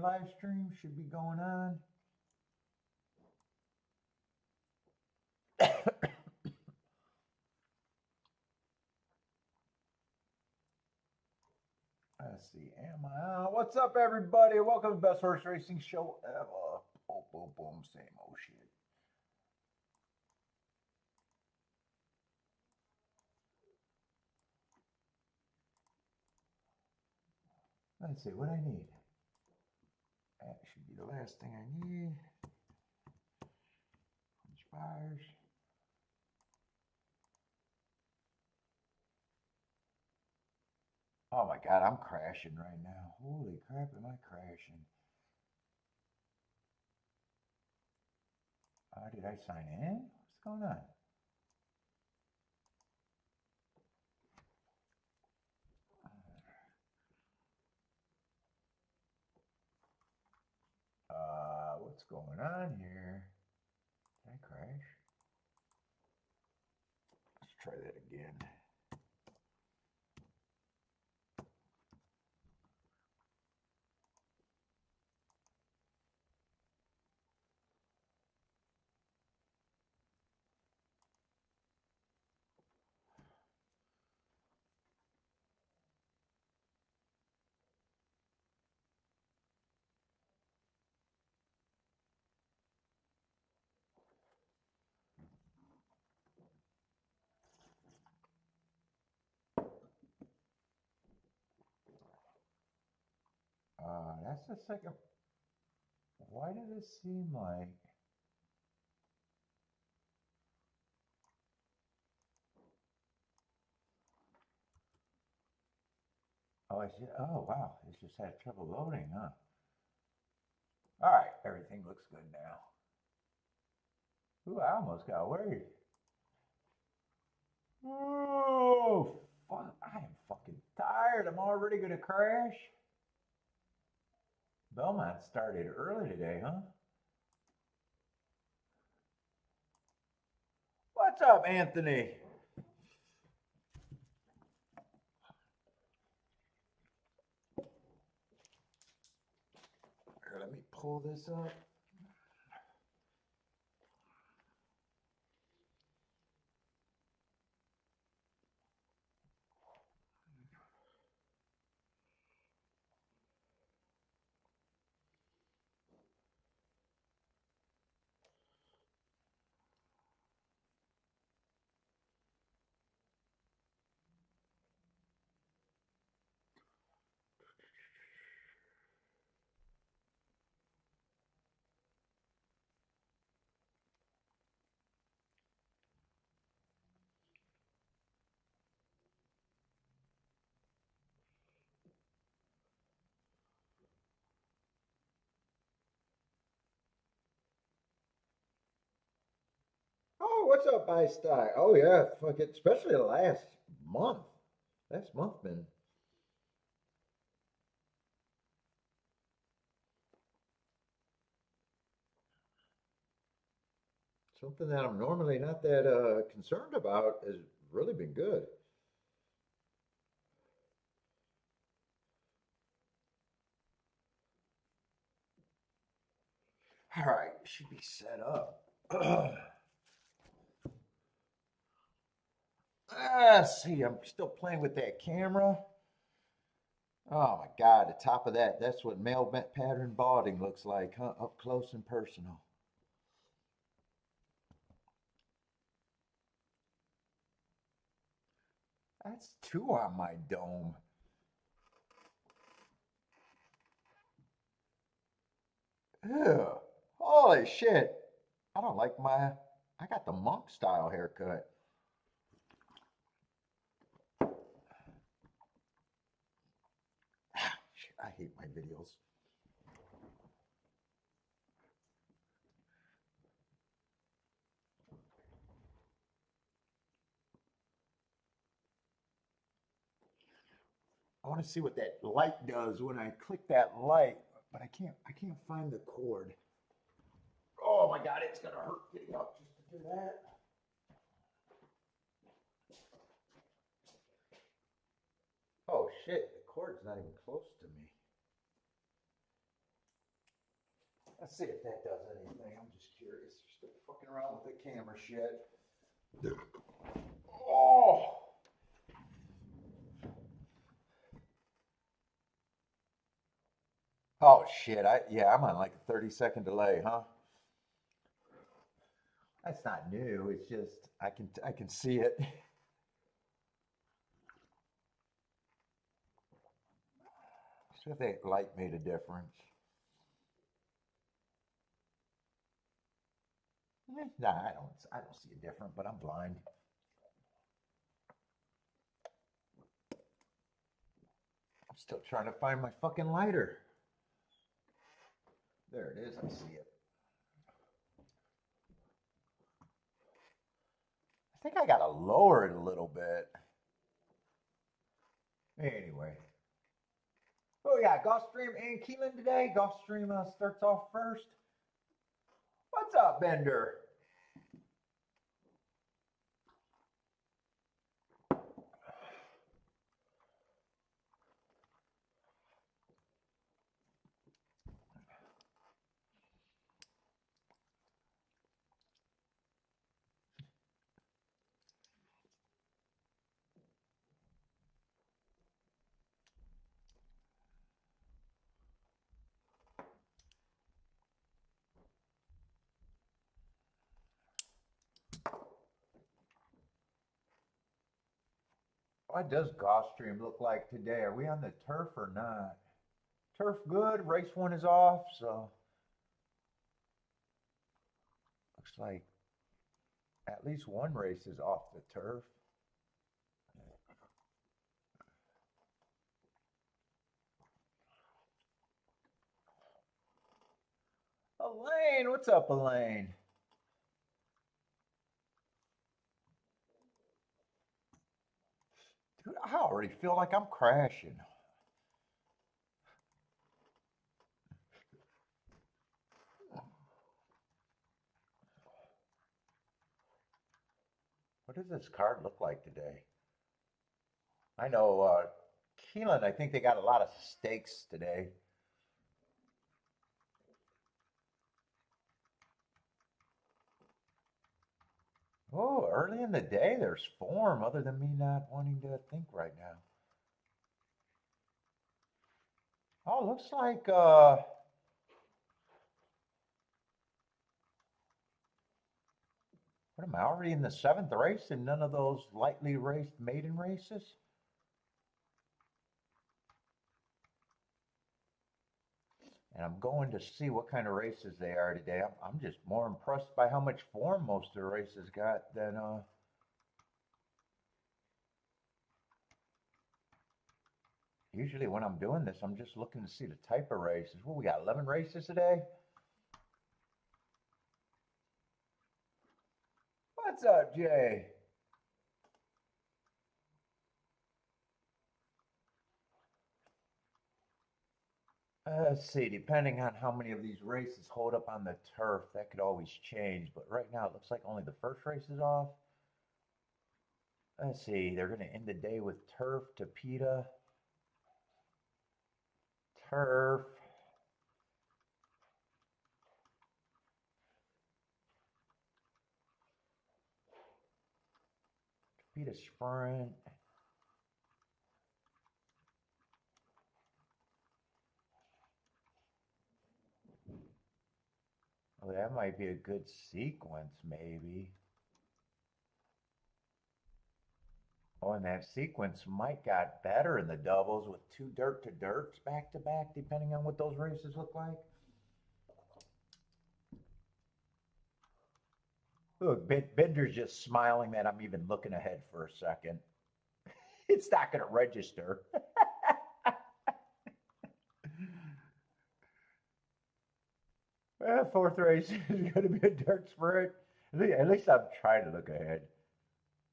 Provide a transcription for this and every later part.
live stream should be going on. Let's see, am I on? What's up, everybody? Welcome to the best horse racing show ever. Boom, boom, boom, same old shit. Let's see what I need. That should be the last thing I need. Inspires. Oh my God, I'm crashing right now. Holy crap, am I crashing? Did I sign in? What's going on? What's going on here? Did I crash? Let's try that again. That's the second. Why did it seem like? Oh, oh wow, it's just had trouble loading, huh? All right, everything looks good now. Ooh, I almost got worried. Oh, fuck, I am fucking tired. I'm already gonna crash. Belmont started early today, huh? What's up, Anthony? Here, let me pull this up. Oh, what's up, Einstein? Oh yeah, fuck it. Especially the last month. Last month been something that I'm normally not that concerned about has really been good. All right, should be set up. See, I'm still playing with that camera. Oh my God, the top of that, that's what male pattern balding looks like, huh? Up close and personal. That's two on my dome. Ew. Holy shit. I don't like I got the monk style haircut. Shit, I hate my videos. I want to see what that light does when I click that light, but I can't find the cord. Oh my God, it's gonna hurt getting up just to do that. Oh shit, the cord's not even close to me. Let's see if that does anything. I'm just curious. Still fucking around with the camera shit. Oh! Oh shit! Yeah, I'm on like a 30-second delay, huh? That's not new. It's just I can see it. See if that light made a difference. Nah, I don't see it different, but I'm blind. I'm still trying to find my fucking lighter. There it is. I see it. I think I gotta lower it a little bit. Anyway. Oh yeah, Gulfstream and Keeneland today. Gulfstream starts off first. What's up, Bender? What does Gulfstream look like today? Are we on the turf or not? Turf good. Race one is off, so looks like at least one race is off the turf. Elaine, what's up, Elaine? Dude, I already feel like I'm crashing. What does this card look like today? I know Keeneland, I think they got a lot of stakes today. Oh, early in the day, there's form other than me not wanting to think right now. Oh, looks like what am I already in the seventh race and none of those lightly raced maiden races? And I'm going to see what kind of races they are today. I'm just more impressed by how much form most of the races got than usually when I'm doing this, I'm just looking to see the type of races. Well, we got 11 races today. What's up, Jay? Let's see, depending on how many of these races hold up on the turf, that could always change. But right now, it looks like only the first race is off. Let's see, they're going to end the day with turf, Tapeta, turf. Tapeta Sprint. Oh, that might be a good sequence, maybe. Oh, and that sequence might got better in the doubles with two dirt to dirts back to back, depending on what those races look like. Look, Bender's just smiling that I'm even looking ahead for a second. It's not going to register. Fourth race is going to be a dirt sprint. At least I'm trying to look ahead.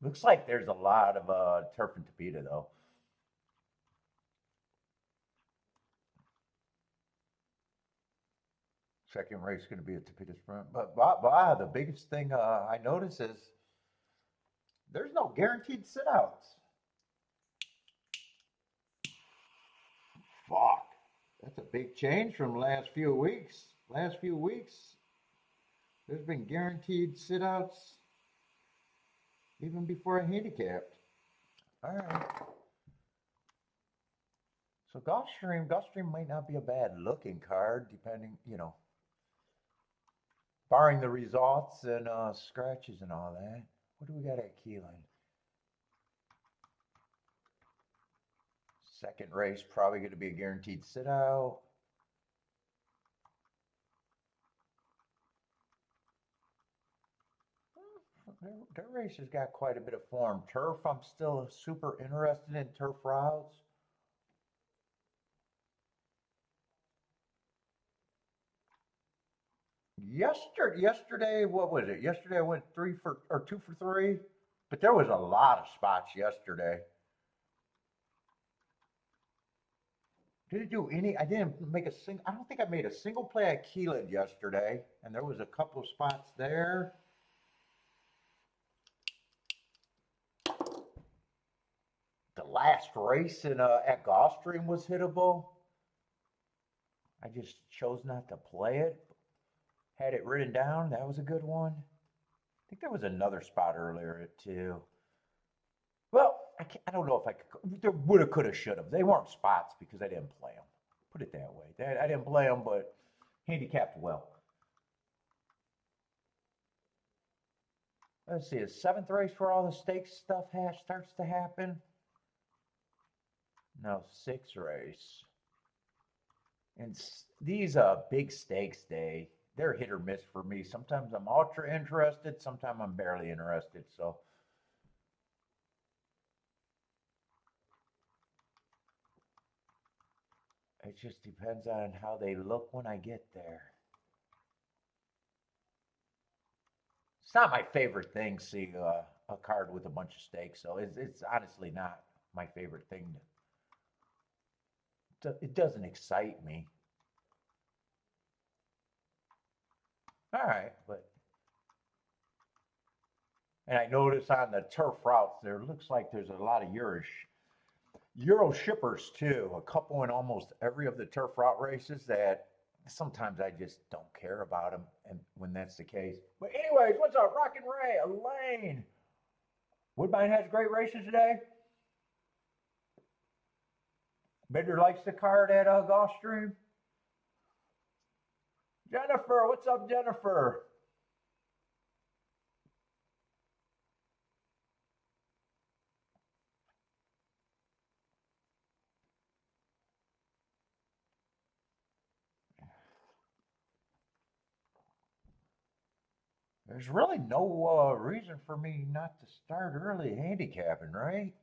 Looks like there's a lot of turf and Tapeta, though. Second race is going to be a Tapeta sprint. But the biggest thing I notice is there's no guaranteed sit-outs. Fuck. That's a big change from the last few weeks. last few weeks, there's been guaranteed sit-outs even before I handicapped. All right. So Gulfstream might not be a bad looking card, depending, barring the results and scratches and all that. What do we got at Keeneland? Second race, probably going to be a guaranteed sit-out. Their race has got quite a bit of form. Turf, I'm still super interested in turf routes. Yesterday, what was it? Yesterday I went 2 for 3, but there was a lot of spots yesterday. Did it do any? I didn't make a single. I don't think I made a single play at Keeneland yesterday, and there was a couple of spots there. The last race at Gulfstream was hittable. I just chose not to play it. Had it written down. That was a good one. I think there was another spot earlier too. Well, I don't know if I could. There woulda, coulda, shoulda. They weren't spots because I didn't play them. Put it that way. I didn't play them, but handicapped well. Let's see. The seventh race where all the stakes stuff starts to happen. No, sixth race. And these big stakes day, they're hit or miss for me. Sometimes I'm ultra interested, sometimes I'm barely interested. So it just depends on how they look when I get there. It's not my favorite thing seeing a card with a bunch of stakes, so it's honestly not my favorite thing. It doesn't excite me. All right, and I notice on the turf routes there looks like there's a lot of Euro shippers too. A couple in almost every of the turf route races that sometimes I just don't care about them, and when that's the case. But anyways, what's up, Rockin' Ray, Elaine? Woodbine has great races today. Bidder likes the card at Gulfstream. Jennifer, what's up, Jennifer? There's really no reason for me not to start early handicapping, right?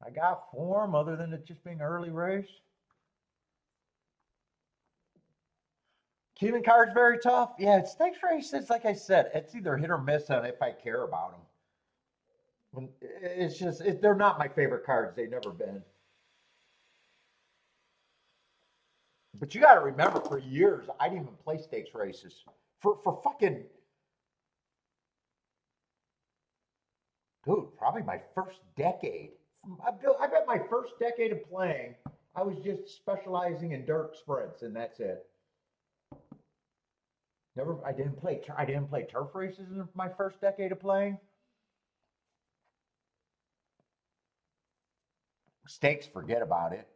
I got form other than it just being an early race. Keeneland card's very tough. Yeah, it's stakes races, like I said, it's either hit or miss on if I care about them. It's just, they're not my favorite cards. They've never been. But you got to remember, for years, I didn't even play stakes races. For fucking, dude, probably my first decade. I bet my first decade of playing, I was just specializing in dirt sprints, and that's it. I didn't play turf races in my first decade of playing. Stakes, forget about it.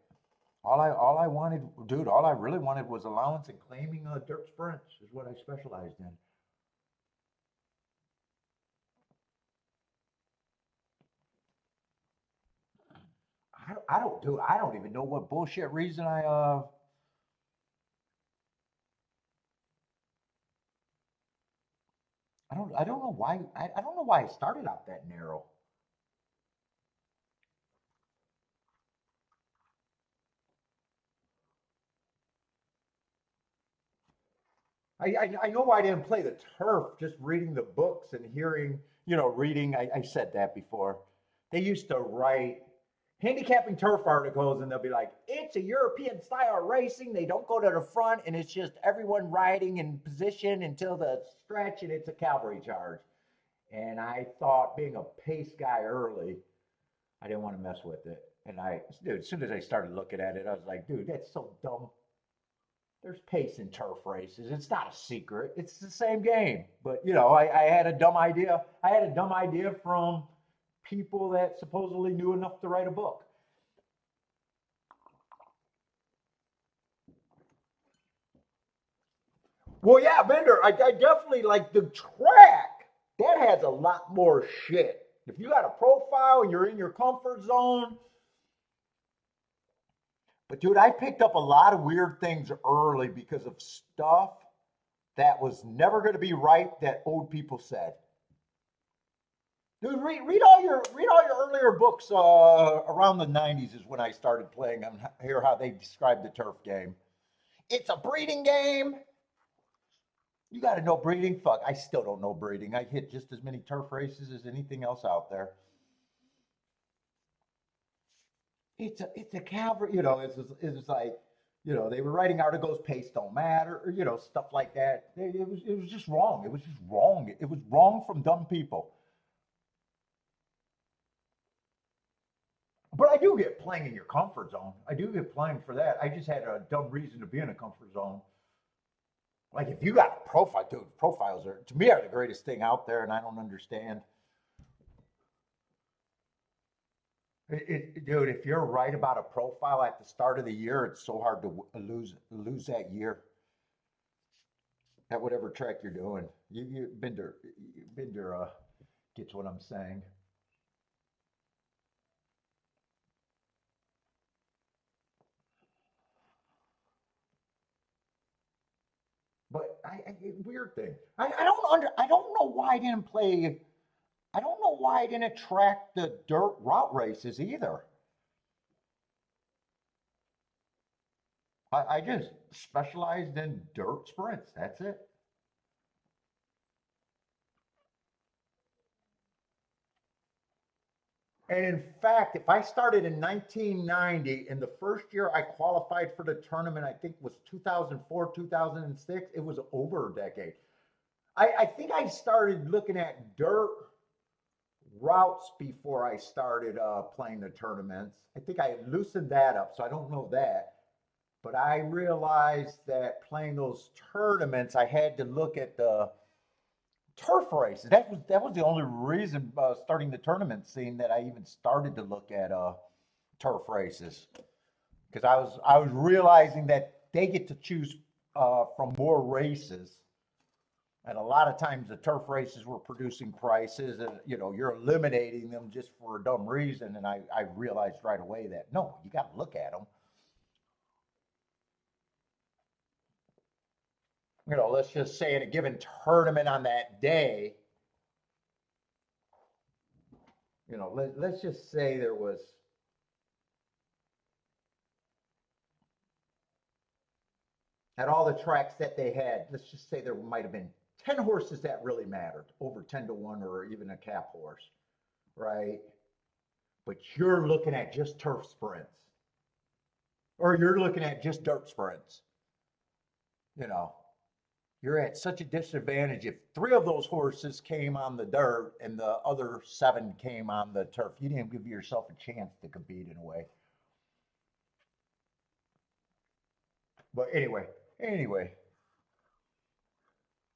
All I wanted, dude, all I really wanted was allowance and claiming dirt sprints is what I specialized in. I don't even know what bullshit reason I don't know why I don't know why I started out that narrow. I know why I didn't play the turf, just reading the books and hearing, reading. I said that before. They used to write handicapping turf articles and they'll be like, it's a European style of racing. They don't go to the front and it's just everyone riding in position until the stretch and it's a cavalry charge. And I thought, being a pace guy early, I didn't want to mess with it. And dude, as soon as I started looking at it, I was like, dude, that's so dumb. there's pace in turf races. It's not a secret. It's the same game. But you know, I had a dumb idea. I had a dumb idea from people that supposedly knew enough to write a book. Well, yeah, Bender, I definitely like the track. That has a lot more shit. If you got a profile and you're in your comfort zone, but dude, I picked up a lot of weird things early because of stuff that was never going to be right that old people said. Dude, read all your earlier books around the '90s is when I started playing and hear how they described the turf game. It's a breeding game. You got to know breeding. Fuck, I still don't know breeding. I hit just as many turf races as anything else out there. It's a cavalry. You know, it's like, you know, they were writing articles. Pace don't matter, or you know, stuff like that. It was just wrong. It was just wrong. It was wrong from dumb people. But I do get playing in your comfort zone. I do get playing for that. I just had a dumb reason to be in a comfort zone. Like if you got a profile, dude, profiles are to me are the greatest thing out there, and I don't understand. Dude, if you're right about a profile at the start of the year, it's so hard to lose that year at whatever track you're doing. Bender gets what I'm saying. But weird thing. I don't know why I didn't play. I don't know why I didn't track the dirt route races either. I just specialized in dirt sprints. That's it. And in fact, if I started in 1990 and the first year I qualified for the tournament, I think was 2004, 2006, it was over a decade. I think I started looking at dirt routes before I started playing the tournaments. I think I loosened that up, so I don't know that. But I realized that playing those tournaments, I had to look at the turf races. That was the only reason starting the tournament scene that I even started to look at turf races because I was realizing that they get to choose from more races, and a lot of times the turf races were producing prices, and you know you're eliminating them just for a dumb reason. And I realized right away that no, you got to look at them. You know, let's just say in a given tournament on that day, you know, let's just say there was at all the tracks that they had, let's just say there might have been 10 horses that really mattered, over 10 to 1 or even a cap horse, right? But you're looking at just turf sprints or you're looking at just dirt sprints, you know. You're at such a disadvantage if three of those horses came on the dirt and the other seven came on the turf. You didn't give yourself a chance to compete in a way. But anyway,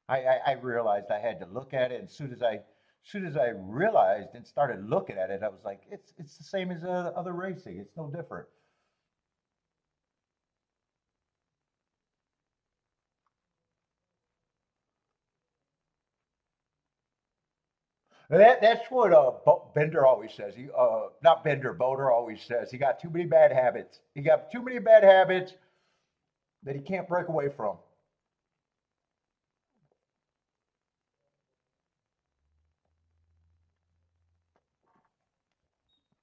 I realized I had to look at it. And as soon as I realized and started looking at it, I was like, it's the same as other racing. It's no different. That's what Bender always says. He not Bender, Boder always says. He got too many bad habits. He got too many bad habits that he can't break away from.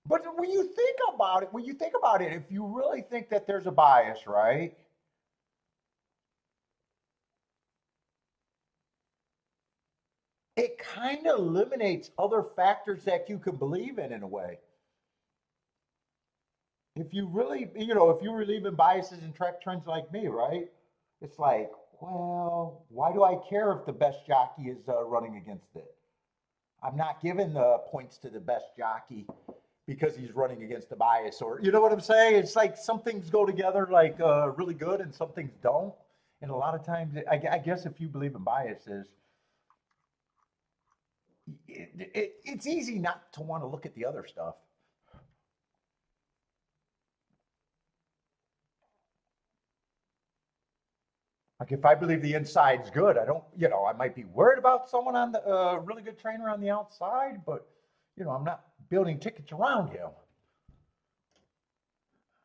But when you think about it, if you really think that there's a bias, right? It kind of eliminates other factors that you can believe in a way. If you really, you know, if you believe in biases and track trends like me, right? It's like, well, why do I care if the best jockey is running against it? I'm not giving the points to the best jockey because he's running against the bias, or you know what I'm saying? It's like some things go together like really good and some things don't. And a lot of times, I guess if you believe in biases, it's easy not to want to look at the other stuff. Like if I believe the inside's good, I don't, I might be worried about someone on the really good trainer on the outside, but I'm not building tickets around him.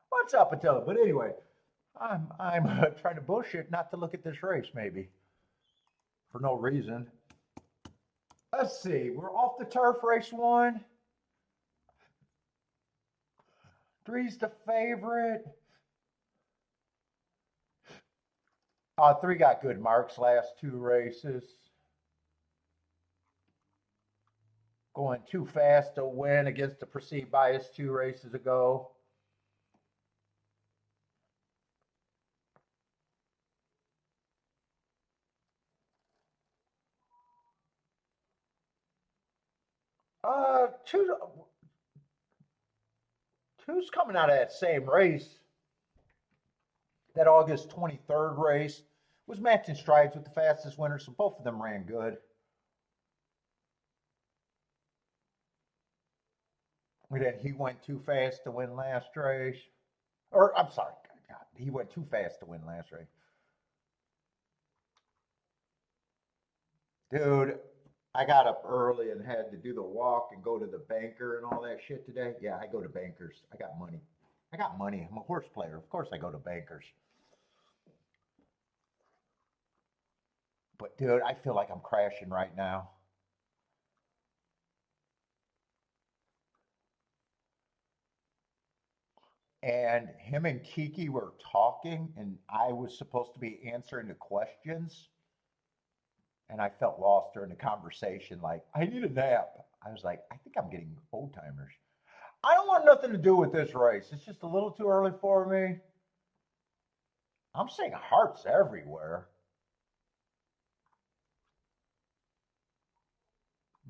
What's up, Attila? But anyway, I'm trying to bullshit not to look at this race maybe for no reason. Let's see. We're off the turf, race one. Three's the favorite. Three got good marks last two races. Going too fast to win against the perceived bias two races ago. Two, two's coming out of that same race. That August 23rd race was matching strides with the fastest winner, so both of them ran good. And then he went too fast to win last race. Or, I'm sorry, God, he went too fast to win last race. Dude, I got up early and had to do the walk and go to the banker and all that shit today. Yeah, I go to bankers. I got money. I got money. I'm a horse player. Of course I go to bankers. But dude, I feel like I'm crashing right now. And him and Kiki were talking, and I was supposed to be answering the questions. And I felt lost during the conversation. Like, I need a nap. I was like, I think I'm getting old timers. I don't want nothing to do with this race. It's just a little too early for me. I'm seeing hearts everywhere.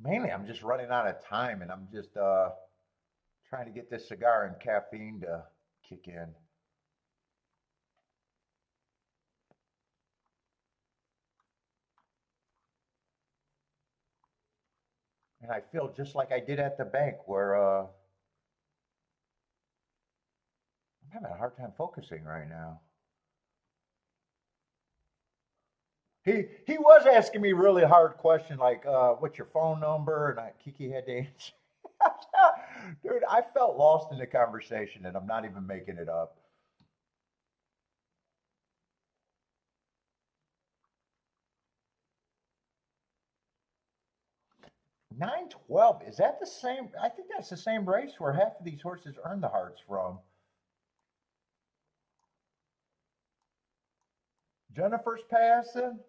Mainly, I'm just running out of time, and I'm just trying to get this cigar and caffeine to kick in. And I feel just like I did at the bank, where I'm having a hard time focusing right now. He was asking me really hard questions like, "What's your phone number?" And Kiki had to answer. Dude, I felt lost in the conversation, and I'm not even making it up. 912, is that the same? I think that's the same race where half of these horses earn the hearts from. Jennifer's passing.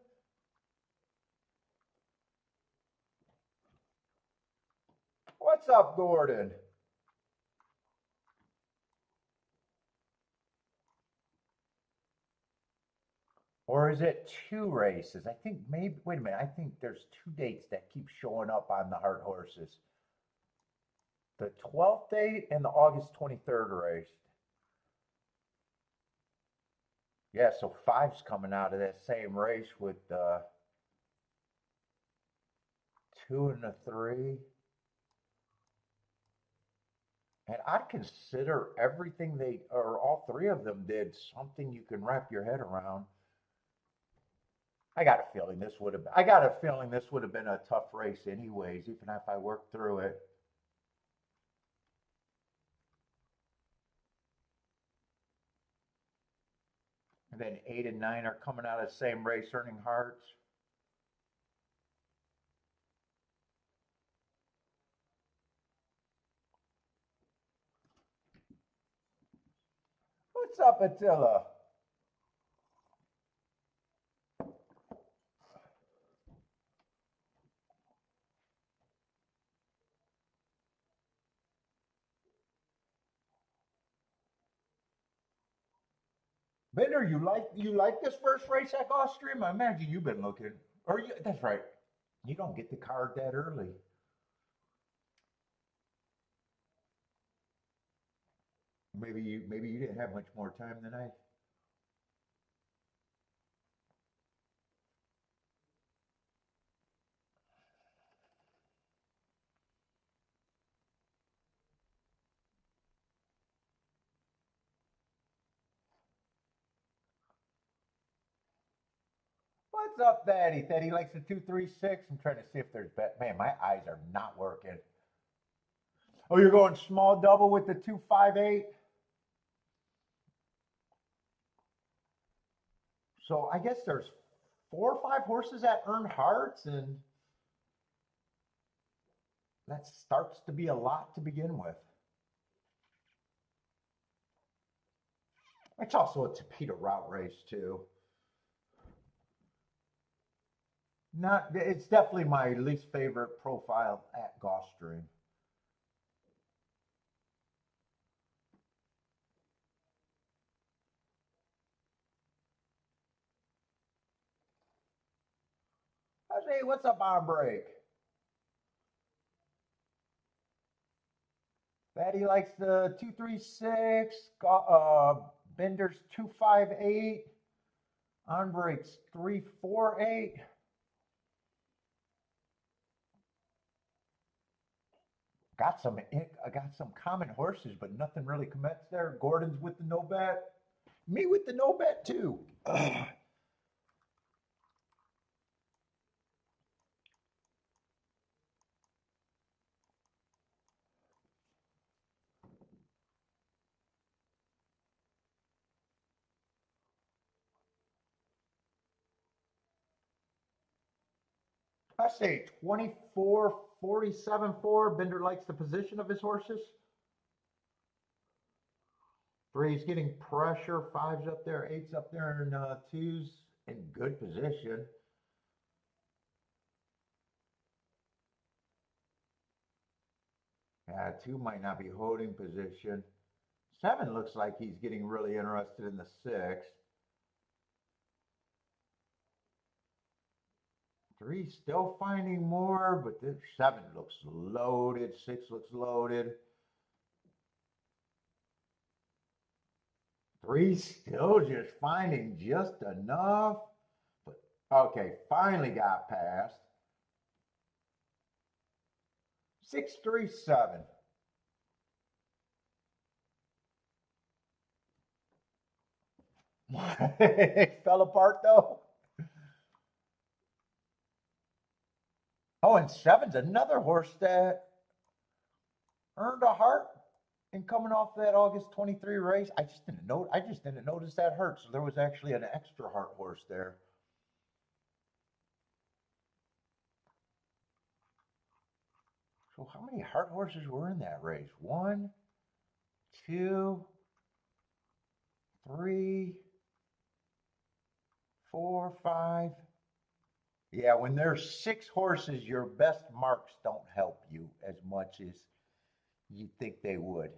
What's up, Gordon? Or is it two races? I think maybe, wait a minute, I think there's two dates that keep showing up on the heart horses. The 12th date and the August 23rd race. Yeah, so five's coming out of that same race with the two and the three. And I'd consider everything they, or all three of them did something you can wrap your head around. I got a feeling this would have been a tough race anyways, even if I worked through it. And then eight and nine are coming out of the same race, earning hearts. What's up, Attila? Bitter, you like this first race at Gulfstream? I imagine you've been looking. That's right. You don't get the card that early. Maybe you didn't have much more time than I. What's up, Daddy? Daddy likes the 236. I'm trying to see if there's bet. Man, my eyes are not working. Oh, you're going small double with the 258? So I guess there's 4 or 5 horses that earn hearts, and that starts to be a lot to begin with. It's also a Tapeta route race too. Not, it's definitely my least favorite profile at Gulfstream. I say, what's up on break? Fatty likes the 236, Bender's 258, on breaks 348. I got some common horses, but nothing really commits there. Gordon's with the no bet. Me with the no bet too. I say 24, 47, 4. Bender likes the position of his horses. Three's getting pressure. Five's up there. Eight's up there. And two's in good position. Two might not be holding position. Seven looks like he's getting really interested in the six. Three still finding more, but this seven looks loaded. Six looks loaded. Three still just finding just enough. But okay, finally got past. 637. It fell apart though. Oh, and seven's another horse that earned a heart and coming off that August 23 race. I just didn't notice that hurt. So there was actually an extra heart horse there. So how many heart horses were in that race? 1, 2, 3, 4, 5. Yeah, when there's 6 horses, your best marks don't help you as much as you think they would.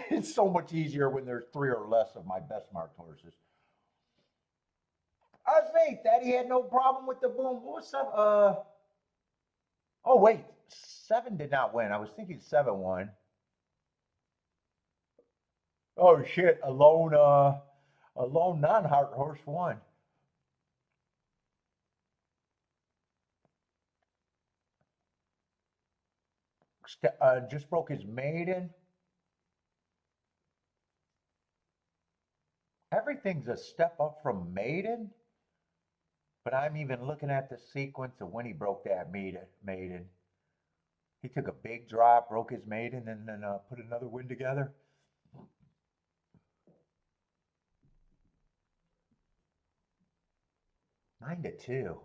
It's so much easier when there's 3 or less of my best marked horses. I think that he had no problem with the boom. What's up? Oh wait, 7 did not win. I was thinking 7 won. Oh shit, a lone non-heart horse won. Just broke his maiden. Everything's a step up from maiden, but I'm even looking at the sequence of when he broke that maiden. He took a big drop, broke his maiden, and then put another win together. 9-2.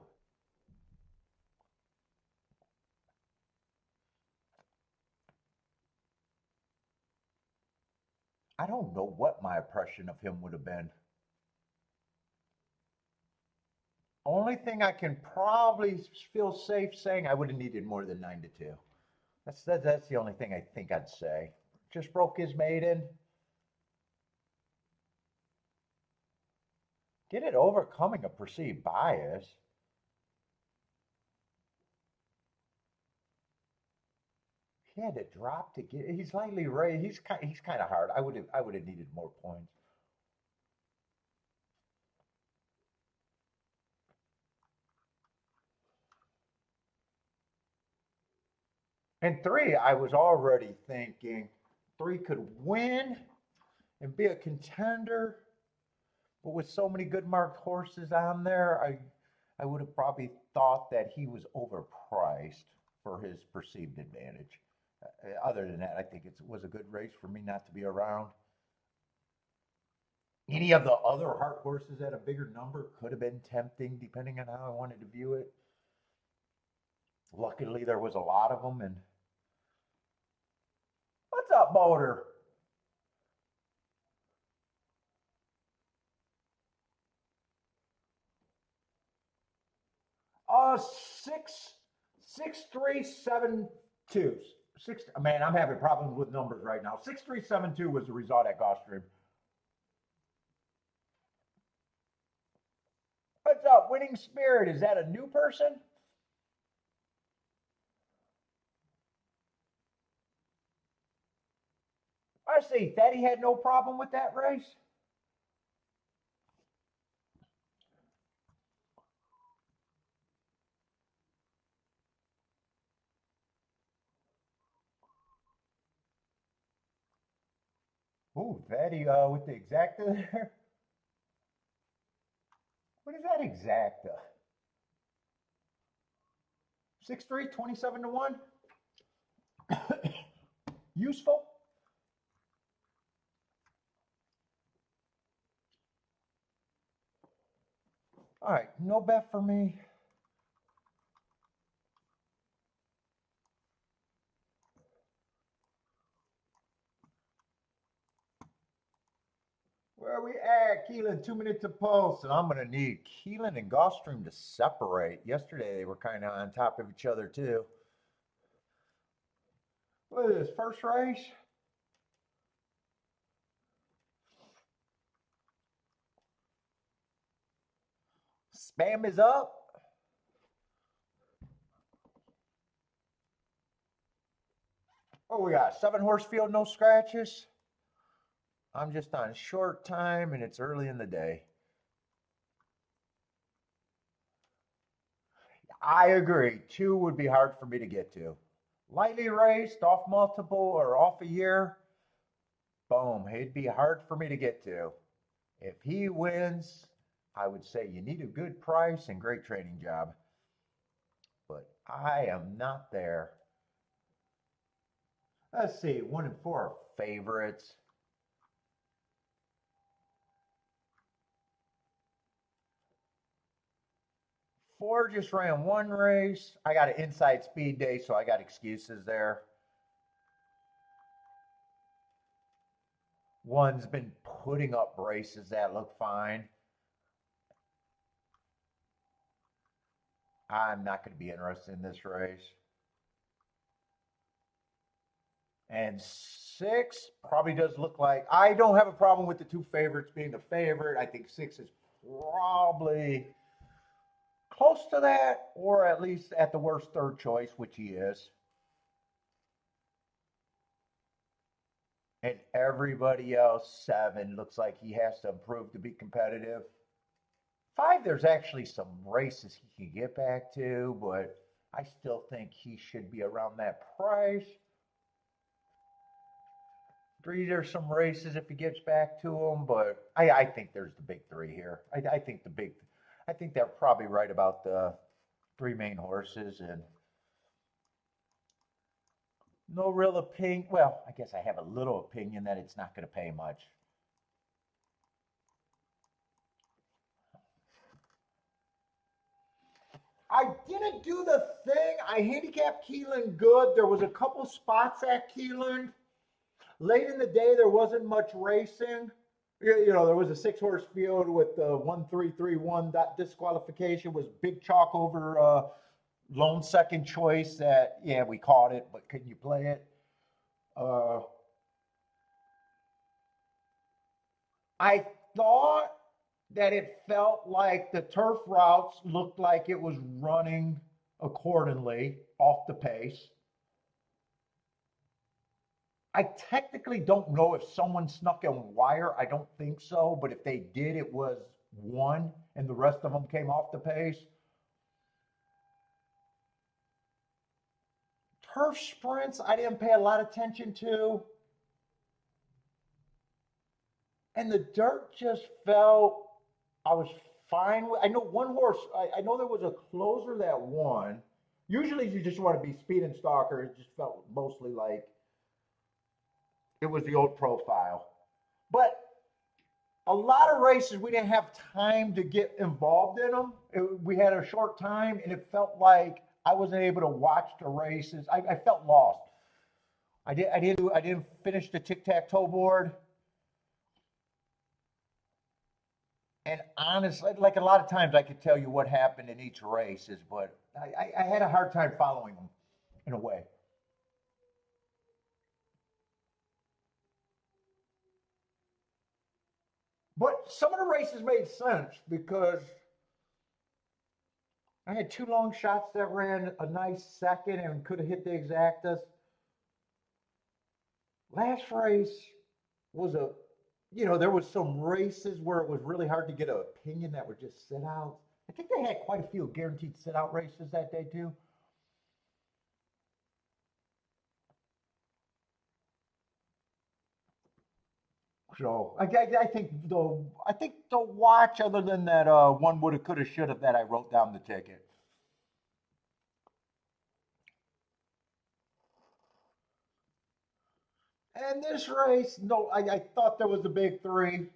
I don't know what my impression of him would have been. Only thing I can probably feel safe saying, I would have needed more than 9-2. That's the only thing I think I'd say. Just broke his maiden. Did it overcoming a perceived bias. He had to drop to get. He's lightly raised. He's kind of hard. I would have needed more points. And 3, I was already thinking 3 could win and be a contender, but with so many good marked horses on there, I would have probably thought that he was overpriced for his perceived advantage. Other than that, I think it was a good race for me not to be around. Any of the other hard horses at a bigger number could have been tempting, depending on how I wanted to view it. Luckily, there was a lot of them. And what's up, Boulder? Uh, six, 6-3-7-2. Six. Man, I'm having problems with numbers right now. 6-3-7-2 was the result at Gulfstream. What's up, Winning Spirit? Is that a new person? I see. Thaddy had no problem with that race. Ooh, Thaddy with the exacta there. What is that exacta? 6-3, 27-1. Useful. All right, no bet for me. Where are we at? Keeneland, 2 minutes to pulse, and I'm going to need Keeneland and Gulfstream to separate. Yesterday, they were kind of on top of each other, too. What is this, first race? Spam is up. Oh, we got 7-horse field, no scratches. I'm just on short time, and it's early in the day. I agree. 2 would be hard for me to get to. Lightly raced, off multiple, or off a year, boom, it'd be hard for me to get to. If he wins, I would say you need a good price and great training job. But I am not there. Let's see, 1 and 4 are favorites. 4 just ran 1 race. I got an inside speed day, so I got excuses there. 1's been putting up races that look fine. I'm not going to be interested in this race. And 6 probably does look like, I don't have a problem with the 2 favorites being the favorite. I think 6 is probably close to that, or at least at the worst third choice, which he is. And everybody else, 7, looks like he has to improve to be competitive. 5, there's actually some races he can get back to, but I still think he should be around that price. 3, there's some races if he gets back to them, but I think there's the big 3 here. I think they're probably right about the 3 main horses, and no real opinion. Well, I guess I have a little opinion that it's not going to pay much. I didn't do the thing. I handicapped Keeneland good. There was a couple spots at Keeneland. Late in the day, there wasn't much racing. You know, there was a 6-horse field with the 1-3-3-1 disqualification was big chalk over lone second choice that, yeah, we caught it, but couldn't you play it? Uh, I thought that it felt like the turf routes looked like it was running accordingly off the pace. I technically don't know if someone snuck a wire. I don't think so, but if they did, it was 1 and the rest of them came off the pace. Turf sprints, I didn't pay a lot of attention to. And the dirt just felt, I was fine. I know one horse. I know there was a closer that won. Usually, you just want to be speed and stalker. It just felt mostly like it was the old profile. But a lot of races we didn't have time to get involved in them. We had a short time, and it felt like I wasn't able to watch the races. I felt lost. I didn't finish the tic tac toe board. And honestly, like a lot of times, I could tell you what happened in each races, but I had a hard time following them in a way. But some of the races made sense because I had two long shots that ran a nice second and could have hit the exactas. Last race was there was some races where it was really hard to get an opinion that would just sit out. I think they had quite a few guaranteed sit out races that day too. So I think the watch, other than that one woulda, coulda, shoulda that I wrote down the ticket. And this race, no, I thought there was the big three.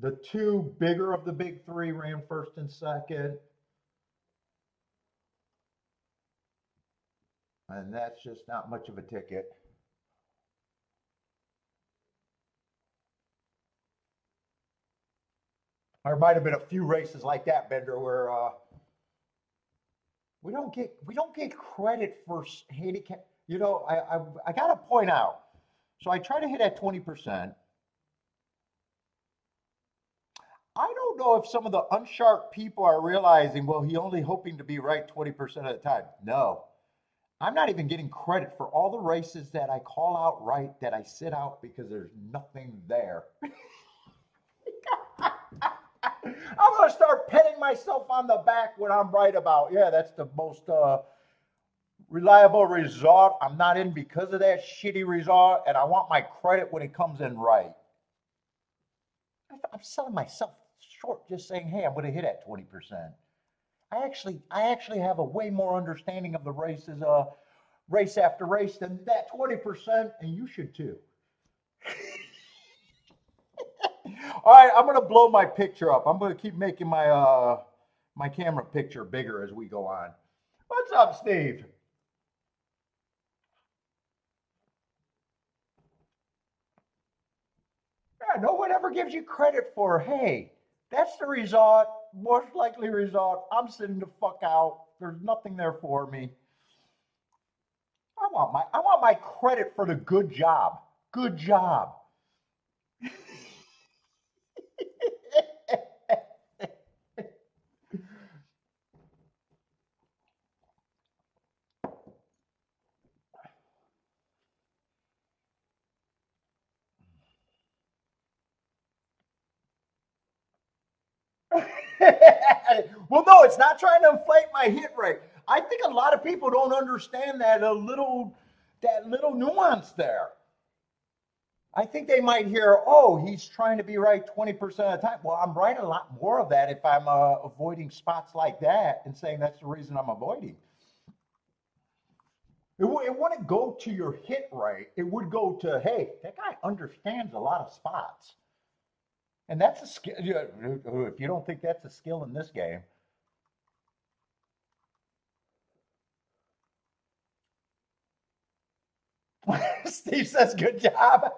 The two bigger of the big three ran first and second, and that's just not much of a ticket. There might have been a few races like that, Bender, where we don't get credit for handicap. I got to point out. So I try to hit at 20%. I don't know if some of the unsharp people are realizing, well, he only hoping to be right 20% of the time. No, I'm not even getting credit for all the races that I call out right that I sit out because there's nothing there. I'm going to start petting myself on the back when I'm right about, yeah, that's the most reliable result. I'm not in because of that shitty result, and I want my credit when it comes in right. I'm selling myself short just saying, hey, I'm going to hit at 20%. I actually have a way more understanding of the races, race after race than that 20%, and you should too. All right, I'm gonna blow my picture up. I'm gonna keep making my camera picture bigger as we go on. What's up, Steve? Yeah, no one ever gives you credit for, hey, that's the result, most likely result. I'm sitting the fuck out. There's nothing there for me. I want my credit for the good job. Good job. Well, no, it's not trying to inflate my hit rate. I think a lot of people don't understand that little nuance there. I think they might hear, oh, he's trying to be right 20% of the time. Well, I'm right a lot more of that if I'm avoiding spots like that and saying that's the reason I'm avoiding. It wouldn't go to your hit rate. It would go to, hey, that guy understands a lot of spots. And that's a skill. If you don't think that's a skill in this game, Steve says, good job.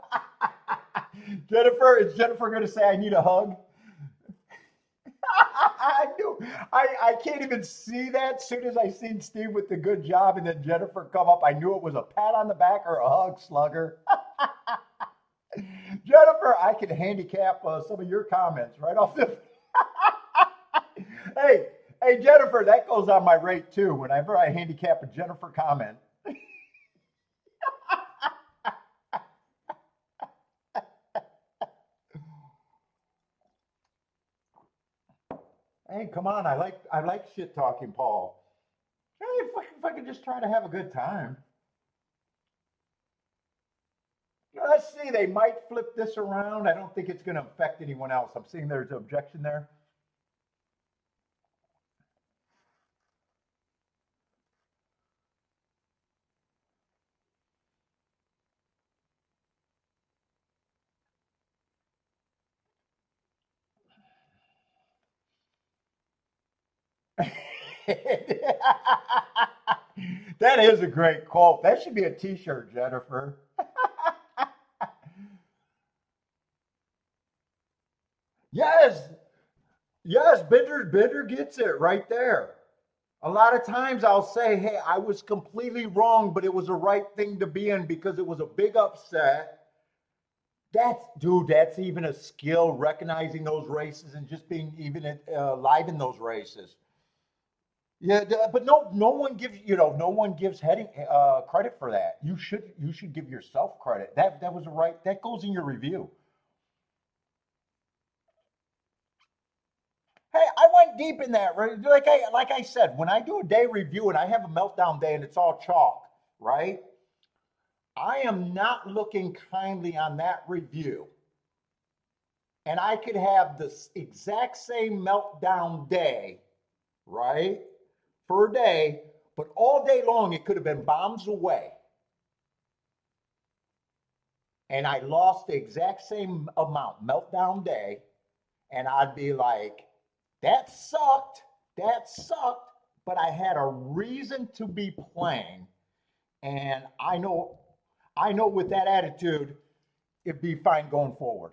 Jennifer, is Jennifer going to say, I need a hug? I knew. I can't even see that. As soon as I seen Steve with the good job and then Jennifer come up, I knew it was a pat on the back or a hug, slugger. Jennifer, I can handicap some of your comments right off the. hey, hey, Jennifer, that goes on my rate too. Whenever I handicap a Jennifer comment. Hey, come on! I like shit talking, Paul. Hey, if I could just try to have a good time. Let's see, they might flip this around. I don't think it's going to affect anyone else. I'm seeing there's an objection there. That is a great quote. That should be a t-shirt, Jennifer. Yes, yes, Bender gets it right there. A lot of times I'll say, hey, I was completely wrong, but it was the right thing to be in because it was a big upset. That's, dude, that's even a skill, recognizing those races and just being even live in those races. Yeah, but no one gives no one gives heading credit for that. You should give yourself credit. That was the right. That goes in your review. Hey, I went deep in that. Right? Like I said, when I do a day review and I have a meltdown day and it's all chalk, right? I am not looking kindly on that review, and I could have the exact same meltdown day, right? For a day, but all day long it could have been bombs away. And I lost the exact same amount, meltdown day, and I'd be like, that sucked, that sucked, but I had a reason to be playing, and I know with that attitude, it'd be fine going forward.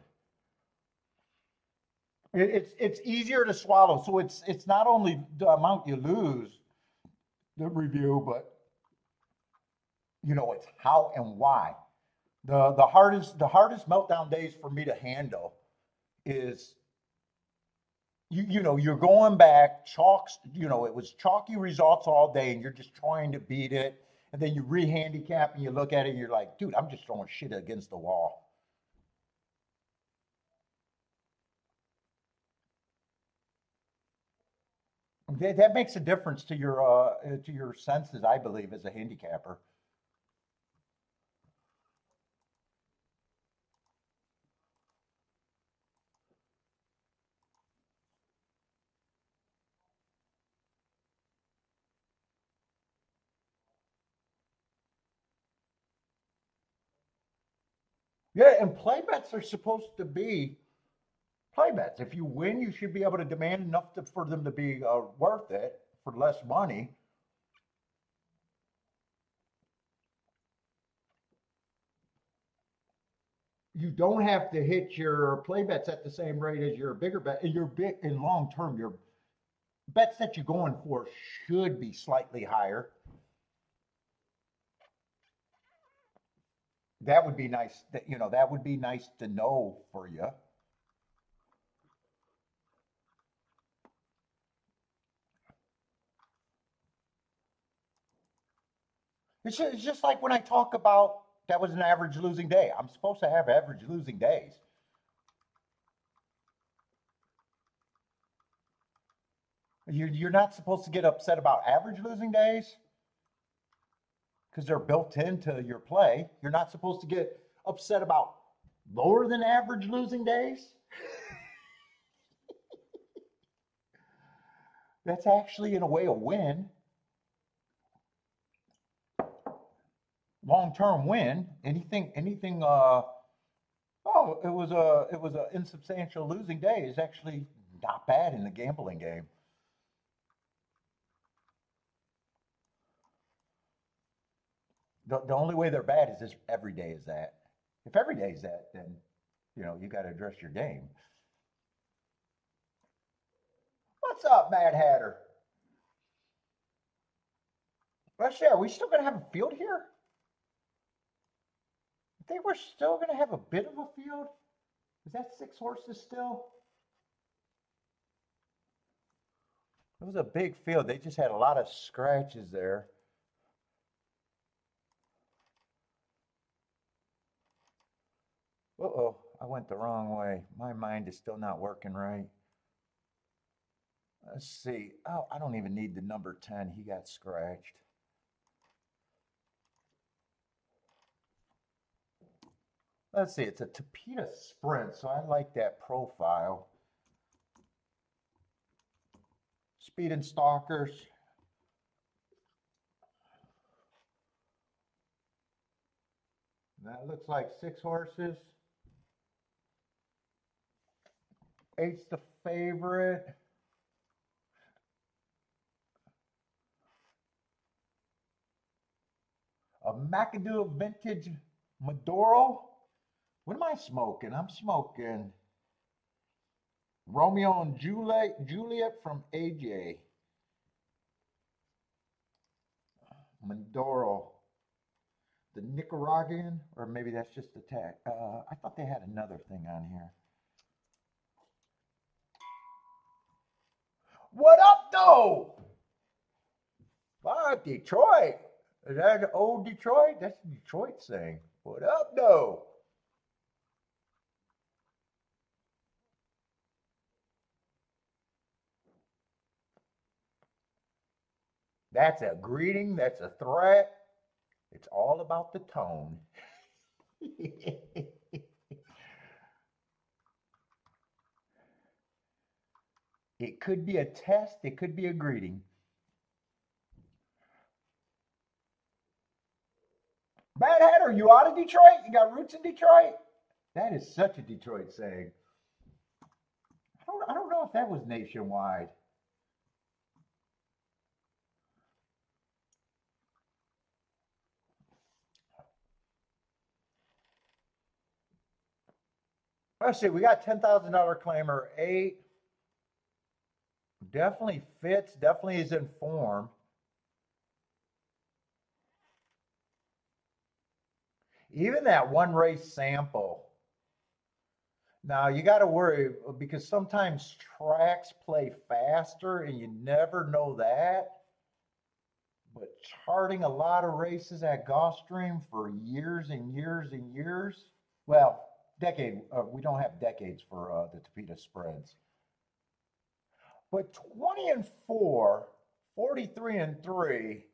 It's easier to swallow, so it's not only the amount you lose, the review, but it's how and why. The hardest meltdown days for me to handle is you're going back chalks, it was chalky results all day and you're just trying to beat it, and then you re-handicap and you look at it and you're like, dude, I'm just throwing shit against the wall. That makes a difference to your senses, I believe, as a handicapper. Yeah, and play bets are supposed to be play bets. If you win, you should be able to demand enough for them to be worth it for less money. You don't have to hit your play bets at the same rate as your bigger bet. Your big in long term, your bets that you're going for should be slightly higher. That would be nice. That would be nice to know for you. It's just like when I talk about that was an average losing day. I'm supposed to have average losing days. You're not supposed to get upset about average losing days because they're built into your play. You're not supposed to get upset about lower than average losing days. That's actually, in a way, a win, long term win. Anything. Oh, it was a insubstantial losing day is actually not bad in the gambling game. The only way they're bad is this every day is that. If every day is that, then you got to address your game. What's up, Mad Hatter? Rush Are we still gonna have a field here? I think we're still gonna have a bit of a field. Is that 6 horses still? It was a big field. They just had a lot of scratches there. Uh-oh, I went the wrong way. My mind is still not working right. Let's see. Oh, I don't even need the number 10. He got scratched. Let's see, it's a Tapeta Sprint, so I like that profile. Speed and Stalkers. That looks like 6 horses. 8's the favorite. A McAdoo Vintage Maduro. What am I smoking? I'm smoking Romeo and Juliet from AJ. Maduro. The Nicaraguan, or maybe that's just the tag. I thought they had another thing on here. What up, though? Wow, Detroit. Is that old Detroit? That's the Detroit thing. What up, though? That's a greeting. That's a threat. It's all about the tone. It could be a test. It could be a greeting. Mad Hatter, you out of Detroit? You got roots in Detroit? That is such a Detroit saying. I don't know if that was nationwide. Let's see, we got $10,000 claimer 8. Definitely fits, definitely is in form. Even that one race sample. Now you got to worry because sometimes tracks play faster and you never know that. But charting a lot of races at Gulfstream for years and years and years. Well, decade. We don't have decades for the Tapeta spreads. But 20 and 4, 43 and 3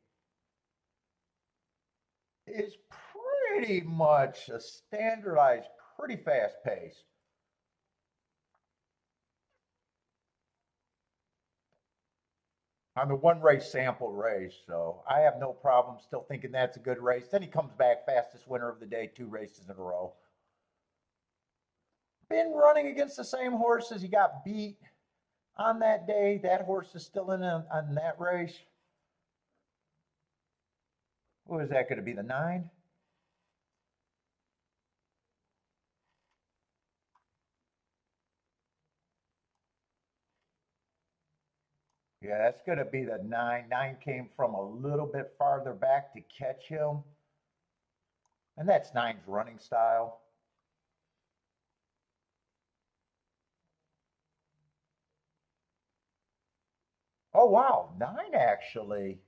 is pretty much a standardized, pretty fast pace. On the one race sample race, so I have no problem still thinking that's a good race. Then he comes back fastest winner of the day, 2 races in a row. Been running against the same horses. He got beat on that day. That horse is still in on that race. What is that going to be, the 9? Yeah, that's going to be the 9. 9 came from a little bit farther back to catch him. And that's 9's running style. Oh, wow. 9 actually.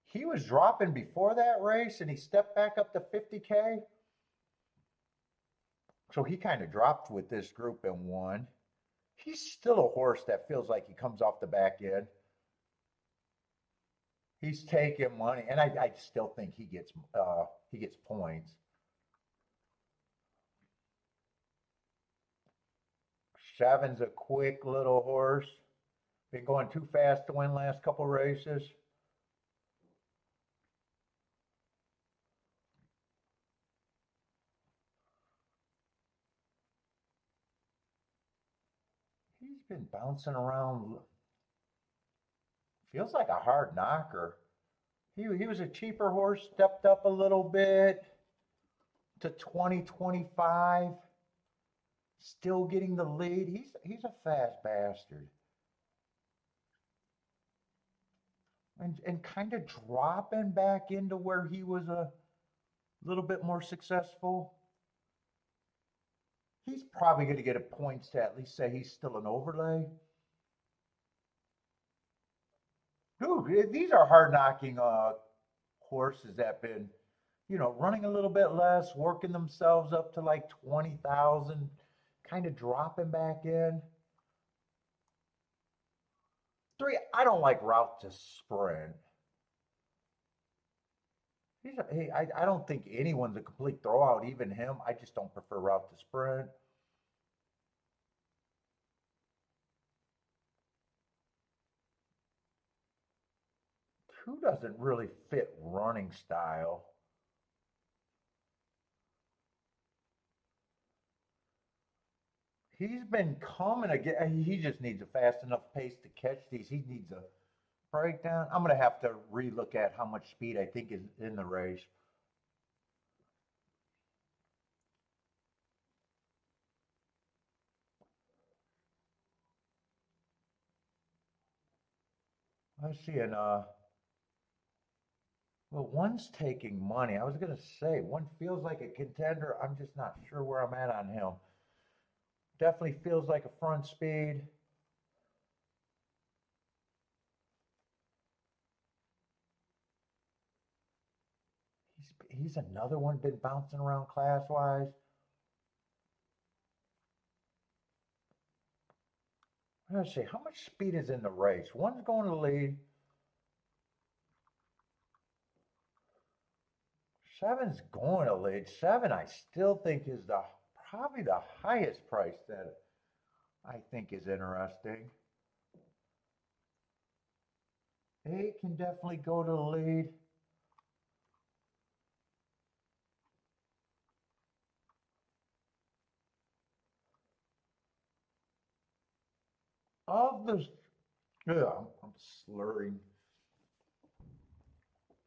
He was dropping before that race and he stepped back up to 50K. So he kind of dropped with this group and won. He's still a horse that feels like he comes off the back end. He's taking money, and I still think he gets points. 7's a quick little horse. Been going too fast to win last couple races. He's been bouncing around. Feels like a hard knocker. He was a cheaper horse, stepped up a little bit to 2025. Still getting the lead. He's a fast bastard. And kind of dropping back into where he was a little bit more successful. He's probably going to get a points to at least say he's still an overlay. Dude, these are hard knocking horses that have been, running a little bit less, working themselves up to like 20,000, kind of dropping back in. 3, I don't like route to sprint. I don't think anyone's a complete throwout, even him. I just don't prefer route to sprint. 2 doesn't really fit running style. He's been coming again. He just needs a fast enough pace to catch these. He needs a breakdown. I'm going to have to relook at how much speed I think is in the race. Let's see. And well, one's taking money. I was going to say one feels like a contender. I'm just not sure where I'm at on him. Definitely feels like a front speed. He's another one been bouncing around class wise. Let's see, how much speed is in the race? One's going to lead. Seven's going to lead. 7, I still think is the probably the highest price that I think is interesting. 8 can definitely go to the lead. Of the, yeah, I'm slurring.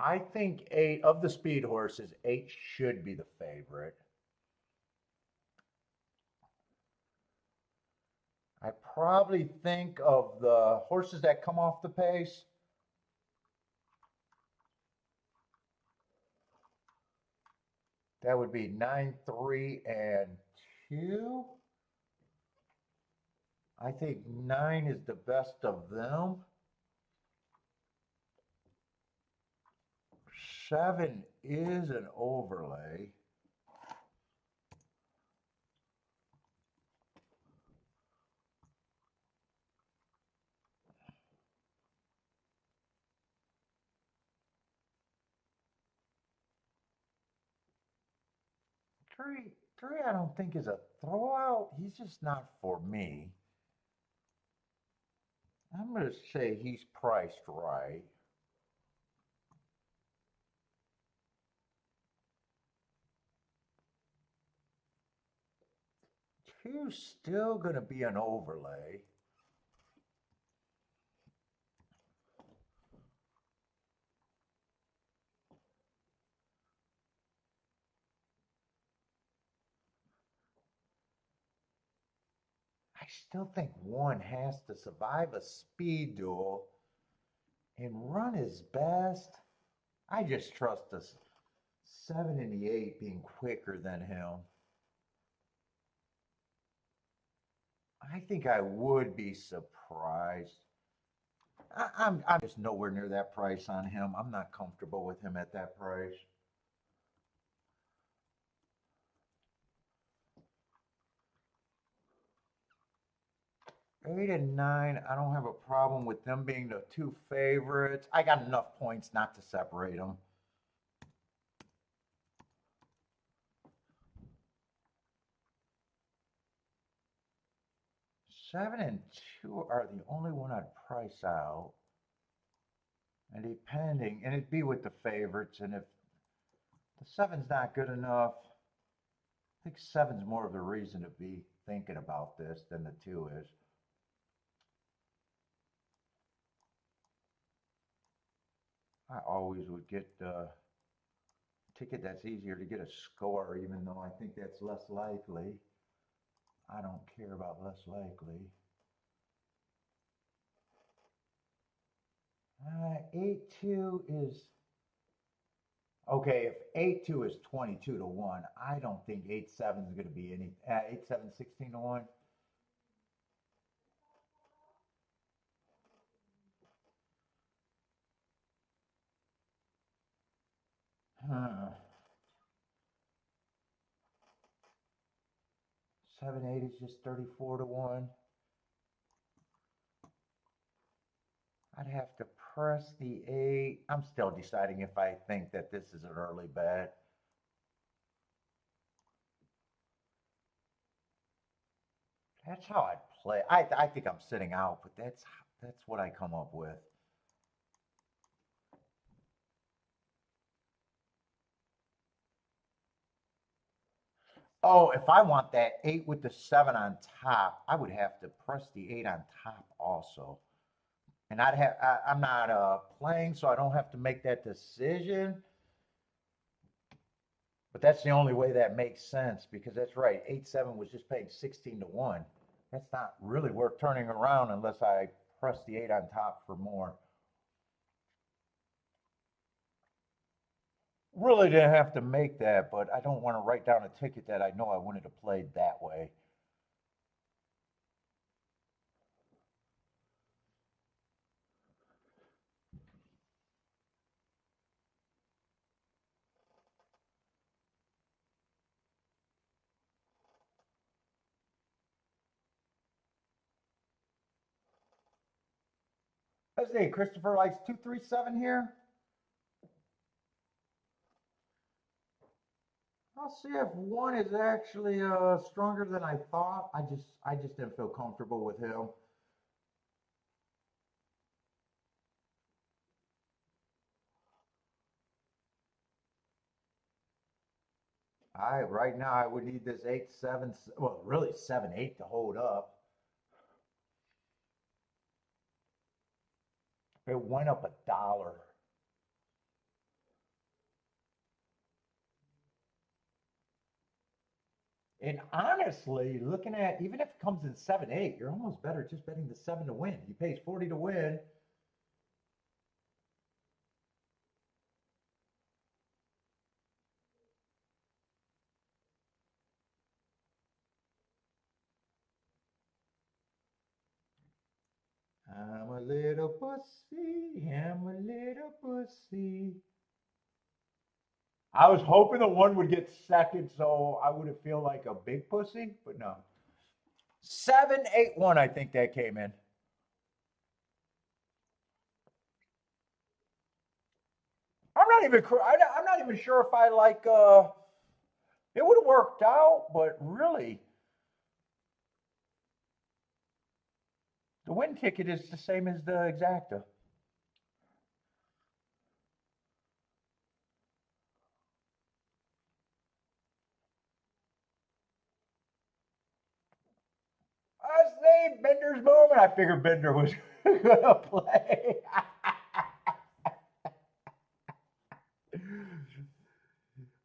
I think 8 of the speed horses, 8 should be the favorite. I probably think of the horses that come off the pace. That would be 9, 3, and 2. I think 9 is the best of them. 7 is an overlay. Three, I don't think is a throwout. He's just not for me. I'm going to say he's priced right. 2's still going to be an overlay. I still think 1 has to survive a speed duel and run his best. I just trust the 7 and the 8 being quicker than him. I think I would be surprised. I'm just nowhere near that price on him. I'm not comfortable with him at that price. 8 and 9, I don't have a problem with them being the 2 favorites. I got enough points not to separate them. 7 and 2 are the only one I'd price out. And depending, and it'd be with the favorites, and if the 7's not good enough, I think 7's more of a reason to be thinking about this than the 2 is. I always would get the ticket that's easier to get a score, even though I think that's less likely. I don't care about less likely. 8-2 is okay. If 8-2 is 22 to 1, I don't think 8-7 is going to be any 8-7 16 to 1. Huh. 7-8 is just 34 to 1. I'd have to press the 8. I'm still deciding if I think that this is an early bet. That's how I'd play. I think I'm sitting out, but that's what I come up with. Oh, if I want that 8 with the 7 on top, I would have to press the 8 on top also. And I'm not playing, so I don't have to make that decision. But that's the only way that makes sense because that's right. 8-7 was just paying 16 to 1. That's not really worth turning around unless I press the 8 on top for more. Really didn't have to make that, but I don't want to write down a ticket that I know I wanted to play that way. Let's see, Christopher likes 237 here. I'll see if one is actually stronger than I thought. I just didn't feel comfortable with him. Right now I would need this 8-7, well, really 7-8 to hold up. It went up $1. And honestly, looking at even if it comes in 7-8, you're almost better just betting the 7 to win. He pays 40 to win. I'm a little pussy. I'm a little pussy. I was hoping the one would get second, so I would feel like a big pussy, but no. 7-8-1, I think that came in. I'm not even sure if I like. It would have worked out, but really, the win ticket is the same as the exacta. I say Bender's moment. I figured Bender was gonna play.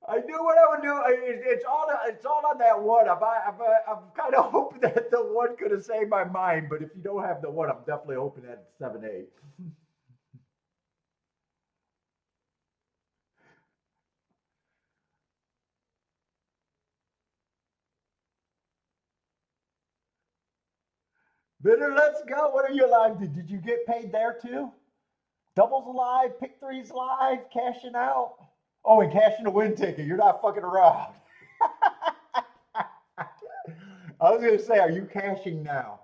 I knew what I would do. It's all on that one. I'm kind of hoping that the one could have saved my mind, but if you don't have the one, I'm definitely hoping that it's 7-8. Bidder, let's go. What are you live? Did you get paid there too? Doubles live, pick threes live, cashing out. Oh, and cashing a win ticket. You're not fucking around. I was gonna say, are you cashing now?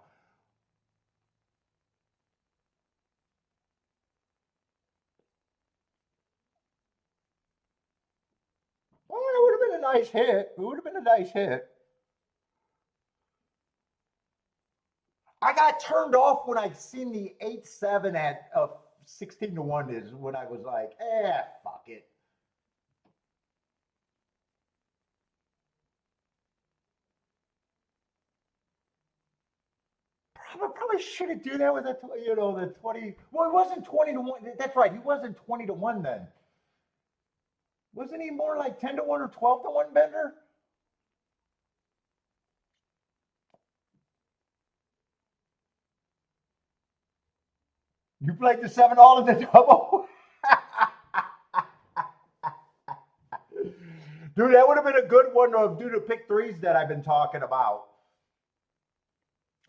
Well, it would have been a nice hit. It would have been a nice hit. I got turned off when I seen the 8-7 at 16 to 1 is when I was like, fuck it. Probably shouldn't do that with the 20. Well, it wasn't 20 to 1. That's right. He wasn't 20 to 1 then. Wasn't he more like 10 to 1 or 12 to 1 Bender? You played the 7 all in the double? Dude, that would have been a good one to do the pick threes that I've been talking about.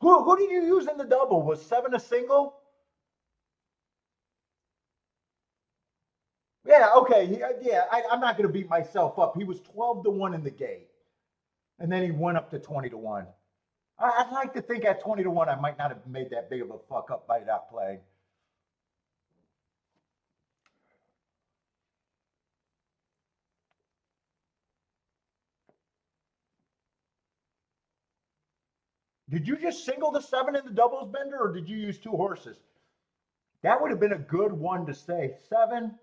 Who did you use in the double? Was 7 a single? Yeah, okay. I'm not going to beat myself up. He was 12 to 1 in the gate. And then he went up to 20 to 1. I'd like to think at 20 to 1, I might not have made that big of a fuck up by not playing. Did you just single the 7 in the doubles, Bender, or did you use 2 horses? That would have been a good one to say. 7,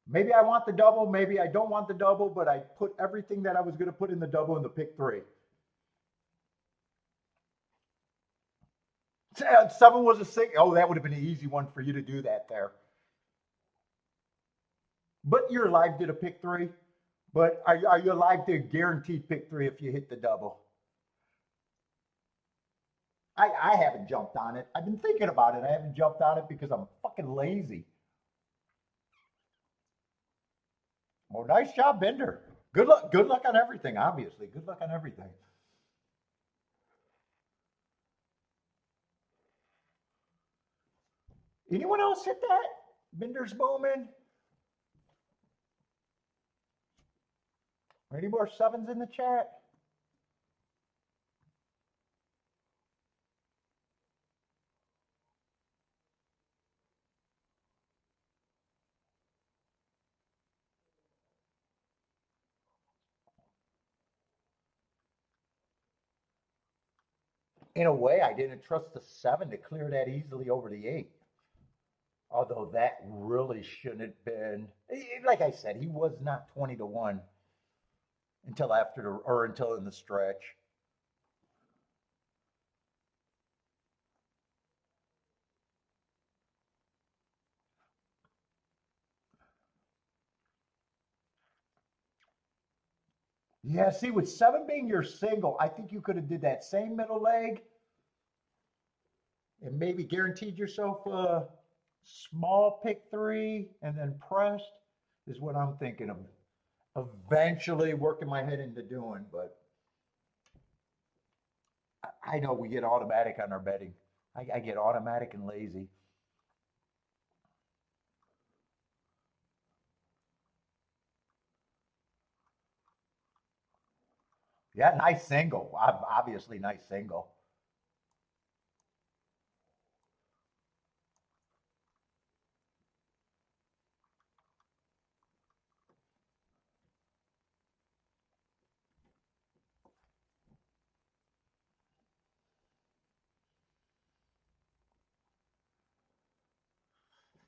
maybe I want the double, maybe I don't want the double, but I put everything that I was going to put in the double in the pick 3. 7 was a 6. Oh, that would have been an easy one for you to do that there. But you're alive to the pick 3. But are you alive to guaranteed pick 3 if you hit the double? I haven't jumped on it. I've been thinking about it. I haven't jumped on it because I'm fucking lazy. Oh, nice job, Bender. Good luck. Good luck on everything, obviously. Good luck on everything. Anyone else hit that? Bender's Bowman? Any more 7s in the chat? In a way, I didn't trust the 7 to clear that easily over the 8. Although that really shouldn't have been. Like I said, he was not 20-1 until until in the stretch. Yeah, see, with 7 being your single, I think you could have did that same middle leg and maybe guaranteed yourself a small pick 3 and then pressed is what I'm thinking of eventually working my head into doing. But I know we get automatic on our betting. I get automatic and lazy. Yeah, nice single. Obviously, nice single.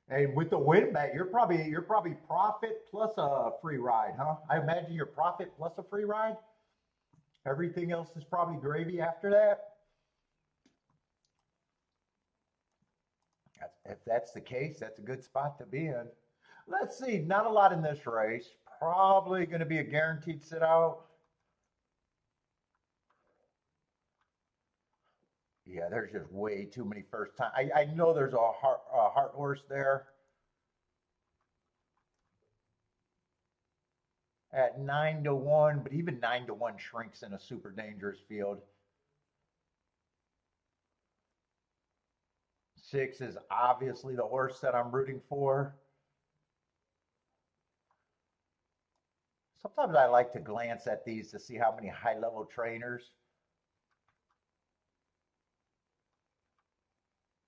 And with the win bet, you're probably profit plus a free ride, huh? I imagine you're profit plus a free ride. Everything else is probably gravy after that. If that's the case, that's a good spot to be in. Let's see, not a lot in this race. Probably going to be a guaranteed sit out. Yeah, there's just way too many first time. I know there's a heart horse there at 9-1, but even 9-1 shrinks in a super dangerous field. 6 is obviously the horse that I'm rooting for. Sometimes I like to glance at these to see how many high level trainers.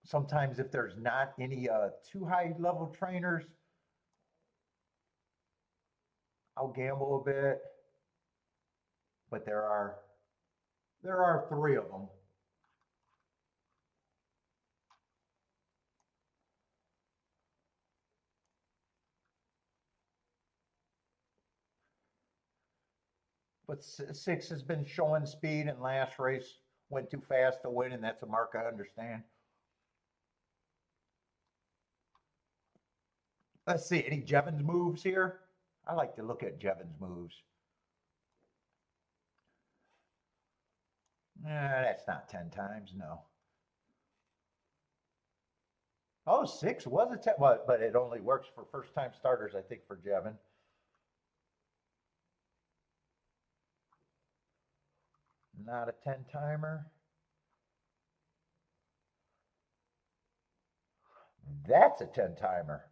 Sometimes if there's not any too high level trainers, I'll gamble a bit. But there are 3 of them. But 6 has been showing speed, and last race went too fast to win, and that's a mark I understand. Let's see, any Jevons moves here? I like to look at Jevons moves. That's not 10 times, no. Oh, 6 was a 10, but it only works for first time starters, I think, for Jevon. Not a 10 timer. That's a 10 timer.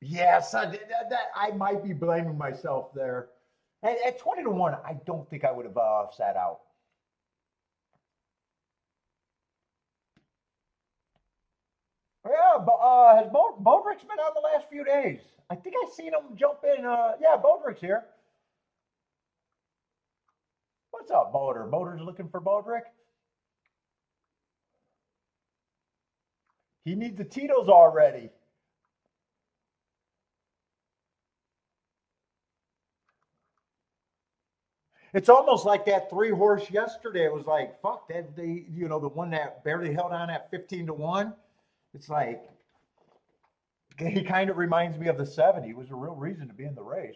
Yes, I might be blaming myself there. At 20-1, I don't think I would have sat out. Yeah, but has boat Bodrick's been on the last few days. I think I seen him jump in. Yeah, Bodrick's here. What's up, Boder? Boder's looking for Bodrick. He needs the Tito's already. It's almost like that 3 horse yesterday. It was like, fuck that. The one that barely held on at 15 to 1. It's like he kind of reminds me of the 7. He was a real reason to be in the race.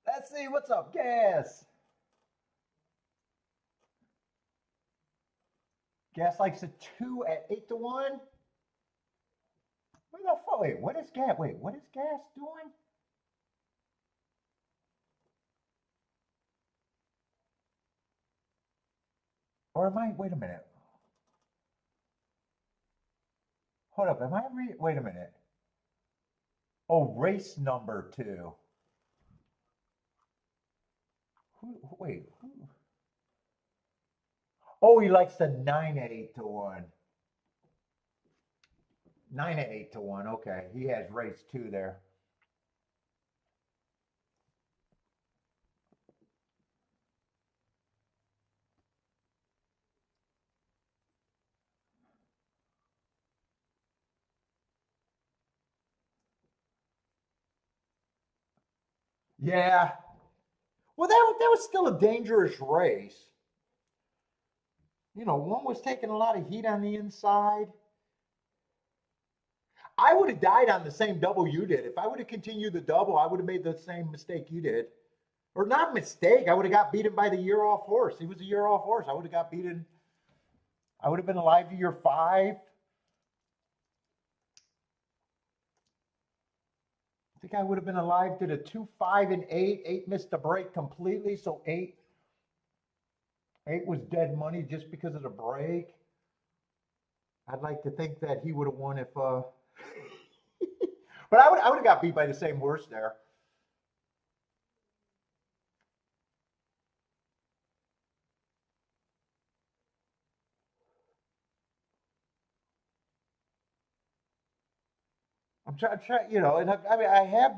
Let's see what's up, Gas. Gas likes a 2 at 8 to 1. Where the fuck? Wait, what is Gas? Wait, what is Gas doing? Or am I? Wait a minute. Hold up. Am I? Wait a minute. Oh, race number 2. Wait. Who? Oh, he likes the 9 at 8 to 1. 9 at 8 to 1. Okay, he has race 2 there. Yeah. Well, that was still a dangerous race. One was taking a lot of heat on the inside. I would have died on the same double you did. If I would have continued the double, I would have made the same mistake you did. Or not mistake. I would have got beaten by the year off horse. He was a year off horse. I would have got beaten. I would have been alive to year 5. I think I would have been alive to the 2, 5, and 8. 8 missed the break completely, so 8 was dead money just because of the break. I'd like to think that he would have won if but I would have got beat by the same horse there. I'm trying, and I have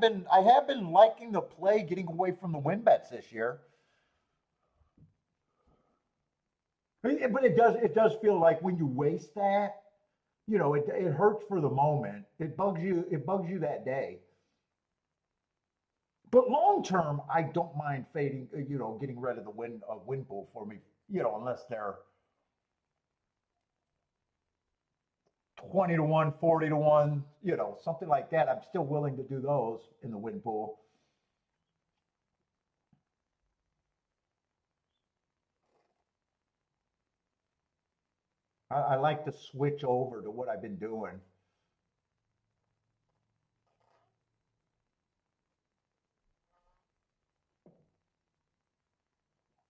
been liking the play, getting away from the win bets this year. But it does feel like when you waste that, it hurts for the moment. It bugs you that day. But long term, I don't mind fading, getting rid of the win pool for me, unless they're 20 to 1, 40 to 1, something like that. I'm still willing to do those in the win pool. I like to switch over to what I've been doing.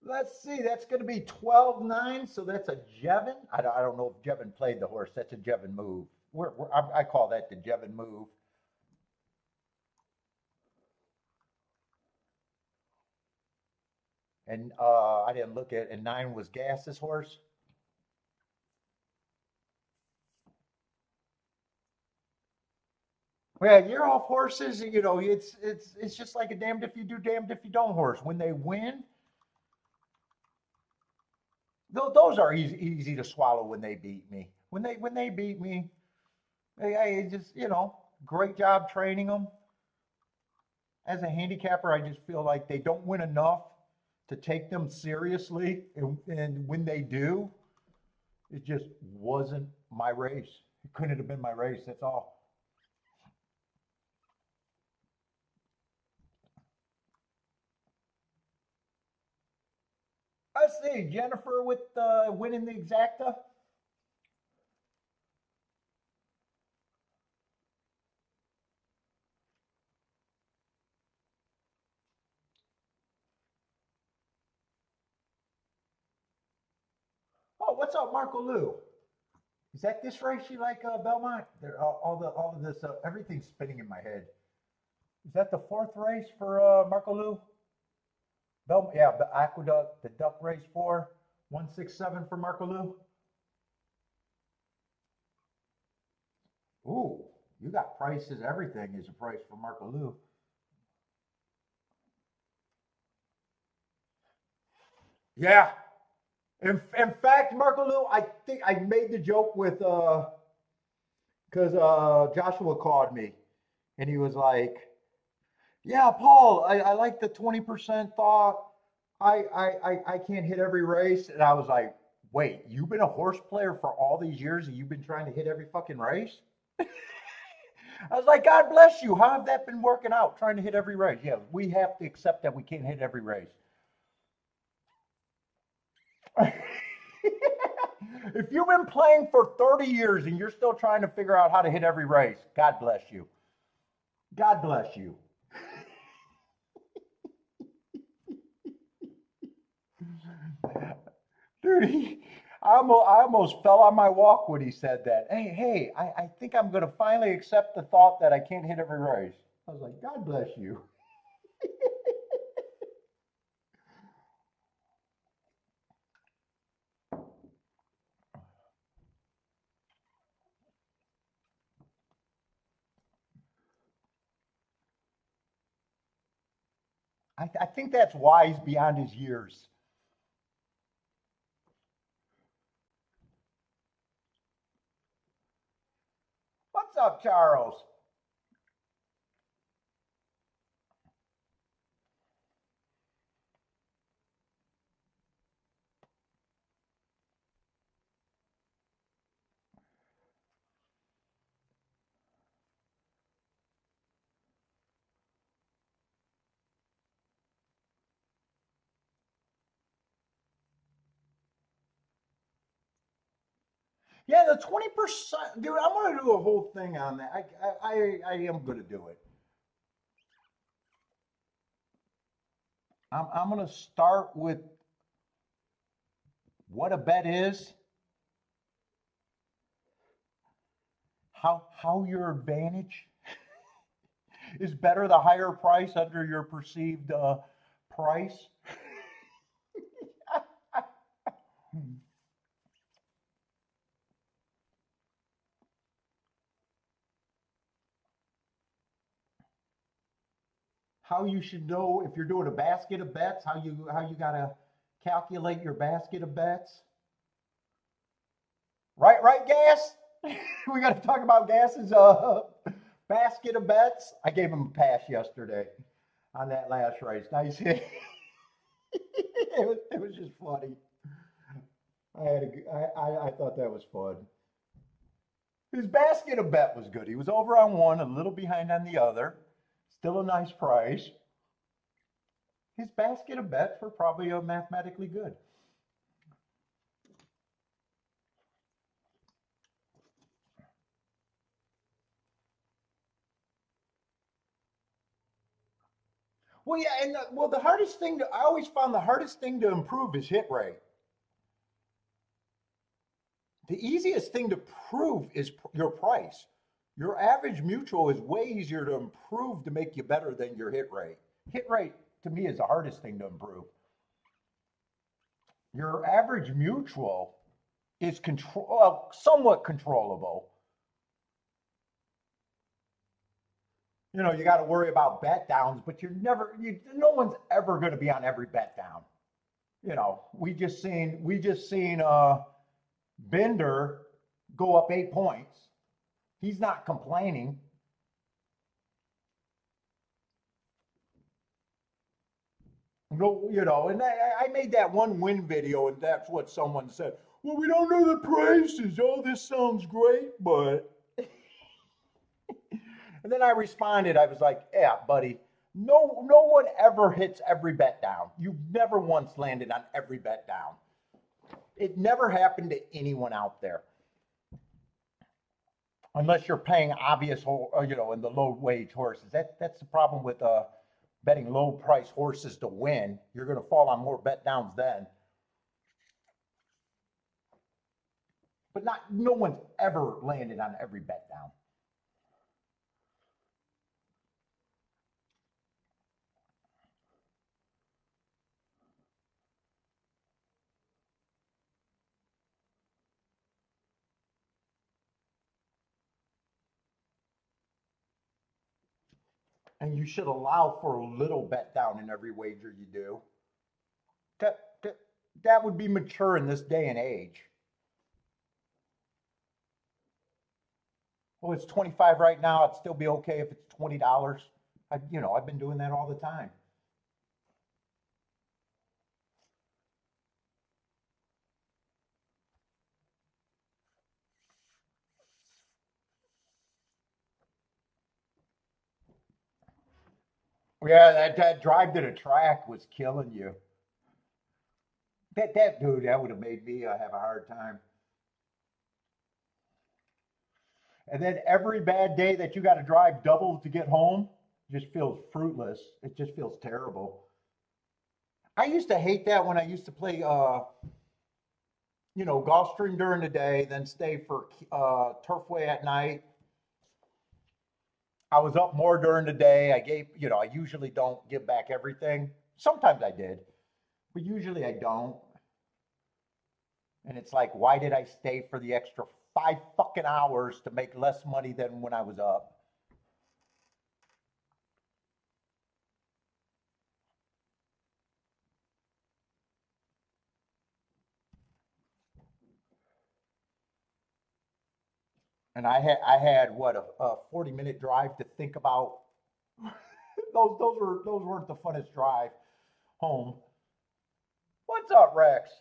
Let's see, that's going to be 12-9, so that's a Jevin. I don't know if Jevin played the horse. That's a Jevin move. I call that the Jevin move. And I didn't look at, and 9 was Gas's horse. Well, year off horses, it's just like a damned if you do, damned if you don't horse. When they win, those are easy to swallow when they beat me. When they beat me, I just great job training them. As a handicapper, I just feel like they don't win enough to take them seriously, and when they do, it just wasn't my race. It couldn't have been my race. That's all. Let's see, Jennifer with winning the exacta. what's up, Marco Lou? Is that this race you like, Belmont? There, all of this, everything's spinning in my head. Is that the fourth race for Marco Lou? Yeah, the Aqueduct, the Duck Race 4, 167 for Marco Lou. Ooh, you got prices. Everything is a price for Marco Lou. Yeah. In fact, Marco Lou, I think I made the joke with because Joshua called me and he was like, "Yeah, Paul, I like the 20% thought. I can't hit every race." And I was like, "Wait, you've been a horse player for all these years and you've been trying to hit every fucking race?" I was like, "God bless you. How have that been working out, trying to hit every race?" Yeah, we have to accept that we can't hit every race. If you've been playing for 30 years and you're still trying to figure out how to hit every race, God bless you. God bless you. Dude, I almost fell on my walk when he said that. Hey, I think I'm going to finally accept the thought that I can't hit every race. I was like, God bless you. I think that's wise beyond his years. What's up, Charles? Yeah, the 20%, dude. I'm gonna do a whole thing on that. I am gonna do it. I'm gonna start with what a bet is, how your advantage is better the higher price under your perceived price. How you should know if you're doing a basket of bets, how you gotta calculate your basket of bets. Right, Gas. We got to talk about Gas's basket of bets. I gave him a pass yesterday on that last race. Nice hit. It was just funny. I thought that was fun. His basket of bet was good. He was over on one, a little behind on the other. Still a nice price. His basket of bets were probably mathematically good. Well, yeah, and well, the hardest thing to I always found the hardest thing to improve is hit rate. The easiest thing to prove is your price. Your average mutual is way easier to improve to make you better than your hit rate. Hit rate to me is the hardest thing to improve. Your average mutual is somewhat controllable. You got to worry about bet downs, but no one's ever going to be on every bet down. We just seen Bender go up 8 points. He's not complaining. No, and I made that one win video, and that's what someone said. Well, we don't know the prices. Oh, this sounds great, but. And then I responded. I was like, "Yeah, buddy. No one ever hits every bet down. You've never once landed on every bet down. It never happened to anyone out there, unless you're paying obvious, in the low wage horses. That's the problem with betting low price horses to win. You're going to fall on more bet downs then. but not no one's ever landed on every bet down. And you should allow for a little bet down in every wager you do. That that, that would be mature in this day and age. Well, it's 25 right now. It'd still be okay if it's $20. I've been doing that all the time. Yeah, that drive to the track was killing you. That dude, that would have made me have a hard time. And then every bad day that you got to drive double to get home just feels fruitless. It just feels terrible. I used to hate that when I used to play, Gulfstream during the day, then stay for Turfway at night. I was up more during the day. I usually don't give back everything. Sometimes I did, but usually I don't. And it's like, why did I stay for the extra 5 fucking hours to make less money than when I was up? And I had what a 40-minute drive to think about. Those weren't the funnest drive home. What's up, Rex?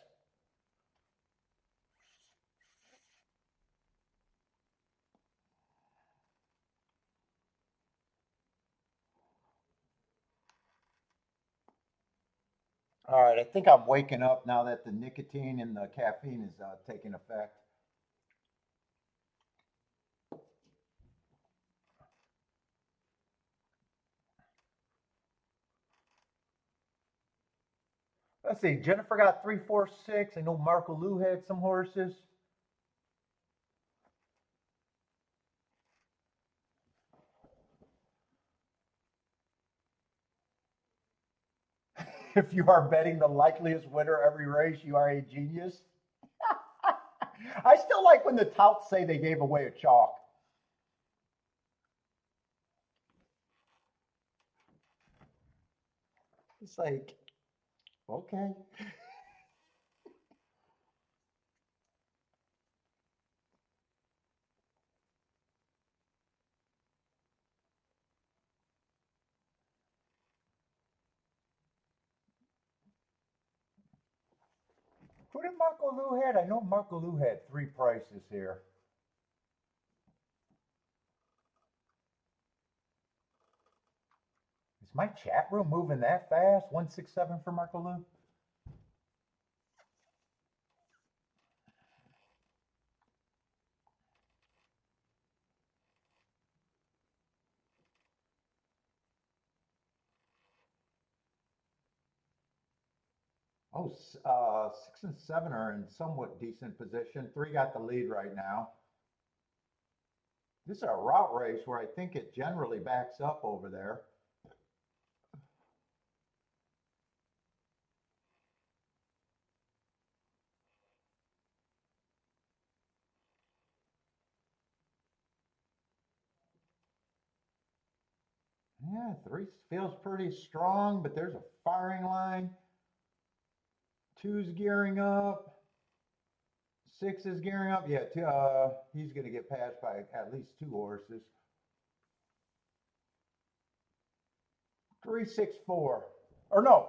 All right, I think I'm waking up now that the nicotine and the caffeine is taking effect. Let's see. Jennifer got 346. I know Marco Lou had some horses. If you are betting the likeliest winner every race, you are a genius. I still like when the touts say they gave away a chalk. It's like, okay. Who did Marco Lou had? I know Marco Lou had three prices here. Is my chat room moving that fast? 167 for Marco Lou? Oh, 6 and 7 are in somewhat decent position. Three got the lead right now. This is a route race where I think it generally backs up over there. Yeah, three feels pretty strong, but there's a firing line. Two's gearing up. Six is gearing up. Yeah, he's going to get passed by at least two horses. 364. Or no.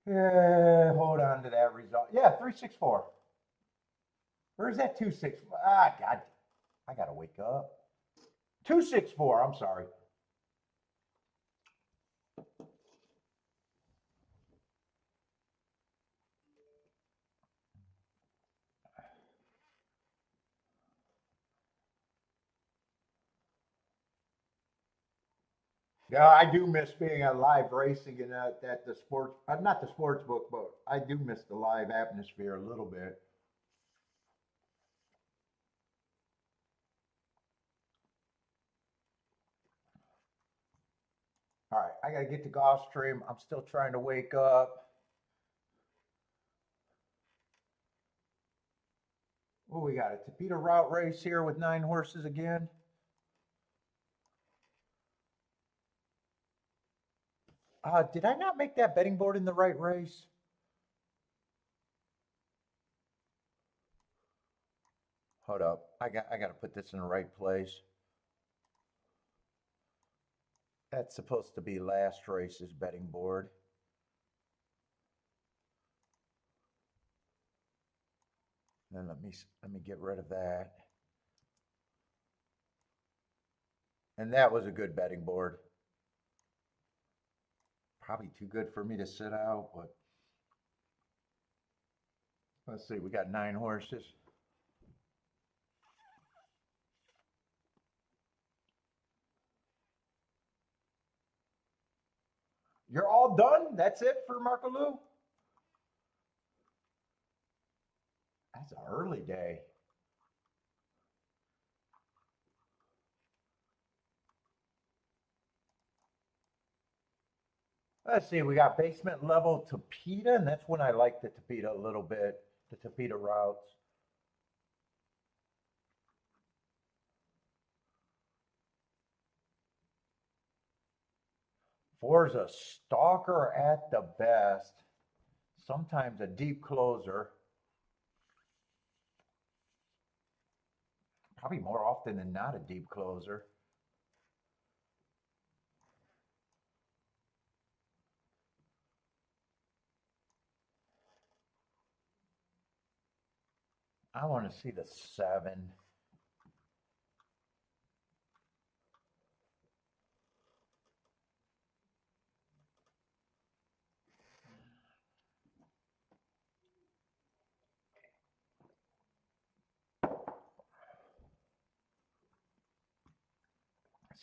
Yeah, hold on to that result. Yeah, 364. Or is that 264? Ah, God. I got to wake up. 264. I'm sorry. Yeah, I do miss being at live racing and at the sports, not the sports book, but I do miss the live atmosphere a little bit. All right, I gotta get to Gulfstream. I'm still trying to wake up. Oh, we got a Tapeta route race here with 9 horses again. Did I not make that betting board in the right race? Hold up. I gotta put this in the right place. That's supposed to be last race's betting board. Then let me get rid of that. And that was a good betting board. Probably too good for me to sit out, but let's see. We got 9 horses. You're all done? That's it for Marco Lou? That's an early day. Let's see, we got basement level Tapeta, and that's when I like the Tapeta a little bit, the Tapeta routes. Four's a stalker at the best, sometimes a deep closer. Probably more often than not a deep closer. I want to see the 7.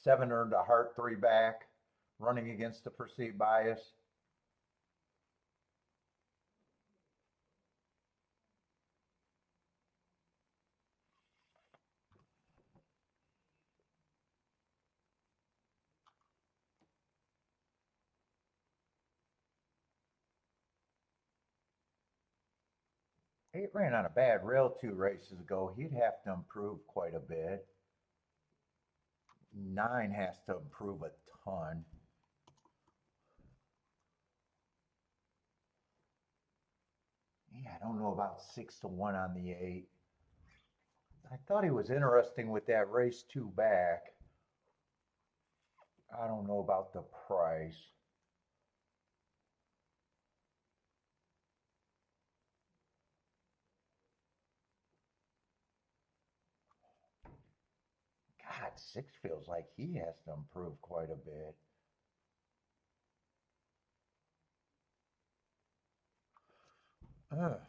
Seven earned a heart 3 back, running against the perceived bias. He ran on a bad rail 2 races ago. He'd have to improve quite a bit. 9 has to improve a ton. Yeah, I don't know about 6-1 on the 8. I thought he was interesting with that race 2 back. I don't know about the price. God, 6 feels like he has to improve quite a bit. Ugh.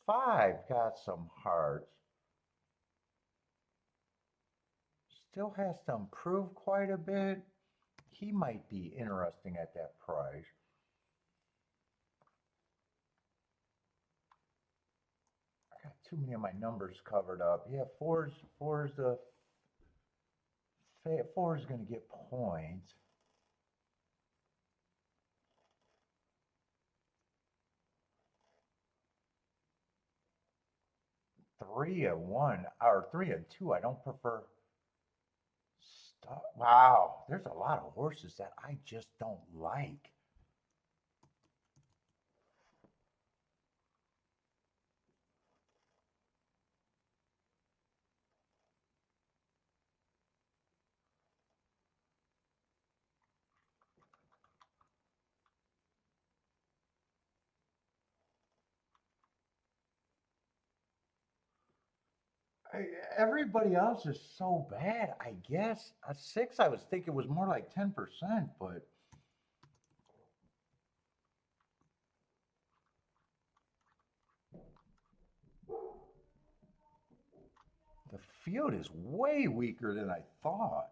5 got some hearts. Still has to improve quite a bit. He might be interesting at that price. I got too many of my numbers covered up. Yeah, four's the four's going to get points. 3-1 or 3-2. I don't prefer. Wow, there's a lot of horses that I just don't like. Everybody else is so bad. I guess a 6, I was thinking was more like 10%, but the field is way weaker than I thought.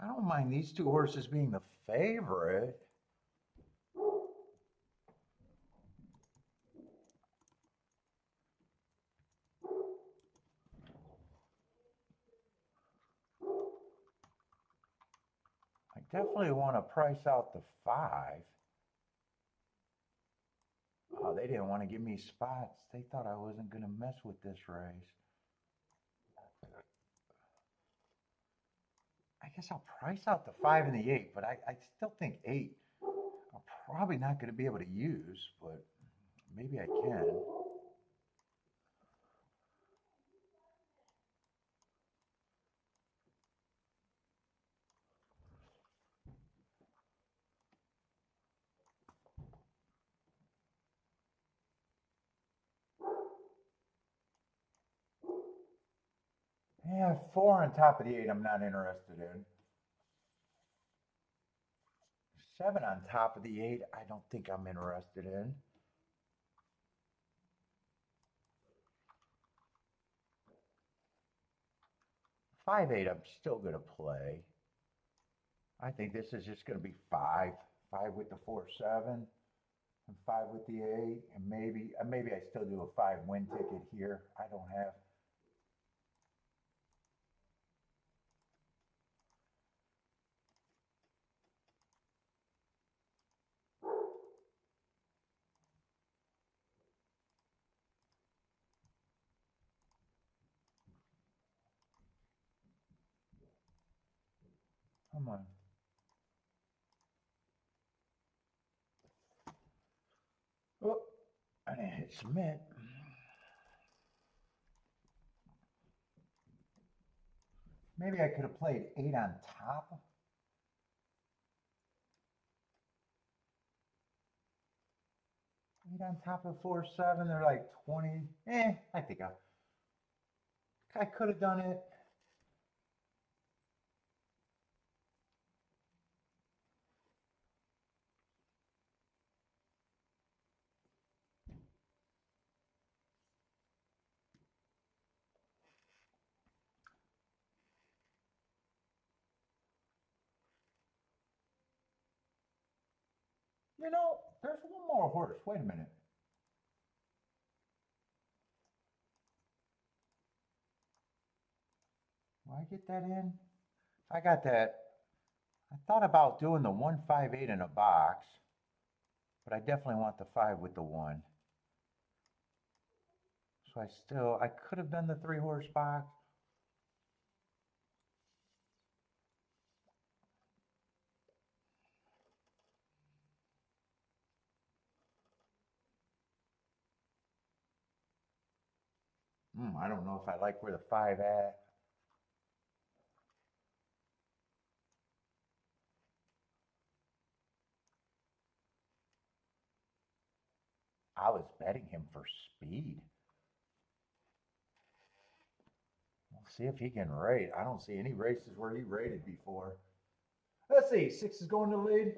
I don't mind these two horses being the favorite. I definitely want to price out the 5. Oh, they didn't want to give me spots. They thought I wasn't going to mess with this race. I guess I'll price out the 5 and the 8, but I still think 8 I'm probably not going to be able to use, but maybe I can. Yeah, 4 on top of the 8 I'm not interested in. 7 on top of the 8 I don't think I'm interested in. Five eight I'm still going to play. I think this is just going to be 5. 5 with the 4-7 and 5 with the 8, and maybe I still do a 5 win ticket here. I don't have. Come on. Oh, I didn't hit submit. Maybe I could have played 8 on top. Eight on top of 4-7, they're like 20. I think I could have done it. You know, there's one more horse. Wait a minute. Will I get that in? I got that. I thought about doing the 158 in a box, but I definitely want the 5 with the 1. So I could have done the 3-horse box. I don't know if I like where the 5 at. I was betting him for speed. We'll see if he can rate. I don't see any races where he rated before. Let's see. 6 is going to lead.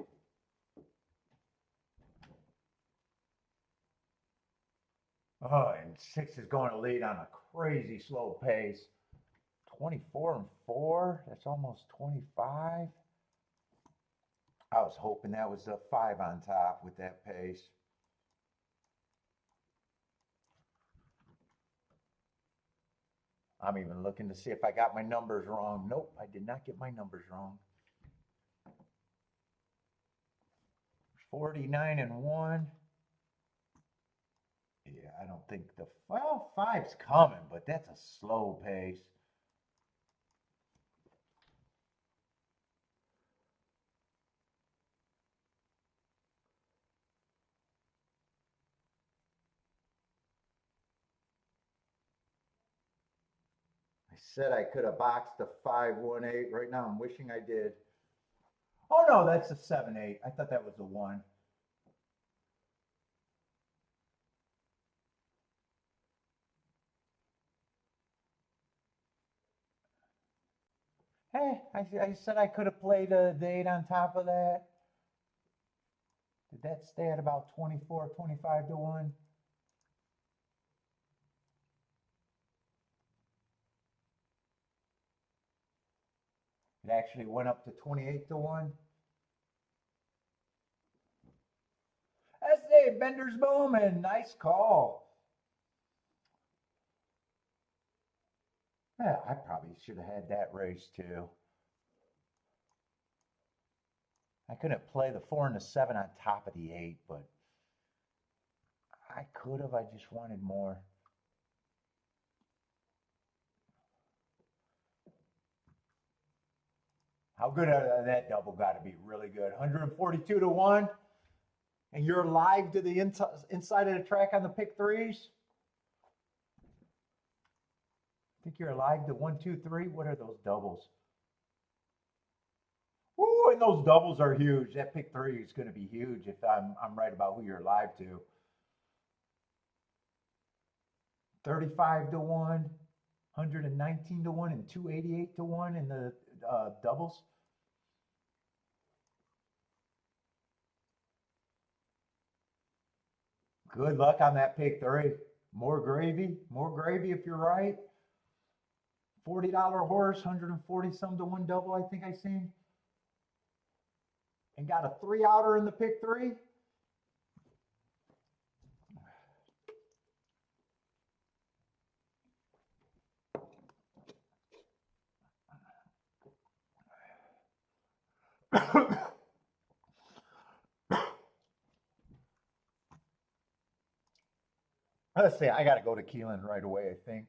Oh, and 6 is going to lead on a crazy slow pace. 24 and 4. That's almost 25. I was hoping that was a 5 on top with that pace. I'm even looking to see if I got my numbers wrong. Nope, I did not get my numbers wrong. 49 and 1. Yeah, I don't think well, 5's coming, but that's a slow pace. I said I could have boxed a 5-1-8. Right now, I'm wishing I did. Oh no, that's a 7-8. I thought that was a 1. Hey, I said I could have played the 8 on top of that. Did that stay at about 24, 25 to 1? It actually went up to 28 to 1. I say, Bender's booming. Nice call. Yeah, I probably should have had that race too. I couldn't play the 4 and the 7 on top of the 8, but I could have. I just wanted more. How good that double got to be? Really good. 142 to 1. And you're live to the inside of the track on the pick threes? I think you're live to 1, 2, 3. What are those doubles? Ooh, and those doubles are huge. That pick three is going to be huge if I'm right about who you're live to. 35 to 1, 119 to 1, and 288 to 1 in the doubles. Good luck on that pick three. More gravy if you're right. $40 horse, 140 some to 1 double, I think I seen. And got a 3-outer in the pick three. Let's see, I got to go to Keeneland right away, I think.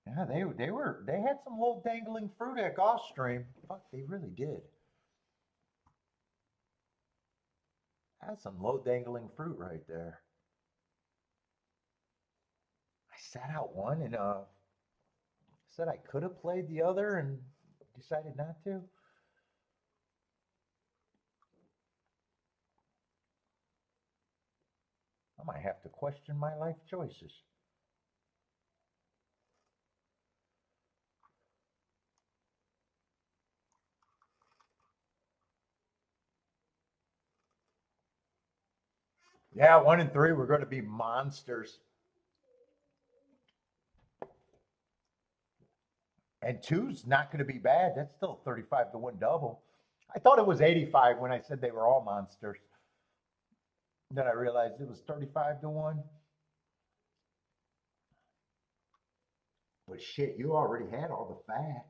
Yeah, they had some low dangling fruit at Gulfstream. Fuck, they really did. That's some low dangling fruit right there. I sat out one and said I could have played the other and decided not to. I might have to question my life choices. Yeah, 1 and 3 were going to be monsters. And two's not going to be bad. That's still 35 to 1 double. I thought it was 85 when I said they were all monsters. Then I realized it was 35 to 1. But shit, you already had all the fat.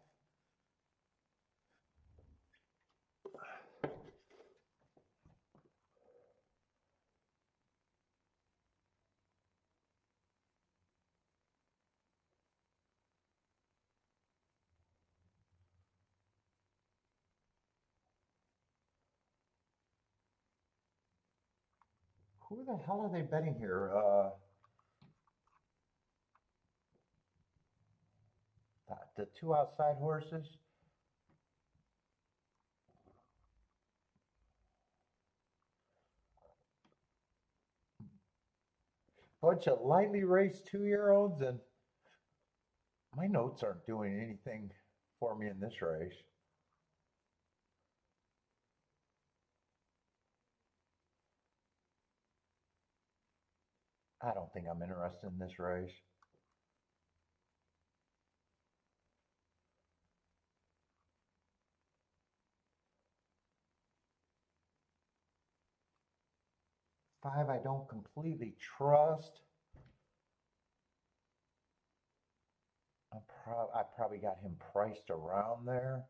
Who the hell are they betting here? The two outside horses. Bunch of lightly raced 2-year-olds, and my notes aren't doing anything for me in this race. I don't think I'm interested in this race. Five, I don't completely trust. I probably got him priced around there.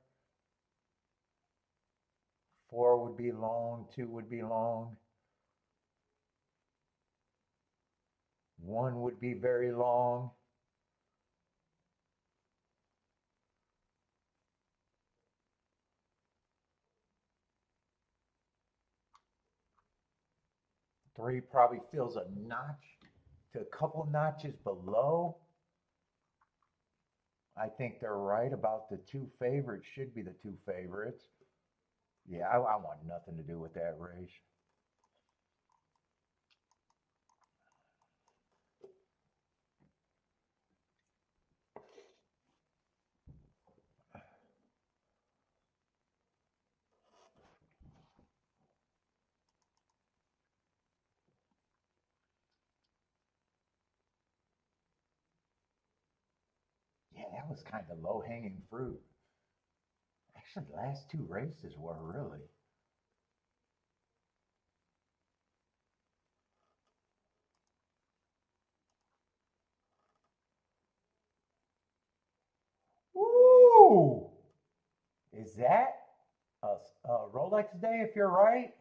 4 would be long, 2 would be long. 1 would be very long. Three probably feels a notch to a couple notches below. I think they're right about the 2 favorites should be the 2 favorites. Yeah, I want nothing to do with that race. was kind of low hanging fruit. Actually, the last two races were really. Ooh! Is that a Rolex day if you're right?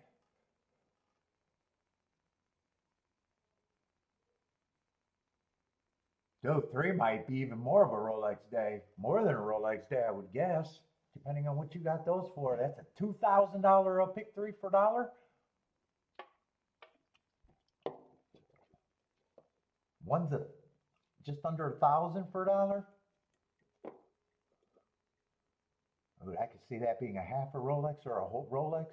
Dude, three might be even more of a Rolex day. More than a Rolex day, I would guess, depending on what you got those for. That's a $2,000 pick three for dollar. One's a just under 1,000 for a dollar. Ooh, I could see that being a half a Rolex or a whole Rolex.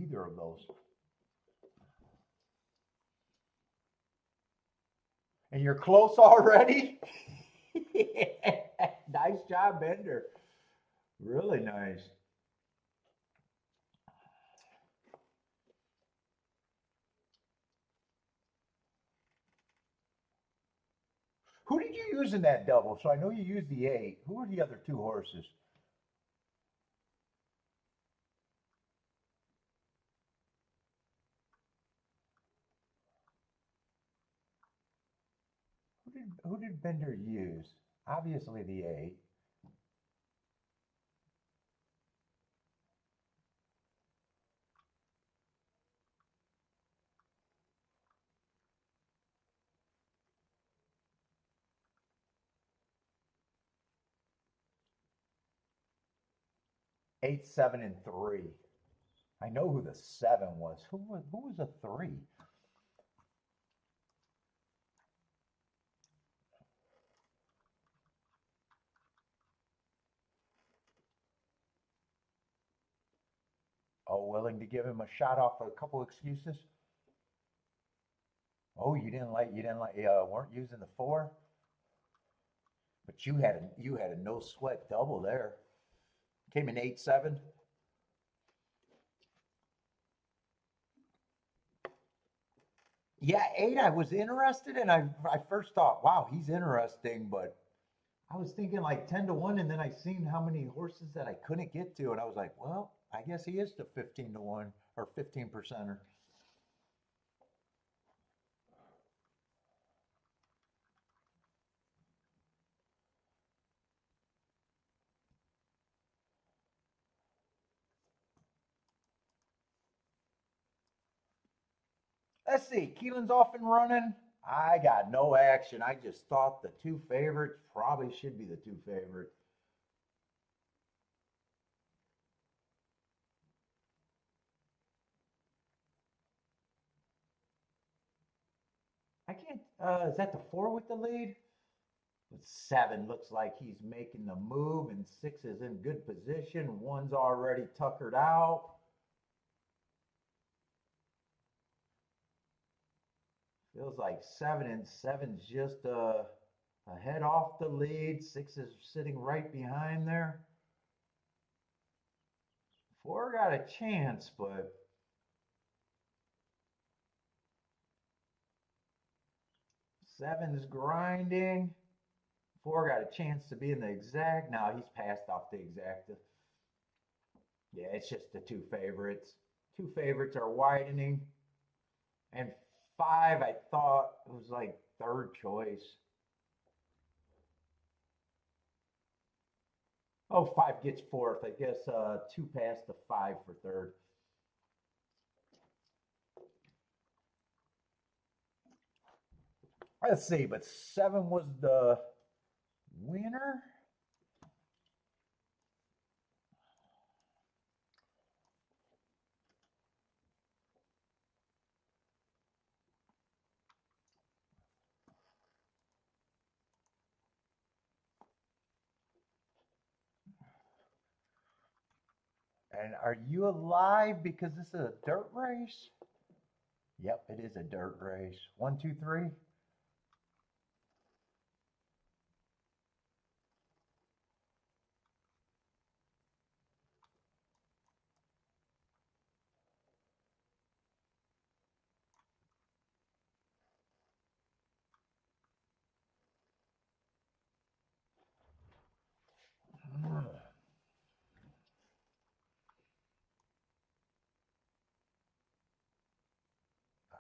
Either of those. And you're close already? Nice job, Bender. Really nice. Who did you use in that double? So I know you used the eight. Who were the other two horses? Who did Bender use? Obviously the eight. 8, 7, and 3. I know who the 7 was. Who was a 3? Oh, willing to give him a shot off a couple excuses? Oh, weren't using the 4? But you had a no sweat double there. Came in 8, 7. Yeah, 8 I was interested in. I first thought, wow, he's interesting, but I was thinking like 10 to 1, and then I seen how many horses that I couldn't get to, and I was like, well, I guess he is the 15 to 1 or 15 percenter. Let's see, Keelan's off and running. I got no action. I just thought the two favorites probably should be the two favorites. I can't. Is that the 4 with the lead? 7 looks like he's making the move, and 6 is in good position. One's already tuckered out. Feels like 7's just a head off the lead. 6 is sitting right behind there. 4 got a chance, but 7's grinding. 4 got a chance to be in the exact. Now he's passed off the exacta. Yeah, it's just the two favorites. Two favorites are widening. And 5, I thought it was like third choice. Oh, 5 gets fourth. I guess 2 passed the 5 for third. Let's see, but 7 was the winner. And are you alive because this is a dirt race? Yep, it is a dirt race. 1, 2, 3.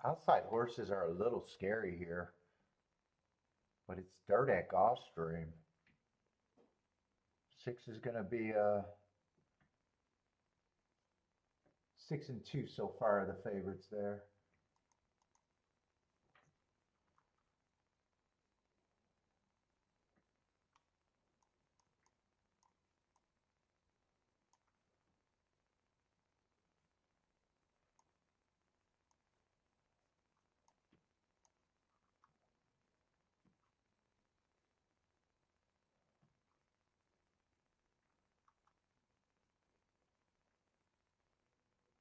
Outside horses are a little scary here, but it's dirt at Gulfstream. 6 is going to be 6 and 2 so far are the favorites there.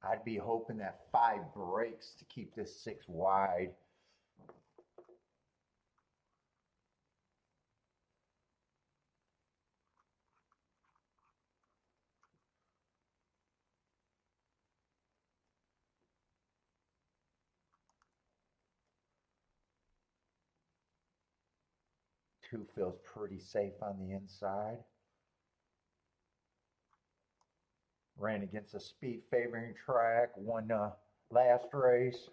I'd be hoping that 5 breaks to keep this 6 wide. Two feels pretty safe on the inside. Ran against a speed favoring track, won last race.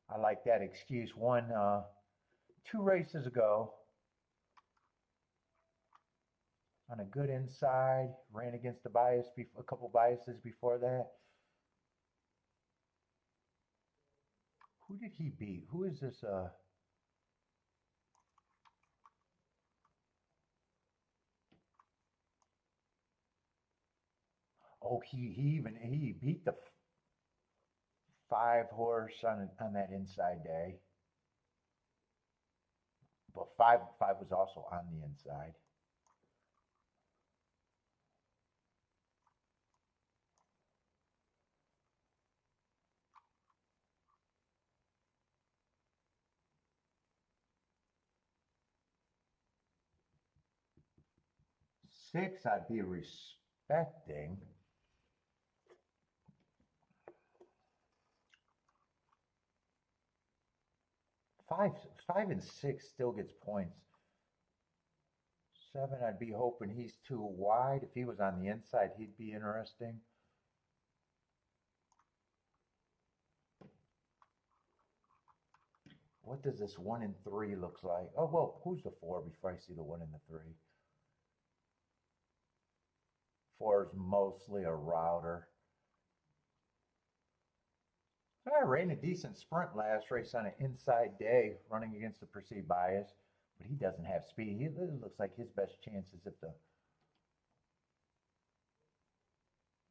I like that excuse. Won 2 races ago on a good inside. Ran against a couple biases before that. Who did he beat? Who is this? Oh, he beat the 5 horse on that inside day. But five was also on the inside. Six, I'd be respecting. Five and 6 still gets points. 7, I'd be hoping he's too wide. If he was on the inside, he'd be interesting. What does this 1 and 3 looks like? Oh, well, who's the 4 before I see the 1 and the 3? 4 is mostly a router. I ran a decent sprint last race on an inside day, running against the perceived bias, but he doesn't have speed. He looks like his best chance is if the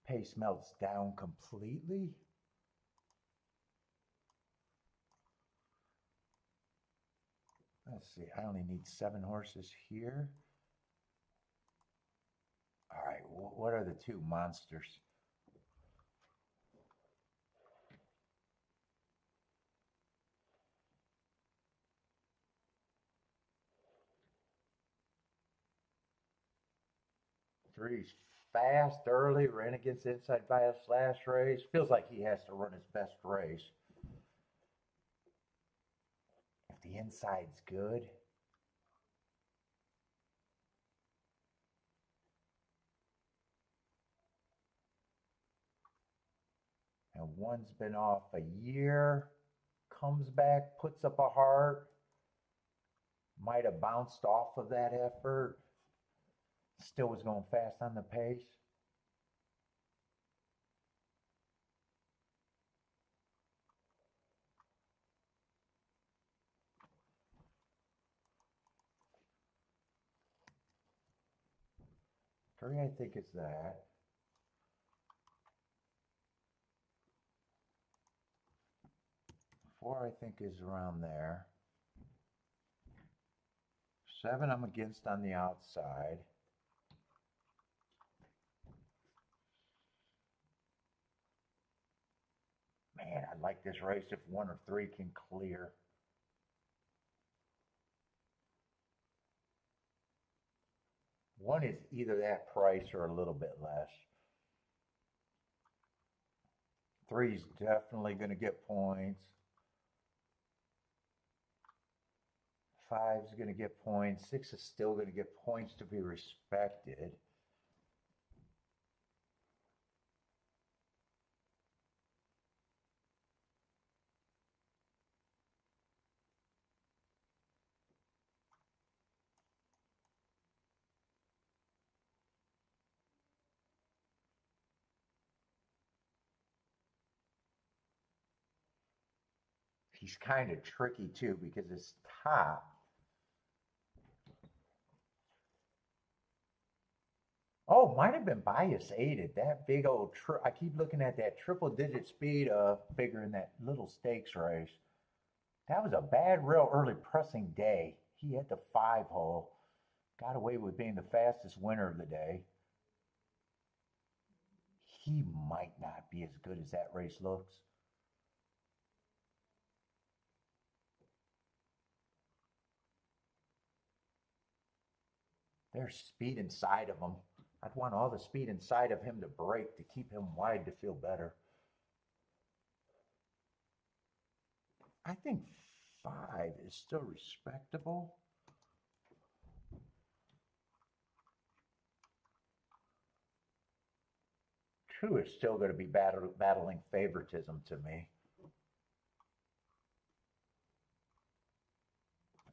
pace melts down completely. Let's see, I only need 7 horses here. All right, what are the 2 monsters? Three's fast early, ran against inside bias last race. Feels like he has to run his best race. If the inside's good, and 1's been off a year, comes back, puts up a heart, might have bounced off of that effort, still was going fast on the pace. Three, I think, is that. Four, I think, is around there. 7, I'm against on the outside. Man, I'd like this race if 1 or 3 can clear. One is either that price or a little bit less. 3's definitely going to get points. 5's going to get points. 6 is still going to get points to be respected. he's kind of tricky too because his top. Oh, might have been bias aided. That big old I keep looking at that triple digit speed figure in that little stakes race. That was a bad, real early pressing day. He hit the 5 hole, got away with being the fastest winner of the day. He might not be as good as that race looks. There's speed inside of him. I'd want all the speed inside of him to break to keep him wide to feel better. I think 5 is still respectable. 2 is still going to be battling favoritism to me.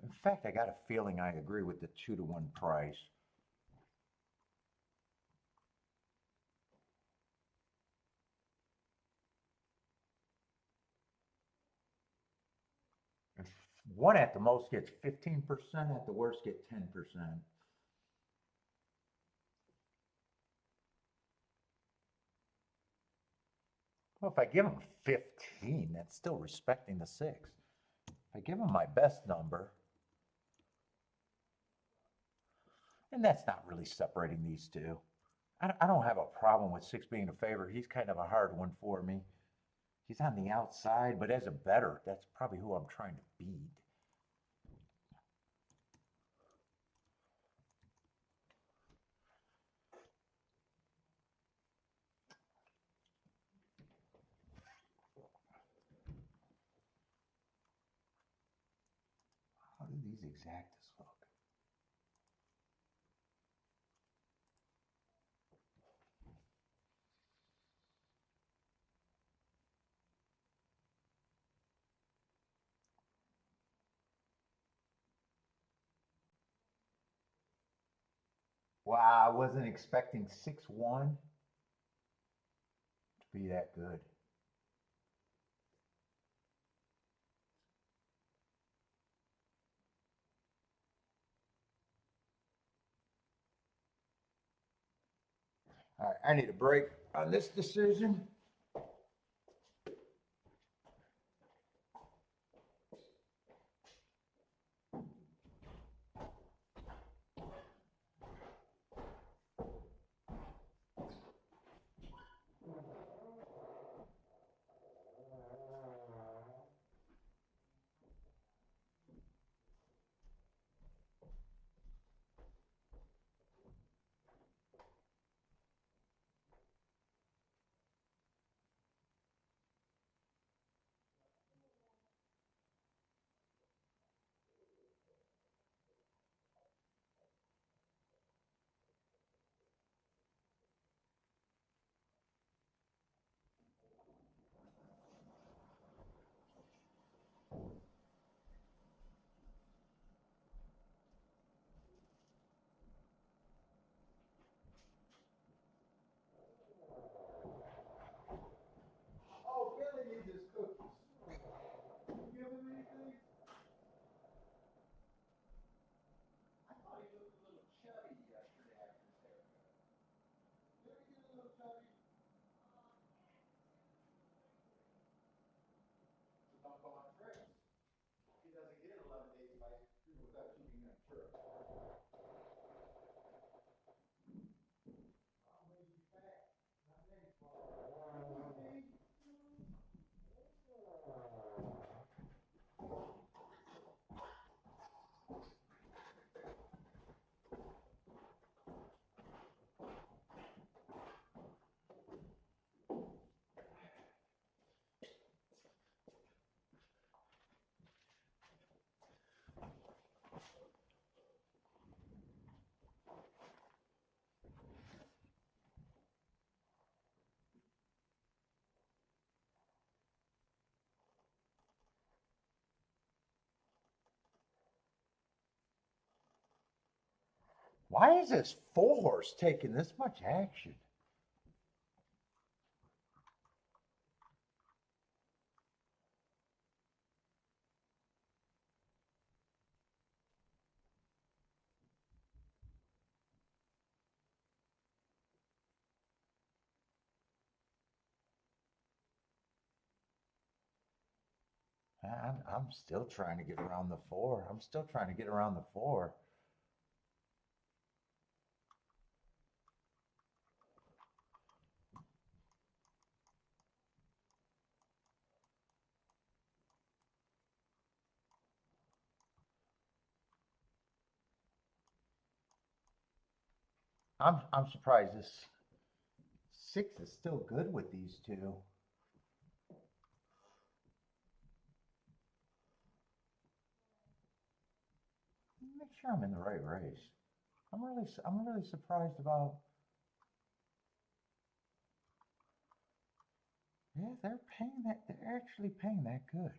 In fact, I got a feeling I agree with the 2-to-1 price. If one at the most gets 15%, at the worst get 10%. Well, if I give him 15, that's still respecting the 6. If I give him my best number, and that's not really separating these two. I don't have a problem with 6 being a favorite. He's kind of a hard one for me. He's on the outside, but as a bettor, that's probably who I'm trying to beat. How do these exactas look? Wow, I wasn't expecting 6-1 to be that good. All right, I need a break on this decision. Oh, Billy needs his cookies. You give him anything? I thought he looked a little chubby yesterday after his haircut. Did he get a little chubby? So don't go on trips. He doesn't get 11 days without keeping that trip. Why is this 4 horse taking this much action? I'm still trying to get around the four. I'm still trying to get around the four. I'm surprised this six is still good with these two. Make sure I'm in the right race. I'm really surprised about. Yeah, they're paying that. They're actually paying that good.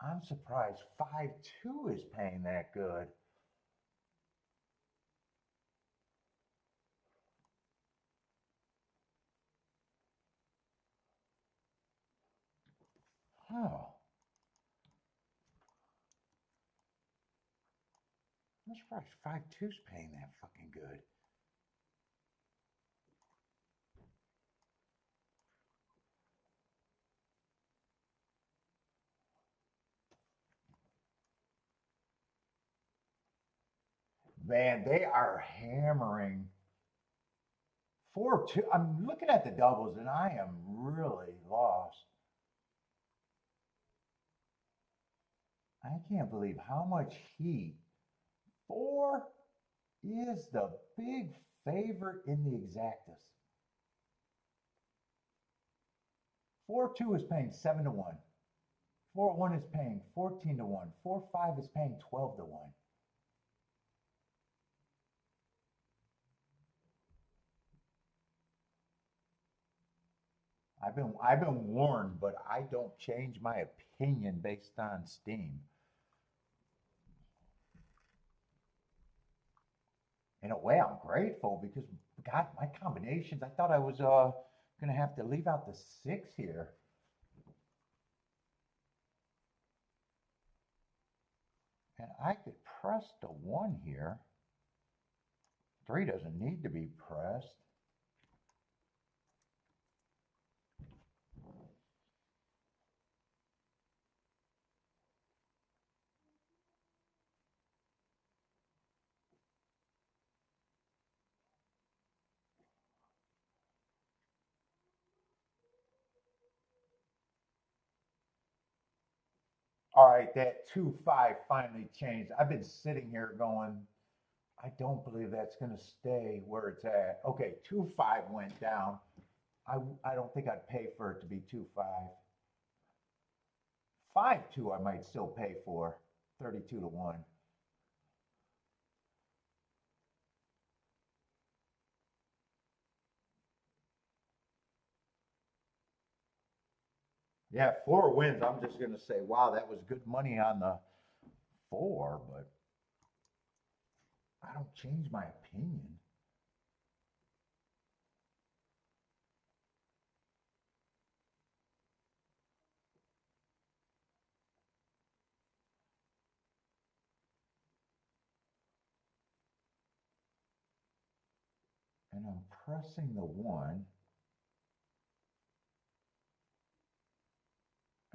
I'm surprised 5-2 is paying that good. Oh, I'm surprised 5-2's paying that fucking good. Man, they are hammering 4-2. I'm looking at the doubles and I am really lost. I can't believe how much heat. Four is the big favorite in the exactas. 4-2 is paying 7-1. 4-1 is paying 14-1. 4-5 is paying 12-1. I've been warned, but I don't change my opinion based on Steam. In a way, I'm grateful because God, my combinations. I thought I was gonna have to leave out the six here, and I could press the one here. Three doesn't need to be pressed. All right, that 2-5 finally changed. I've been sitting here going, I don't believe that's going to stay where it's at. Okay, 2-5 went down. I don't think I'd pay for it to be 2-5. 5-2 I might still pay for. 32-1. Yeah, four wins. I'm just going to say, wow, that was good money on the four, but I don't change my opinion. And I'm pressing the one.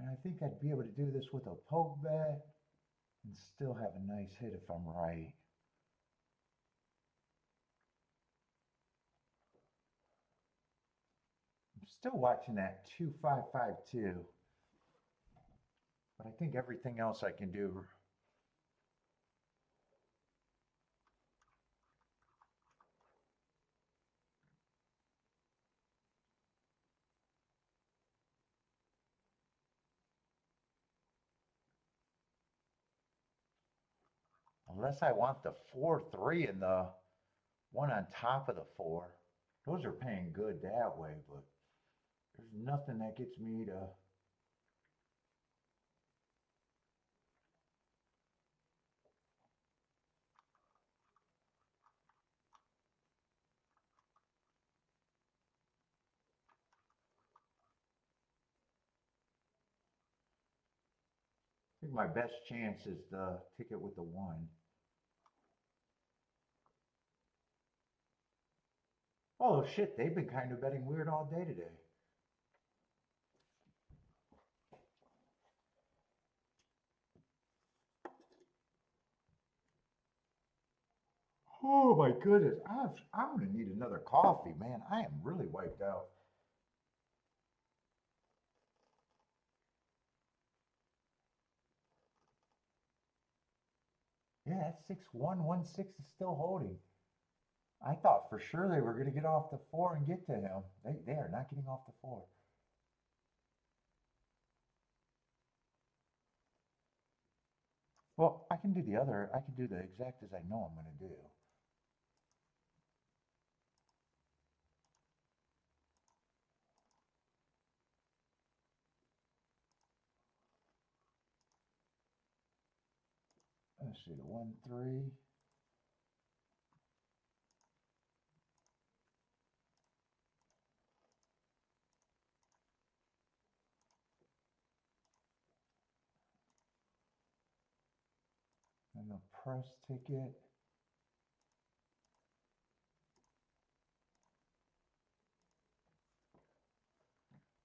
And I think I'd be able to do this with a poke bet and still have a nice hit if I'm right. I'm still watching that 2-5-5-2, but I think everything else I can do. Unless I want the 4-3 and the one on top of the four. Those are paying good that way, but there's nothing that gets me to. I think my best chance is the ticket with the one. Oh shit, they've been kind of betting weird all day today. Oh my goodness, I'm gonna need another coffee, man. I am really wiped out. Yeah, that 6-1-1-6 is still holding. I thought for sure they were gonna get off the four and get to him. They are not getting off the four. Well, I can do the other. I can do the exact as I know I'm gonna do. Let's see, the 1-3. And the press ticket.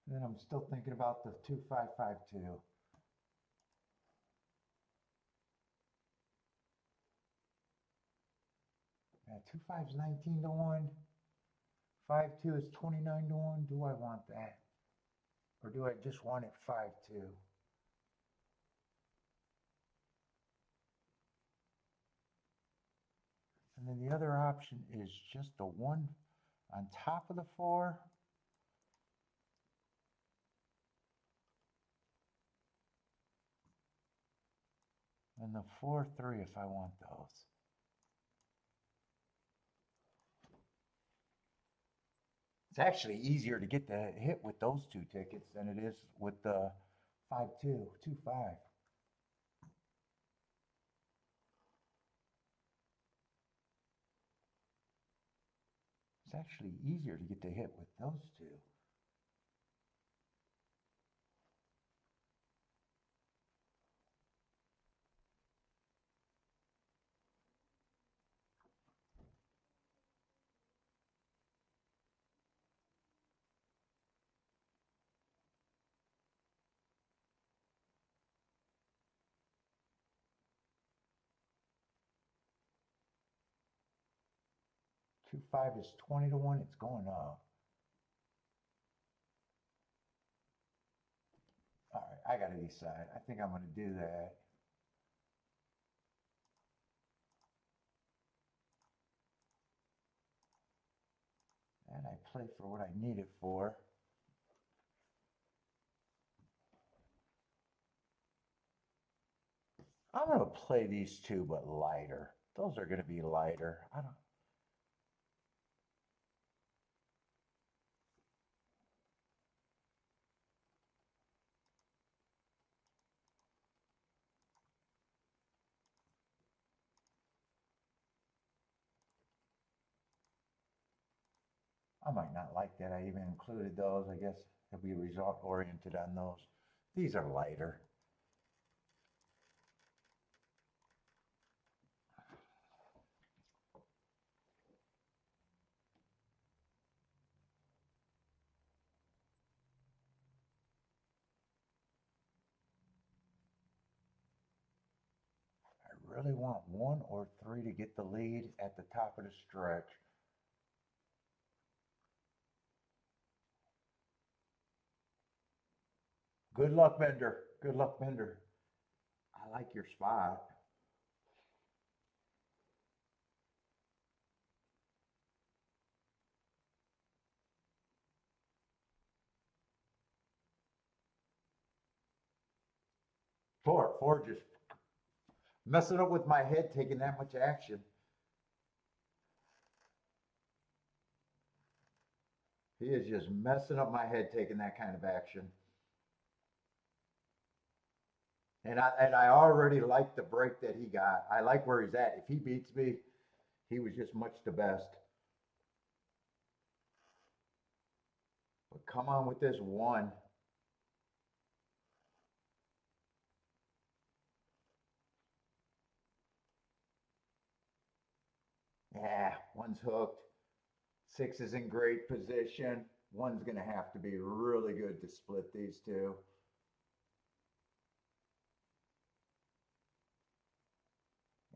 And then I'm still thinking about the 2-5-5-2. Yeah, 2-5's 19-1. 5-2 is 29-1. Do I want that? Or do I just want it 5-2? And then the other option is just the one on top of the four. And the 4-3 if I want those. It's actually easier to get the hit with those two tickets than it is with the 5-2, 2-5. It's actually easier to get the hit with those two. Two five is 20-1. It's going up. All right, I got to decide. I think I'm going to do that. And I play for what I need it for. I'm going to play these two, but lighter. Those are going to be lighter. I don't. I might not like that I even included those. I guess it'll be result oriented on those. These are lighter. I really want 1 or 3 to get the lead at the top of the stretch. Good luck, Bender. Good luck, Bender. I like your spot. Four just messing up with my head taking that much action. He is just messing up my head taking that kind of action. And I already like the break that he got. I like where he's at. If he beats me, he was just much the best. But come on with this one. Yeah, one's hooked. Six is in great position. One's going to have to be really good to split these two.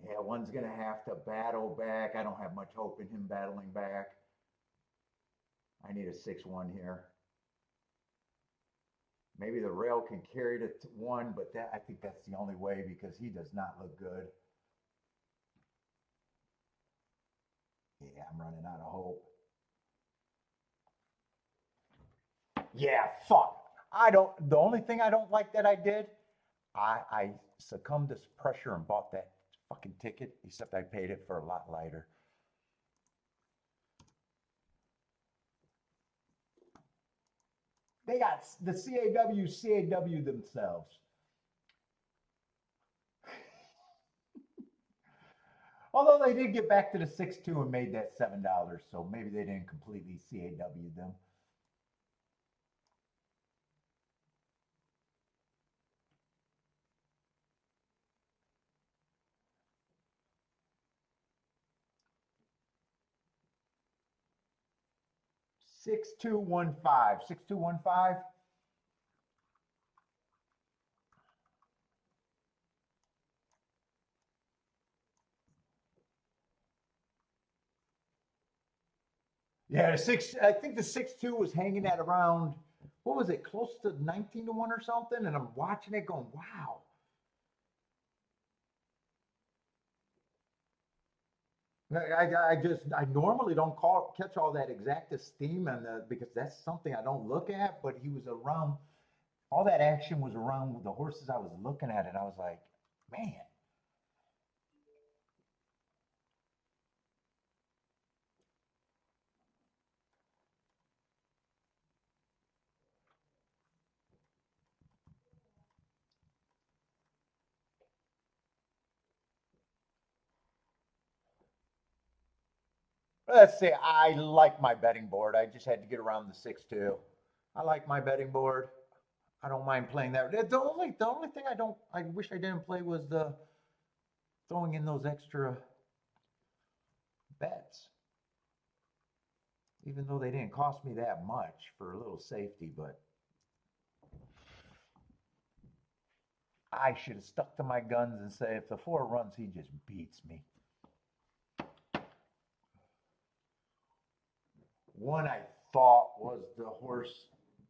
Yeah, one's going to have to battle back. I don't have much hope in him battling back. I need a 6-1 here. Maybe the rail can carry to 1, but I think that's the only way because he does not look good. Yeah, I'm running out of hope. Yeah, fuck. The only thing I don't like that I did, I succumbed to pressure and bought that fucking ticket, except I paid it for a lot lighter. They got the CAW themselves. Although they did get back to the 6-2 and made that $7, so maybe they didn't completely CAW them. Six two one five. 6215. Yeah, I think the 6-2 was hanging at around, what was it, close to 19-1 or something? And I'm watching it going, wow. I normally don't catch all that exact esteem because that's something I don't look at, but he was around, all that action was around the horses I was looking at, and I was like, man. Let's see, I like my betting board. I just had to get around the 6-2. I like my betting board. I don't mind playing that. The only thing I wish I didn't play was the throwing in those extra bets. Even though they didn't cost me that much for a little safety, but I should have stuck to my guns and say if the 4 runs, he just beats me. One I thought was the horse.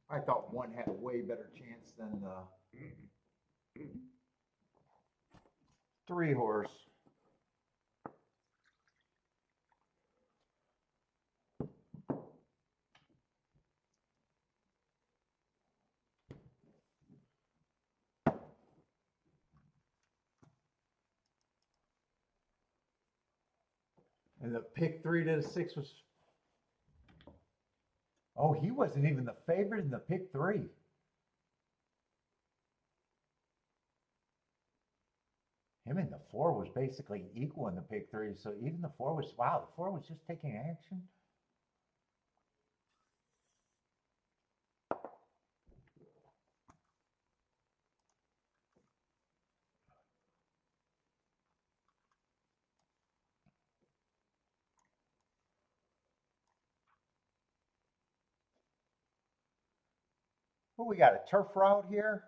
I thought one had a way better chance than the 3 horse. And the pick 3 to the 6 was. Oh, he wasn't even the favorite in the pick 3. Him and the 4 was basically equal in the pick 3. So even the 4 was, wow, the 4 was just taking action. Oh, we got a turf route here.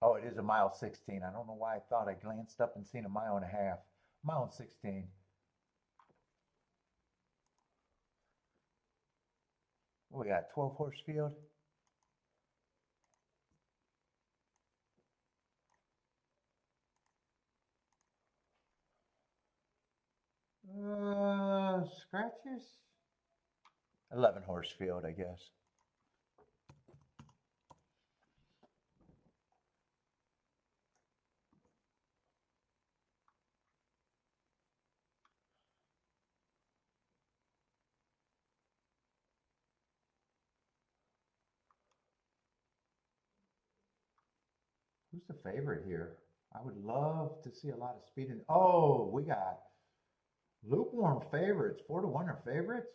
Oh, it is a mile 16. I don't know why I thought I glanced up and seen a mile and a half. Mile and 16. Oh, we got a 12 horse field. Scratches? 11 horse field, I guess. Who's the favorite here? I would love to see a lot of speed in. Oh, we got lukewarm favorites. 4-1 are favorites.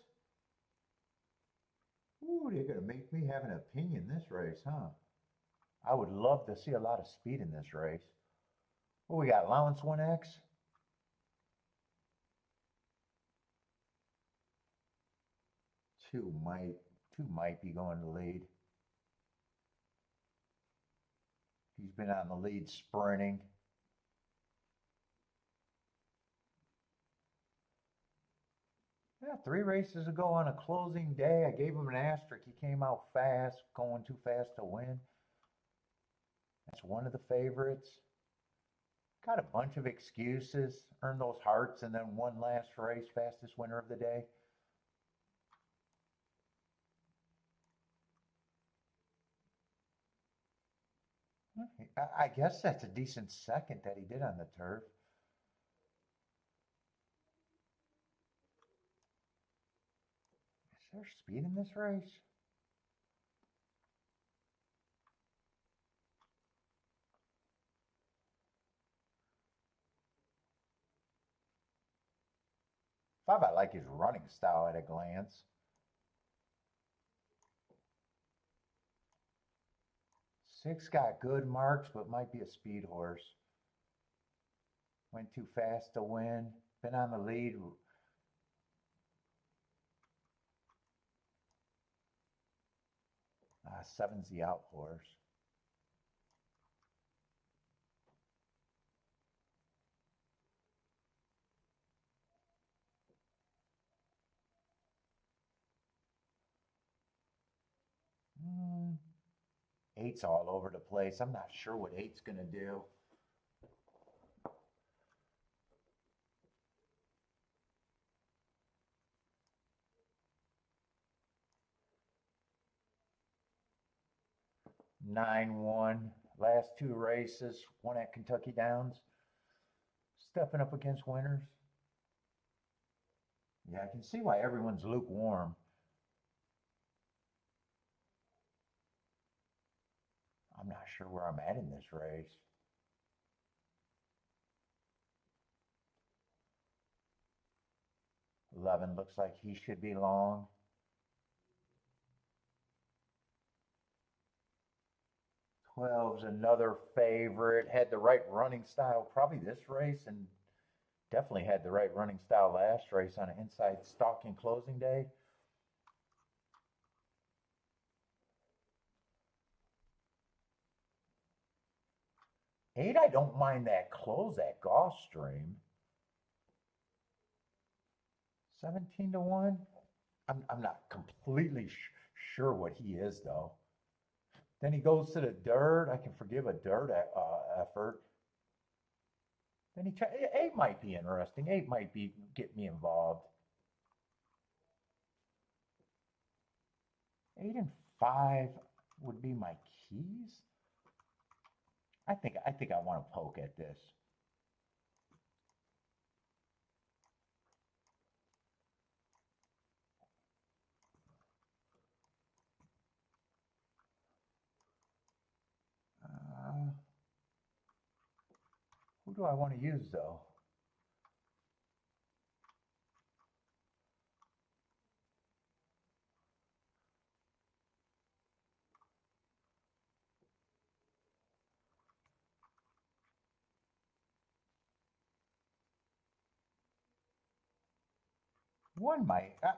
Ooh, they're gonna make me have an opinion this race, huh? I would love to see a lot of speed in this race. What we got? Allowance 1X. two might be going to lead. He's been on the lead sprinting. Yeah, 3 races ago on a closing day, I gave him an asterisk. He came out fast, going too fast to win. That's one of the favorites. Got a bunch of excuses, earned those hearts, and then won last race, fastest winner of the day. I guess that's a decent second that he did on the turf. Is there speed in this race? Five, I like his running style at a glance. 6 got good marks, but might be a speed horse. Went too fast to win. Been on the lead. 7's the out horse. Mm, 8's all over the place. I'm not sure what 8's going to do. Nine won last 2 races, one at Kentucky Downs. Stepping up against winners. Yeah, I can see why everyone's lukewarm. I'm not sure where I'm at in this race. 11 looks like he should be long. 12's another favorite. Had the right running style probably this race, and definitely had the right running style last race on an inside stalking closing day. 8, I don't mind that close at Gulfstream. 17 to 1. I'm not completely sure what he is though. Then he goes to the dirt. I can forgive a dirt effort. Then 8 might be interesting. 8 might be get me involved. 8 and 5 would be my keys. I think I want to poke at this. Who do I want to use though?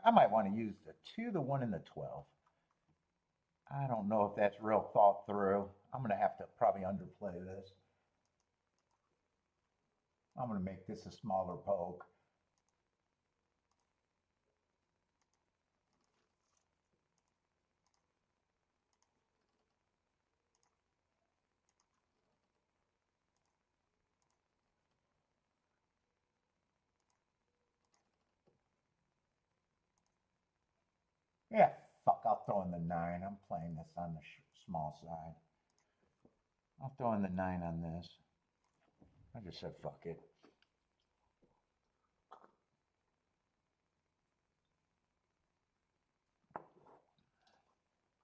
I might want to use the 2, the 1, and the 12. I don't know if that's real thought through. I'm going to have to probably underplay this. I'm going to make this a smaller poke. Yeah, fuck, I'll throw in the 9. I'm playing this on the small side. I'll throw in the 9 on this. I just said fuck it.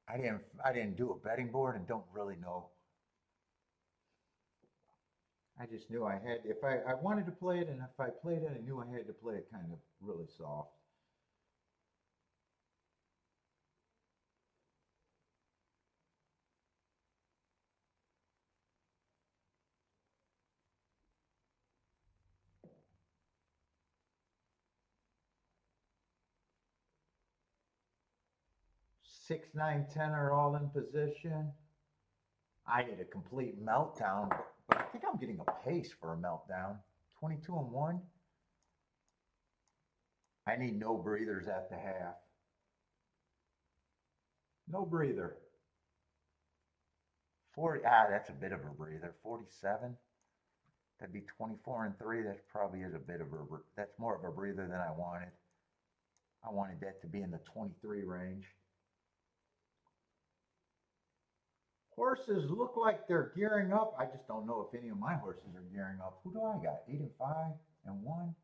I didn't do a betting board and don't really know. I just knew I had, if I wanted to play it, and if I played it, I knew I had to play it kind of really soft. 6, 9, 10 are all in position. I need a complete meltdown, but I think I'm getting a pace for a meltdown. 22 and 1. I need no breathers at the half. No breather. 40, that's a bit of a breather. 47. That'd be 24 and 3. That probably is a bit of a, that's more of a breather than I wanted. I wanted that to be in the 23 range. Horses look like they're gearing up. I just don't know if any of my horses are gearing up. Who do I got? 8 and 5 and 1.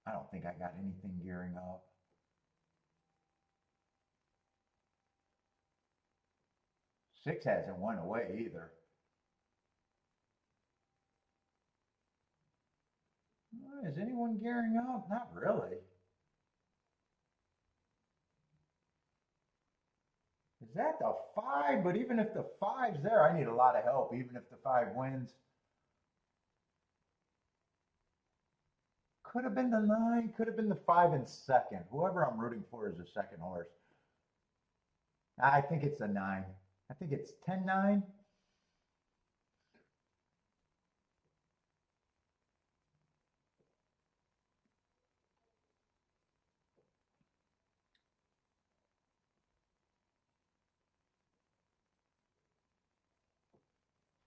I don't think I got anything gearing up. Six hasn't went away either. Is anyone gearing up? Not really. Is that the 5? But even if the 5's there, I need a lot of help, even if the 5 wins. Could have been the 9, could have been the 5 in second. Whoever I'm rooting for is the second horse. I think it's the 9. I think it's 10-9.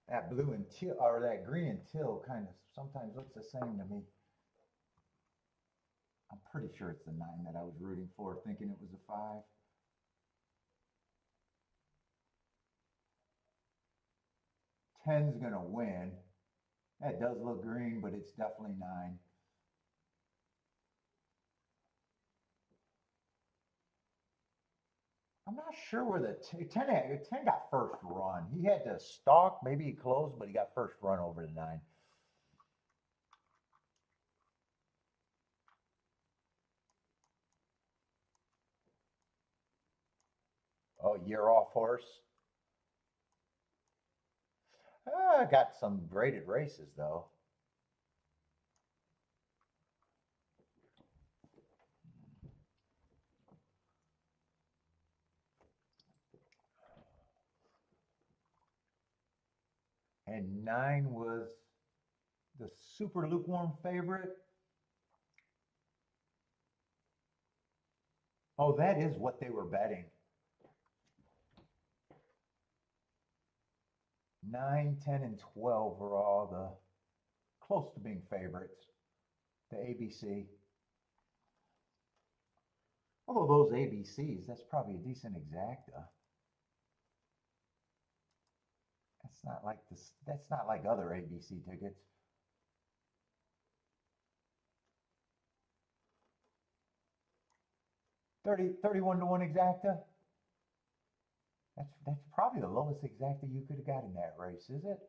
That blue and teal, or that green and teal kind of sometimes looks the same to me. I'm pretty sure it's the 9 that I was rooting for, thinking it was a 5. Ten's gonna win. That does look green, but it's definitely 9. I'm not sure where the 10 got first run. He had to stalk, maybe he closed, but he got first run over the 9. Oh, year off horse. Got some graded races though. And 9 was the super lukewarm favorite. Oh, that is what they were betting. 9, 10, and 12 were all the close to being favorites. The ABC. Although those ABCs, that's probably a decent exacta. That's not like this. That's not like other ABC tickets. $31 to 1 exacta. That's probably the lowest exacta you could have got in that race, is it?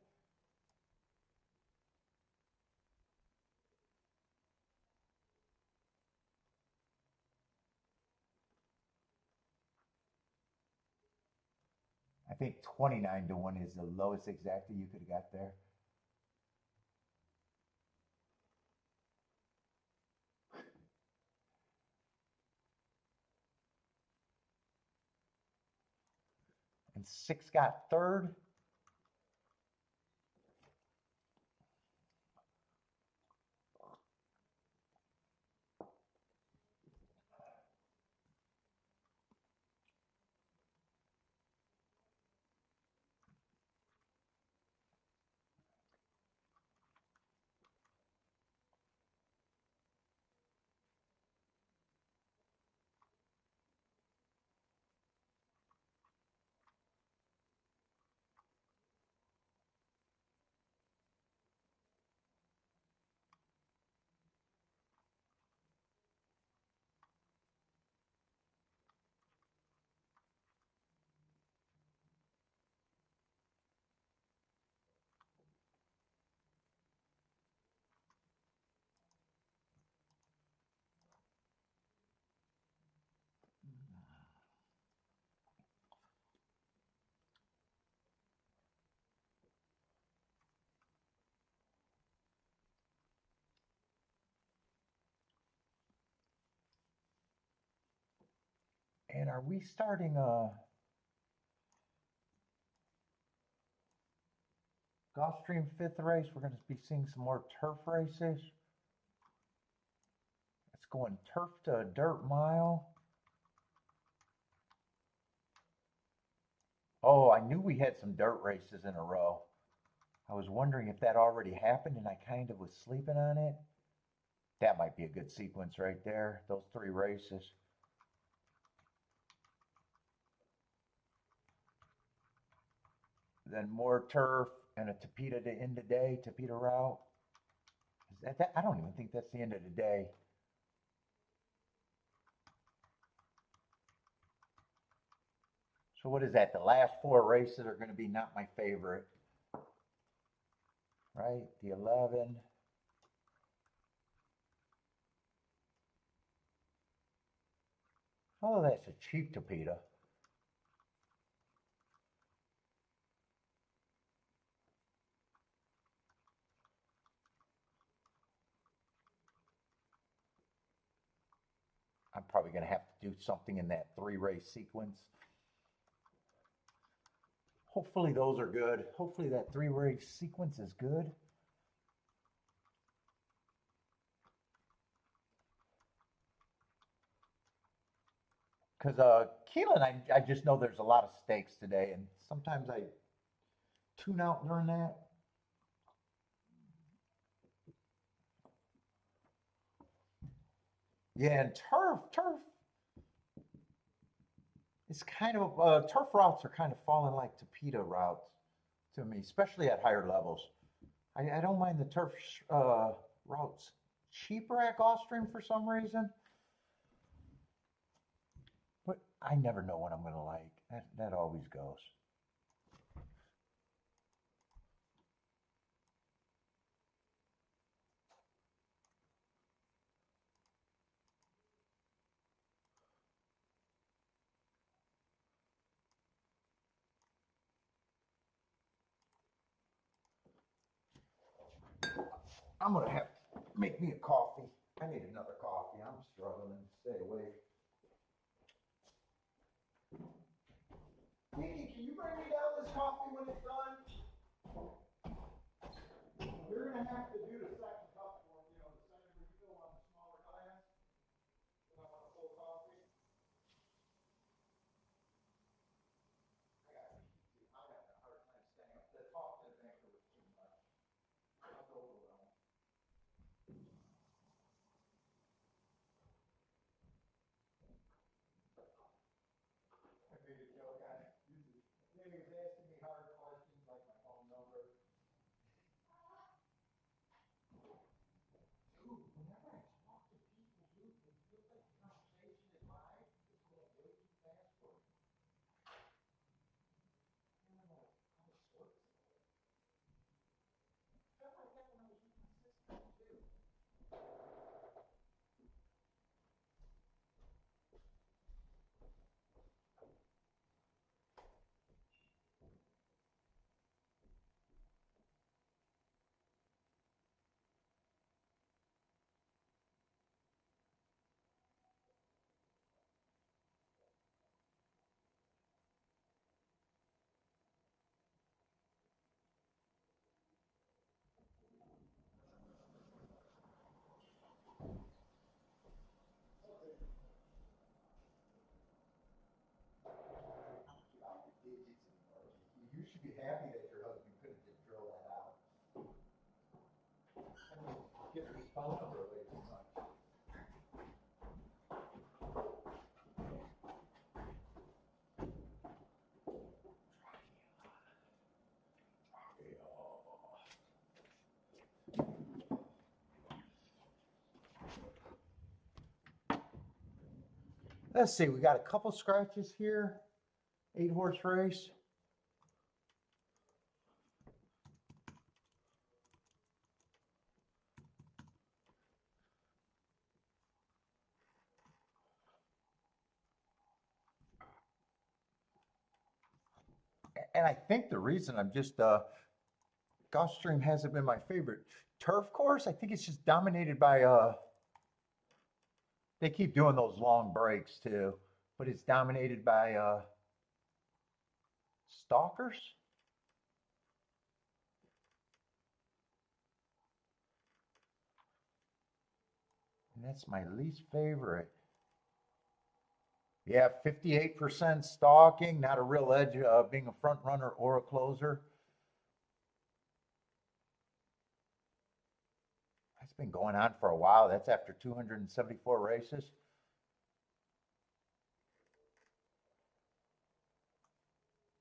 I think 29 to 1 is the lowest exacta you could have got there. And 6 got third. Are we starting Gulfstream fifth race? We're going to be seeing some more turf races. It's going turf to a dirt mile. Oh, I knew we had some dirt races in a row. I was wondering if that already happened and I kind of was sleeping on it. That might be a good sequence right there, those 3 races. Then more turf and a Tapeta to end the day, Tapeta route. Is that? I don't even think that's the end of the day. So what is that? The last 4 races are going to be not my favorite. Right? The 11. Oh, that's a cheap Tapeta. I'm probably going to have to do something in that 3 race sequence. Hopefully those are good. Hopefully that 3 race sequence is good. Because Keeneland, I just know there's a lot of stakes today, and sometimes I tune out during that. Yeah, and turf is kind of turf routes are kind of falling like Tapeta routes to me, especially at higher levels. I don't mind the turf routes cheaper at Gulfstream for some reason, but I never know what I'm going to like. That always goes. I'm gonna have to make me a coffee. I need another coffee. I'm struggling to stay awake. Nikki, can you bring me down this coffee when it's done? You're gonna have to do the second cup for me, the second refill on the smaller glass. Then I want a full coffee. I got pee too. I'm having a hard time staying up. The talk to the banker was too much. I was overwhelmed. I made a joke on it. Then he was asking me hard questions like my phone number. Dude, whenever I talk to people, dude, it feels like the conversation is live. It's going way too fast for me. And I'm like, how this works. I felt like that when I was with my sister too. You should be happy that your husband couldn't just drill that out. I mean, give his phone number away too much. Let's see, we got a couple scratches here. 8-horse race. And I think the reason I'm just Gulfstream hasn't been my favorite turf course. I think it's just dominated by they keep doing those long breaks too. but it's dominated by stalkers. And that's my least favorite. Yeah, 58% stalking, not a real edge being a front runner or a closer. That's been going on for a while. That's after 274 races.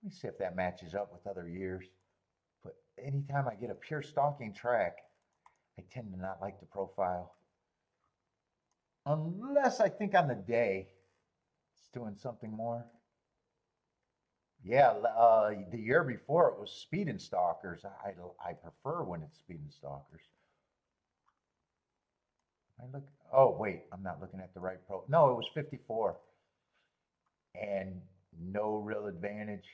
Let me see if that matches up with other years. But anytime I get a pure stalking track, I tend to not like the profile. Unless I think on the day it's doing something more. Yeah, the year before it was speed and stalkers. I prefer when it's speed and stalkers. I look. Oh wait, I'm not looking at the right pro. No, it was 54, and no real advantage.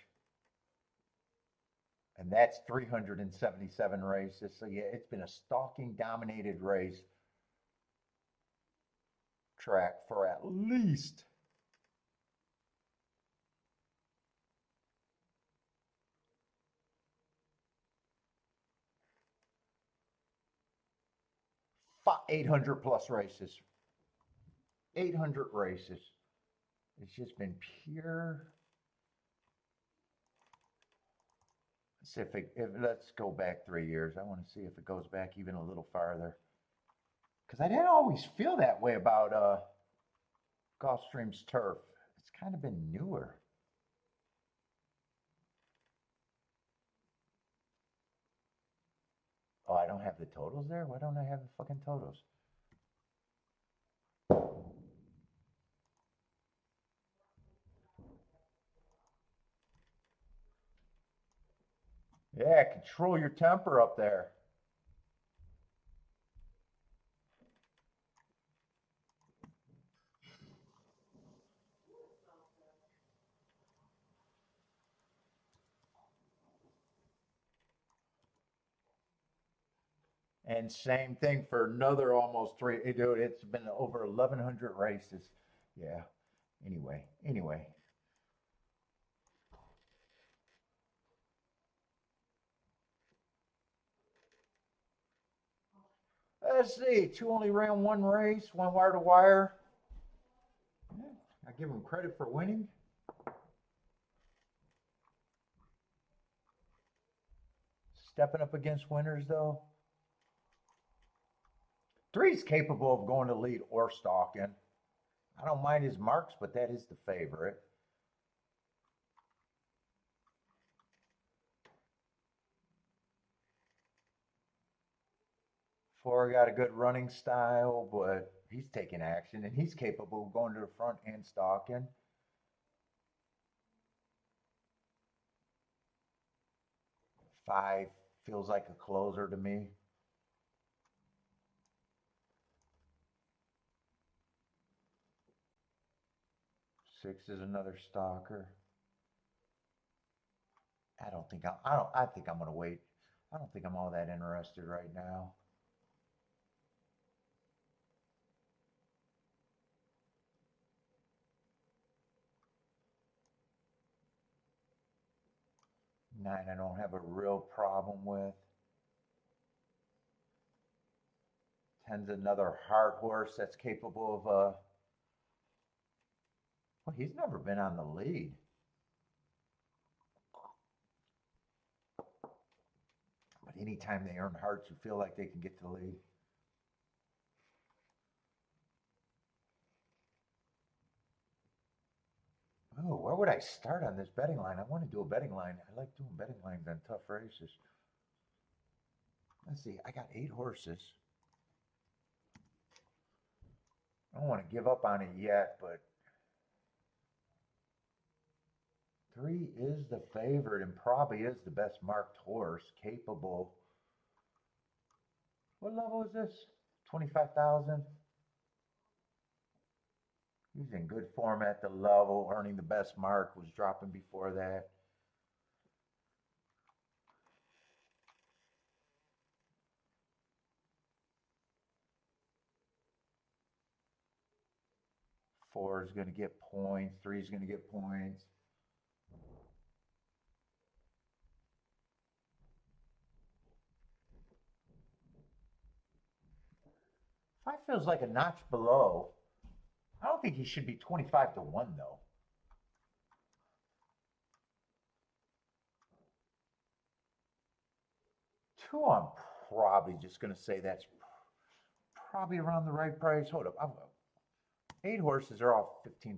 And that's 377 races. So yeah, it's been a stalking dominated race track for at least 800 plus races. 800 races. It's just been pure. Let's see let's go back 3 years. I want to see if it goes back even a little farther. Because I didn't always feel that way about Gulfstream's turf. It's kind of been newer. Oh, I don't have the totals there? Why don't I have the fucking totals? Yeah, control your temper up there. And same thing for another almost three. Dude, it's been over 1,100 races. Yeah. Anyway. Let's see. Two only ran one race, one wire to wire. Yeah, I give them credit for winning. Stepping up against winners, though. Three's capable of going to lead or stalking. I don't mind his marks, but that is the favorite. Four got a good running style, but he's taking action and he's capable of going to the front and stalking. Five feels like a closer to me. Six is another stalker. I think I'm gonna wait. I don't think I'm all that interested right now. Nine, I don't have a real problem with. 10's another hard horse that's capable of well, he's never been on the lead. But anytime they earn hearts, you feel like they can get to the lead. Oh, where would I start on this betting line? I want to do a betting line. I like doing betting lines on tough races. Let's see, I got 8 horses. I don't want to give up on it yet, but 3 is the favorite and probably is the best marked horse, capable. What level is this? 25,000. He's in good form at the level, earning the best mark, was dropping before that. 4 is going to get points. 3 is going to get points. 5 feels like a notch below. I don't think he should be 25 to 1 though. 2, I'm probably just going to say that's probably around the right price. Hold up. 8 horses are all 15%.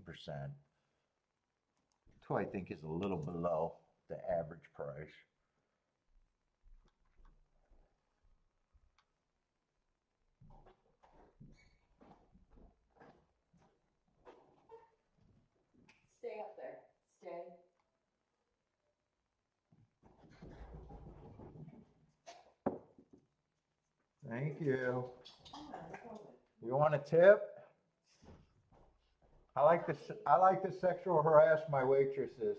2, I think, is a little below the average price. Stay up there. Stay. Thank you. You want a tip? I like to sexual harass my waitresses.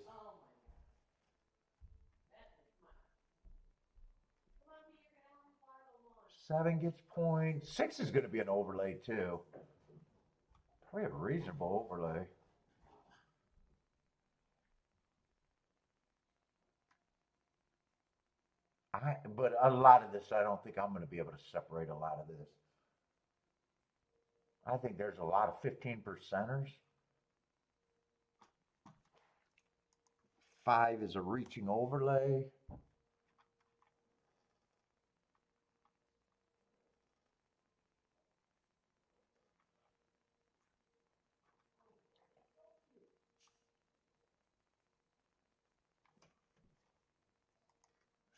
7 gets points. 6 is going to be an overlay too. Probably a reasonable overlay. But a lot of this, I don't think I'm going to be able to separate a lot of this. I think there's a lot of 15%ers. 5 is a reaching overlay.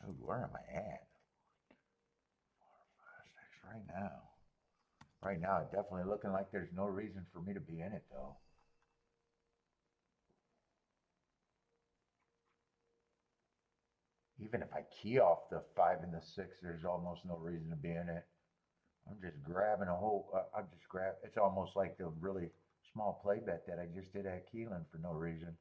Ooh, where am I at? 4, 5, 6 right now. Right now, it's definitely looking like there's no reason for me to be in it though. Even if I key off the 5 and the 6, there's almost no reason to be in it. I'm just grabbing a whole, it's almost like the really small play bet that I just did at Keeneland for no reason.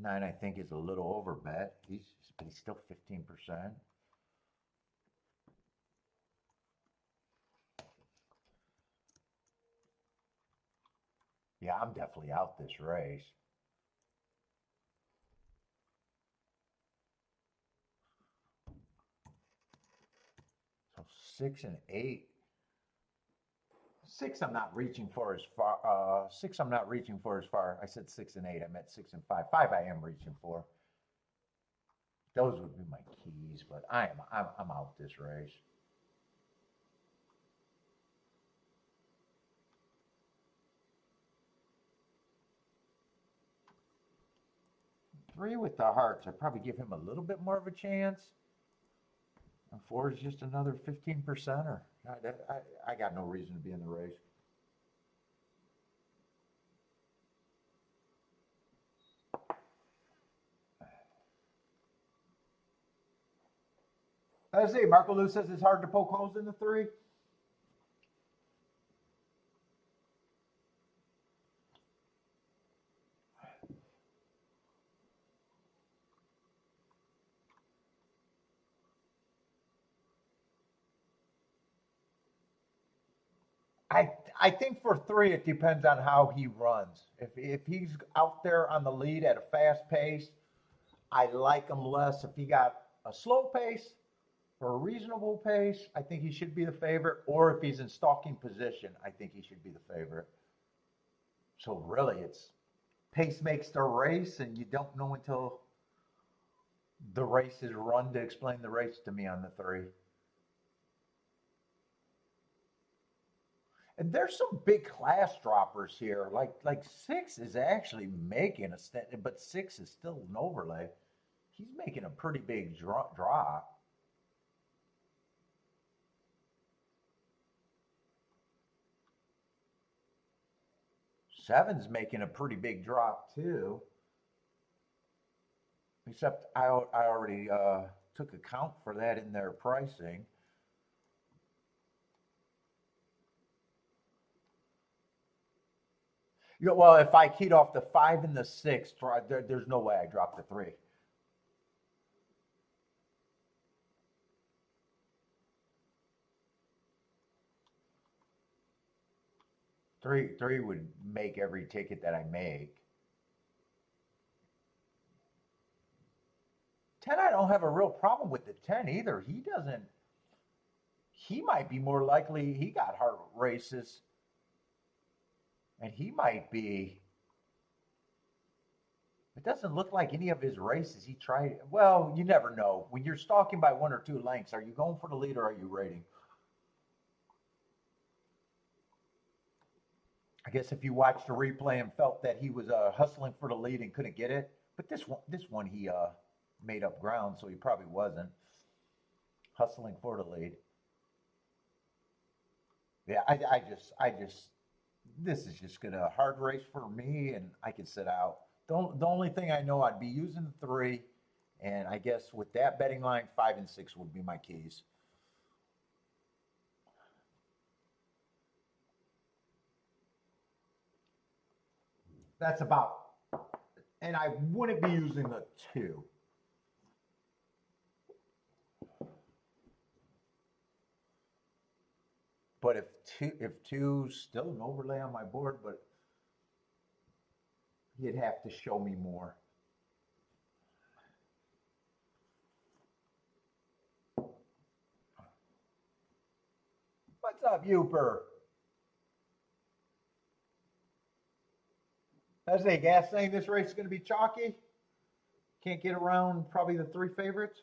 9, I think, is a little over bet. But he's still 15%. Yeah, I'm definitely out this race. So 6 and 8. 6, I'm not reaching for as far. 6, I'm not reaching for as far. I said 6 and 8. I meant 6 and 5. 5, I am reaching for. Those would be my keys, but I'm out this race. Three with the hearts, I'd probably give him a little bit more of a chance. And 4 is just another 15%er. I got no reason to be in the race. I see, Marco Lou says it's hard to poke holes in the 3. I think for 3, it depends on how he runs. If he's out there on the lead at a fast pace, I like him less. If he got a slow pace or a reasonable pace, I think he should be the favorite. Or if he's in stalking position, I think he should be the favorite. So really, it's pace makes the race, and you don't know until the race is run to explain the race to me on the 3. And there's some big class droppers here. Like 6 is actually making a step, but 6 is still an overlay. He's making a pretty big drop. Seven's making a pretty big drop too. Except I already took account for that in their pricing. Yeah, well, if I keyed off the 5 and the 6, there's no way I dropped the 3. Three would make every ticket that I make. 10, I don't have a real problem with the 10 either. He doesn't, he might be more likely, he got heart races, and he might be, it doesn't look like any of his races he tried. Well, you never know. When you're stalking by 1 or 2 lengths, are you going for the lead or are you rating? I guess if you watched the replay and felt that he was hustling for the lead and couldn't get it, but this one he made up ground, so he probably wasn't hustling for the lead. Yeah, I just, this is just gonna hard race for me, and I can sit out. The only thing I know, I'd be using the 3, and I guess with that betting line, 5 and 6 would be my keys. That's about, and I wouldn't be using the 2. But if two's still an overlay on my board, but he'd have to show me more. What's up, Uper? As a gas saying this race is going to be chalky. Can't get around probably the 3 favorites.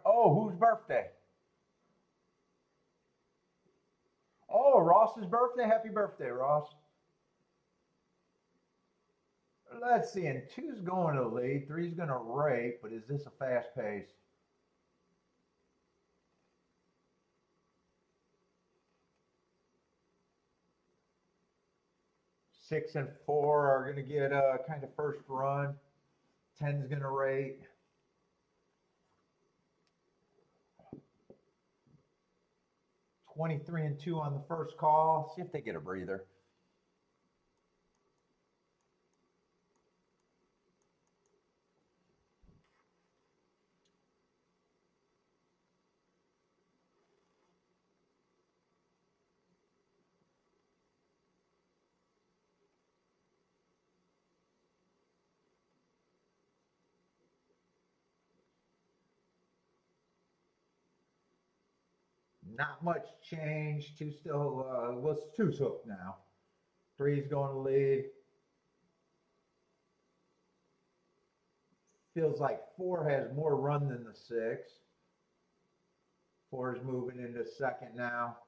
Oh, whose birthday? Oh, Ross's birthday. Happy birthday, Ross. Let's see. And 2's going to lead. 3's going to rate, but is this a fast pace? Six and 4 are going to get a kind of first run. 10's going to rate. 23 and 2 on the first call. See if they get a breather. Not much change. 2 still, well, 2's hooked now. 3's going to lead. Feels like 4 has more run than the 6. 4 is moving into second now.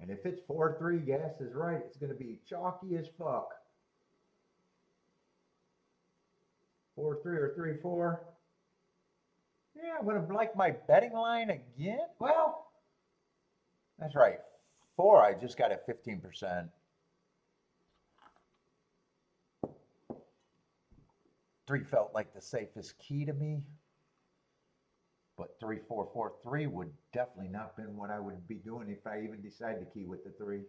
And if it's 4-3, gas is right. It's going to be chalky as fuck. 4-3 or 3-4. Yeah, I'm going to like my betting line again. Well, that's right. 4, I just got at 15%. 3 felt like the safest key to me. But 3-4-4-3 would definitely not been what I would be doing if I even decided to key with the 3.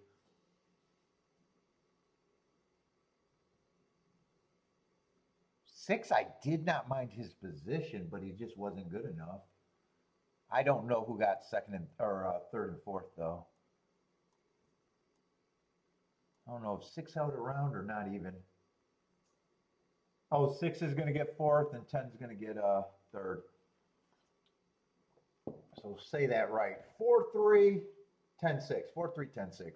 6, I did not mind his position, but he just wasn't good enough. I don't know who got second and or third and fourth though. I don't know if 6 held around or not even. Oh, 6 is going to get fourth and 10 is going to get third. So say that right. 4-3, 10-6. 4-3, 10-6.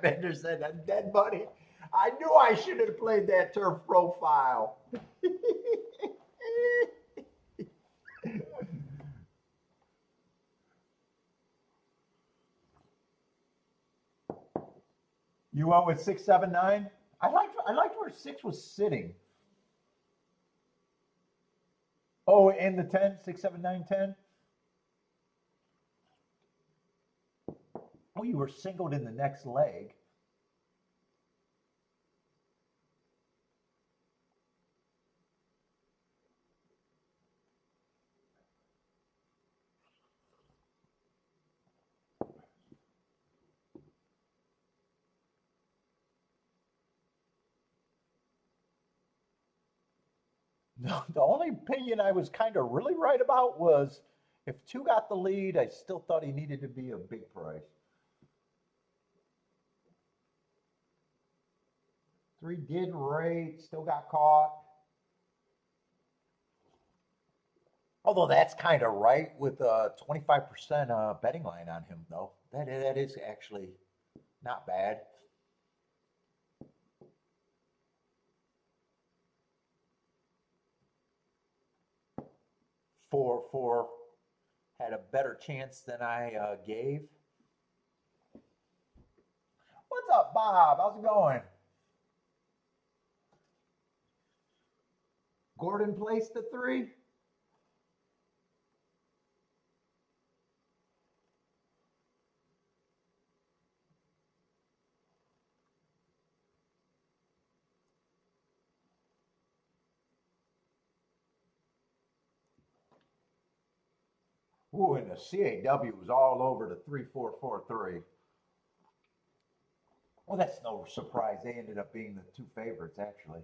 Bender said, "I'm dead, buddy. I knew I should have played that turf profile." You went with 6, 7, 9. I liked where 6 was sitting. Oh, and the 10, 6, 7, 9, 10. Oh, you were singled in the next leg. No, the only opinion I was kind of really right about was if 2 got the lead, I still thought he needed to be a big price. 3 did rate, still got caught. Although that's kind of right with 25% betting line on him, though. That is actually not bad. 4 had a better chance than I gave. What's up, Bob? How's it going? Gordon placed the 3. Ooh, and the CAW was all over the 3-4-4-3. Well, that's no surprise. They ended up being the 2 favorites, actually.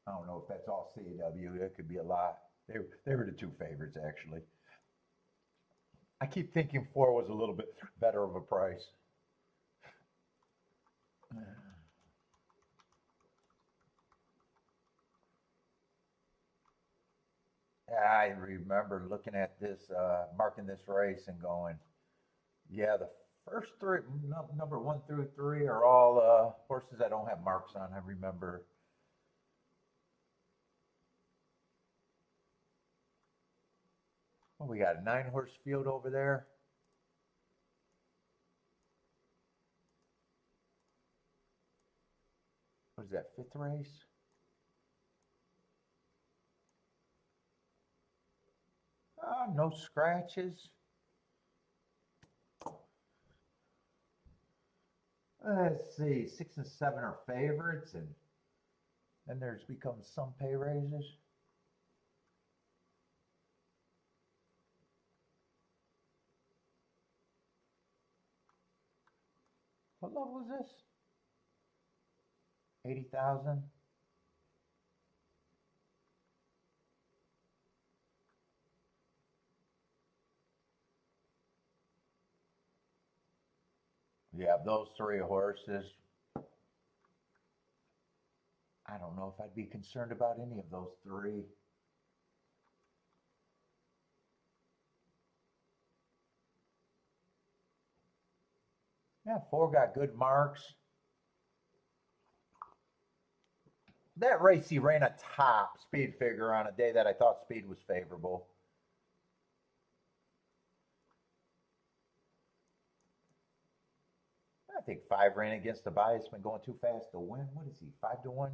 I don't know if that's all CAW. That could be a lot. They were the 2 favorites, actually. I keep thinking 4 was a little bit better of a price. I remember looking at this, marking this race and going, yeah, the first 3, number 1 through 3 are all horses I don't have marks on. I remember. Well, we got a 9-horse field over there. What is that, 5th race? No scratches. Let's see, 6 and 7 are favorites, and then there's become some pay raises. What level is this? 80,000. Yeah, those 3 horses. I don't know if I'd be concerned about any of those 3. Yeah, 4 got good marks. That race he ran a top speed figure on a day that I thought speed was favorable. I think 5 ran against the bias, been going too fast to win. What is he, 5 to 1?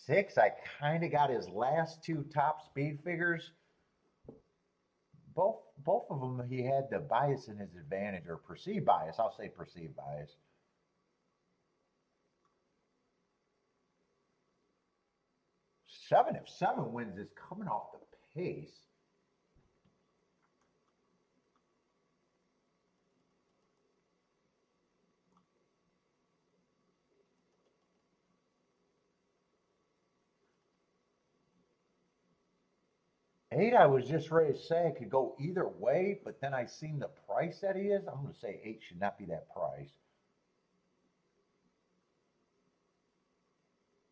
6, I kind of got his last 2 top speed figures. Both of them, he had the bias in his advantage, or perceived bias. I'll say perceived bias. 7, if 7 wins, is coming off the pace. Eight, I was just ready to say it could go either way, but then I seen the price that he is. I'm going to say 8 should not be that price.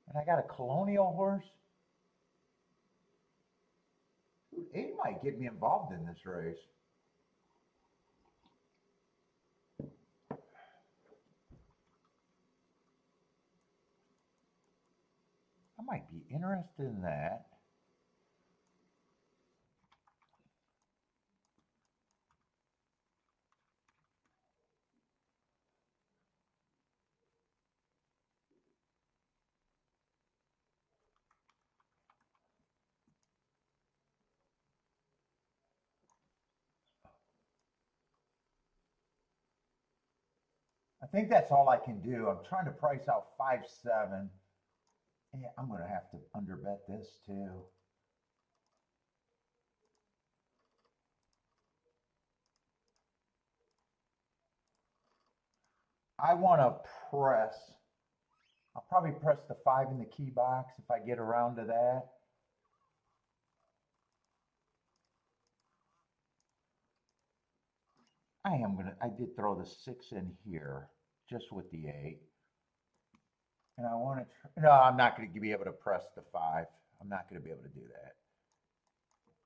And I got a colonial horse. Dude, 8 might get me involved in this race. I might be interested in that. think that's all I can do. I'm trying to price out 5-7. Yeah, I'm gonna have to underbet this too. I want to press. I'll probably press the 5 in the key box if I get around to that. I did throw the 6 in here just with the 8. And I want to, no, I'm not going to be able to press the 5. I'm not going to be able to do that.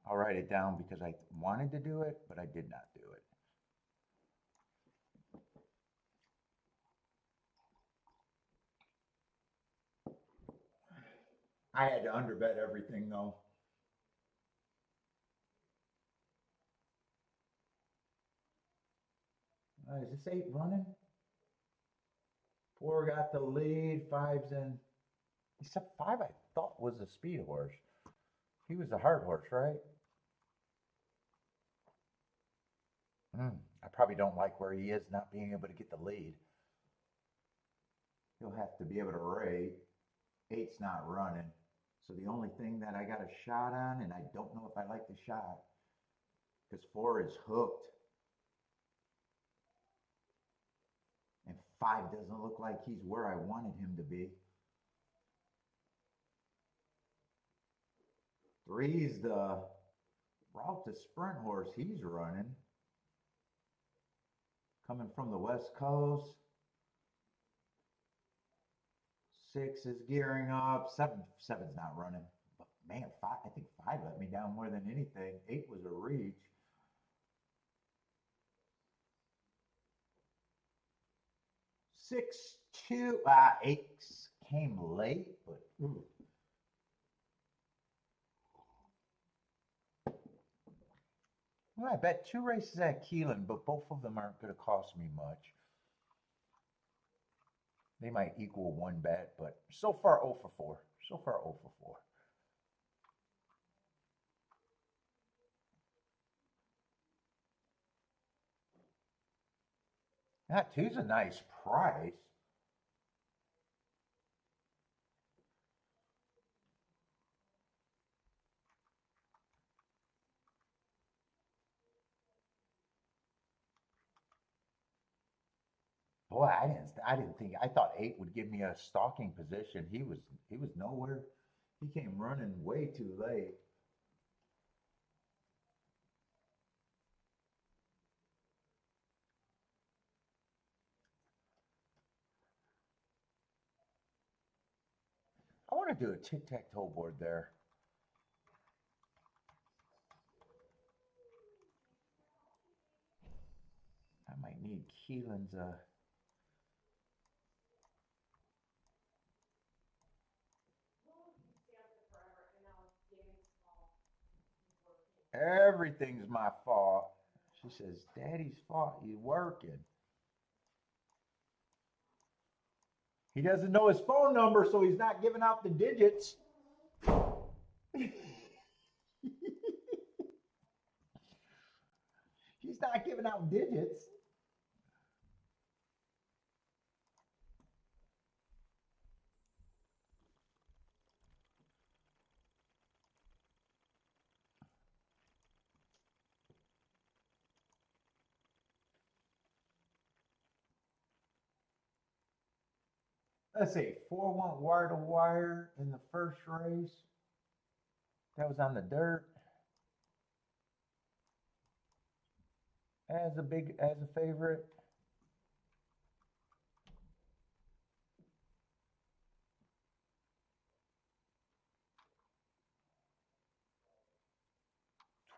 I'll write it down because I wanted to do it, but I did not do it. I had to underbet everything though. Is this 8 running? 4 got the lead, 5's in. Except 5 I thought was a speed horse. He was a hard horse, right? I probably don't like where he is not being able to get the lead. He'll have to be able to rate. 8's not running. So the only thing that I got a shot on, and I don't know if I like the shot, because 4 is hooked. And 5 doesn't look like he's where I wanted him to be. 3's the route to sprint horse he's running. Coming from the West Coast. 6 is gearing up. 7's not running. But man, 5, I think 5 let me down more than anything. 8 was a reach. 6, 2, 8 came late, but ooh. Well, I bet 2 races at Keeneland, but both of them aren't going to cost me much. They might equal 1 bet, but so far 0 for 4. So far 0 for 4. That 2's a nice price. Boy, I didn't think, I thought 8 would give me a stalking position. He was nowhere. He came running way too late. I want to do a tic-tac-toe board there. I might need Keelan's everything's my fault. She says, Daddy's fault, you working. He doesn't know his phone number, so he's not giving out the digits. He's not giving out digits. Let's see, 4 went wire to wire in the first race. That was on the dirt. As a favorite.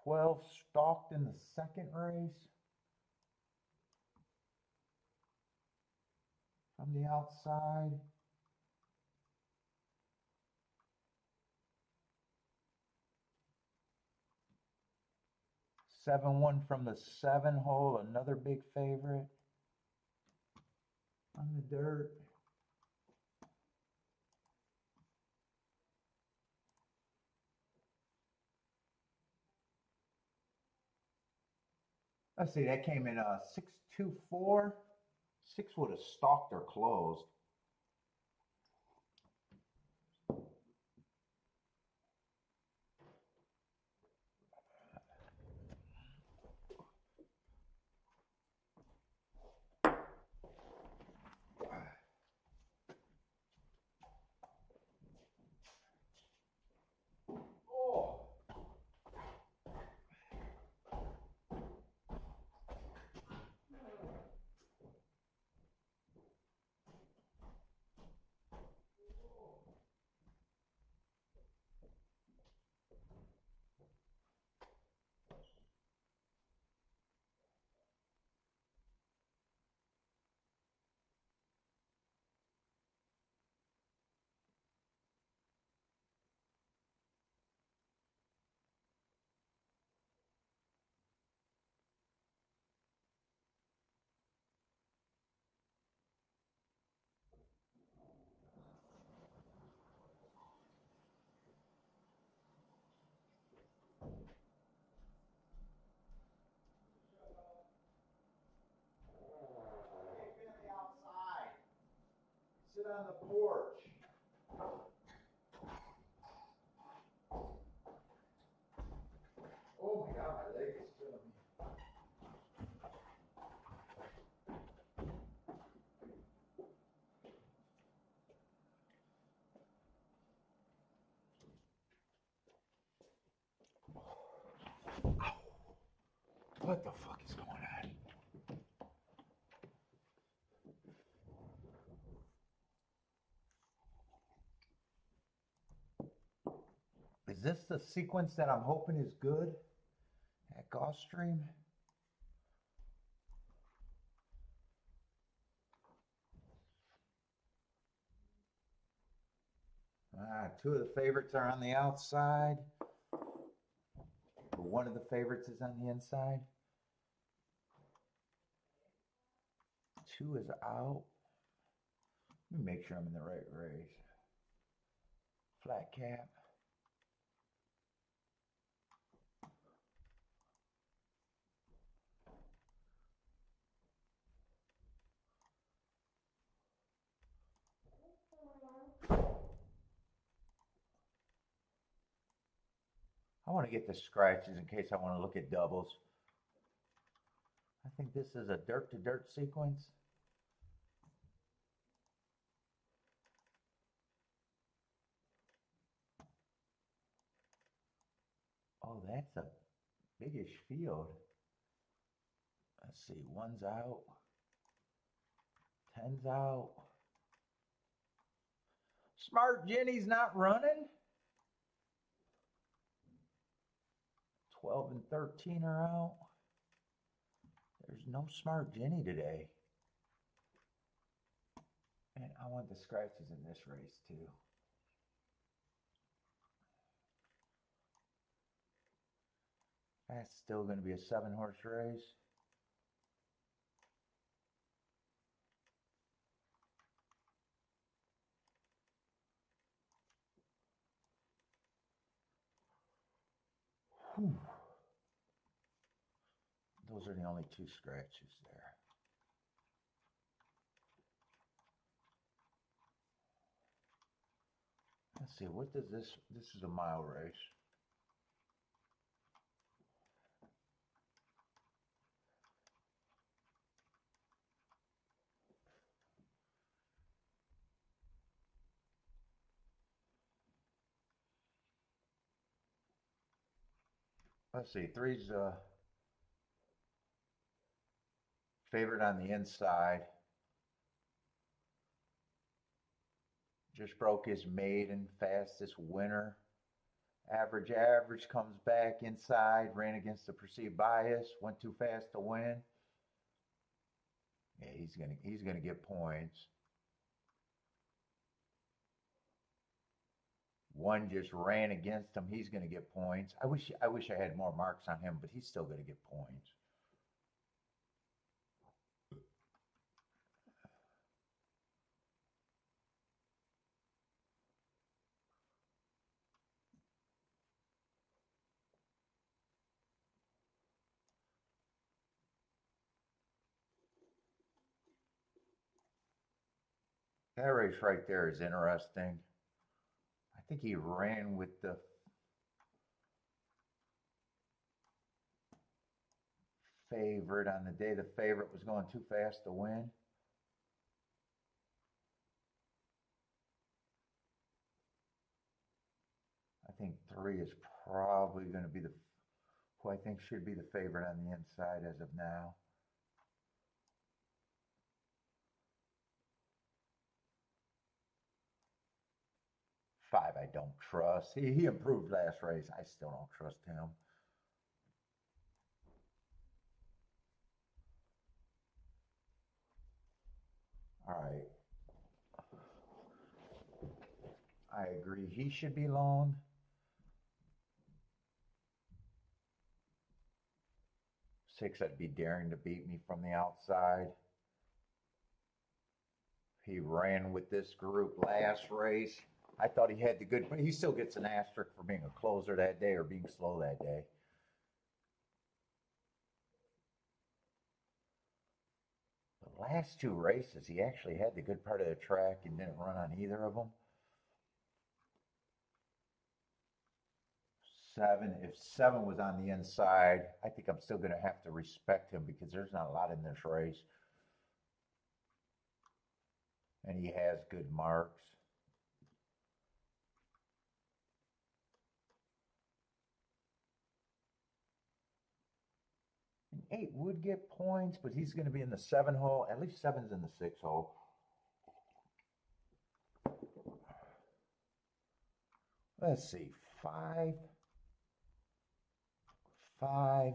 $12 stalked in the second race. From the outside. Seven one from the 7 hole, another big favorite. On the dirt. Let's see, that came in 624. 6 would have stalked or closed. Sit on the porch. Oh my God, my leg is killing me. What the fuck is going on? Is this the sequence that I'm hoping is good at Gulfstream? Two of the favorites are on the outside. One of the favorites is on the inside. 2 is out. Let me make sure I'm in the right race. Flat cap. I want to get the scratches in case I want to look at doubles. I think this is a dirt to dirt sequence. Oh, that's a biggish field. Let's see, 1's out. 10's out. Smart Jenny's not running. 12 and 13 are out. There's no Smart Jenny today. And I want the scratches in this race too. That's still going to be a 7-horse race. Whew. Those are the only 2 scratches there. Let's see, what does this is a mile race. Let's see, 3's favorite on the inside. Just broke his maiden fastest winner. Average comes back inside, ran against the perceived bias, went too fast to win. Yeah, he's gonna get points. 1 just ran against him. He's gonna get points. I wish I had more marks on him, but he's still gonna get points. That race right there is interesting. I think he ran with the favorite on the day the favorite was going too fast to win. I think 3 is probably going to be who I think should be the favorite on the inside as of now. Five, I don't trust. He improved last race. I still don't trust him. All right. I agree. He should be long. 6, I'd be daring to beat me from the outside. He ran with this group last race. I thought he had the good, but he still gets an asterisk for being a closer that day or being slow that day. The last 2 races, he actually had the good part of the track and didn't run on either of them. 7, if 7 was on the inside, I think I'm still going to have to respect him because there's not a lot in this race. And he has good marks. And 8 would get points, but he's going to be in the 7 hole. At least 7's in the 6 hole. Let's see, 5. 5.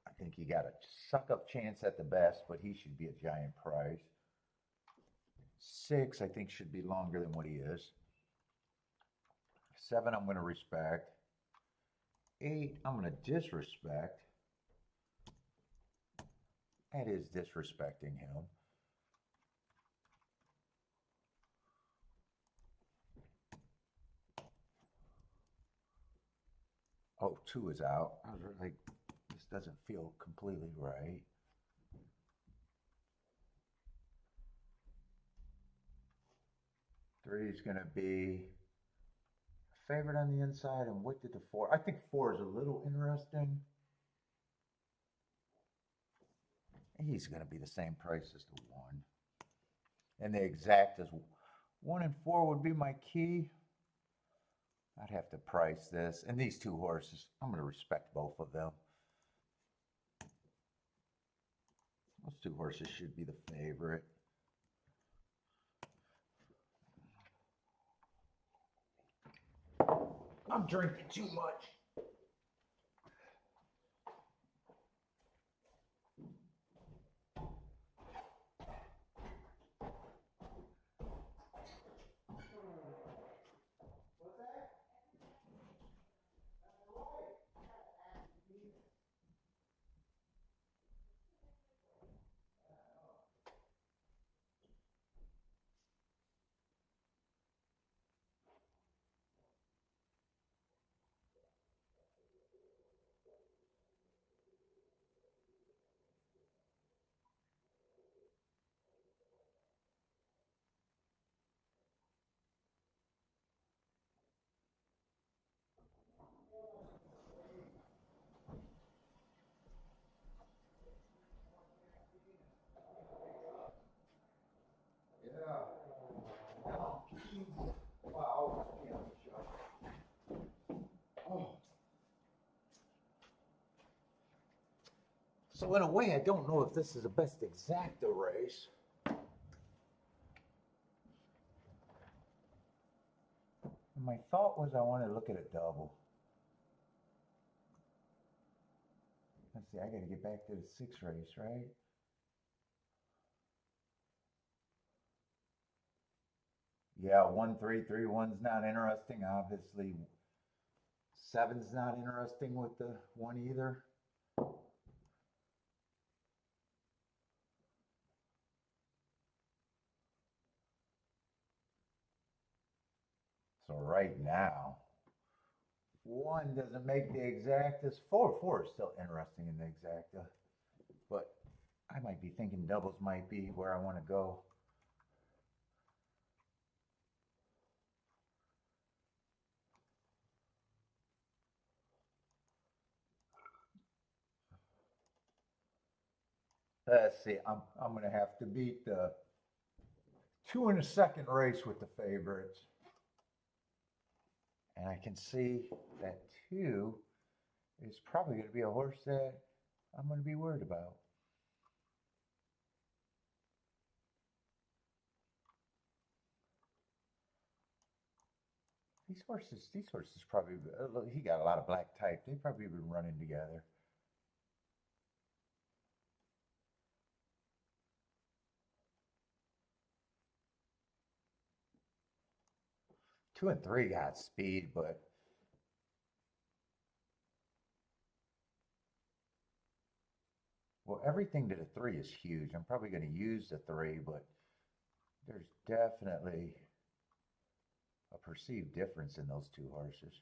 I think he got a suck-up chance at the best, but he should be a giant prize. 6, I think, should be longer than what he is. 7, I'm going to respect. 8, I'm going to disrespect. That is disrespecting him. Oh, 2 is out. I was like, this doesn't feel completely right. 3 is going to be a favorite on the inside. And what did the 4? I think 4 is a little interesting. He's going to be the same price as the 1. And the exact is 1 and 4 would be my key. I'd have to price this. And these 2 horses, I'm going to respect both of them. Those 2 horses should be the favorite. I'm drinking too much. So in a way, I don't know if this is the best exacta race. My thought was I wanted to look at a double. Let's see, I got to get back to the 6 race, right? Yeah, 1, 3, 3, 1's not interesting. Obviously, 7's not interesting with the 1 either. So right now, 1 doesn't make the exactas. 4 is still interesting in the exacta. But I might be thinking doubles might be where I want to go. Let's see. I'm gonna have to beat the 2 in the second race with the favorites. And I can see that 2 is probably going to be a horse that I'm going to be worried about. These horses probably, he got a lot of black type. They've probably been running together. Two and three got speed, but well, everything to the 3 is huge. I'm probably going to use the 3, but there's definitely a perceived difference in those 2 horses.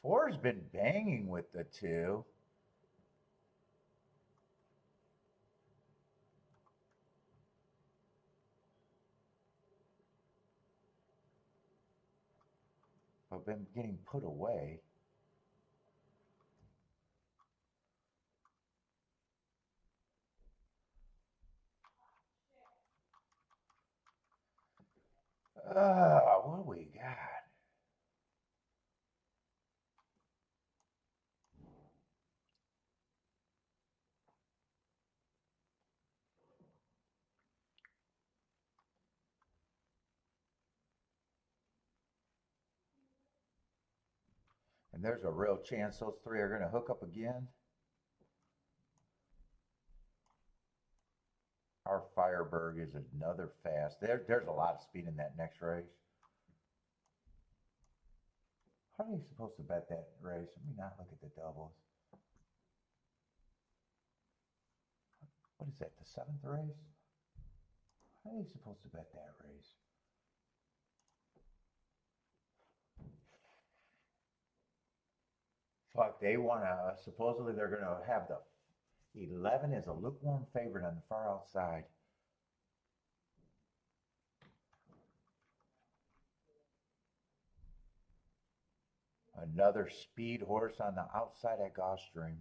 Four's been banging with the 2. But been getting put away. What do we got? And there's a real chance those 3 are going to hook up again. Our Fireberg is another fast. There's a lot of speed in that next race. How are you supposed to bet that race? Let me not look at the doubles. What is that, the 7th race? How are you supposed to bet that race? Fuck, they want to, supposedly they're going to have the 11 is a lukewarm favorite on the far outside. Another speed horse on the outside at Gulfstream.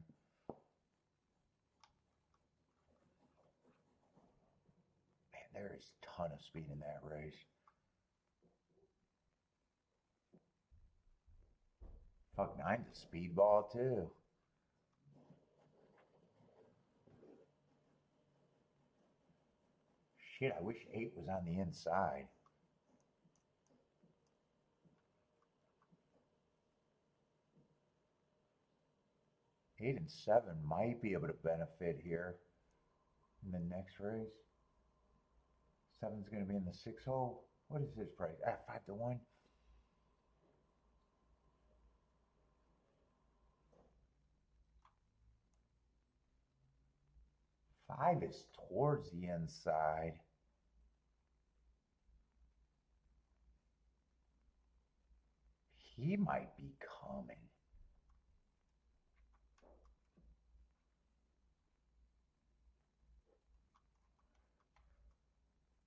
Man, there is a ton of speed in that race. Fuck, 9's a speedball too. Shit, I wish 8 was on the inside. Eight and 7 might be able to benefit here in the next race. 7's going to be in the 6 hole. What is his price? 5 to 1. Five is towards the inside. He might be coming.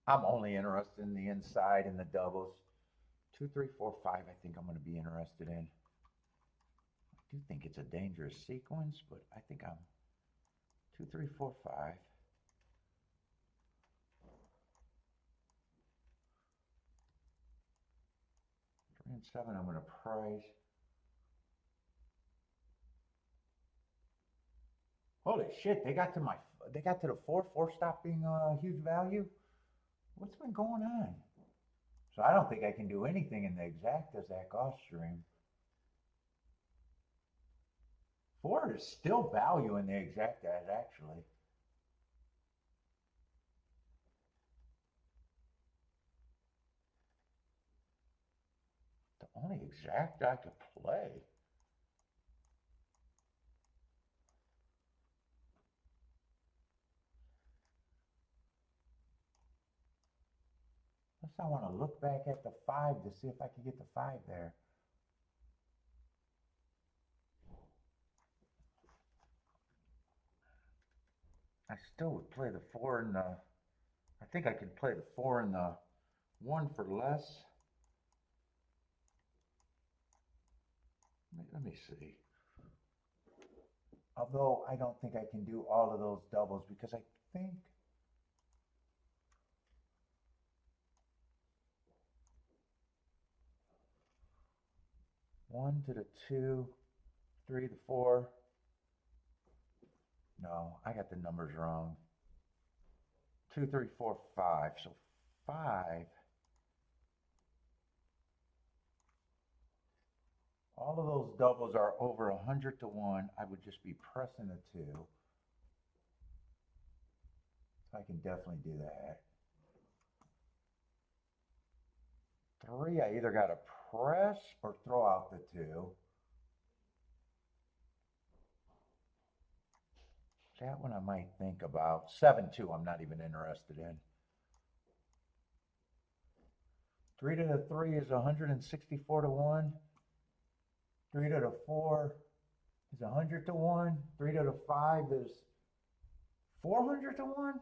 I'm only interested in the inside and the doubles. 2, 3, 4, 5, I think I'm going to be interested in. I do think it's a dangerous sequence, but I think I'm 2, 3, 4, 5. 3 and 7, I'm going to price. Holy shit, they got to the 4. 4 stopped being a huge value. What's been going on? So I don't think I can do anything in the exactas at Gulfstream. 4 is still value in the exactas, actually. The only exact I could play. Plus, I want to look back at the 5 to see if I can get the 5 there. I still would play the 4 and the. I think I could play the 4 and the 1 for less. Let me see. Although I don't think I can do all of those doubles because I think one to the 2, 3 to the 4. No, I got the numbers wrong. 2, 3, 4, 5. So 5. All of those doubles are over 100 to 1. I would just be pressing a 2. So I can definitely do that. 3, I either got to press or throw out the 2. That one I might think about. 7-2, I'm not even interested in. 3 to the 3 is 164 to 1. 3 to the 4 is 100 to 1. 3 to the 5 is 400 to 1.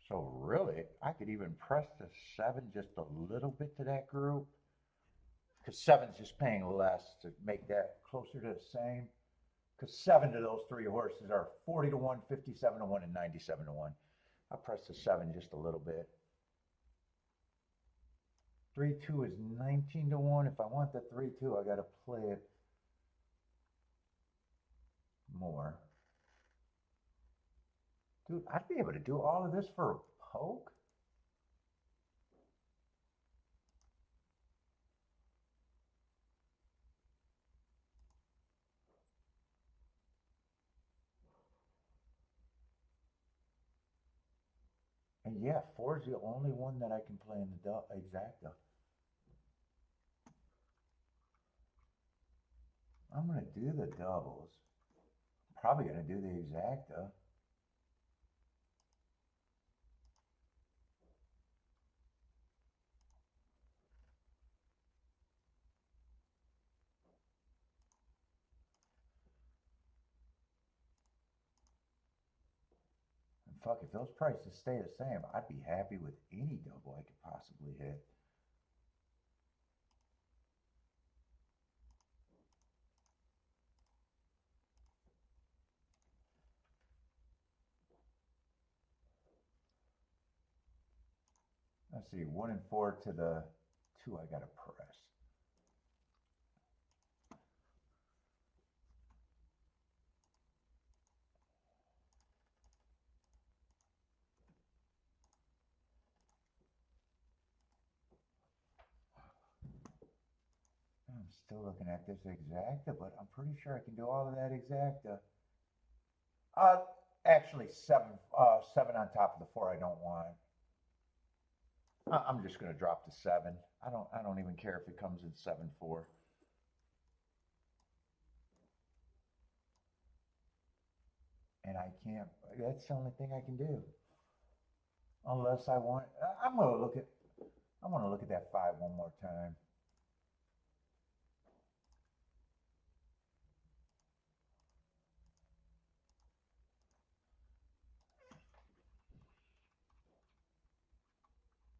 So really, I could even press the 7 just a little bit to that group. Because 7's just paying less to make that closer to the same. Because 7 to those 3 horses are 40 to 1, 57 to 1, and 97 to 1. I'll press the 7 just a little bit. 3-2 is 19 to 1. If I want the 3-2, I got to play it more. Dude, I'd be able to do all of this for a poke? And yeah, 4 is the only one that I can play in the exacta. I'm going to do the doubles. I'm probably going to do the exacta. And fuck, if those prices stay the same, I'd be happy with any double I could possibly hit. Let's see, 1 and 4 to the 2, I got to press. I'm still looking at this exacta, but I'm pretty sure I can do all of that exacta. Actually, 7 on top of the 4 I don't want. I'm just going to drop the 7. I don't even care if it comes in 7-4. And I can't, that's the only thing I can do. Unless I want, I'm going to look at that 5 one more time.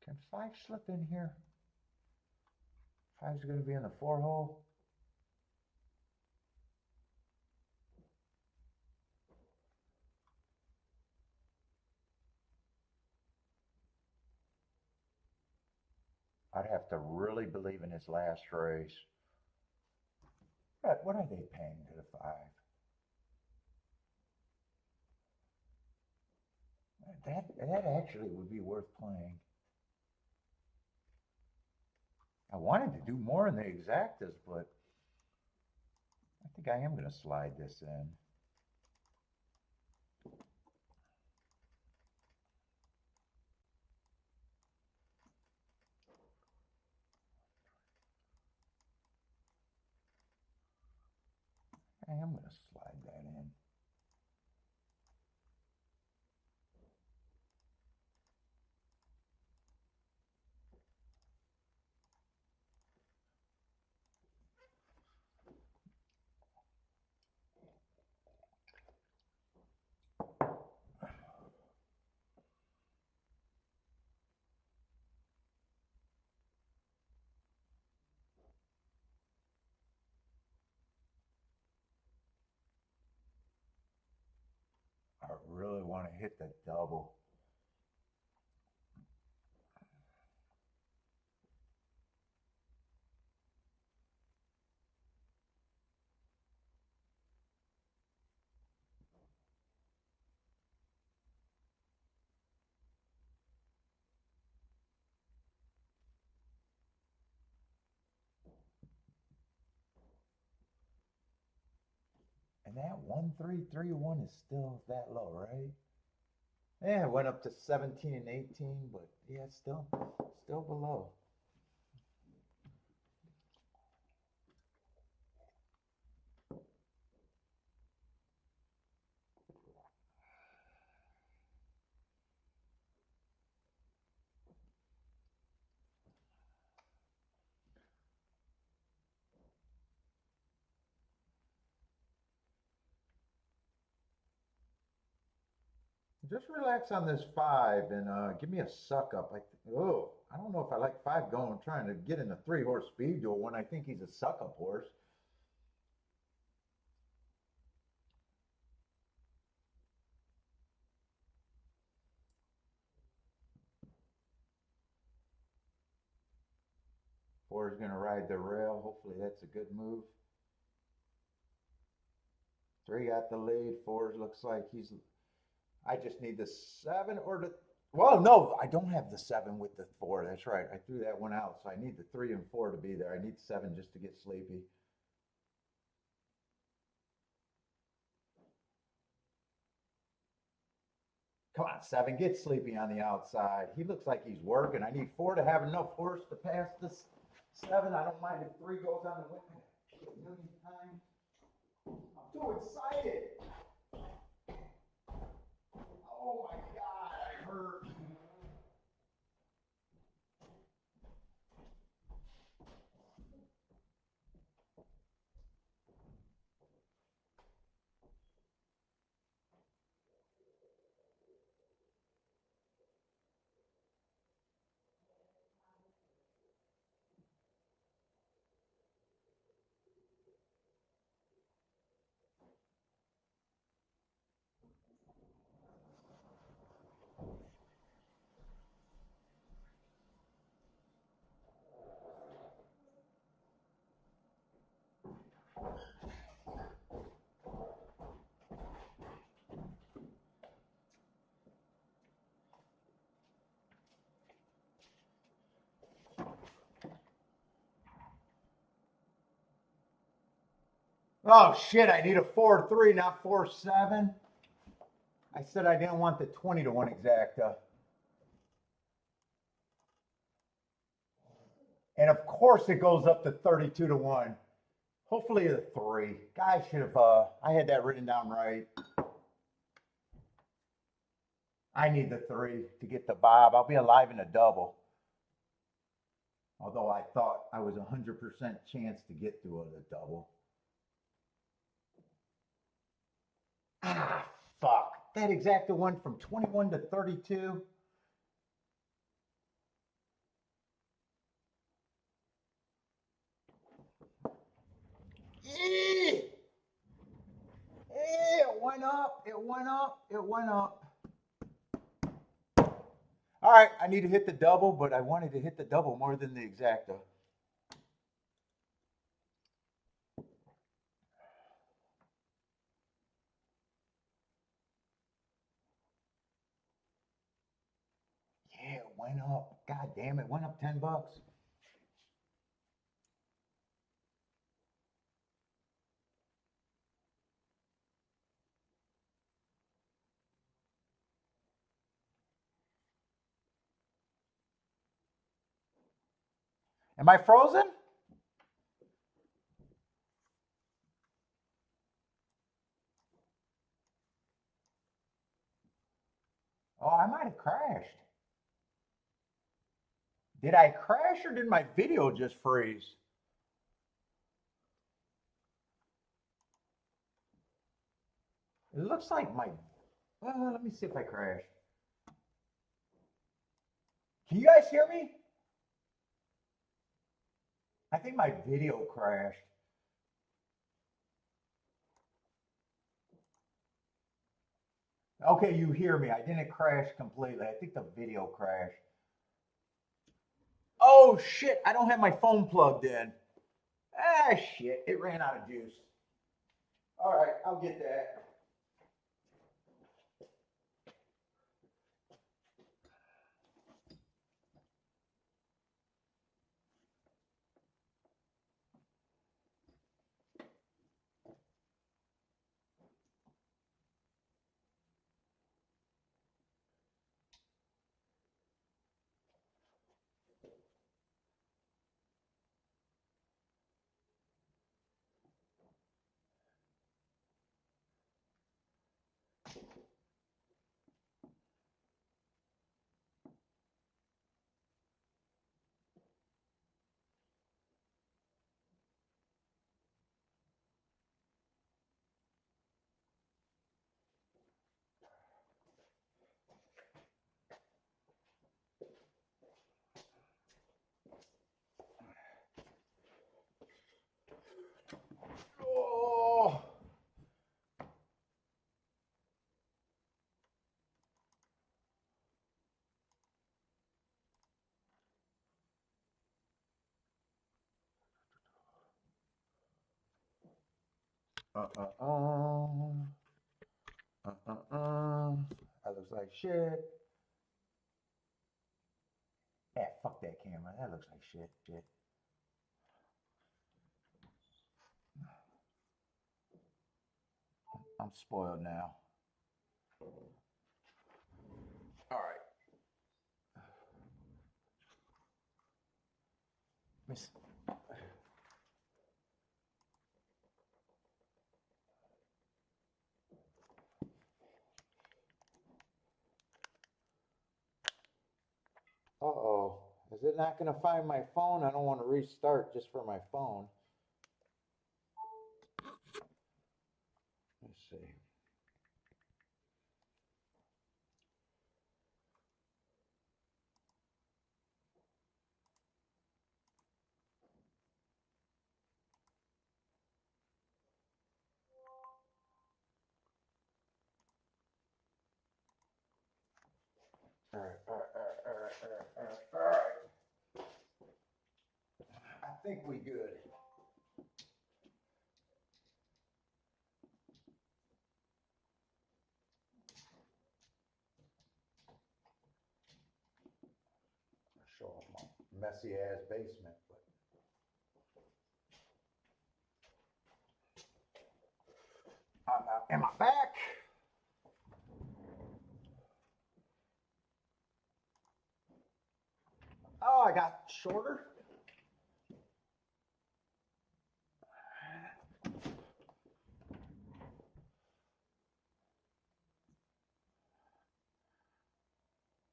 Can 5 slip in here? 5's going to be in the 4 hole. I'd have to really believe in his last race. What are they paying to the 5? That actually would be worth playing. I wanted to do more in the exactas, but I think I am going to slide this in. I'm going to slide that in. I really want to hit the double. And that 1331 is still that low, right? Yeah, it went up to 17 and 18, but yeah, it's still below. Just relax on this 5 and give me a suck up. I don't know if I like 5 going, trying to get in a 3-horse speed duel when I think he's a suck up horse. Four is going to ride the rail. Hopefully that's a good move. 3 got the lead. 4 looks like he's. I just need the 7 or the. Well, no, I don't have the 7 with the 4. That's right. I threw that one out. So I need the 3 and 4 to be there. I need 7 just to get sleepy. Come on, 7, get sleepy on the outside. He looks like he's working. I need 4 to have enough horse to pass this 7. I don't mind if 3 goes on the win. A million times. I'm too excited. Oh my God, I hurt. Oh shit, I need a 4-3, not 4-7. I said I didn't want the 20 to 1 exacta. And of course it goes up to 32 to 1. Hopefully the 3. Guy should have, I had that written down right. I need the 3 to get the bob. I'll be alive in a double. Although I thought I was 100% chance to get through the double. Ah, fuck. That exacta one from 21 to 32. It went up. It went up. It went up. All right, I need to hit the double, but I wanted to hit the double more than the exacta. Yeah, it went up. God damn it, went up $10. Am I frozen? I might have crashed. Did I crash or did my video just freeze? It looks like my, let me see if I crashed. Can you guys hear me? I think my video crashed. Okay, you hear me. I didn't crash completely. I think the video crashed. Oh shit, I don't have my phone plugged in. Ah shit, it ran out of juice. All right, I'll get that. Oh. That looks like shit. Yeah, fuck that camera. That looks like shit. I'm spoiled now. All right. Miss. Uh-oh. Is it not going to find my phone? I don't want to restart just for my phone. Let's see. All right. I think we good. Show off my messy ass basement, but am I back? Oh, I got shorter.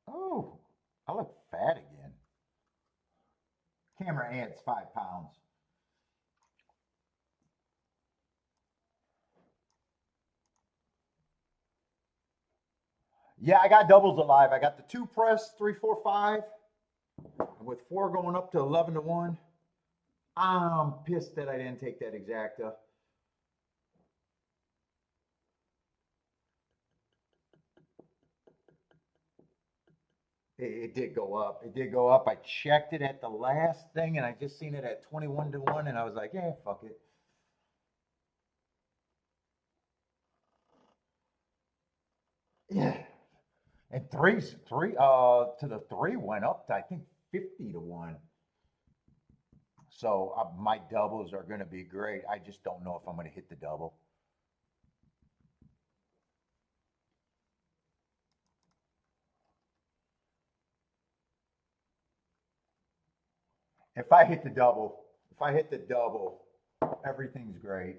Oh, I look fat again. Camera adds 5 pounds. Yeah, I got doubles alive. I got the 2 press, 3, 4, 5, with 4 going up to 11 to 1. I'm pissed that I didn't take that exacta. It did go up. It did go up. I checked it at the last thing, and I just seen it at 21 to 1, and I was like, yeah, fuck it. Yeah. And three to the 3 went up to, I think, 50 to 1. So my doubles are going to be great. I just don't know if I'm going to hit the double. If I hit the double, everything's great.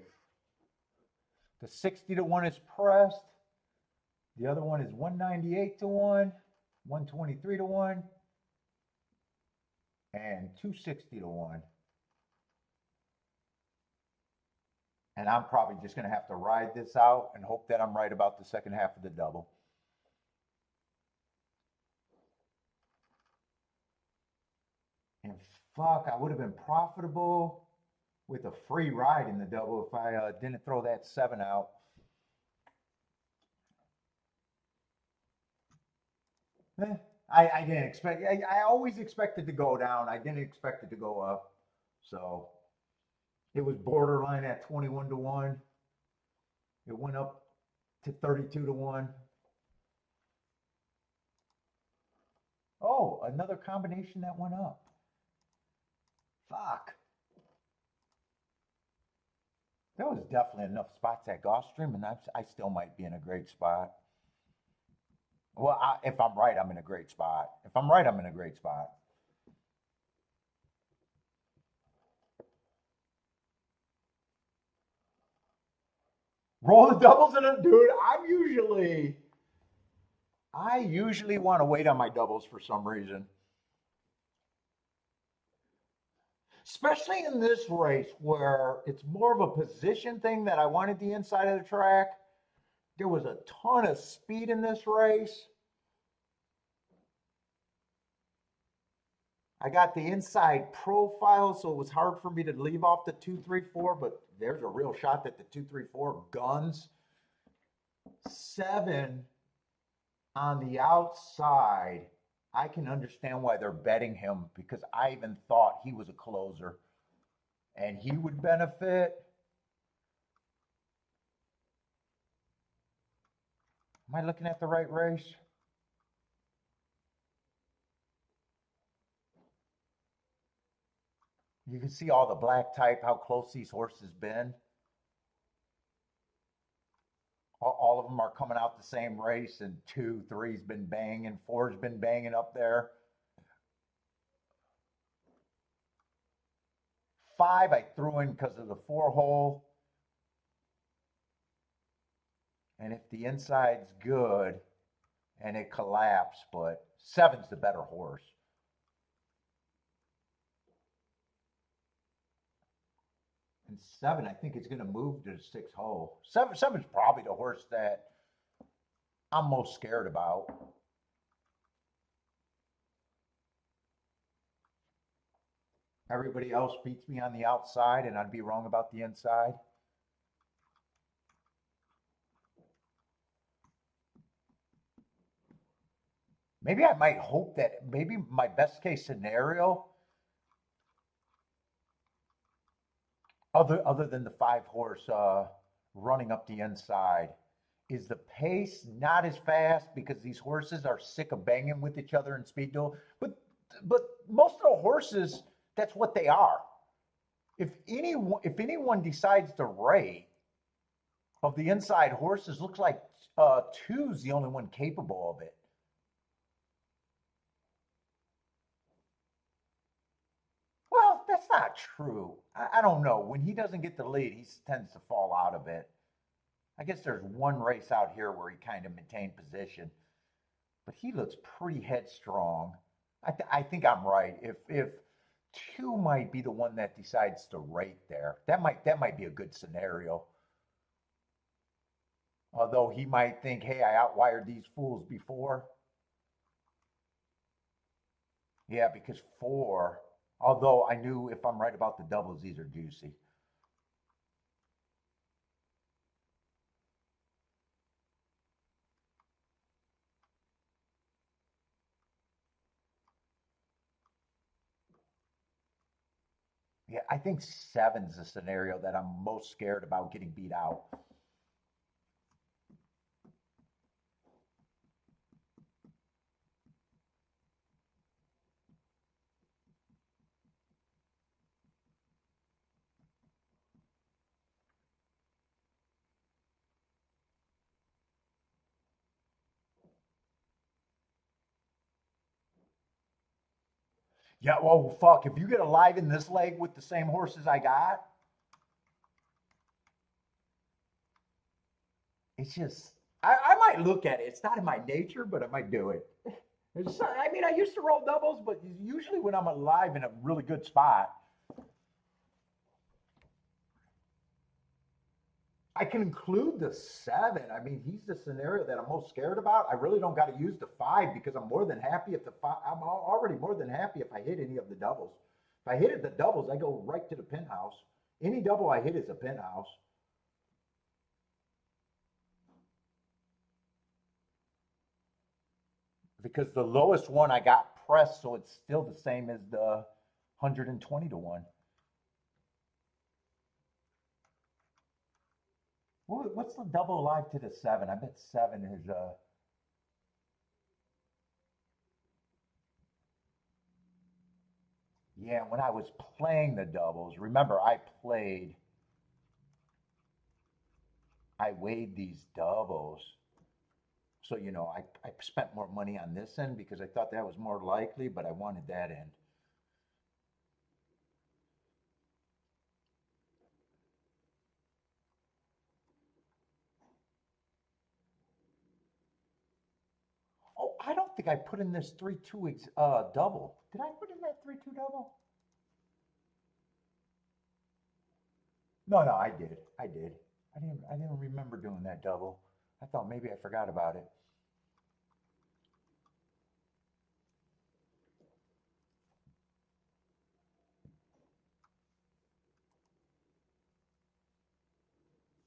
The 60 to 1 is pressed. The other one is 198 to 1, 123 to 1, and 260 to 1. And I'm probably just going to have to ride this out and hope that I'm right about the second half of the double. And fuck, I would have been profitable with a free ride in the double if I didn't throw that 7 out. I didn't expect, I always expected to go down. I didn't expect it to go up. So it was borderline at 21 to 1. It went up to 32 to 1. Oh, another combination that went up. Fuck. There was definitely enough spots at Gulfstream, and I still might be in a great spot. Well, if I'm right, I'm in a great spot. If I'm right, I'm in a great spot. Roll the doubles in it, dude. I usually want to wait on my doubles for some reason. Especially in this race where it's more of a position thing that I wanted the inside of the track. There was a ton of speed in this race. I got the inside profile, so it was hard for me to leave off the 2, 3, 4, but there's a real shot that the 2, 3, 4 guns. 7 on the outside. I can understand why they're betting him because I even thought he was a closer and he would benefit. Am I looking at the right race? You can see all the black type, how close these horses been. All of them are coming out the same race, and 2, 3's been banging, 4's been banging up there. 5 I threw in because of the 4-hole. And if the inside's good and it collapsed, but 7's the better horse. And 7, I think, is going to move to the 6th hole. 7's probably the horse that I'm most scared about. Everybody else beats me on the outside, and I'd be wrong about the inside. Maybe I might hope that maybe my best case scenario, other than the 5 horse running up the inside, is the pace not as fast because these horses are sick of banging with each other in speed duel. But most of the horses, that's what they are. If anyone decides to rate of the inside horses, looks like 2's the only one capable of it. Well, that's not true. I don't know. When he doesn't get the lead, he tends to fall out of it. I guess there's one race out here where he kind of maintained position, but he looks pretty headstrong. I think I'm right. If 2 might be the one that decides to rate there, that might be a good scenario. Although he might think, hey, I outwired these fools before. Yeah, because 4, although I knew if I'm right about the doubles, these are juicy. Yeah, I think 7's the scenario that I'm most scared about getting beat out. Yeah, well, fuck. If you get alive in this leg with the same horses I got, it's just, I might look at it. It's not in my nature, but I might do it. I mean, I used to roll doubles, but usually when I'm alive in a really good spot, I can include the 7. I mean, he's the scenario that I'm most scared about. I really don't got to use the 5 because I'm more than happy if the 5. I'm already more than happy if I hit any of the doubles. If I hit it the doubles, I go right to the penthouse. Any double I hit is a penthouse. Because the lowest one I got pressed, so it's still the same as the 120 to 1. What's the double alive to the 7? I bet 7 is yeah, when I was playing the doubles, remember I weighed these doubles. So, I spent more money on this end because I thought that was more likely, but I wanted that end. Oh, I don't think I put in this 3-2 double. Did I put in that 3-2 double? No, no, I did. I did. I didn't remember doing that double. I thought maybe I forgot about it.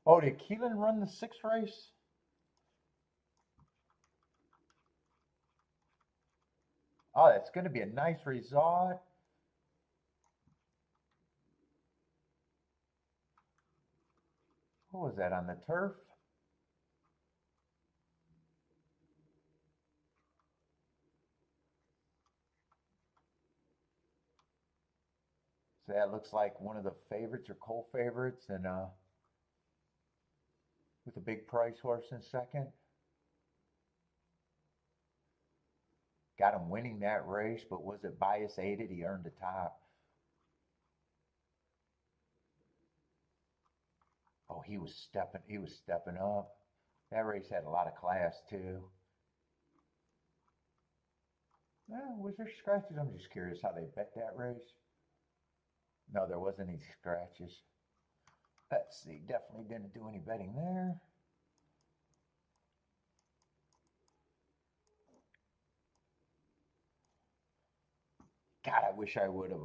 Oh, did Keelan run the 6 race? Oh, that's going to be a nice result. What was that on the turf? So that looks like one of the favorites or co-favorites, and with a big price horse in second. Got him winning that race, but was it bias aided? He earned the top. Oh, he was stepping up. That race had a lot of class too. Was there scratches? I'm just curious how they bet that race. No, there wasn't any scratches. Let's see, definitely didn't do any betting there. God, I wish I would have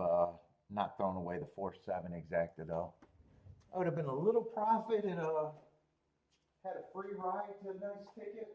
not thrown away the 4-7 exacta though. I would have been a little profit and had a free ride to a nice ticket.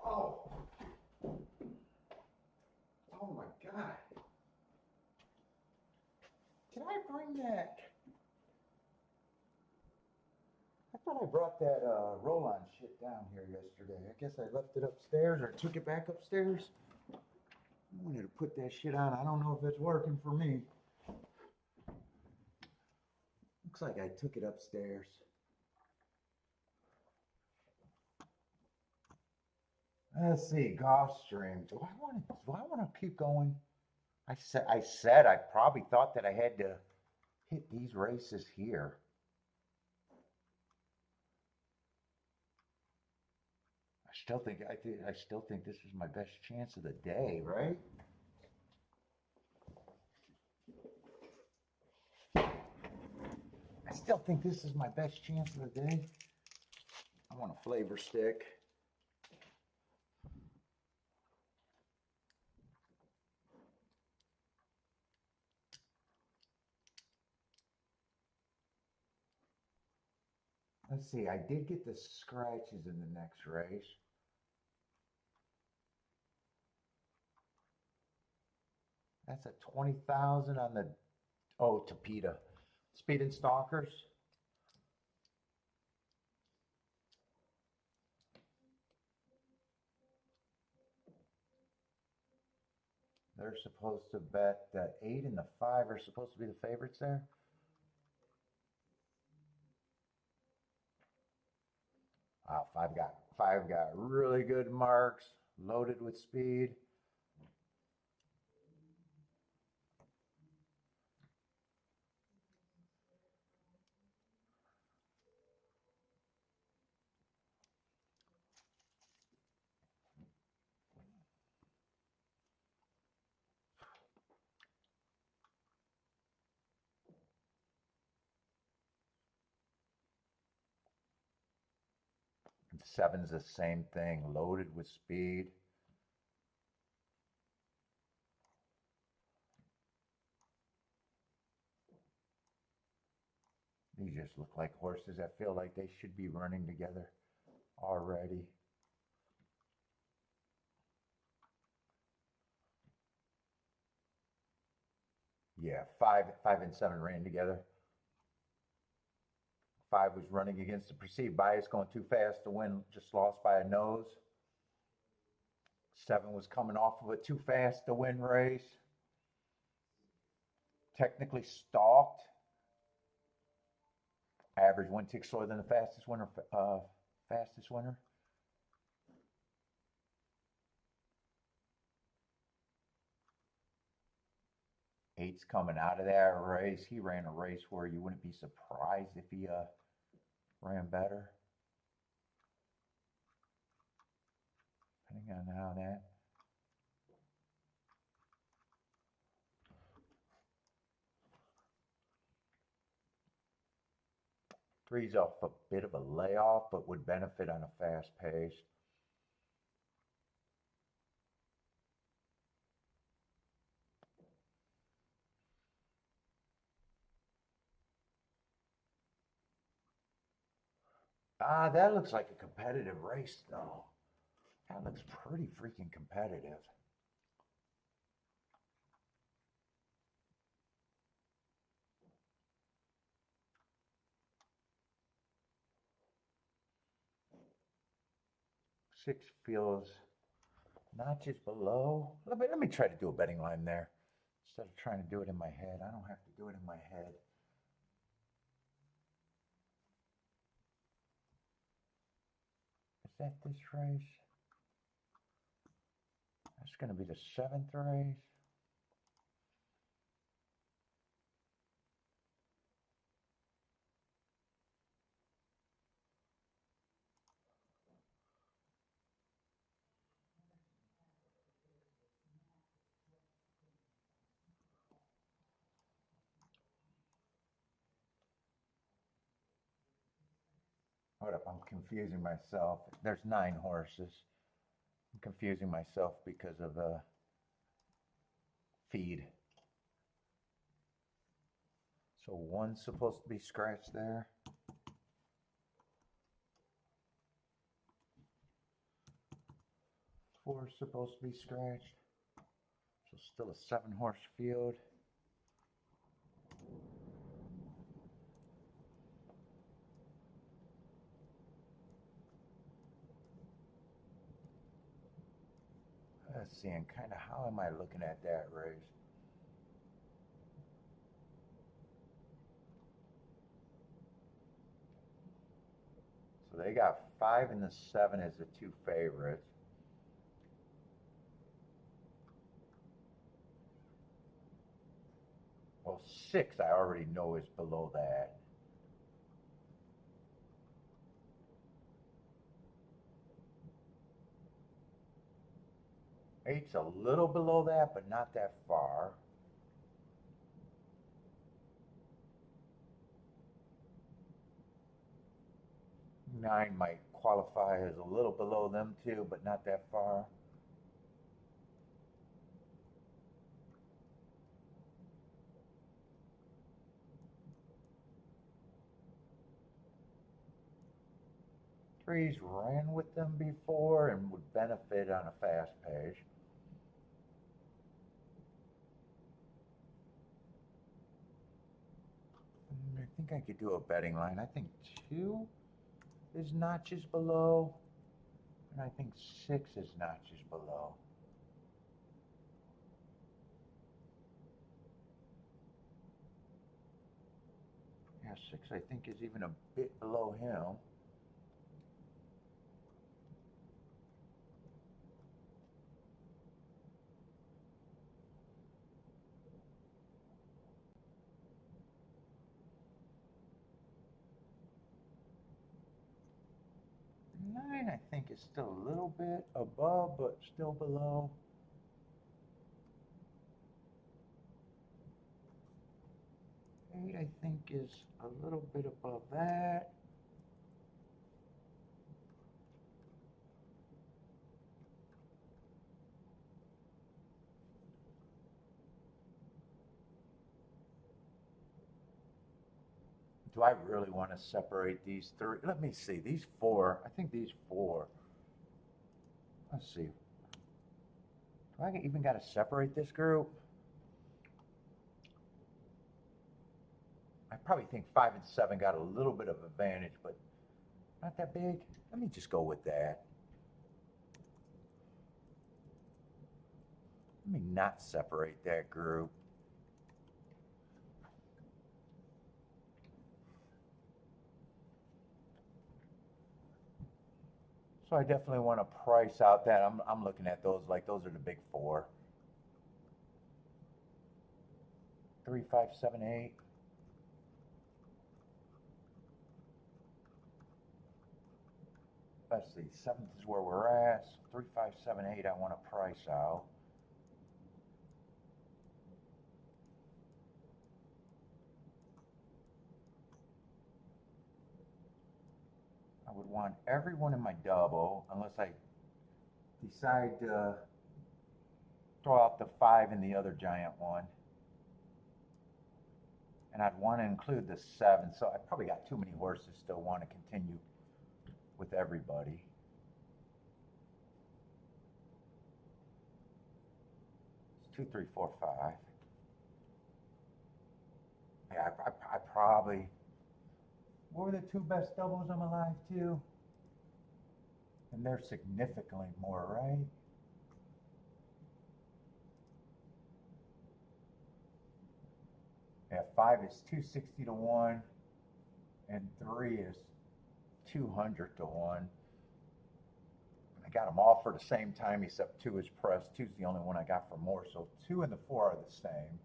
Oh, oh my God. Can I bring that? I thought I brought that roll-on shit down here yesterday. I guess I left it upstairs or took it back upstairs. I wanted to put that shit on. I don't know if it's working for me. Looks like I took it upstairs. Let's see, Gulfstream. Do I want to keep going? I said I probably thought that I had to hit these races here. I still think this is my best chance of the day, right? I still think this is my best chance of the day. I want a flavor stick. Let's see, I did get the scratches in the next race. That's a 20,000 on the, oh, Tapeta. Speed and Stalkers. They're supposed to bet the 8 and the 5 are supposed to be the favorites there. Wow, five got really good marks, loaded with speed. And 7's the same thing, loaded with speed. These just look like horses that feel like they should be running together already. Yeah, 5 and 7 ran together. 5 was running against the perceived bias, going too fast to win, just lost by a nose. 7 was coming off of it too fast to win race. Technically stalked. Average 1 tick slower than the fastest winner. Fastest winner. Eight's coming out of that race. He ran a race where you wouldn't be surprised if he ran better. Depending on how that. Three's off a bit of a layoff, but would benefit on a fast pace. Ah, that looks like a competitive race, though. That looks pretty freaking competitive. Six feels notches below. Let me try to do a betting line there. Instead of trying to do it in my head, I don't have to do it in my head. Is that this race? That's going to be the 7th race. Hold up, I'm confusing myself. There's 9 horses. I'm confusing myself because of the feed. So 1's supposed to be scratched there. 4's supposed to be scratched. So still a 7-horse field. Let's see, and kind of how am I looking at that race? So they got 5 and the 7 as the 2 favorites. Well, 6 I already know is below that. Eight's a little below that, but not that far. Nine might qualify as a little below them too, but not that far. Threes ran with them before and would benefit on a fast page. I think I could do a betting line. I think 2 is notches below, and I think 6 is notches below. Yeah, 6 I think is even a bit below him. Nine, I think, is still a little bit above, but still below. Eight, I think, is a little bit above that. Do I really want to separate these three? Let me see. These 4, I think these 4. Let's see. Do I even got to separate this group? I probably think 5 and 7 got a little bit of advantage, but not that big. Let me just go with that. Let me not separate that group. So I definitely want to price out that. I'm looking at those like those are the big 4. 3, 5, 7, 8. Let's see, 7th is where we're at. So 3, 5, 7, 8 I want to price out. I would want everyone in my double unless I decide to throw out the 5 in the other giant one. And I'd want to include the 7, so I probably got too many horses still want to continue with everybody. It's 2, 3, 4, 5. Yeah, I probably. What were the 2 best doubles I'm alive to? And they're significantly more, right? Yeah, 5 is 260 to 1, and 3 is 200 to 1. I got them all for the same time except 2 is pressed. 2 is the only one I got for more, so 2 and the 4 are the same.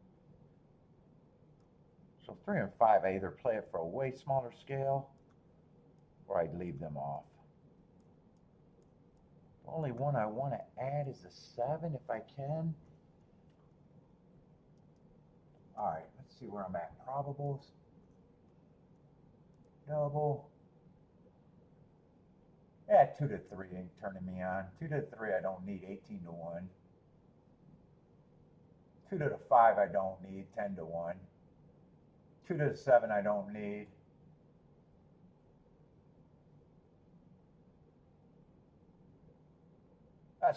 So 3 and 5, I either play it for a way smaller scale or I'd leave them off. The only one I want to add is the 7 if I can. All right, let's see where I'm at. Probables. Double. Yeah, 2 to 3 ain't turning me on. 2 to 3, I don't need 18 to 1. 2 to the 5, I don't need 10 to 1. 2 to the 7, I don't need.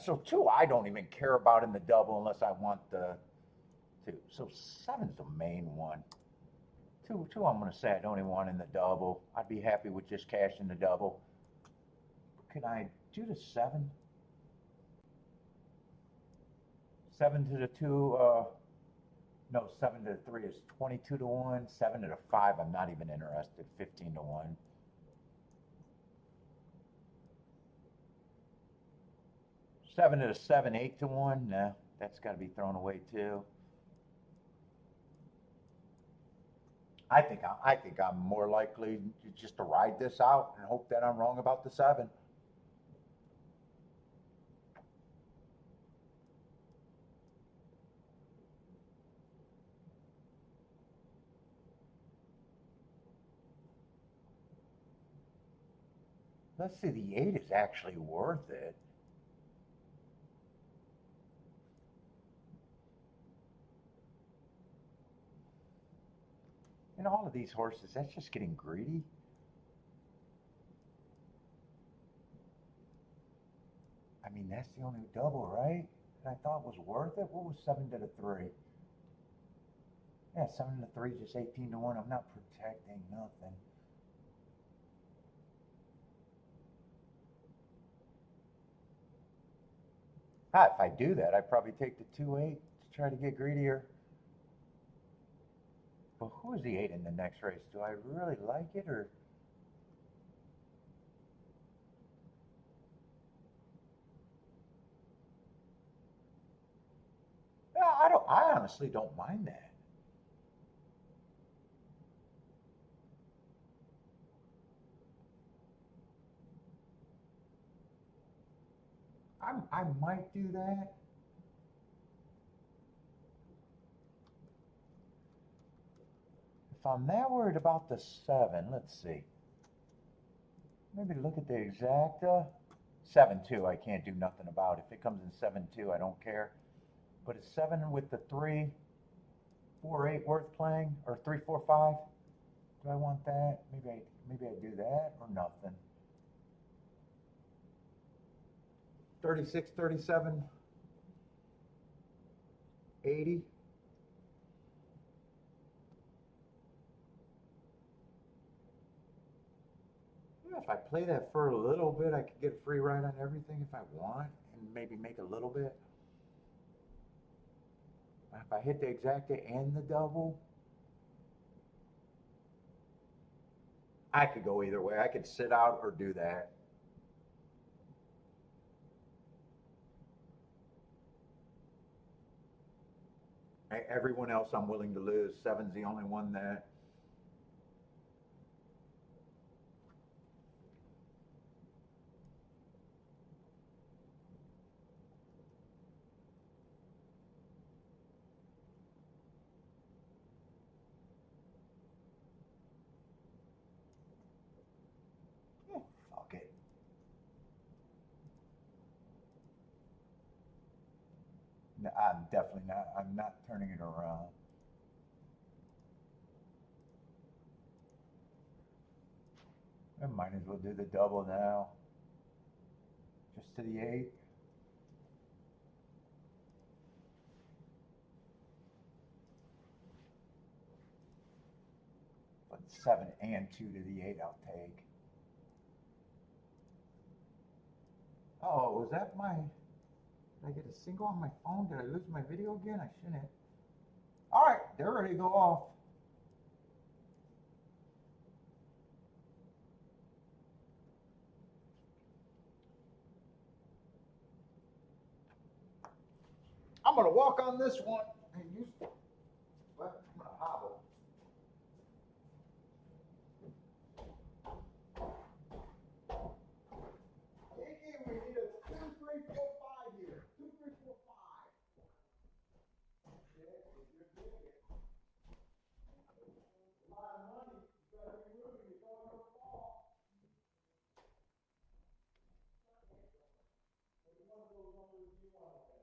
So 2, I don't even care about in the double unless I want the 2. So 7's the main one. 2, I'm going to say I don't even want in the double. I'd be happy with just cashing the double. Can I do the 7? 7 to the 2, no, 7 to the 3 is 22 to 1. 7 to the 5, I'm not even interested, 15 to 1. Seven to the 7, 8 to 1. Nah, that's got to be thrown away too. I think I'm more likely just to ride this out and hope that I'm wrong about the 7. Let's see, the 8 is actually worth it. And all of these horses, that's just getting greedy. I mean, that's the only double, right? That I thought was worth it. What was 7 to the 3? Yeah, 7 to 3, just 18 to 1. I'm not protecting nothing. Ah, if I do that, I'd probably take the 2-8 to try to get greedier. But who is the 8 in the next race? Do I really like it or? Yeah, I honestly don't mind that. I might do that. If I'm that worried about the 7, let's see. Maybe look at the exacta. 7-2, I can't do nothing about. If it comes in 7-2, I don't care. But it's 7 with the 3-4-8 worth playing, or 3-4-5. Do I want that? Maybe I do that or nothing. 36, 37, 80. Yeah, if I play that for a little bit, I could get a free ride on everything if I want, and maybe make a little bit. If I hit the exacta and the double, I could go either way. I could sit out or do that. Everyone else I'm willing to lose. 7's the only one that. Fuck it. No, I'm definitely not. I'm not turning it around. I might as well do the double now. Just to the 8. But 7 and 2 to the 8 I'll take. Oh, was that my. Did I get a single on my phone? Did I lose my video again? I shouldn't. All right, they're ready to go off. I'm gonna walk on this one and use. Well, I'm gonna hobble. Kiki, we need a 2-3-4-5 here. 2-3-4-5. Yeah, if you're doing it. A lot of money. You gotta be moving. You're going to fall. Maybe one of those numbers you want to.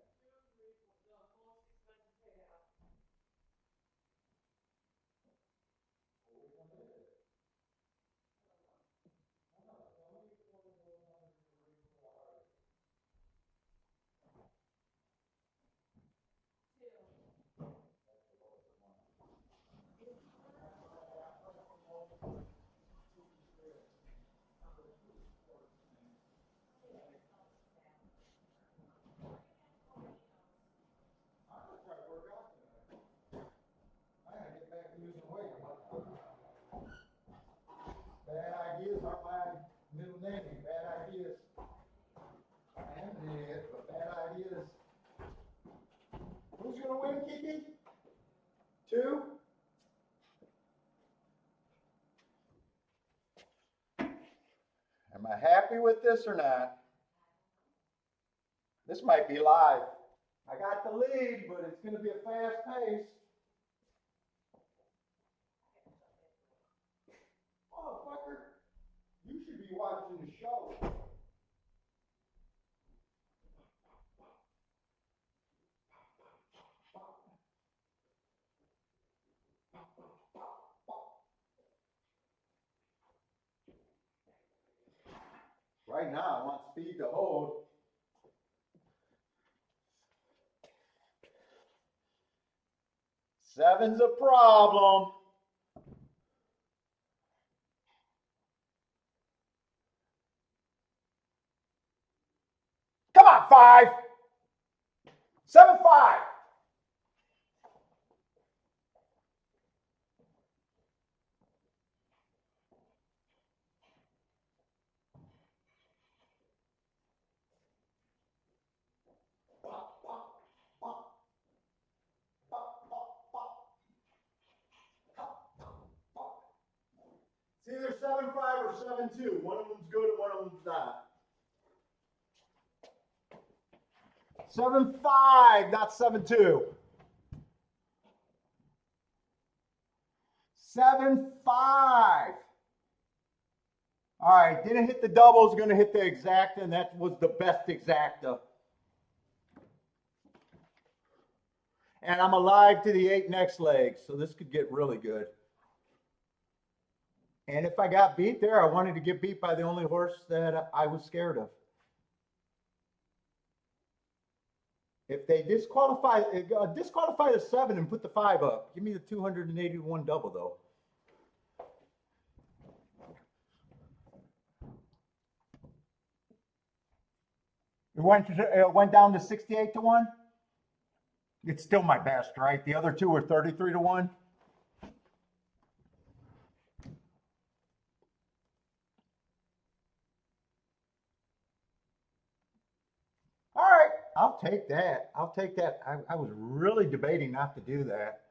Bad ideas are my middle name. Bad ideas. I am an idiot, but bad ideas. Who's gonna win, Kiki? 2? Am I happy with this or not? This might be live. I got the lead, but it's gonna be a fast pace. Motherfucker, you should be watching the show. Right now, I want speed to hold. Seven's a problem. Come on, 5. 7-5. It's either 7-5 or 7-2. One of them's good and one of them's not. 7-5, not 7-2. 7-5. All right, didn't hit the doubles, gonna hit the exacta, and that was the best exacta. And I'm alive to the 8 next legs, so this could get really good. And if I got beat there, I wanted to get beat by the only horse that I was scared of. If they disqualify the 7 and put the 5 up, give me the 281 double though. It went down to 68 to 1. It's still my best, right? The other two are 33 to 1. All right, I'll take that. I'll take that. I was really debating not to do that,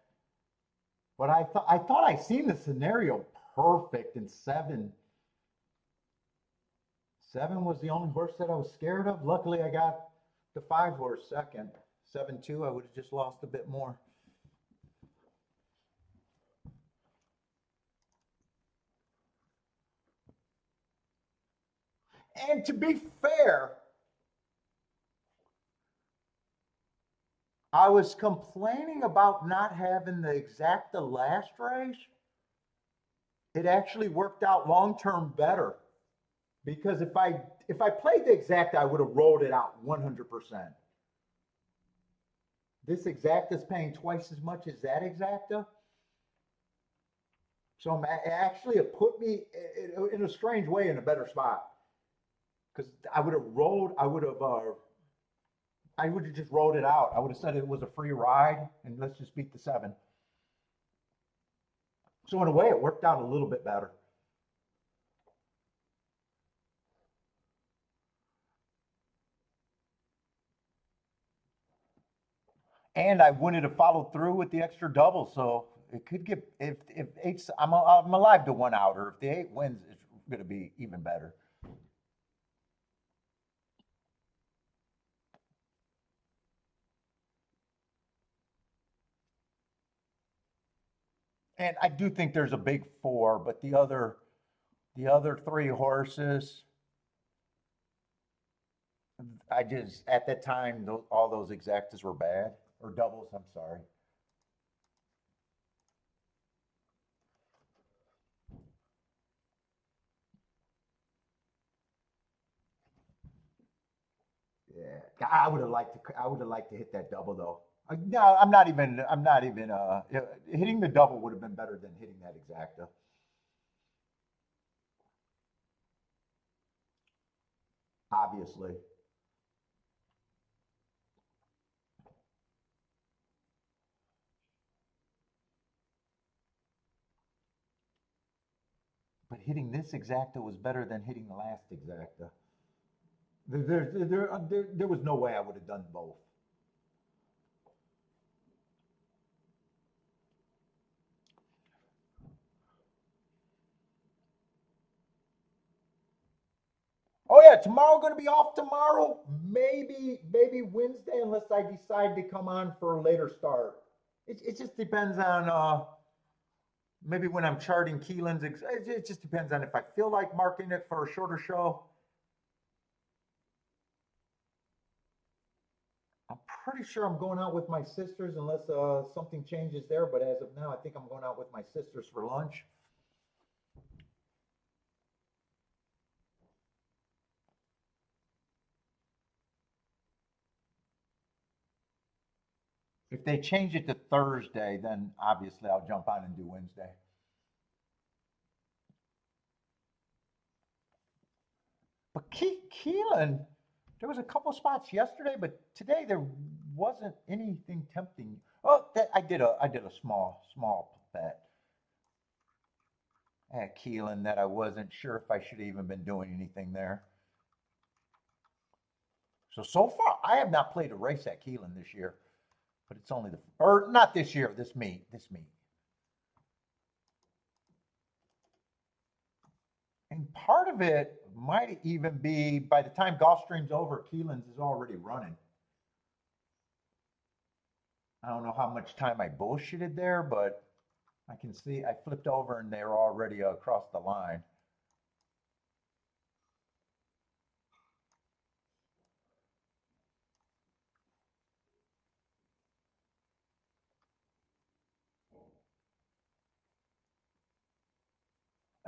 but I thought I seen the scenario perfect in 7. 7 was the only horse that I was scared of. Luckily, I got the 5 horse second. 7-2, I would have just lost a bit more. And to be fair, I was complaining about not having the exacta last race. It actually worked out long-term better. Because if I played the exacta, I would have rolled it out 100%. This exacta is paying twice as much as that exacta. So actually, it put me in a strange way in a better spot. Because I would have just rolled it out. I would have said it was a free ride and let's just beat the 7. So in a way, it worked out a little bit better. And I wanted to follow through with the extra double, so it could get if 8's I'm alive to 1 outer. If the 8 wins, it's going to be even better. And I do think there's a big 4, but the other 3 horses, I just at that time all those exactas were bad or doubles. I'm sorry. Yeah, I would have liked to hit that double though. No, I'm not even. Hitting the double would have been better than hitting that exacta. Obviously. But hitting this exacta was better than hitting the last exacta. There was no way I would have done both. Oh yeah, tomorrow going to be off tomorrow. Maybe Wednesday unless I decide to come on for a later start. It just depends on maybe when I'm charting Keeneland's. It just depends on if I feel like marking it for a shorter show. I'm pretty sure I'm going out with my sisters unless something changes there. But as of now, I think I'm going out with my sisters for lunch. If they change it to Thursday, then obviously I'll jump on and do Wednesday. But Keeneland, there was a couple spots yesterday, but today there wasn't anything tempting. Oh, I did a small bet at Keeneland that I wasn't sure if I should have even been doing anything there. So far I have not played a race at Keeneland this year, but it's only or not this year, this meet. And part of it might even be by the time Gulfstream's over, Keeneland's is already running. I don't know how much time I bullshitted there, but I can see I flipped over and they're already across the line.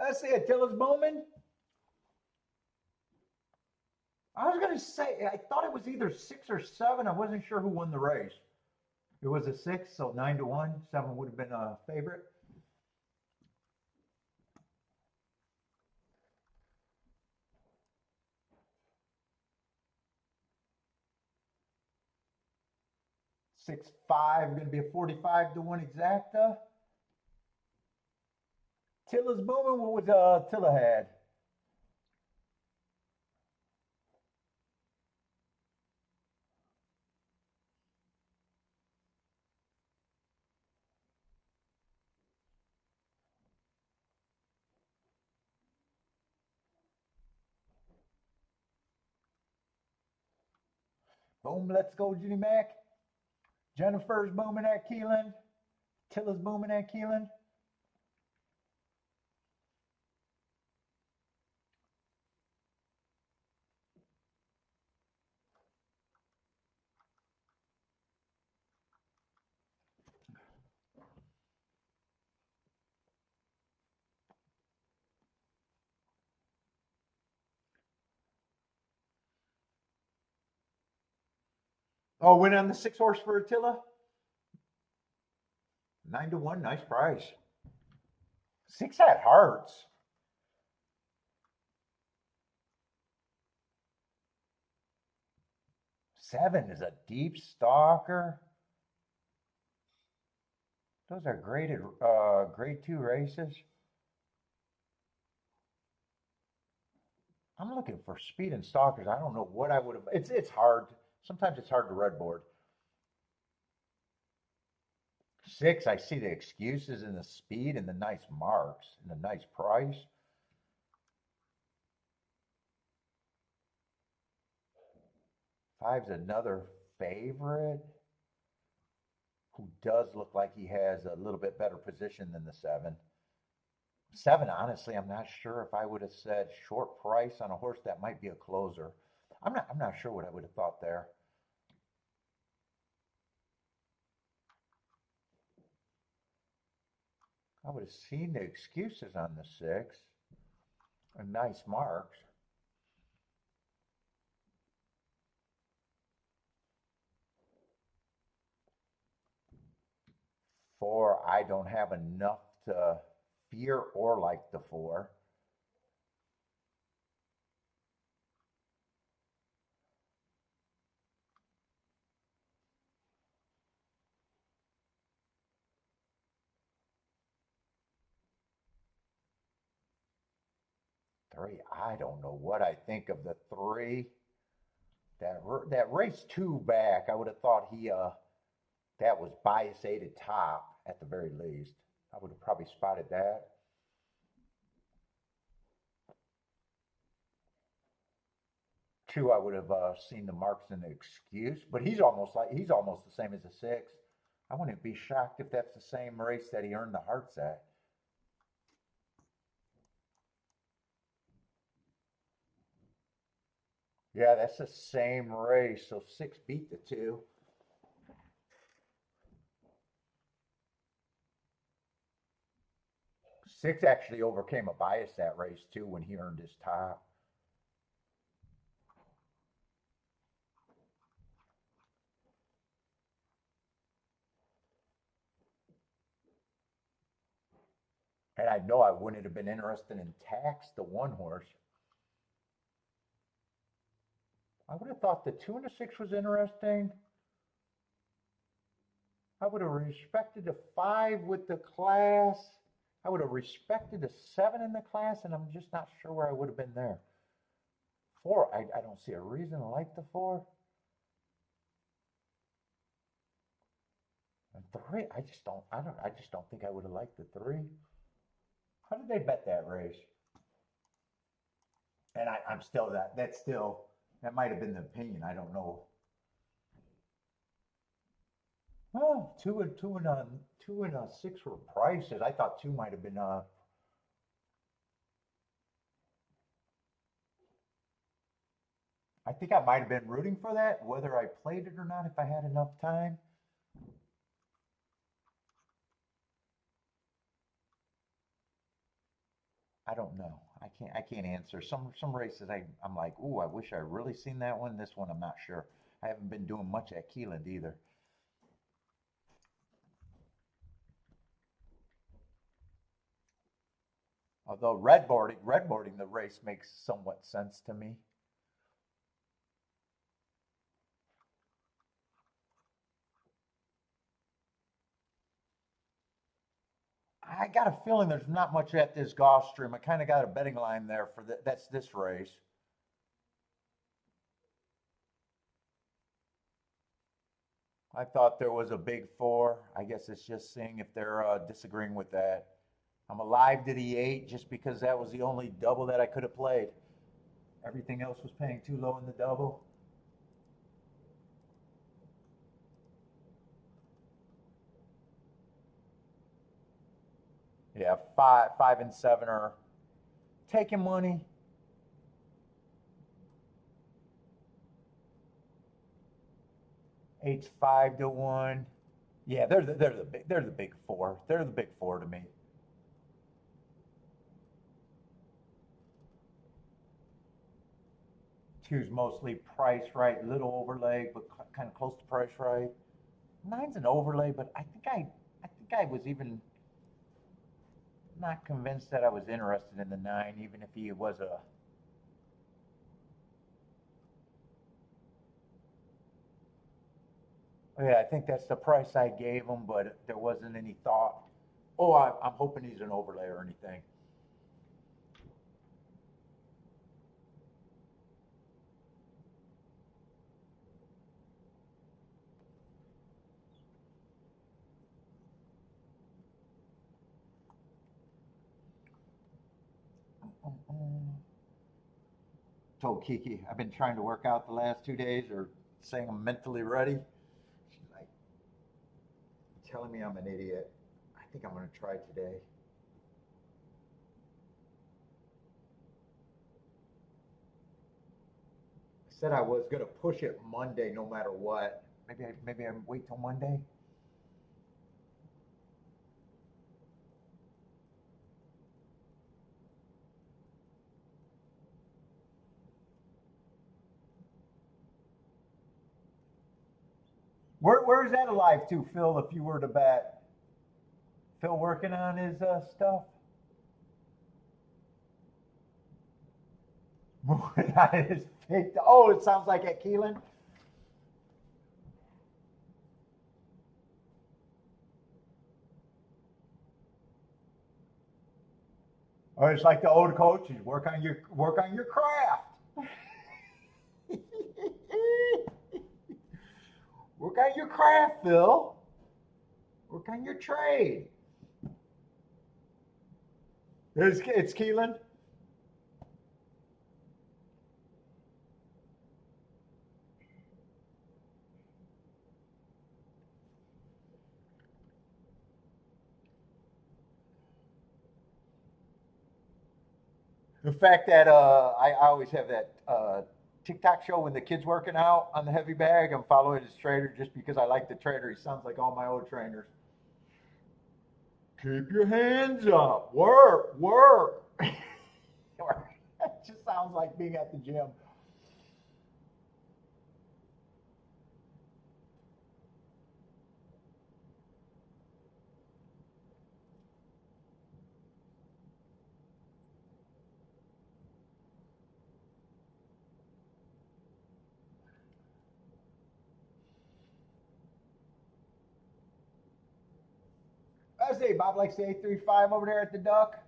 I see Attila's Bowman. I was going to say, I thought it was either 6 or 7. I wasn't sure who won the race. It was a 6, so 9-1. 7 would have been a favorite. Six five going to be a 45-1 exacta. Tilla's Bowman, what was Tilla had? Boom, let's go, Jenny Mac. Jennifer's Bowman at Keeneland. Tilla's Bowman at Keeneland. Oh, win on the 6 horse for Attila. 9-1, nice price. 6 had hearts. 7 is a deep stalker. Those are graded grade 2 races. I'm looking for speed and stalkers. I don't know what I would have. It's hard. Sometimes it's hard to red board. 6, I see the excuses and the speed and the nice marks and the nice price. 5's another favorite who does look like he has a little bit better position than the 7. 7, honestly, I'm not sure if I would have said short price on a horse that might be a closer. I'm not sure what I would have thought there. I would have seen the excuses on the 6 and nice marks. 4, I don't have enough to fear or like the 4. 3, I don't know what I think of the 3. That race 2 back, I would have thought that was bias A to top at the very least. I would have probably spotted that. 2, I would have seen the marks and the excuse, but he's almost the same as a 6. I wouldn't be shocked if that's the same race that he earned the hearts at. Yeah, that's the same race. So 6 beat the 2. 6 actually overcame a bias that race too when he earned his top. And I know I wouldn't have been interested in tax the one horse. I would have thought the 2 and a 6 was interesting. I would have respected the 5 with the class. I would have respected the 7 in the class, and I'm just not sure where I would have been there. 4, I don't see a reason to like the 4. And 3, I just don't think I would have liked the 3. How did they bet that race? And I'm still that might have been the opinion. I don't know. Well, 2 and 6 were prices. I thought 2 might have been I think I might have been rooting for that, whether I played it or not, if I had enough time. I don't know. I can't answer. Some races I'm like, ooh, I wish I really seen that one. This one I'm not sure. I haven't been doing much at Keeneland either. Although redboarding the race makes somewhat sense to me. I got a feeling there's not much at this Gulfstream. I kind of got a betting line there for that's this race. I thought there was a big 4. I guess it's just seeing if they're disagreeing with that. I'm alive to the 8 just because that was the only double that I could have played. Everything else was paying too low in the double. Yeah, 5 and 7 are taking money. Eight's 5 to 1. Yeah, they're the big 4. They're the big 4 to me. Two's mostly price right, little overlay, but kind of close to price right. Nine's an overlay, but I think I was even not convinced that I was interested in the 9, even if he was a. Yeah, I think that's the price I gave him, but there wasn't any thought. Oh, I'm hoping he's an overlay or anything. Told Kiki I've been trying to work out the last 2 days, or saying I'm mentally ready. She's like telling me I'm an idiot. I think I'm gonna try today. I said I was gonna push it Monday no matter what. Maybe I wait till Monday. Where is that alive to, Phil? If you were to bet, Phil working on his stuff. Moving on his fake. Oh, it sounds like at Keeneland. Or it's like the old coaches, work on your craft. Work on your craft, Phil. Work on your trade. It's Keeneland. The fact that I always have that TikTok show when the kid's working out on the heavy bag. I'm following his trainer just because I like the trainer. He sounds like all my old trainers. Keep your hands up. Work, work. It just sounds like being at the gym. say? Bob likes the 835 over there at the Duck.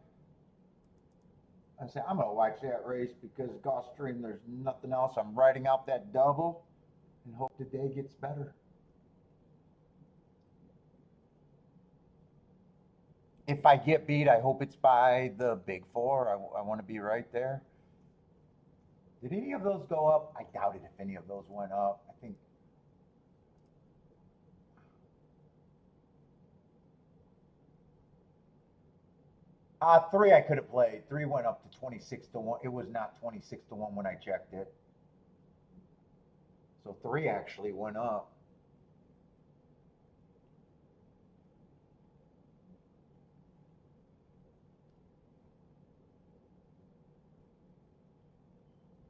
I say, I'm going to watch that race because Gulfstream, there's nothing else. I'm riding out that double and hope the day gets better. If I get beat, I hope it's by the big four. I want to be right there. Did any of those go up? I doubt it if any of those went up. I think. Three I could have played. Three went up to 26 to 1. It was not 26 to 1 when I checked it. So three actually went up.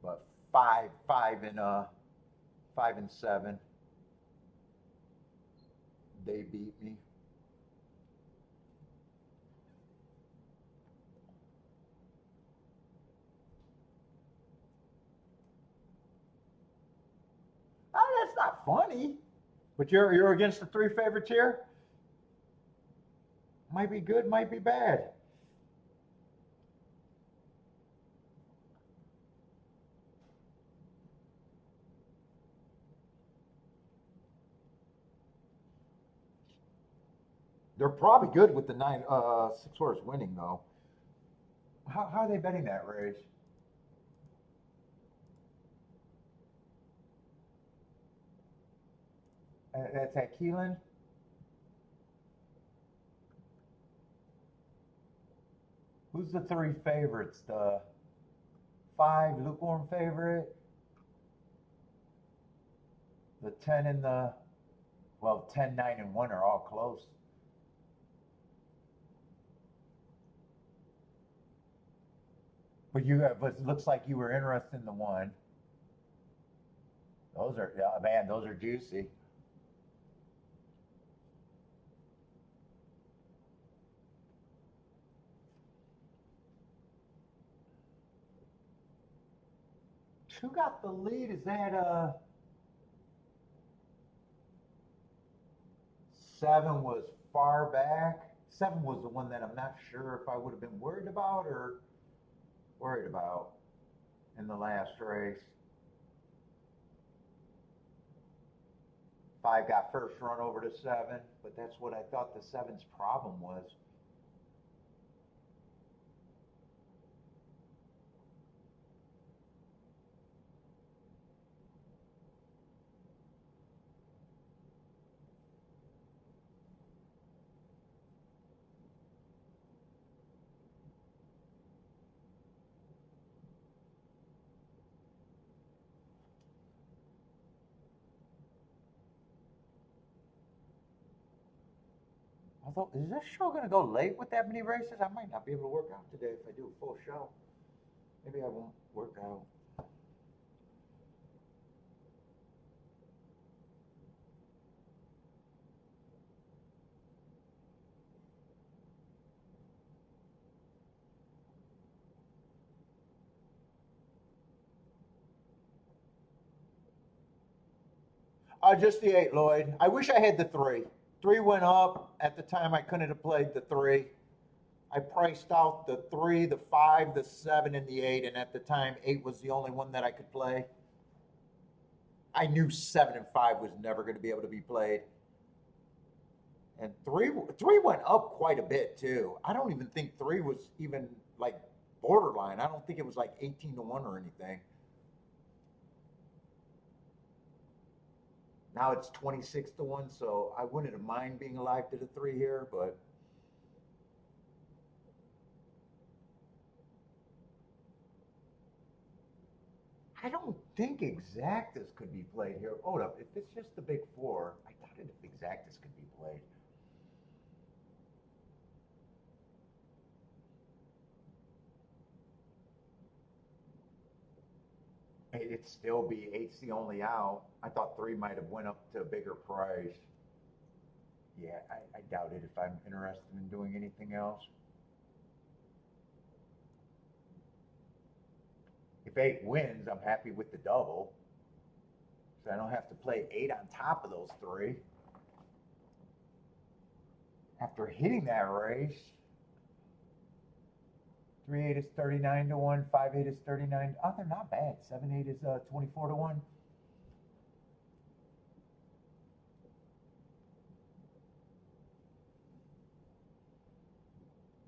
But five and seven, they beat me. Oh, that's not funny. But you're against the three favorites here? Might be good, might be bad. They're probably good with the 6 horse winning though. How are they betting that race? That's at Keeneland. Who's the three favorites? The 5 lukewarm favorite, the 10 and the 10, 9, and 1 are all close. But but it looks like you were interested in the 1. Those are, yeah, man, those are juicy. Who got the lead? Is that 7 was far back? 7 was the one that I'm not sure if I would have been worried about in the last race. 5 got first run over to 7, but that's what I thought the 7's problem was. Although, is this show going to go late with that many races? I might not be able to work out today if I do a full show. Maybe I won't work out. Just the 8, Lloyd. I wish I had the 3. 3 went up. At the time, I couldn't have played the 3. I priced out the 3, the 5, the 7, and the 8, and at the time, 8 was the only one that I could play. I knew 7 and 5 was never going to be able to be played. And 3 went up quite a bit, too. I don't even think 3 was even, like, borderline. I don't think it was, like, 18 to 1 or anything. Now it's 26 to 1, so I wouldn't have mind being alive to the 3 here, but I don't think exactas could be played here. Hold up, if it's just the big 4, I thought if exactas could be played. It'd still be 8's the only out. I thought 3 might have went up to a bigger price. Yeah, I doubt it if I'm interested in doing anything else. If 8 wins, I'm happy with the double. So I don't have to play 8 on top of those 3. after hitting that race. 3-8 is 39 to 1, 5-8 is 39. Oh, they're not bad. 7-8 is 24 to 1.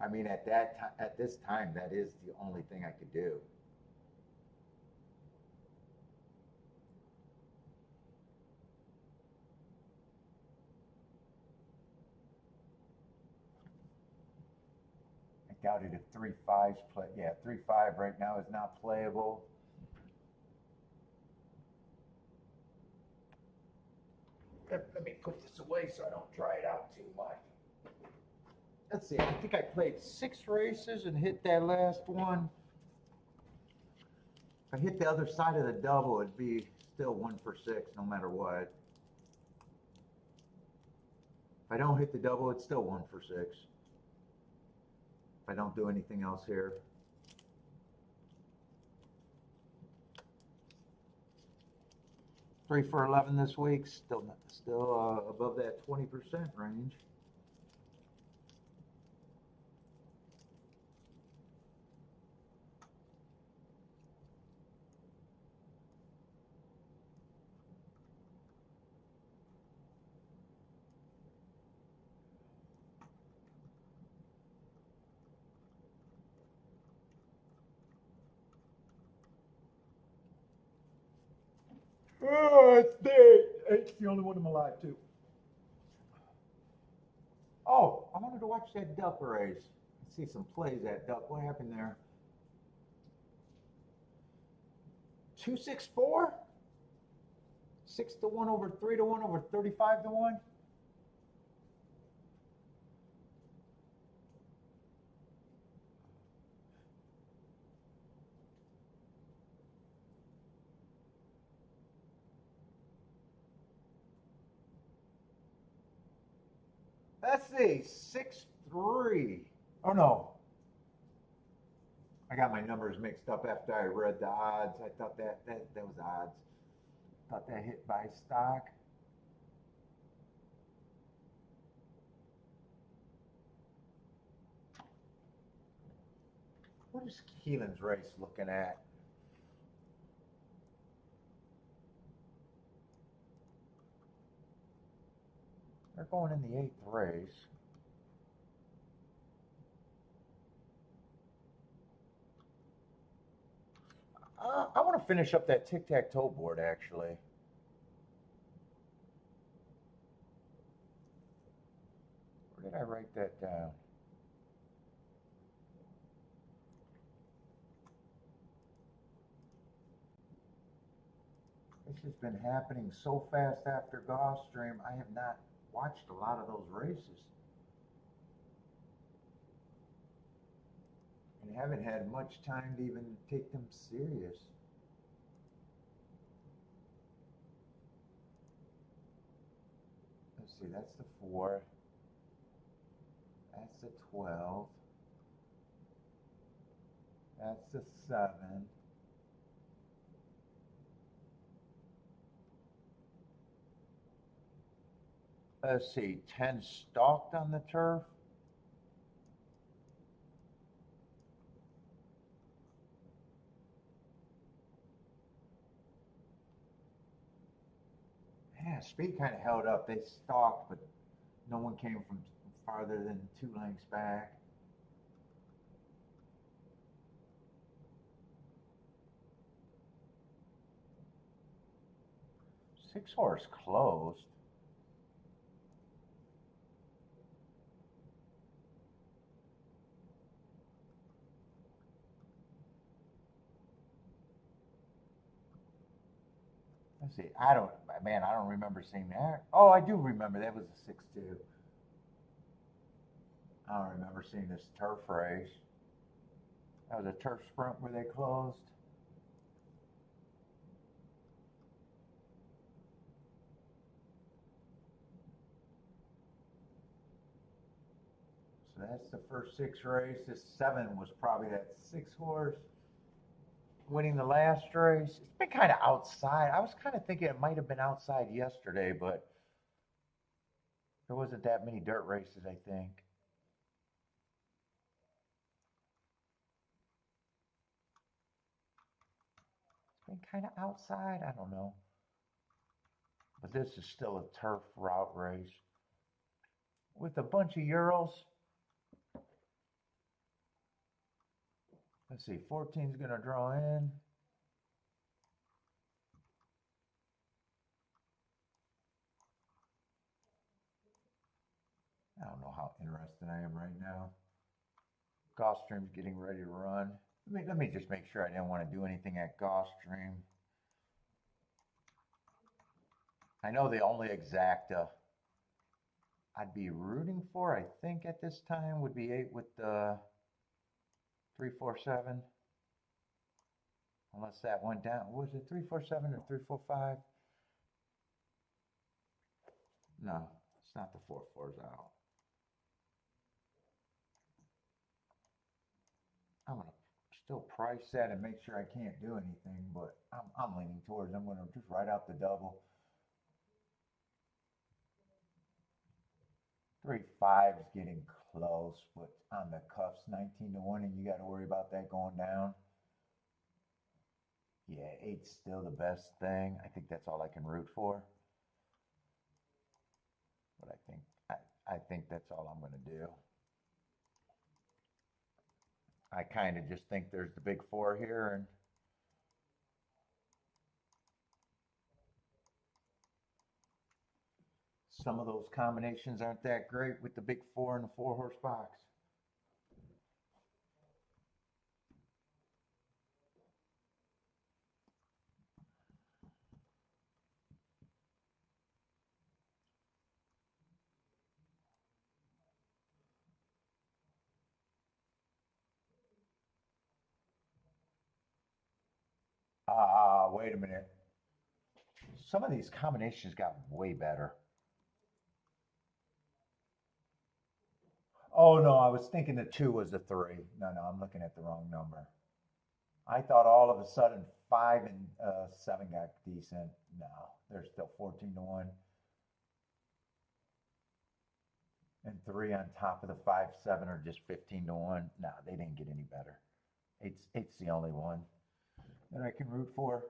I mean, at this time, that is the only thing I could do. I doubted if 3-5's play. Yeah, 3-5 right now is not playable. Let me put this away so I don't dry it out too much. Let's see, I think I played 6 races and hit that last one. If I hit the other side of the double, it'd be still 1 for 6 no matter what. If I don't hit the double, it's still 1 for 6. If I don't do anything else here. Three for 11 this week, still above that 20% range. Oh, it's dead. It's the only one I'm alive too. Oh, I wanted to watch that duck race. I see some plays at duck. What happened there? 264? 6 to 1 over 3 to 1 over 35 to 1? Let's see, 6-3. Oh no. I got my numbers mixed up after I read the odds. I thought that was odds. Thought that hit by stock. What is Keeneland's race looking at? They're going in the 8th race. I want to finish up that tic-tac-toe board, actually. Where did I write that down? This has been happening so fast after Gulfstream, I have not watched a lot of those races. And haven't had much time to even take them serious. Let's see, that's the 4. That's the 12. That's the 7. Let's see, 10 stalked on the turf. Yeah, speed kind of held up. They stalked, but no one came from farther than 2 lengths back. Six horse closed. Let's see. I don't remember seeing that. Oh, I do remember. That was a 6-2. I don't remember seeing this turf race. That was a turf sprint where they closed. So that's the first 6 race. This 7 was probably that 6 horse winning the last race. It's been kind of outside. I was kind of thinking it might have been outside yesterday, but There wasn't that many dirt races, I think. It's been kind of outside. I don't know. But this is still a turf route race with a bunch of Urals. Let's see, 14's going to draw in. I don't know how interested I am right now. Gulfstream's getting ready to run. Let me just make sure I didn't want to do anything at Gulfstream. I know the only exacta I'd be rooting for, I think, at this time would be 8 with the 347. Unless that went down. Was it 347 or 345? No, it's not the 4-4's out. I'm going to still price that and make sure I can't do anything, but I'm leaning towards I'm going to just write out the double. 3-5 is getting close, but on the cuffs, 19-1, and you got to worry about that going down. Yeah, 8's still the best thing. I think that's all I can root for. But I think that's all I'm going to do. I kind of just think there's the big 4 here, and some of those combinations aren't that great with the big 4 and the 4-horse box. Wait a minute. Some of these combinations got way better. Oh no, I was thinking the 2 was the 3. No, I'm looking at the wrong number. I thought all of a sudden 5 and 7 got decent. No, they're still 14-1. And 3 on top of the 5-7 are just 15-1. No, they didn't get any better. It's the only one that I can root for.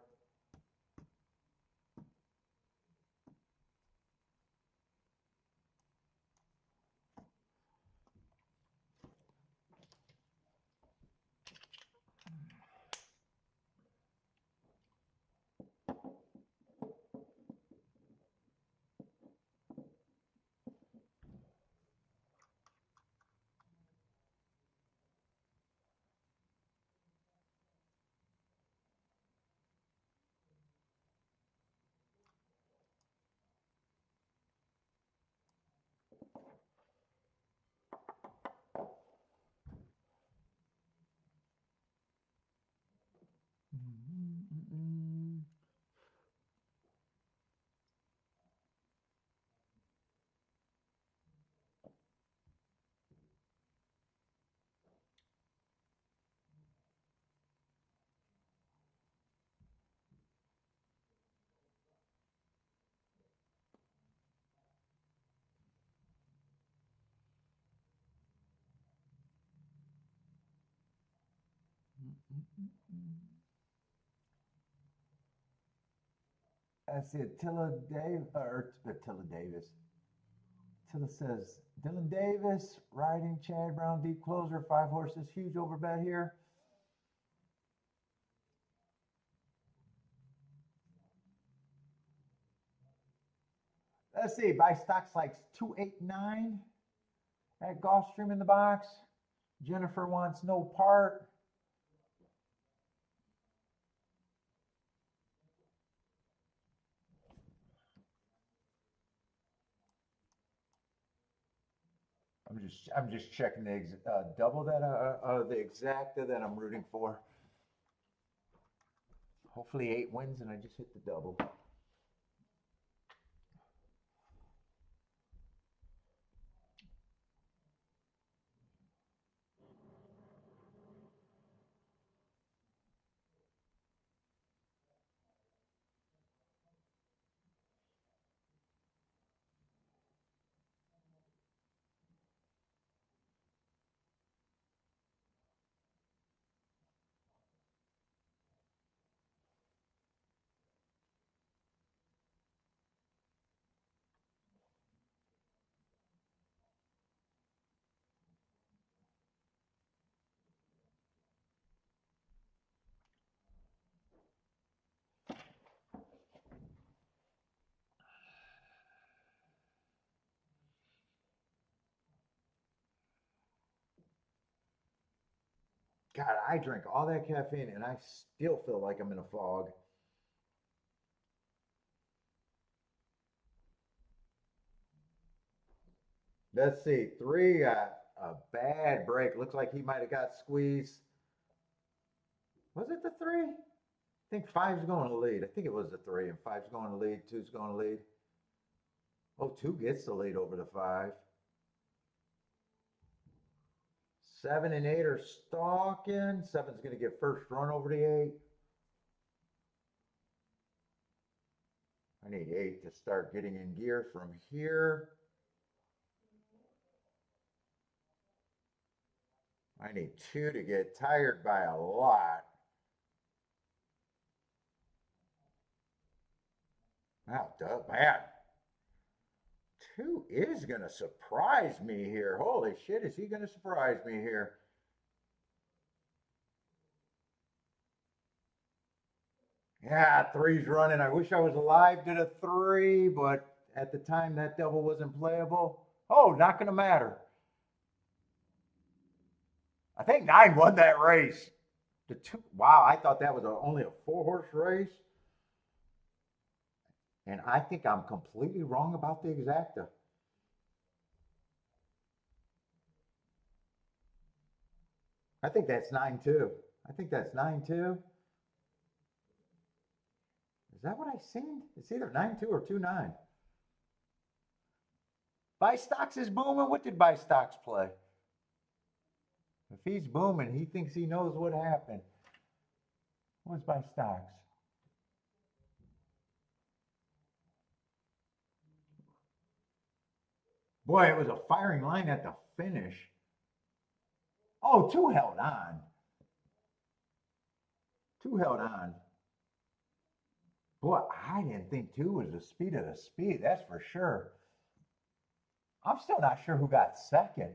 I see Attila Davis. Attila says Dylan Davis riding Chad Brown deep closer, 5 horses, huge over bet here. Let's see, buy stocks like 289 at Gulfstream in the box. Jennifer wants no part. I'm just checking the double that the exacta that I'm rooting for. Hopefully 8 wins and I just hit the double. God, I drank all that caffeine and I still feel like I'm in a fog. Let's see. Three got a bad break. Looks like he might have got squeezed. Was it the three? I think five's going to lead. I think it was the three, and five's going to lead. Two's going to lead. Oh, two gets the lead over the five. 7 and 8 are stalking. Seven's going to get first run over the 8. I need 8 to start getting in gear from here. I need 2 to get tired by a lot. Wow, man. 2 is going to surprise me here. Holy shit, is he going to surprise me here? Yeah, 3's running. I wish I was alive to the 3, but at the time that double wasn't playable. Oh, not going to matter. I think 9 won that race. The 2, wow, I thought that was only a 4-horse race. And I think I'm completely wrong about the exacta. I think that's 9 too. I think that's 9 too. Is that what I seen? It's either 9-2 or 2-9. Buy Stocks is booming. What did Buy Stocks play? If he's booming, he thinks he knows what happened. What's Buy Stocks? Boy, it was a firing line at the finish. Oh, 2 held on. 2 held on. Boy, I didn't think 2 was the speed of the speed. That's for sure. I'm still not sure who got second.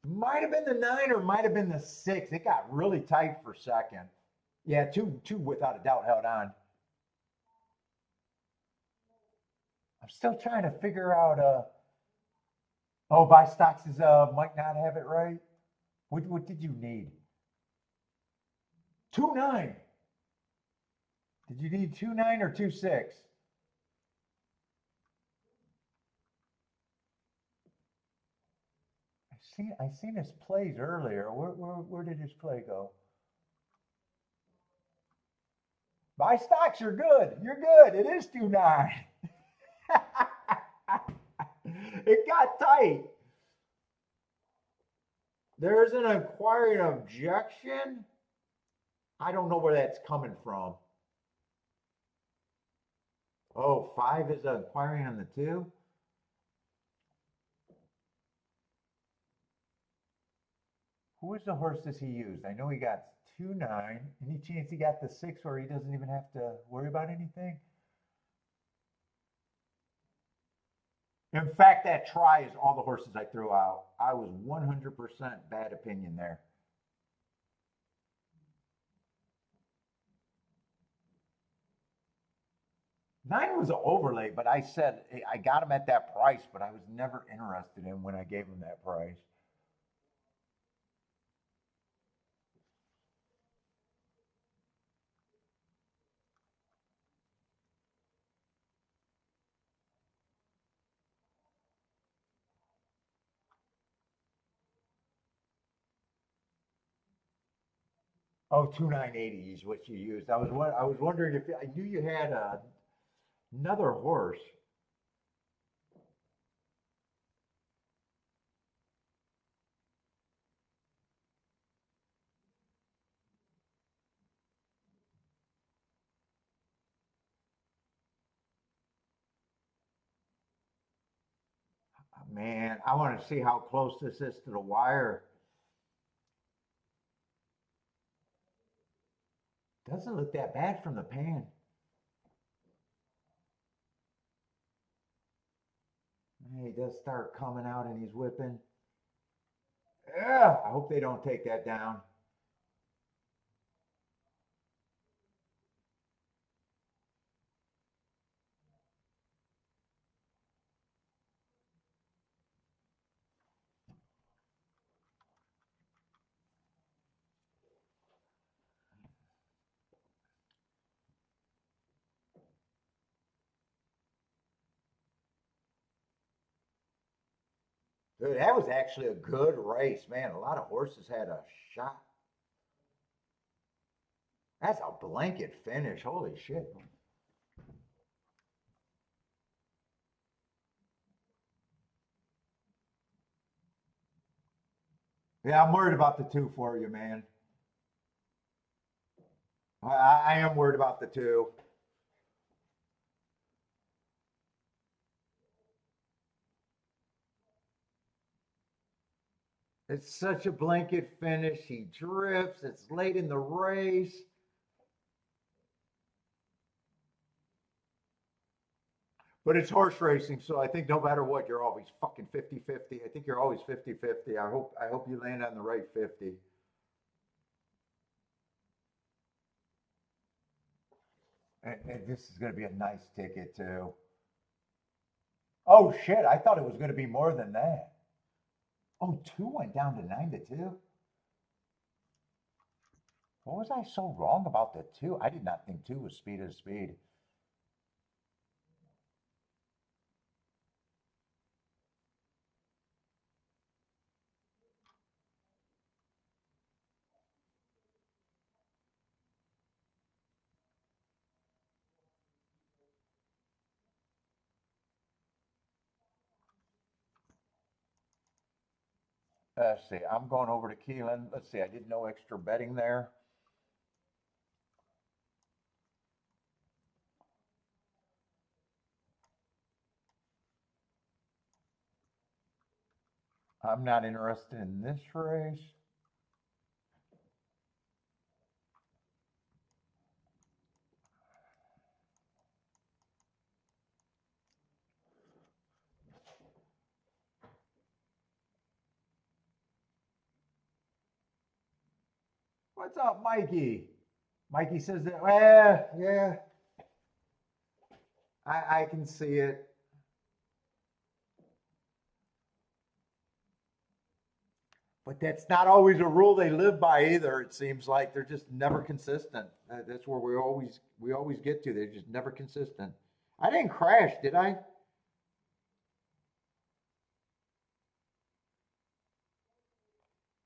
Might have been the 9 or might have been the 6. It got really tight for second. Yeah, two without a doubt held on. I'm still trying to figure out. Oh, Buy Stocks is might not have it right. What did you need? 2-9. Did you need 2-9 or 2-6? I seen his plays earlier. Where did his play go? Buy Stocks, you're good. You're good. It is 2-9. It got tight. There's an inquiring objection. I don't know where that's coming from. Oh, 5 is inquiring on the 2. Who was the horse does he use? I know he got 2-9. Any chance he got the 6 where he doesn't even have to worry about anything? In fact, that try is all the horses I threw out. I was 100% bad opinion there. Nine was an overlay, but I said I got him at that price, but I was never interested in when I gave him that price. Oh, 2980 is what you used. I was wondering if I knew you had another horse. Man, I want to see how close this is to the wire. Doesn't look that bad from the pan. He does start coming out and he's whipping. Yeah, I hope they don't take that down. Dude, that was actually a good race, man. A lot of horses had a shot. That's a blanket finish. Holy shit. Yeah, I'm worried about the two for you, man. I am worried about the two. It's such a blanket finish. He drifts. It's late in the race. But it's horse racing, so I think no matter what, you're always fucking 50-50. I think you're always 50-50. I hope you land on the right 50. And this is going to be a nice ticket too. Oh shit, I thought it was going to be more than that. Oh, two went down to 9-2. What was I so wrong about the two? I did not think two was speed of speed. Let's see. I'm going over to Keeneland. Let's see. I did no extra betting there. I'm not interested in this race. What's up, Mikey? Mikey says that, yeah, I can see it. But that's not always a rule they live by either. It seems like they're just never consistent. That's where we always get to. They're just never consistent. I didn't crash, did I?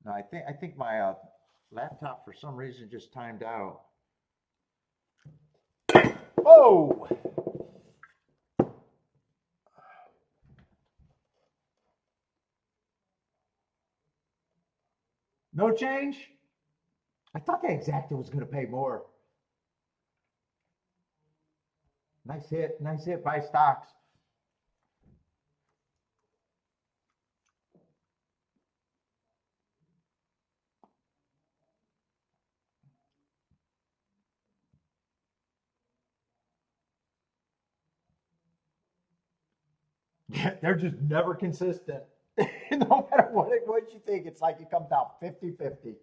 No, I think my laptop for some reason just timed out. Oh, no change. I thought the exacta was going to pay more. Nice hit by stocks. Yeah, they're just never consistent. No matter what you think, it's like it comes out 50-50.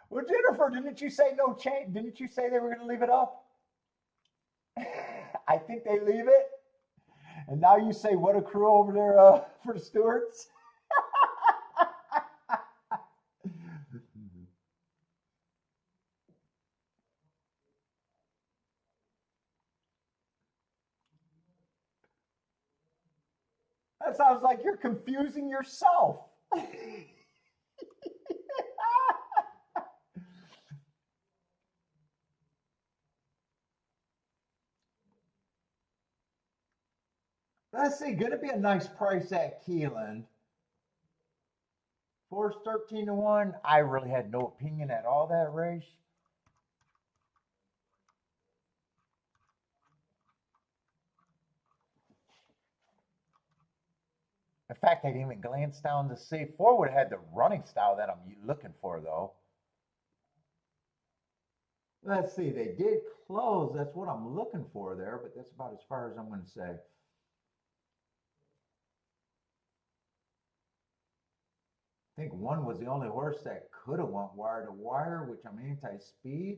Well, Jennifer, didn't you say no change? Didn't you say they were going to leave it up? I think they leave it. And now you say what a crew over there for the Stewarts. That sounds like you're confusing yourself. Let's see, going to be a nice price at Keeneland. Force 13-1. I really had no opinion at all that race. In fact, I didn't even glance down to see. Four would have had the running style that I'm looking for, though. Let's see, they did close. That's what I'm looking for there, but that's about as far as I'm going to say. think one was the only horse that could have went wire to wire, which I'm anti-speed.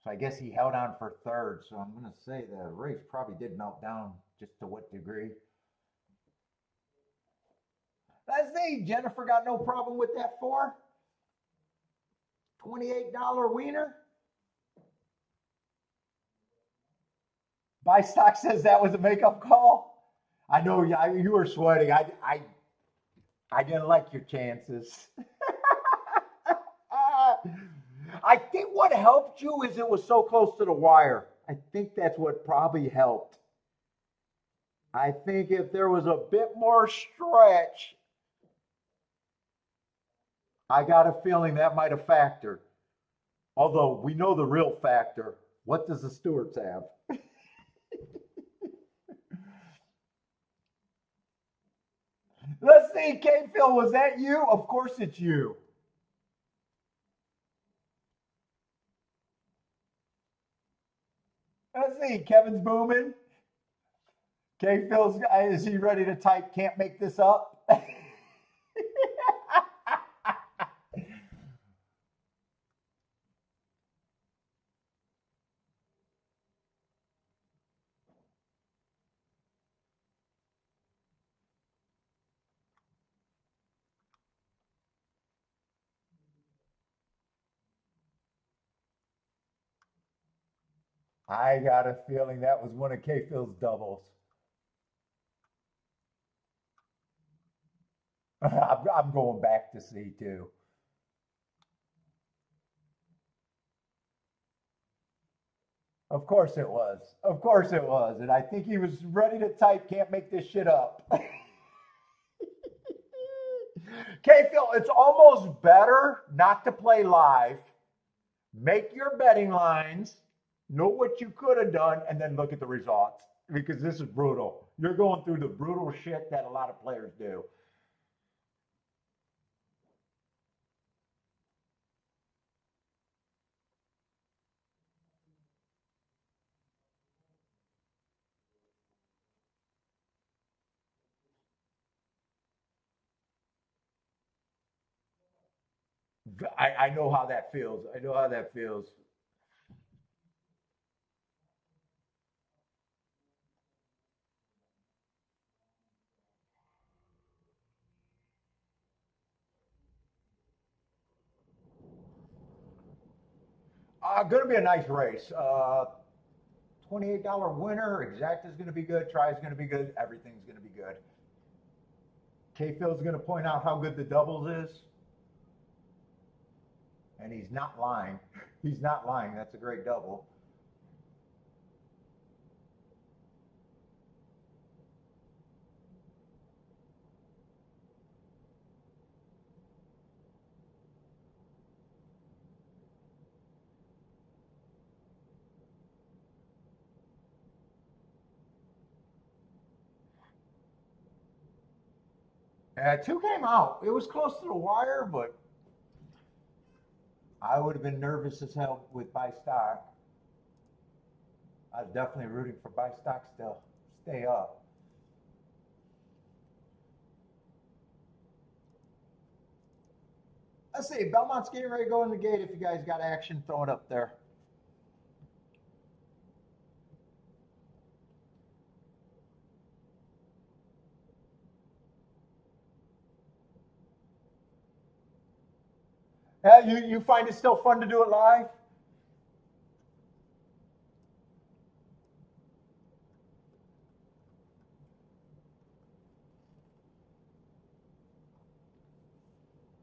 So I guess he held on for third. So I'm going to say the race probably did melt down, just to what degree. Let's see, Jennifer got no problem with that four. $28 wiener. Buy stock says that was a makeup call. I know you were sweating. I didn't like your chances. I think what helped you is it was so close to the wire. I think that's what probably helped. I think if there was a bit more stretch, I got a feeling that might have factored. Although we know the real factor. What does the Stewarts have? Let's see, K-Phil, was that you? Of course it's you. Let's see, Kevin's booming. K-Phil's, is he ready to type, can't make this up? I got a feeling that was one of K-Phil's doubles. I'm going back to see too. Of course it was. Of course it was. And I think he was ready to type, can't make this shit up. K-Phil, it's almost better not to play live. Make your betting lines, know what you could have done, and then look at the results. Because this is brutal. You're going through the brutal shit that a lot of players do. I know how that feels. I know how that feels. Going to be a nice race. $28 winner. Exact is going to be good. Try is going to be good. Everything's going to be good. K-Phil's going to point out how good the doubles is. And he's not lying. He's not lying. That's a great double. Two came out. It was close to the wire, but I would have been nervous as hell with buy stock. I was definitely rooting for buy stock still. Stay up. Let's see. Belmont's getting ready to go in the gate. If you guys got action, throw it up there. You find it still fun to do it live?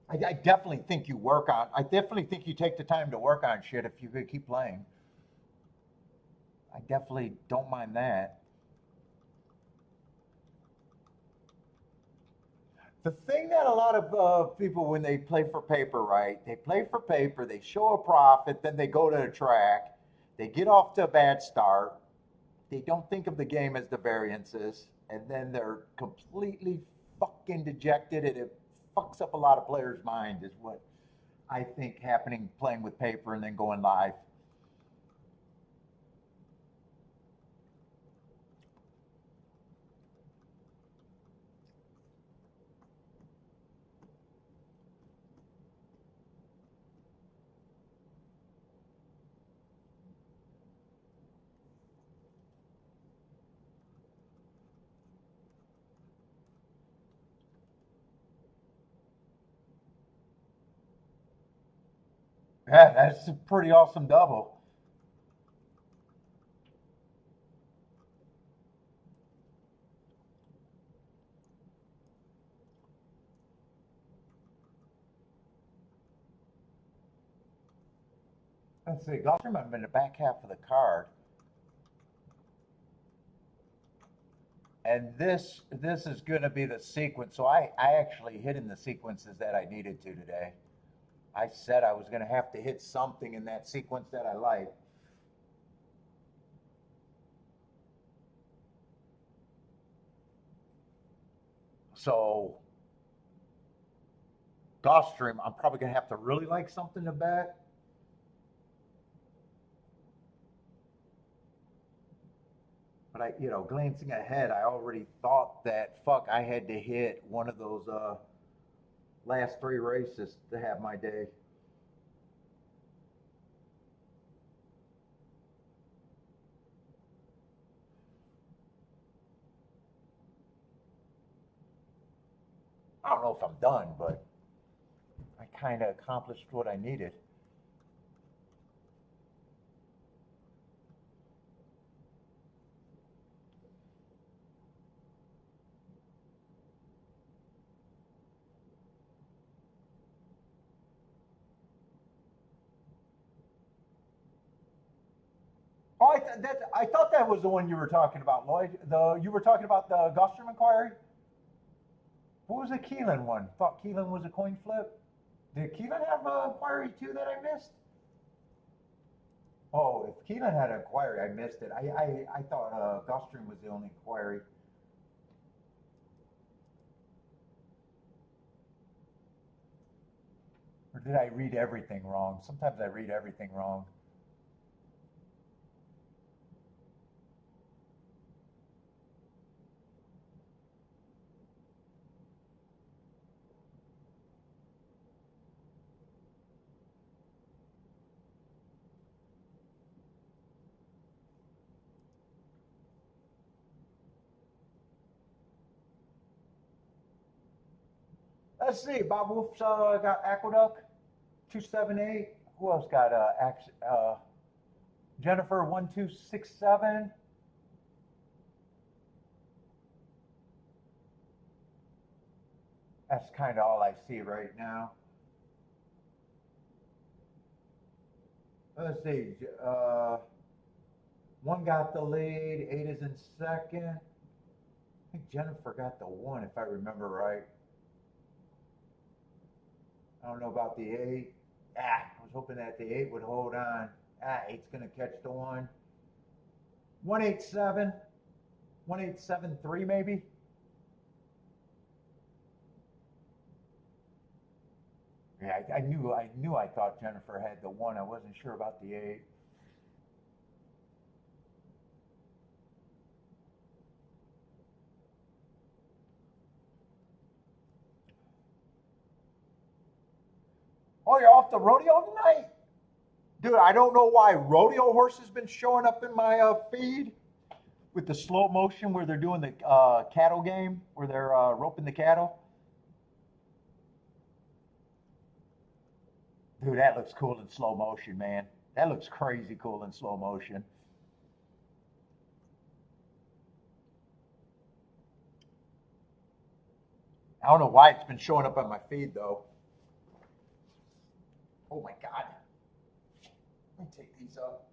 I definitely think you work on. I definitely think you take the time to work on shit if you could keep playing. I definitely don't mind that. The thing that a lot of people, when they play for paper, right? They play for paper, they show a profit, then they go to the track, they get off to a bad start, they don't think of the game as the variances, and then they're completely fucking dejected, and it fucks up a lot of players' mind, is what I think happening playing with paper and then going live. Yeah, that's a pretty awesome double. Let's see, Gulfstream might have been the back half of the card. And this is going to be the sequence. So I actually hit in the sequences that I needed to today. I said I was going to have to hit something in that sequence that I like. So Gulfstream, I'm probably going to have to really like something to bet. But glancing ahead, I already thought that fuck, I had to hit one of those last three races to have my day. I don't know if I'm done, but I kind of accomplished what I needed. Oh, I thought that was the one you were talking about, Lloyd. You were talking about the Gulfstream inquiry. What was the Keeneland one? Thought Keeneland was a coin flip. Did Keeneland have an inquiry too that I missed? Oh, if Keeneland had an inquiry, I missed it. I thought Gulfstream was the only inquiry. Or did I read everything wrong? Sometimes I read everything wrong. Let's see. Bob Wolf's got Aqueduct 278. Who else got Jennifer 1267? That's kind of all I see right now. Let's see. One got the lead. Eight is in second. I think Jennifer got the one, if I remember right. I don't know about the eight. I was hoping that the eight would hold on. Eight's going to catch the one. 187. 1873 maybe. Yeah, I knew I thought Jennifer had the one. I wasn't sure about the eight. Oh, you're off the rodeo tonight? Dude, I don't know why rodeo horses been showing up in my feed with the slow motion where they're doing the cattle game, where they're roping the cattle. Dude, that looks cool in slow motion, man. That looks crazy cool in slow motion. I don't know why it's been showing up on my feed though. Oh my god. Let me take these up.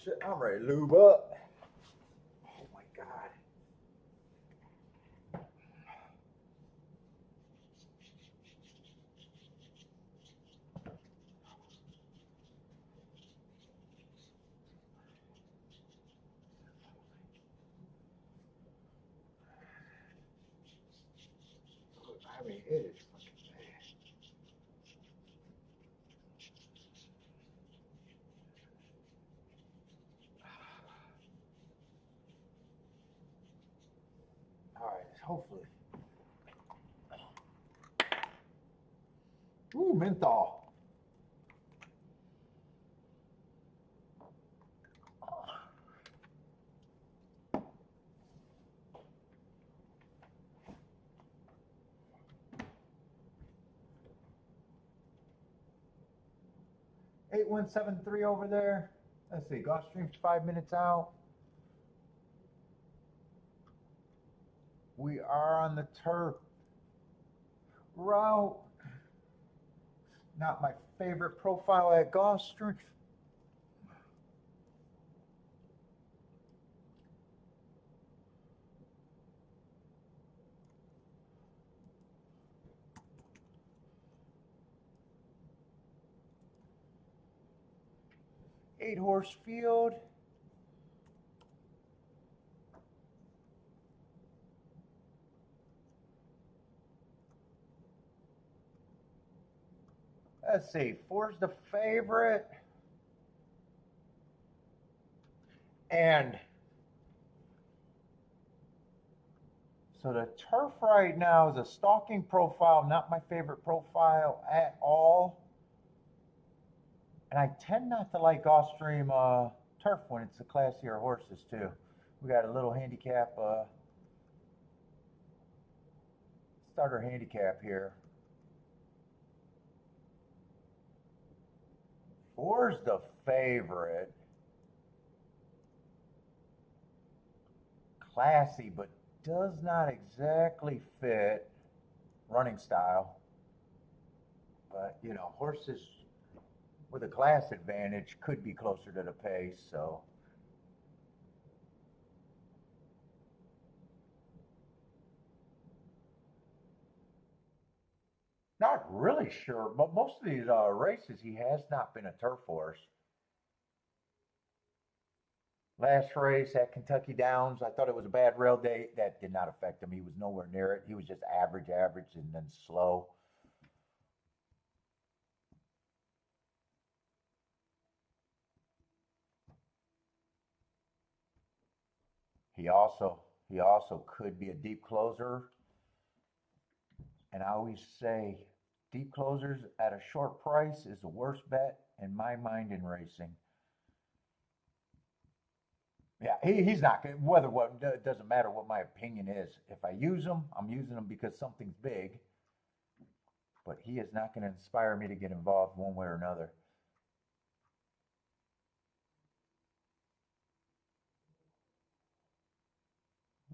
shit, I'm ready to lube up. Oh my God. I mean, it is fucking bad. All right, hopefully. Ooh, menthol. 8173 over there. Let's see, Gulfstream's 5 minutes out. We are on the turf route. Not my favorite profile at Gulfstream. Eight-horse field. Let's see, four's the favorite. And so the turf right now is a stalking profile, not my favorite profile at all. And I tend not to like Gulfstream turf when it's the classier horses too. We got a little handicap, starter handicap here. Four's the favorite. Classy, but does not exactly fit running style. But, you know, horses with a class advantage could be closer to the pace, so. Not really sure, but most of these races he has not been a turf horse. Last race at Kentucky Downs, I thought it was a bad rail day. That did not affect him. He was nowhere near it. He was just average, and then slow. He also he also could be a deep closer. And I always say deep closers at a short price is the worst bet in my mind in racing. Yeah, he's not going to, whether what, it doesn't matter what my opinion is. If I use him, I'm using him because something's big. But he is not going to inspire me to get involved one way or another.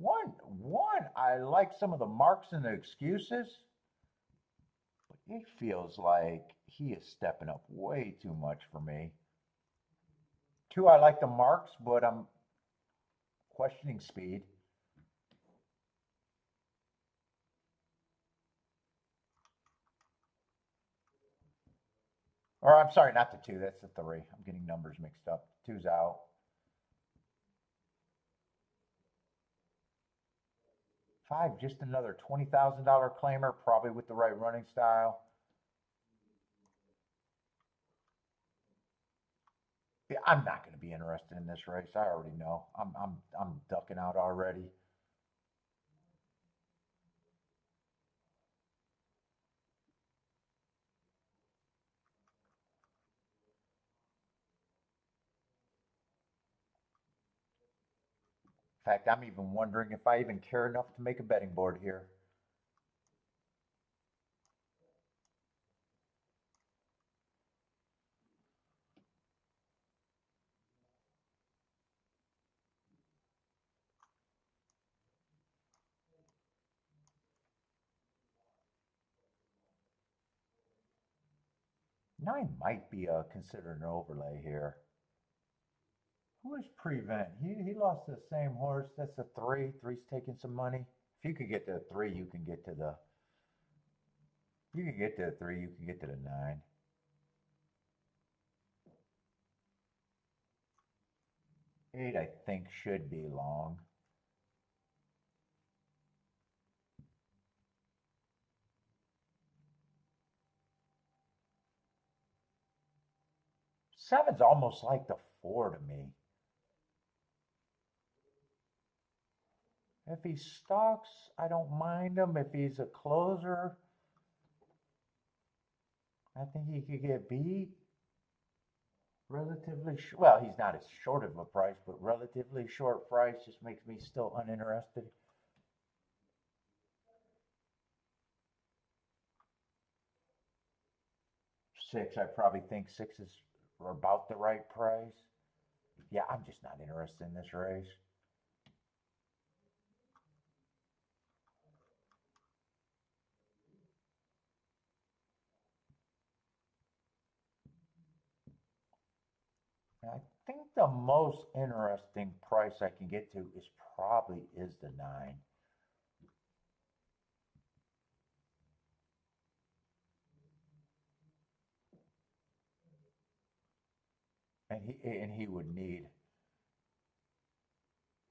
One, I like some of the marks and the excuses, but it feels like he is stepping up way too much for me. Two, I like the marks, but I'm questioning speed. Or I'm sorry, not the two. That's the three. I'm getting numbers mixed up. Two's out. Five, just another $20,000 claimer, probably with the right running style. Yeah, I'm not going to be interested in this race. I already know. I'm ducking out already. In fact, I'm even wondering if I even care enough to make a betting board here. Nine might be considered an overlay here. Who is Prevent? He lost the same horse. That's a three. Three's taking some money. If you could get to the three, you can get to the. You can get to the three. You can get to the nine. Eight, I think, should be long. Seven's almost like the four to me. If he stalks, I don't mind him. If he's a closer, I think he could get beat. Relatively well, he's not as short of a price, but relatively short price just makes me still uninterested. Six, I probably think six is about the right price. Yeah, I'm just not interested in this race. I think the most interesting price I can get to is probably is the nine. And he would need.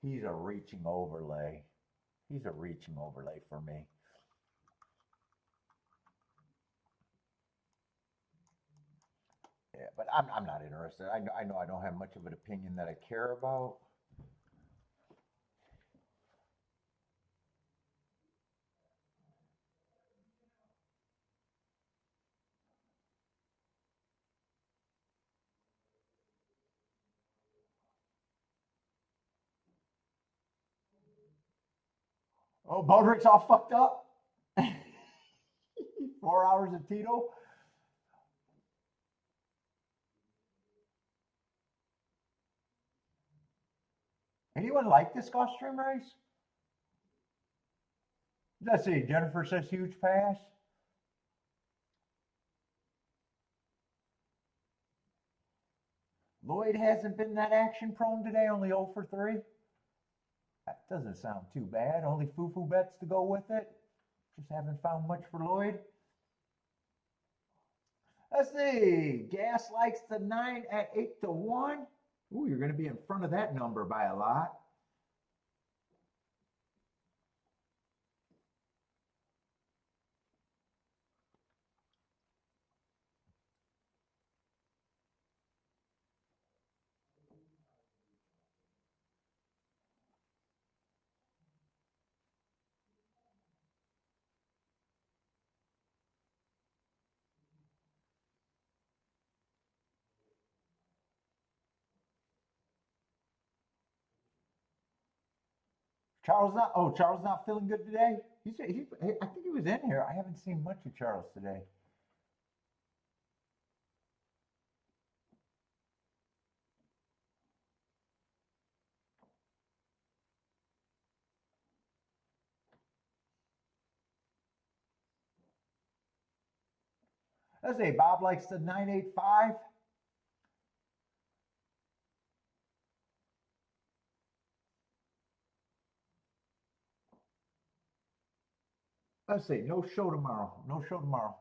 He's a reaching overlay. He's a reaching overlay for me. Yeah, but I'm not interested. I know I don't have much of an opinion that I care about. Oh, Bodrick's all fucked up. 4 hours of Tito. Anyone like this Gulfstream race? Let's see. Jennifer says huge pass. Lloyd hasn't been that action prone today, only 0 for 3. That doesn't sound too bad. Only foo-foo bets to go with it. Just haven't found much for Lloyd. Let's see. Gas likes the 9 at 8 to 1. Ooh, you're going to be in front of that number by a lot. Charles not feeling good today? I think he was in here. I haven't seen much of Charles today. Let's see. Bob likes the 985. Let's see. No show tomorrow. No show tomorrow.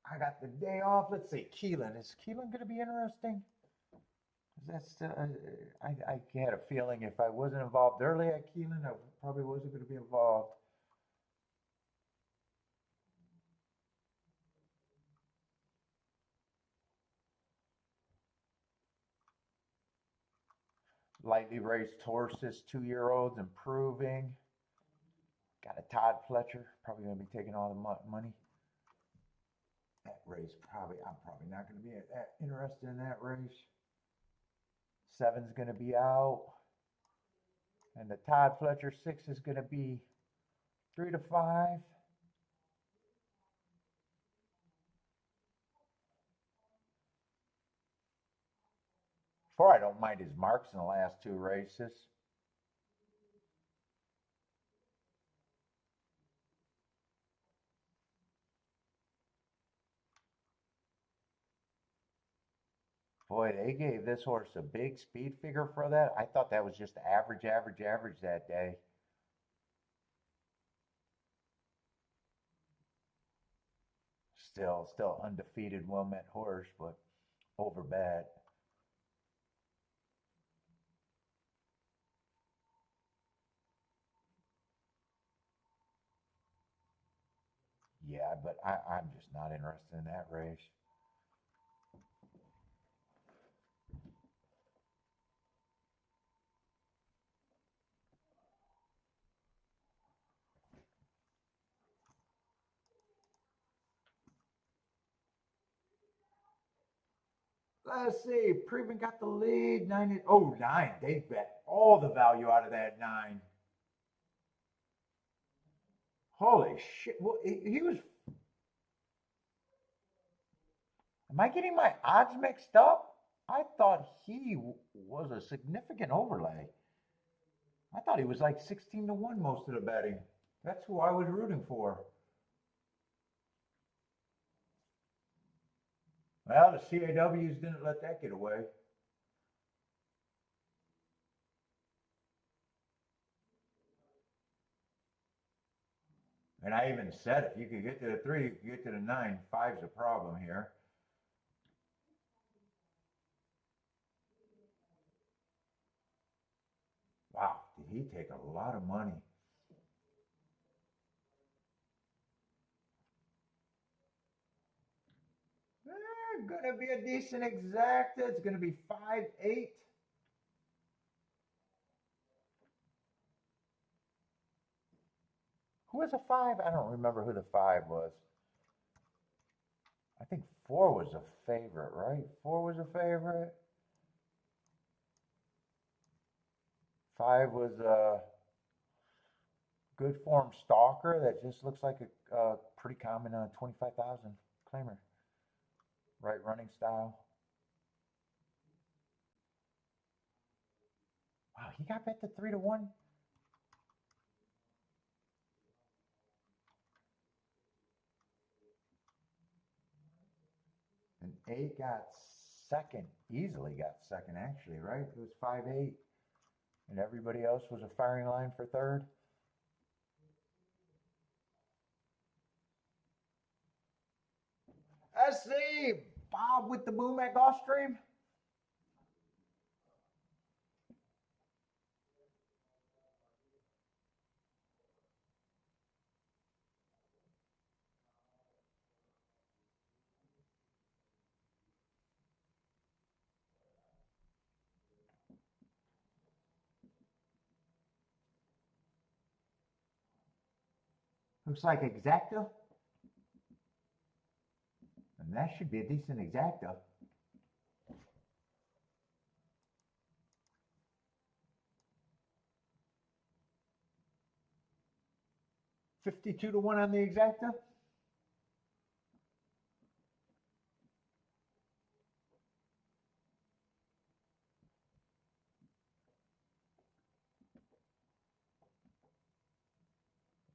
I got the day off. Let's see. Keeneland. Is Keeneland going to be interesting? That's I had a feeling if I wasn't involved early at Keeneland, I probably wasn't going to be involved. Lightly raced horses, 2-year-olds improving. Got a Todd Fletcher, probably going to be taking all the money. That race I'm probably not going to be that interested in that race. 7's going to be out. And the Todd Fletcher 6 is going to be 3 to 5. Four, I don't mind his marks in the last 2 races. Boy, they gave this horse a big speed figure for that. I thought that was just average, average, average that day. Still undefeated Wilmette horse, but over bad. Yeah, but I'm just not interested in that race. Let's see. Proven got the lead. Nine. Oh, nine. They bet all the value out of that nine. Holy shit. Well, he was. Am I getting my odds mixed up? I thought he was a significant overlay. I thought he was like 16 to 1 most of the betting. That's who I was rooting for. Well, the CAWs didn't let that get away. And I even said if you could get to the three, you could get to the nine. Five's a problem here. Wow, did he take a lot of money? Gonna be a decent exacta. It's gonna be 5-8. Who was a five? I don't remember who the five was. I think four was a favorite, right? Four was a favorite. Five was a good form stalker that just looks like a pretty common 25,000 claimer. Right running style. Wow, he got bet to 3 to 1. And 8 got second, easily got second actually, right? It was 5-8. And everybody else was a firing line for third. Let's see, Bob with the boom at Gulfstream. Looks like exacta. And that should be a decent exacta. $52 to 1 on the exacta.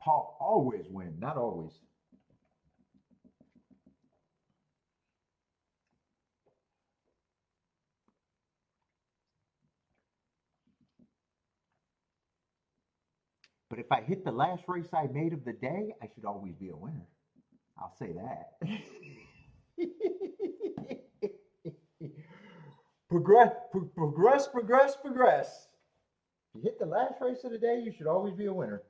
Paul always win, not always. But if I hit the last race I made of the day, I should always be a winner. I'll say that. Progress. If you hit the last race of the day, you should always be a winner.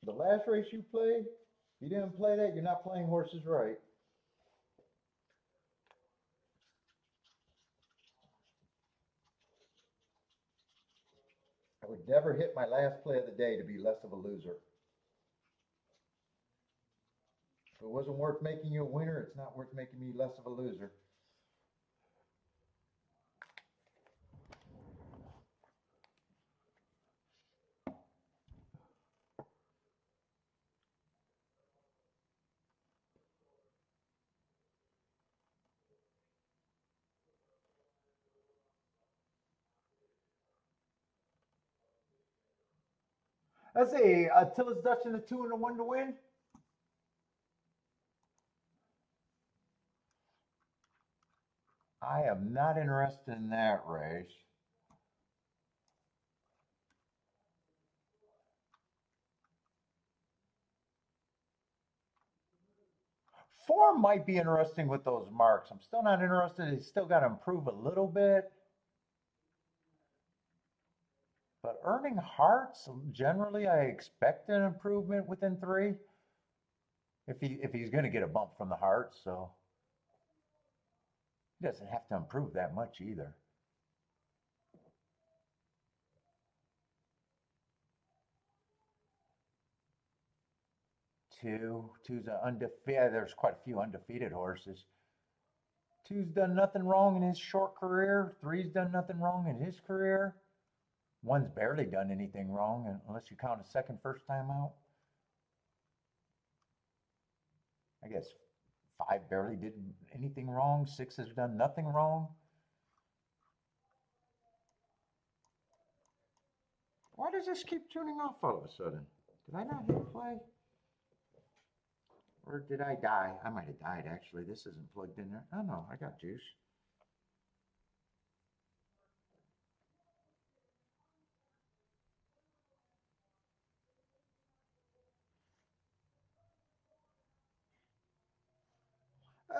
The last race you play, if you didn't play that, you're not playing horses right. I would never hit my last play of the day to be less of a loser. If it wasn't worth making you a winner, it's not worth making me less of a loser. Let's see, Tillis Dutch in the 2 and the 1 to win. I am not interested in that race. Four might be interesting with those marks. I'm still not interested. He's still got to improve a little bit. But earning hearts, generally, I expect an improvement within three. If he's going to get a bump from the hearts, so he doesn't have to improve that much either. Two's an undefeated. There's quite a few undefeated horses. Two's done nothing wrong in his short career. Three's done nothing wrong in his career. One's barely done anything wrong, unless you count a second first time out. I guess five barely did anything wrong. Six has done nothing wrong. Why does this keep tuning off all of a sudden? Did I not hit play? Or did I die? I might have died, actually. This isn't plugged in there. Oh, no, I got juice.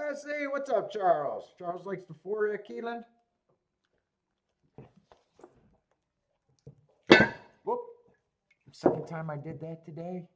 Let's see. What's up, Charles? Charles likes the four at Keeneland. Whoop. Second time I did that today.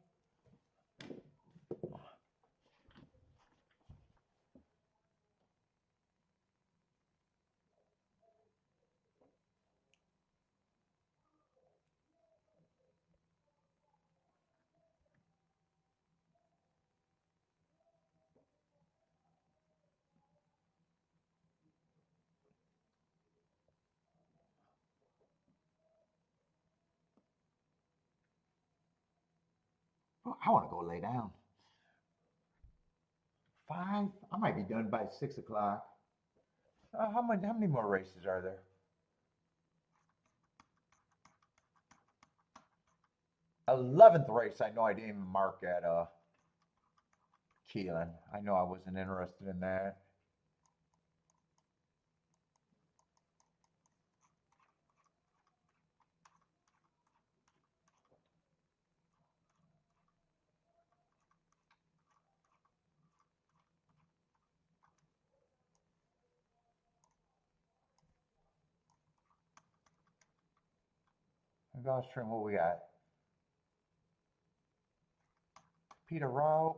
Oh, I want to go lay down. Five? I might be done by 6 o'clock. How many more races are there? 11th race. I know I didn't even mark at Keeneland. I know I wasn't interested in that. Gulfstream, what we got? Peter route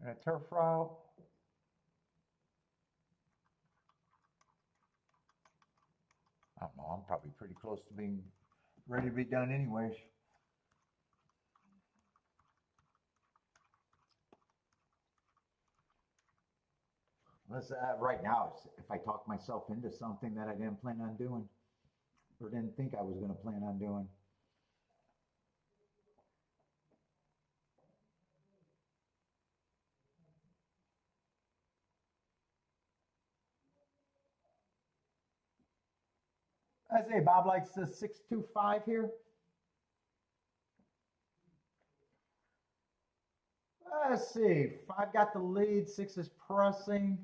and a turf route. I don't know. I'm probably pretty close to being ready to be done anyways. Unless right now, if I talk myself into something that I didn't plan on doing or didn't think I was going to plan on doing. I say Bob likes the 625 here. Let's see. Five got the lead. Six is pressing.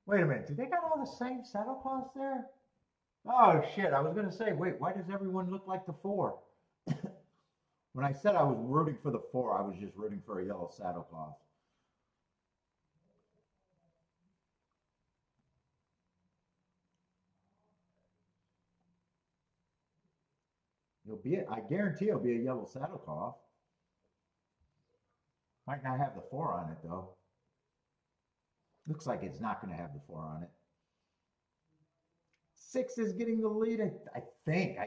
Wait a minute. Do they got all the same saddlecloths there? Oh, shit. I was going to say, wait, why does everyone look like the four? When I said I was rooting for the four, I was just rooting for a yellow saddlecloth. I guarantee it'll be a yellow saddlecloth. Might not have the four on it, though. Looks like it's not going to have the four on it. Six is getting the lead, I think.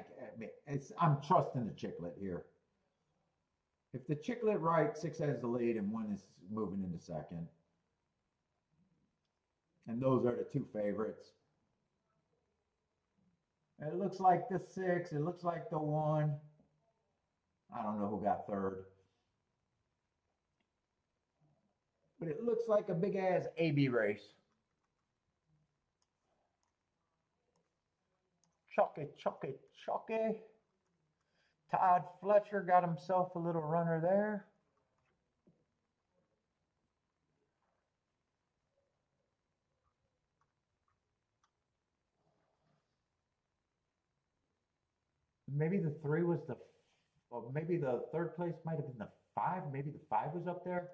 I'm trusting the Chicklet here. If the Chicklet right, six has the lead and one is moving into second. And those are the two favorites. It looks like the six. It looks like the one. I don't know who got third. But it looks like a big ass AB race. Chucky, Chucky, Chucky. Todd Fletcher got himself a little runner there. maybe the 3 was the, or maybe the third place might have been the 5. Maybe the 5 was up there.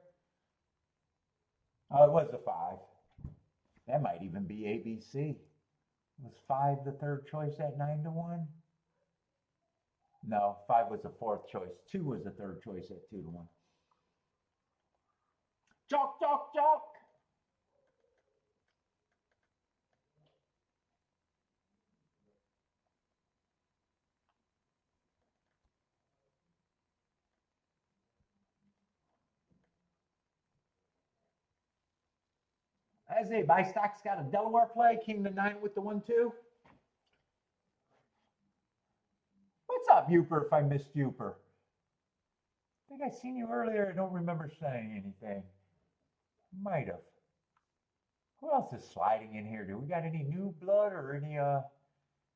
Oh, it was the 5. That might even be ABC. Was 5 the third choice at 9-1? No, 5 was the fourth choice. 2 was the third choice at 2-1. Chalk, chalk, chalk. As a buy stock's got a Delaware play, king to 9 with the 1-2. What's up, Uper, if I missed Uper? I think I seen you earlier. I don't remember saying anything. Might have. Who else is sliding in here? Do we got any new blood or any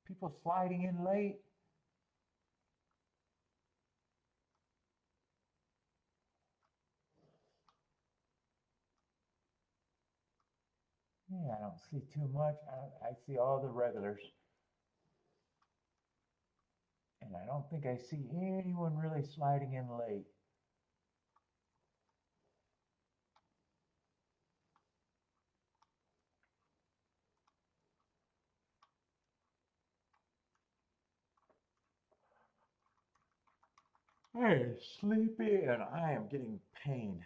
people sliding in late? Yeah, I don't see too much. I see all the regulars. And I don't think I see anyone really sliding in late. Hey, sleepy, and I am getting pain.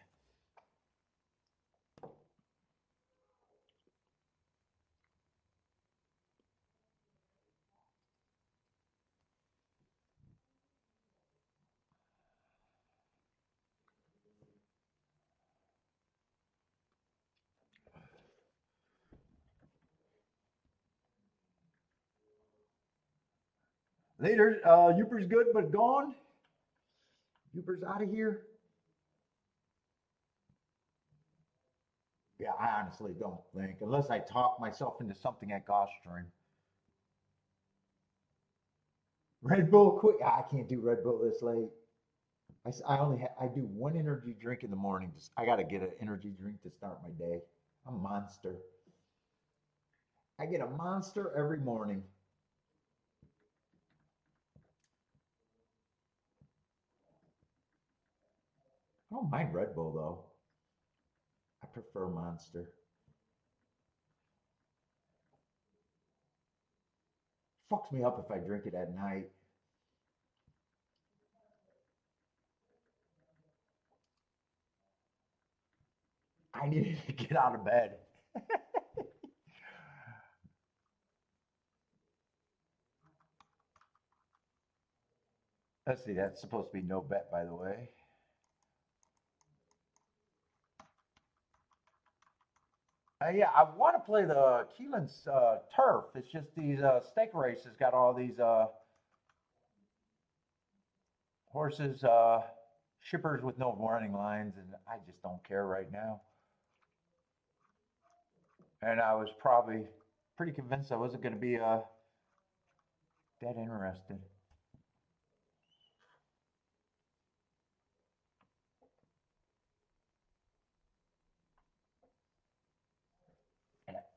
Later, Uper's good but gone. Uper's out of here. Yeah, I honestly don't think, unless I talk myself into something at Gulfstream. Red Bull, quick! I can't do Red Bull this late. I do one energy drink in the morning. I got to get an energy drink to start my day. I'm a monster. I get a monster every morning. I don't mind Red Bull though. I prefer Monster. Fucks me up if I drink it at night. I needed to get out of bed. Let's see, that's supposed to be no bet, by the way. Yeah, I want to play the Keeneland turf. It's just these stake races got all these horses, shippers with no warning lines, and I just don't care right now. And I was probably pretty convinced I wasn't going to be that interested.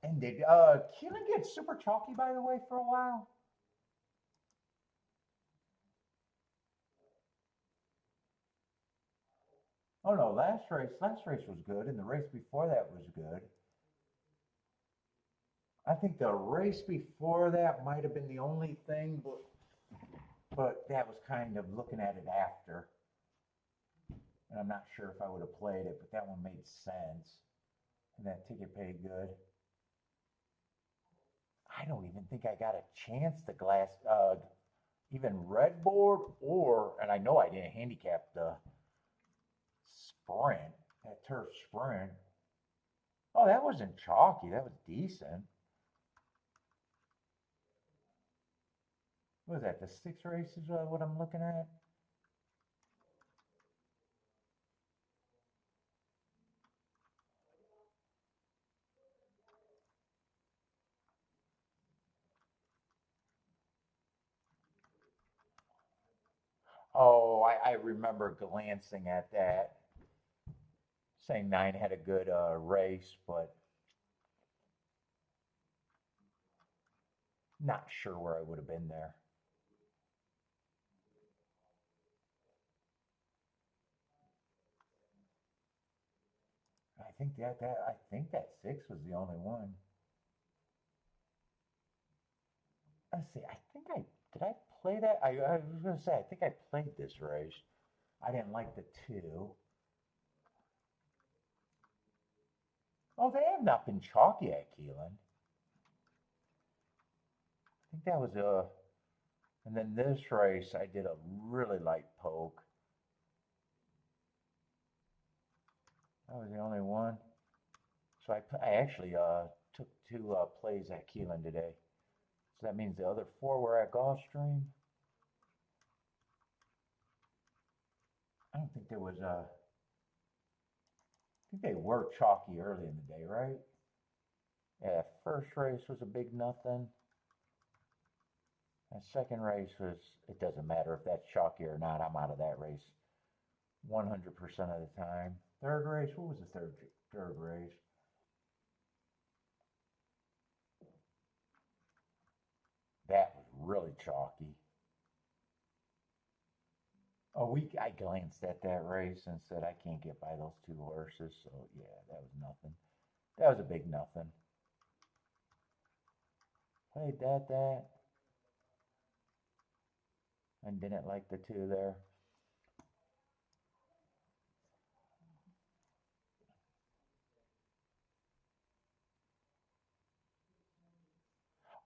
And did Keeneland get super chalky, by the way, for a while? Oh no, last race was good, and the race before that was good. I think the race before that might have been the only thing, but that was kind of looking at it after. And I'm not sure if I would have played it, but that one made sense. And that ticket paid good. I don't even think I got a chance to even red board and I know I didn't handicap the sprint, that turf sprint. Oh, that wasn't chalky. That was decent. What was that? The 6 races? What I'm looking at? Oh, I remember glancing at that, saying 9 had a good race, but not sure where I would have been there. I think that 6 was the only one. Let's see. I think I did I play that. I was gonna say I think I played this race. I didn't like the 2. Oh, they have not been chalky at Keeneland. I think that was a. And then this race, I did a really light poke. That was the only one. So I actually took 2 plays at Keeneland today. So that means the other 4 were at Gulfstream. I don't think there was a. I think they were chalky early in the day, right? Yeah, first race was a big nothing. That second race was, it doesn't matter if that's chalky or not. I'm out of that race 100% of the time. Third race, what was the third race? That was really chalky. I glanced at that race and said I can't get by those 2 horses. So yeah, that was nothing. That was a big nothing. Played that, and didn't like the 2 there.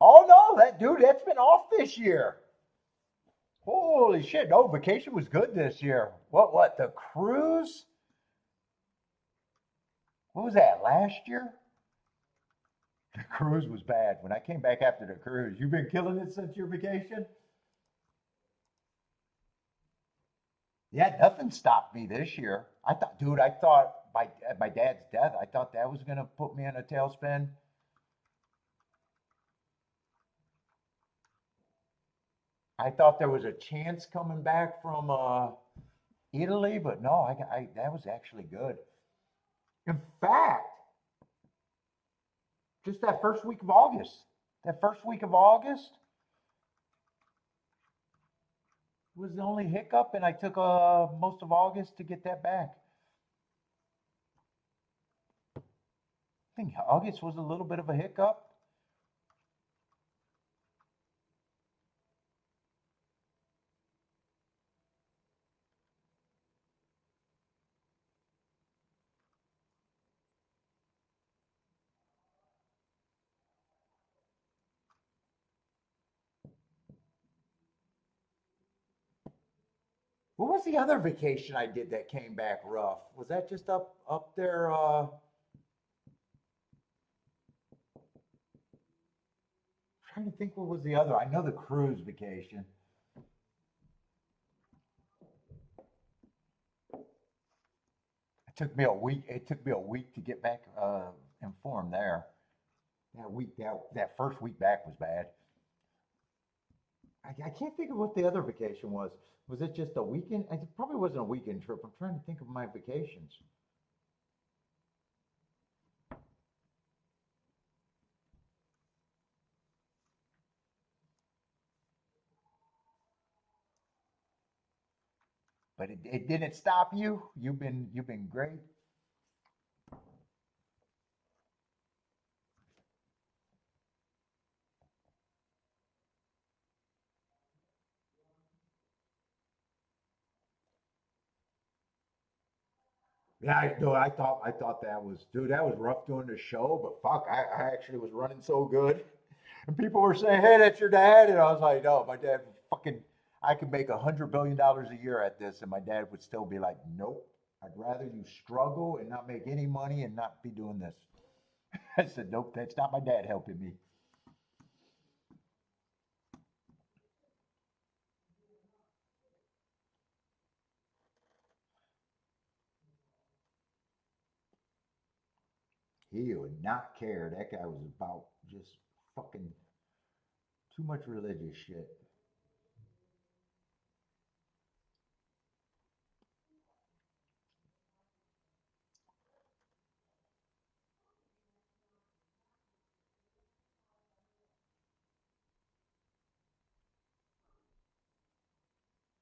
Oh no, that's been off this year. Holy shit! No, vacation was good this year. What the cruise? What was that last year? The cruise was bad. When I came back after the cruise, you've been killing it since your vacation. Yeah, nothing stopped me this year. I thought my dad's death. I thought that was gonna put me in a tailspin. I thought there was a chance coming back from Italy, but no, that was actually good. In fact, just that first week of August, that first week of August was the only hiccup, and I took most of August to get that back. I think August was a little bit of a hiccup. What was the other vacation I did that came back rough? Was that just up there? Trying to think what was the other. I know the cruise vacation. It took me a week. It took me a week to get back informed there. That first week back was bad. I can't think of what the other vacation was. Was it just a weekend? It probably wasn't a weekend trip. I'm trying to think of my vacations. But it didn't stop you. You've been great. Yeah, I thought that was dude, that was rough doing the show, but fuck, I actually was running so good. And people were saying, "Hey, that's your dad," and I was like, "No, my dad fucking I could make $100 billion a year at this," and my dad would still be like, "Nope, I'd rather you struggle and not make any money and not be doing this." I said, "Nope, that's not my dad helping me." He would not care. That guy was about just fucking too much religious shit.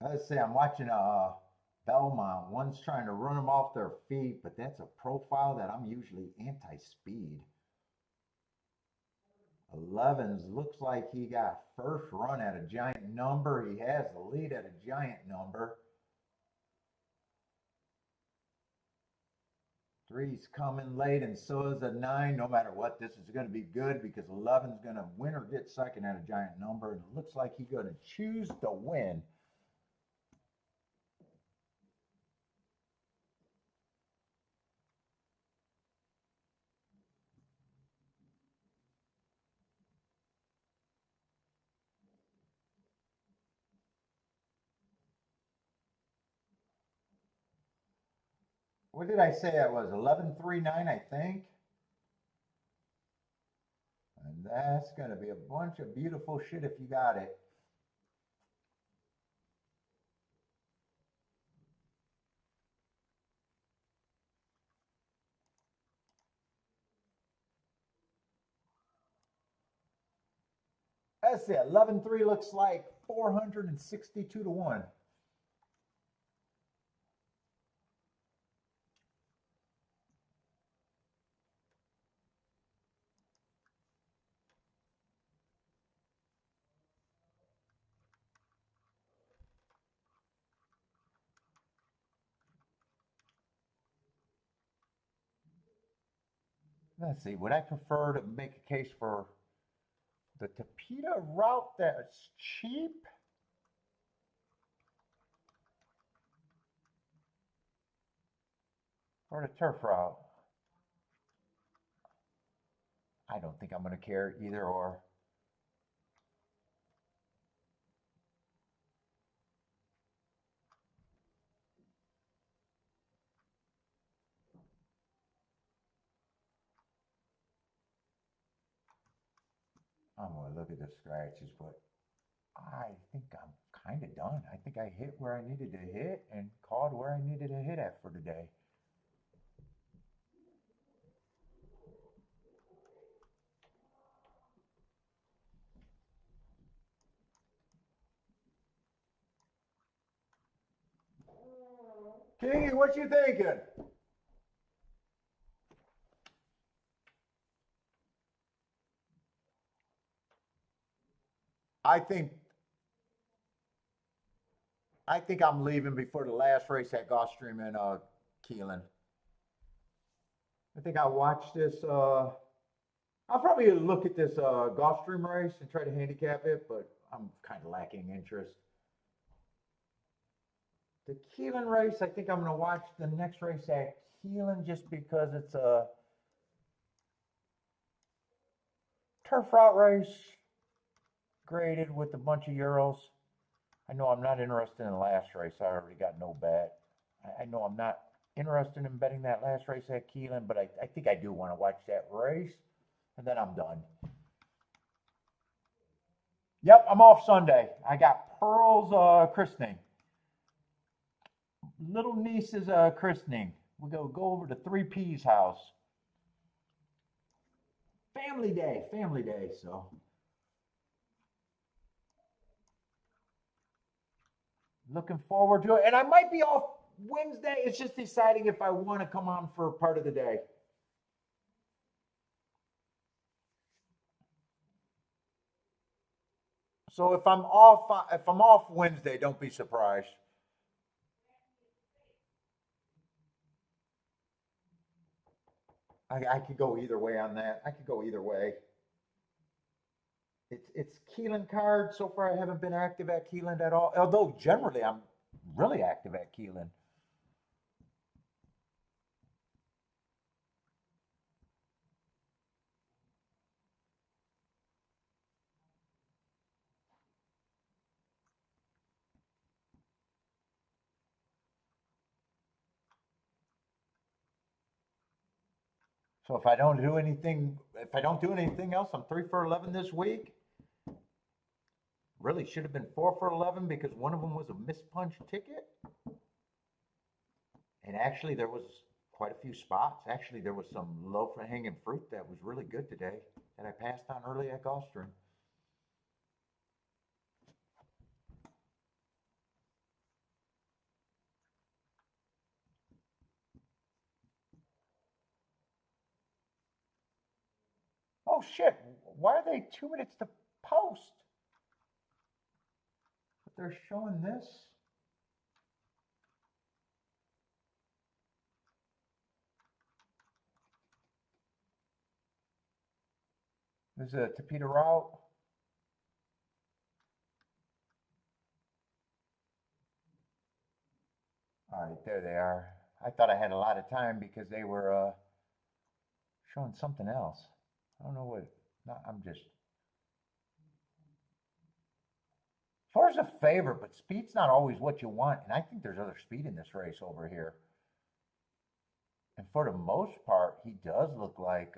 Let's say I'm watching a Belmont. One's trying to run them off their feet, but that's a profile that I'm usually anti-speed. 11s looks like he got first run at a giant number. He has the lead at a giant number. 3's coming late, and so is a 9. No matter what, this is going to be good because 11's going to win or get second at a giant number, and it looks like he's going to choose to win. What did I say it was? 1139, I think. And that's going to be a bunch of beautiful shit if you got it. That's it. 11-3 looks like 462 to 1. Let's see. Would I prefer to make a case for the Tapeta route that's cheap? Or the turf route? I don't think I'm going to care either or. I'm going to look at the scratches, but I think I'm kind of done. I think I hit where I needed to hit and called where I needed to hit at for today. Kingy, what you thinking? I think I'm leaving before the last race at Gulfstream and Keeneland. I think I'll watch this. I'll probably look at this Gulfstream race and try to handicap it, but I'm kind of lacking interest. The Keeneland race, I think I'm going to watch the next race at Keeneland just because it's a turf route race graded with a bunch of Euros. I know I'm not interested in the last race. I already got no bet. I know I'm not interested in betting that last race at Keeneland, but I think I do want to watch that race, and then I'm done. Yep, I'm off Sunday. I got Pearl's christening. Little niece's christening. We go over to 3P's house. Family day, so. Looking forward to it. And I might be off Wednesday. It's just deciding if I want to come on for part of the day. So if I'm off Wednesday, don't be surprised. I could go either way on that. I could go either way. It's Keeneland card. So far, I haven't been active at Keeneland at all. Although generally, I'm really active at Keeneland. So if I don't do anything else, I'm 3 for 11 this week. Really should have been 4 for 11 because one of them was a mispunch ticket. And actually, there was quite a few spots. Actually, there was some low for hanging fruit that was really good today that I passed on early at Gulfstream. Oh shit, why are they 2 minutes to post? But they're showing this. There's a Tapeta route. All right, there they are. I thought I had a lot of time because they were showing something else. I don't know what. Not, I'm just. As far as a favorite, but speed's not always what you want, and I think there's other speed in this race over here. And for the most part, he does look like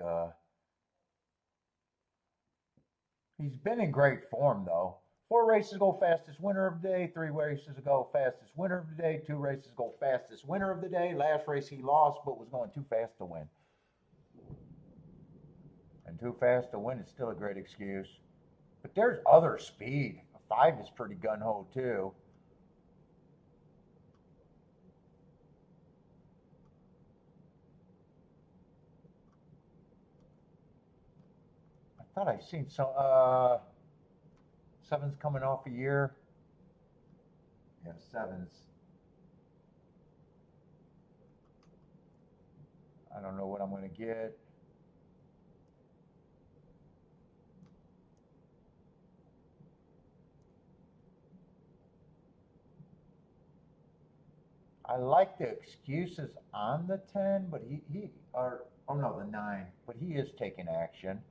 he's been in great form though. 4 races go fastest winner of the day. 3 races go fastest winner of the day. 2 races go fastest winner of the day. Last race he lost, but was going too fast to win. And too fast to win is still a great excuse. But there's other speed. A 5 is pretty gun-ho too. I thought I seen some 7's coming off a year. Yeah, 7's. I don't know what I'm going to get. I like the excuses on the 10, but oh no, the 9, but he is taking action.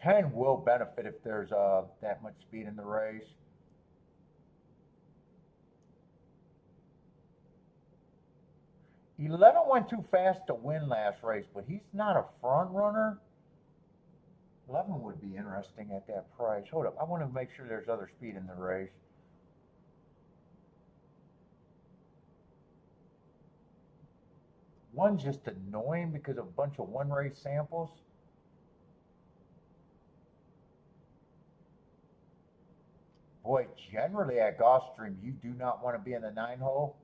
10 will benefit if there's that much speed in the race. 11 went too fast to win last race, but he's not a front runner. 11 would be interesting at that price. Hold up, I want to make sure there's other speed in the race. One's just annoying because of a bunch of one race samples. Boy, generally at Gulfstream, you do not want to be in the 9 hole.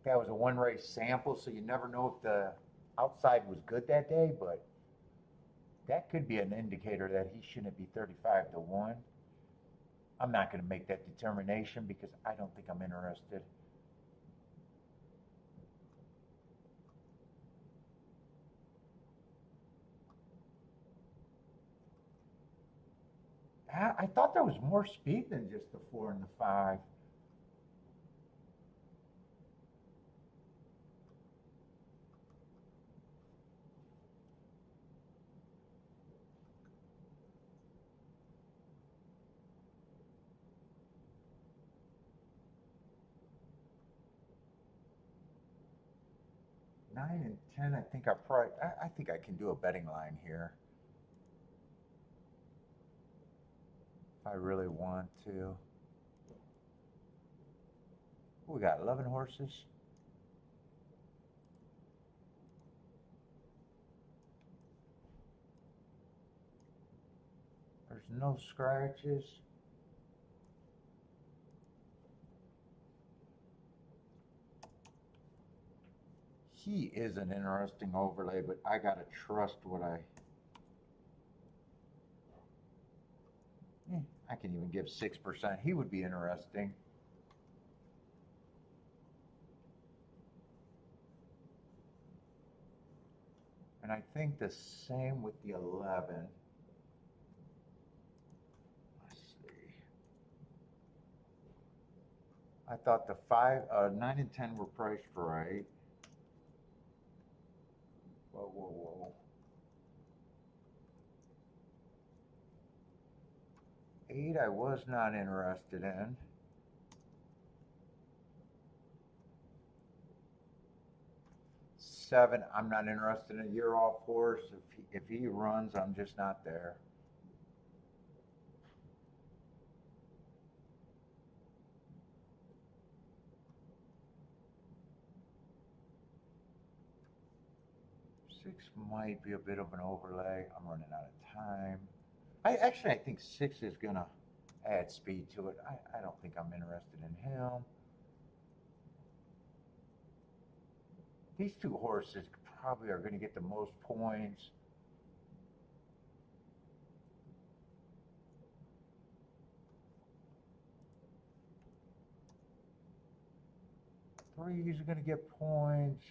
That was a one race sample, so you never know if the outside was good that day, but that could be an indicator that he shouldn't be 35 to 1. I'm not going to make that determination because I don't think I'm interested. I thought there was more speed than just the 4 and the 5. Nine and 10, I think I think I can do a betting line here. If I really want to. We got 11 horses. There's no scratches. He is an interesting overlay, but I gotta trust what I can even give 6%. He would be interesting. And I think the same with the 11. Let's see. I thought the 9 and 10 were priced right. Whoa. 8 I was not interested in. 7 I'm not interested in. A year off horse. If he runs, I'm just not there. Six might be a bit of an overlay. I'm running out of time. I think 6 is gonna add speed to it. I don't think I'm interested in him. These two horses probably are going to get the most points. Threes are going to get points.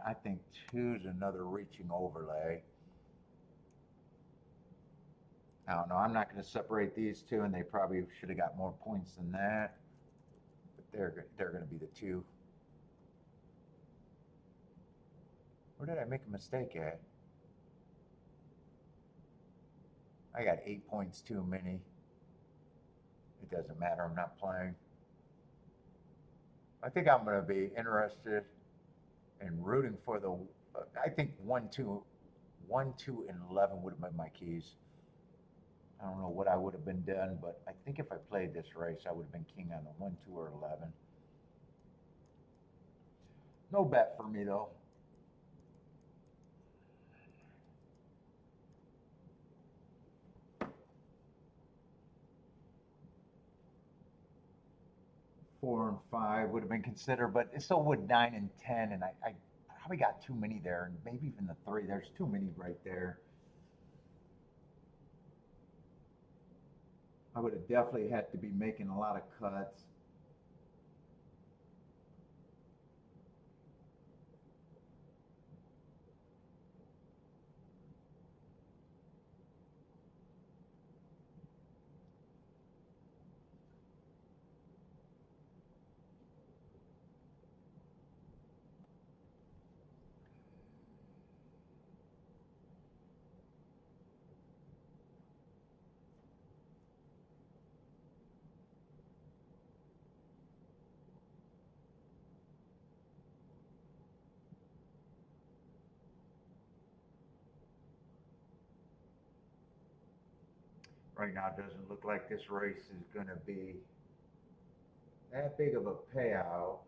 I think two's another reaching overlay. I don't know. I'm not going to separate these two, and they probably should have got more points than that. But they're going to be the two. Where did I make a mistake at? I got 8 points too many. It doesn't matter. I'm not playing. I think I'm going to be interested in rooting for the. I think 1, 2, 1, 2, and 11 would have been my keys. I don't know what I would have been done, but I think if I played this race, I would have been king on the 1, 2, or 11. No bet for me though. Four and five would have been considered, but so would 9 and 10, and I probably got too many there, and maybe even the 3. There's too many right there. I would have definitely had to be making a lot of cuts. Right now, it doesn't look like this race is going to be that big of a payout.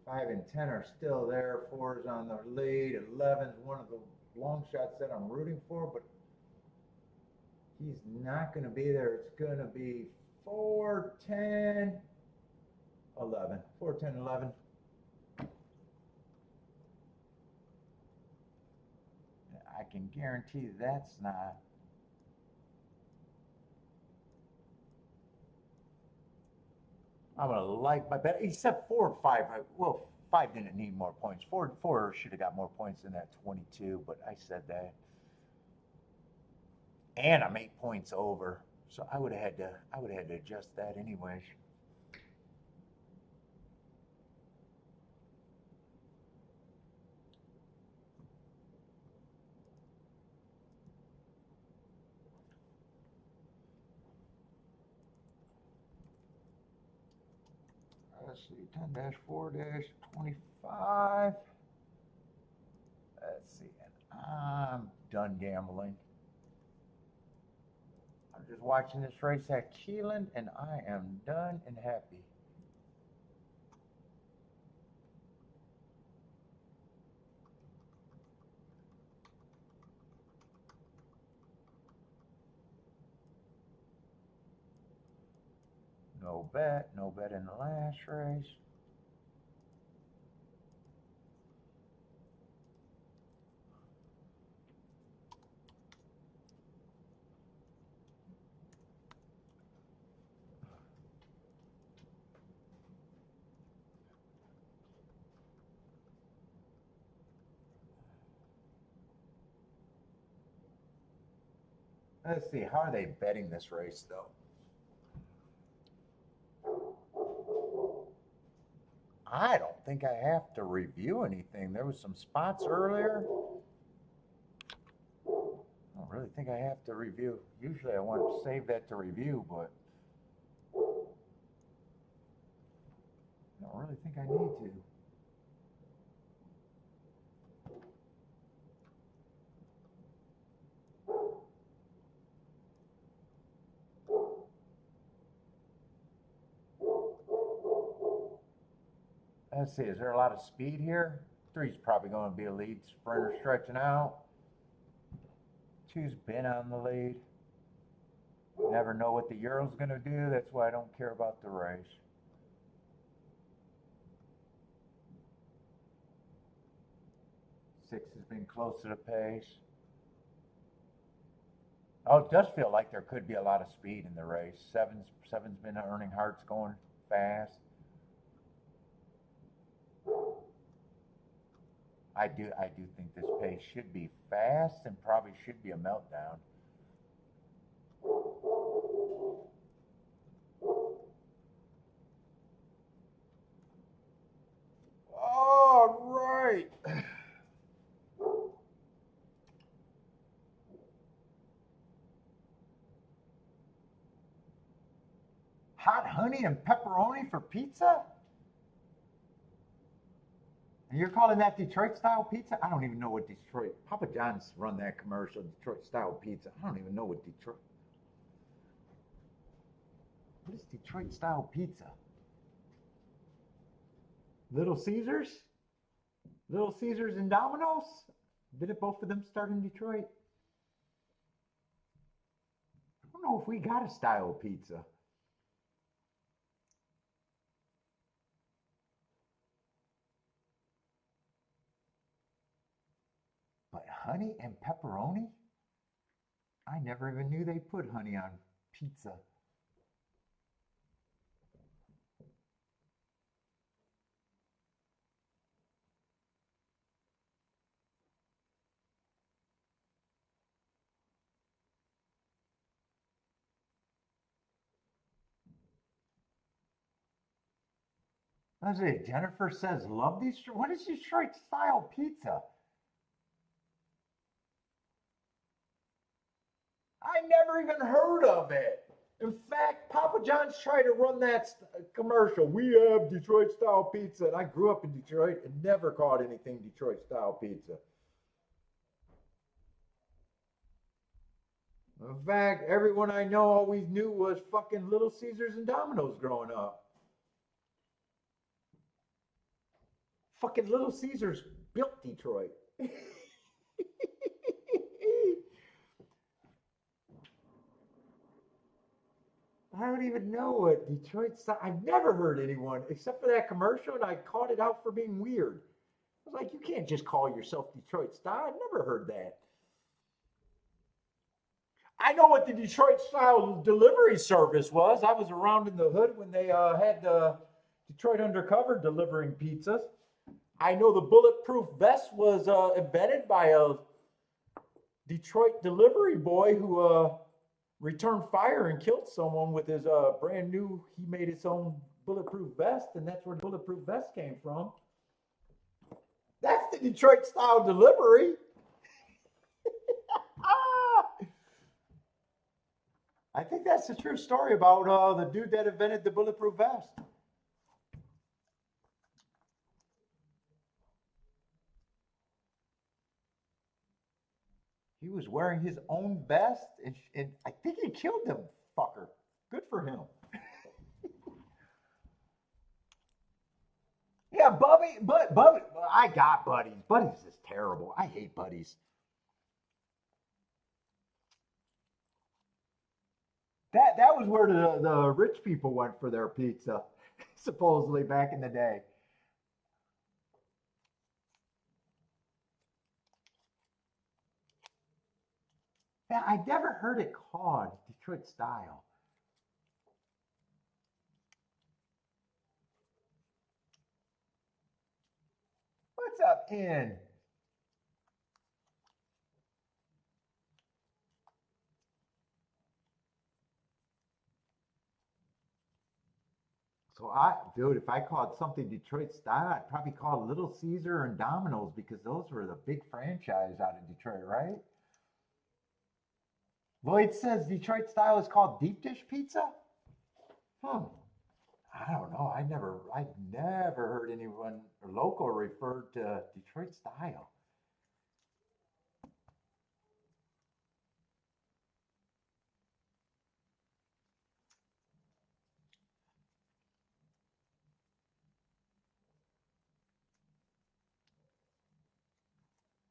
5 and 10 are still there. 4's on the lead. 11's one of the long shots that I'm rooting for, but he's not going to be there. It's going to be 4, 10, 11. 4, 10, 11. I can guarantee that's not. I'm gonna like my bet. Except 4 and 5. Well, 5 didn't need more points. 4 should have got more points than that 22. But I said that, and I'm 8 points over. So I would have had to. I would have had to adjust that anyways. Let's see, 10-4-25. Let's see, and I'm done gambling. I'm just watching this race at Keeneland, and I am done and happy. No bet, no bet in the last race. Let's see, how are they betting this race though? I don't think I have to review anything. There was some spots earlier. I don't really think I have to review. Usually I want to save that to review, but I don't really think I need to. Let's see, is there a lot of speed here? Three's probably going to be a lead sprinter stretching out. Two's been on the lead. Never know what the Euro's going to do. That's why I don't care about the race. Six has been close to the pace. Oh, it does feel like there could be a lot of speed in the race. Seven's been earning hearts, going fast. I do think this pace should be fast and probably should be a meltdown. All right. Hot honey and pepperoni for pizza? And you're calling that Detroit style pizza? I don't even know what Detroit. Papa John's run that commercial, Detroit style pizza. I don't even know what Detroit. What is Detroit style pizza? Little Caesars? Little Caesars and Domino's? Didn't both of them start in Detroit? I don't know if we got a style pizza. But honey and pepperoni? I never even knew they put honey on pizza. Let's see, Jennifer says, love these. What is Detroit style pizza? I never even heard of it. In fact, Papa John's tried to run that commercial. We have Detroit style pizza. And I grew up in Detroit and never called anything Detroit style pizza. In fact, everyone I know always knew was fucking Little Caesars and Domino's growing up. Fucking Little Caesars built Detroit. I don't even know what Detroit style. I've never heard anyone except for that commercial, and I called it out for being weird. I was like, you can't just call yourself Detroit style. I've never heard that. I know what the Detroit style delivery service was. I was around in the hood when they had Detroit Undercover delivering pizzas. I know the bulletproof vest was invented by a Detroit delivery boy who returned fire and killed someone with his brand new, he made his own bulletproof vest, and that's where the bulletproof vest came from. That's the Detroit style delivery. I think that's the true story about the dude that invented the bulletproof vest. He was wearing his own vest, and I think he killed him, fucker. Good for him. Yeah, Bubby, I got Buddies. Buddies is terrible. I hate Buddies. That was where the rich people went for their pizza, supposedly back in the day. Yeah, I never heard it called Detroit style. What's up, in? So dude, if I called something Detroit style, I'd probably call Little Caesar and Domino's because those were the big franchise out of Detroit, right? Lloyd says Detroit style is called deep dish pizza. Hmm. I don't know. I've never heard anyone local refer to Detroit style.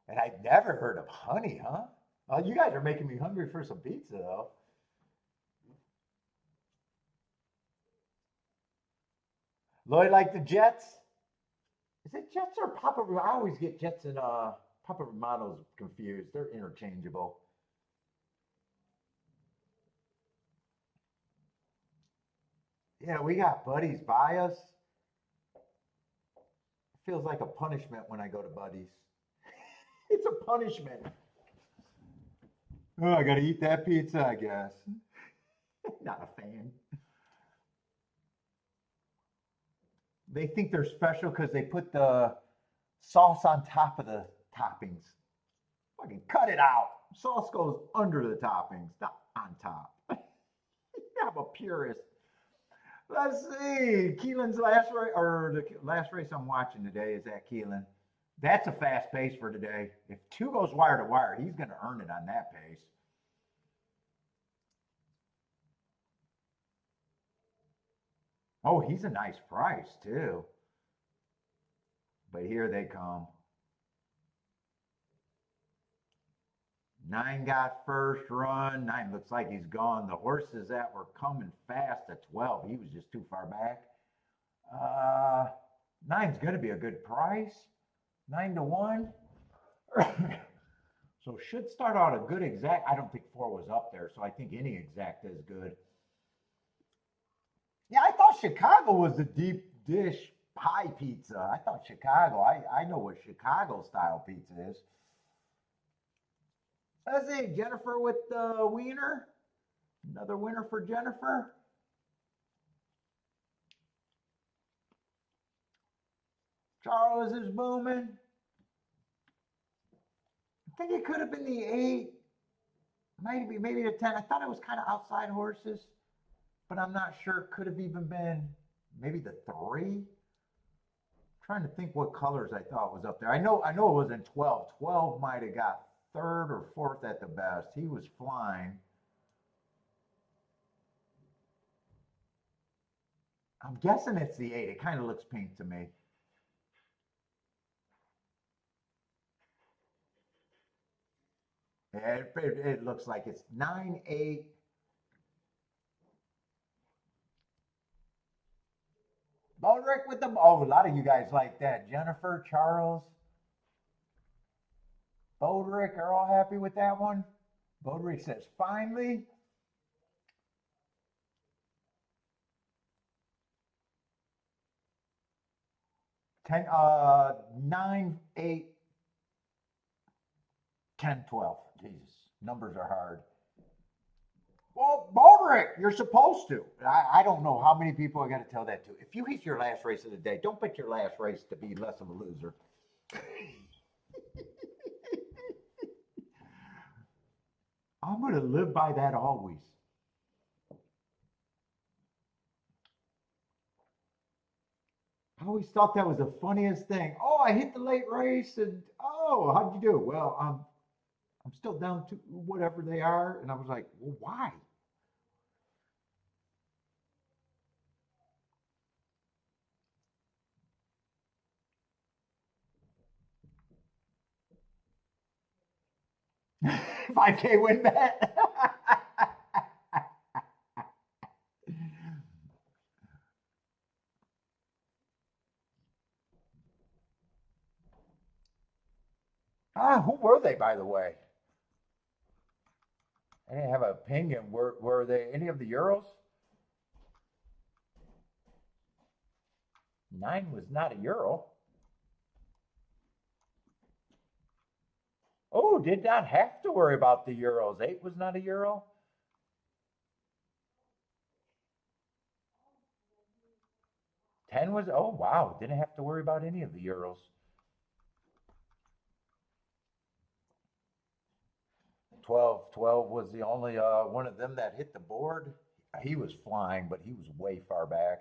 And I'd never heard of honey, huh? Well, you guys are making me hungry for some pizza, though. Lloyd, like the Jets? Is it Jets or Papa? I always get Jets and Papa Romano's confused. They're interchangeable. Yeah, we got buddies by us. It feels like a punishment when I go to buddies. It's a punishment. Oh, I gotta eat that pizza, I guess. Not a fan. They think they're special because they put the sauce on top of the toppings. Fucking cut it out. Sauce goes under the toppings, not on top. I'm a purist. Let's see. Keeneland's last race, or the last race I'm watching today is at Keeneland. That's a fast pace for today. If two goes wire to wire, he's going to earn it on that pace. Oh, he's a nice price, too. But here they come. 9 got first run. 9 looks like he's gone. The horses that were coming fast at 12, he was just too far back. 9's going to be a good price. 9-1. So should start out a good exact. I don't think 4 was up there, so I think any exact is good. Yeah, I thought Chicago was the deep dish pie pizza. I thought Chicago. I know what Chicago style pizza is. Let's see, Jennifer with the wiener. Another winner for Jennifer. Charles is booming. I think it could have been the 8. Maybe the 10. I thought it was kind of outside horses, but I'm not sure. Could have even been maybe the 3. Trying to think what colors I thought was up there. I know it wasn't 12. 12 might have got 3rd or 4th at the best. He was flying. I'm guessing it's the 8. It kind of looks pink to me. It looks like it's 9-8. Bodrick with them. Oh, a lot of you guys like that. Jennifer, Charles, Bodrick are all happy with that one. Bodrick says, finally. Ten, 9, 8, 10, 12. Jesus, numbers are hard. Well, Bodrick, you're supposed to. I don't know how many people I got to tell that to. If you hit your last race of the day, don't bet your last race to be less of a loser. I'm going to live by that always. I always thought that was the funniest thing. Oh, I hit the late race, and oh, how'd you do? Well, I'm still down to whatever they are, and I was like, well, why? $5K win bet. Who were they, by the way? I didn't have an opinion. Were they any of the Euros? 9 was not a Euro. Oh, did not have to worry about the Euros. 8 was not a Euro. 10 was, oh, wow. Didn't have to worry about any of the Euros. 12 was the only one of them that hit the board. He was flying, but he was way far back.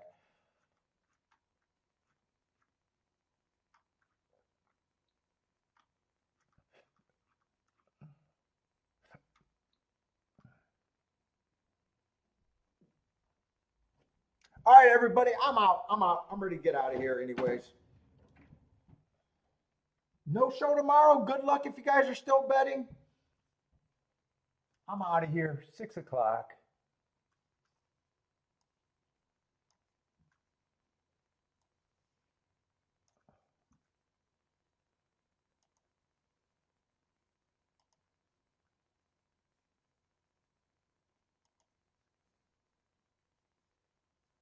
All right, everybody, I'm out. I'm ready to get out of here anyways. No show tomorrow. Good luck if you guys are still betting. I'm out of here. 6 o'clock.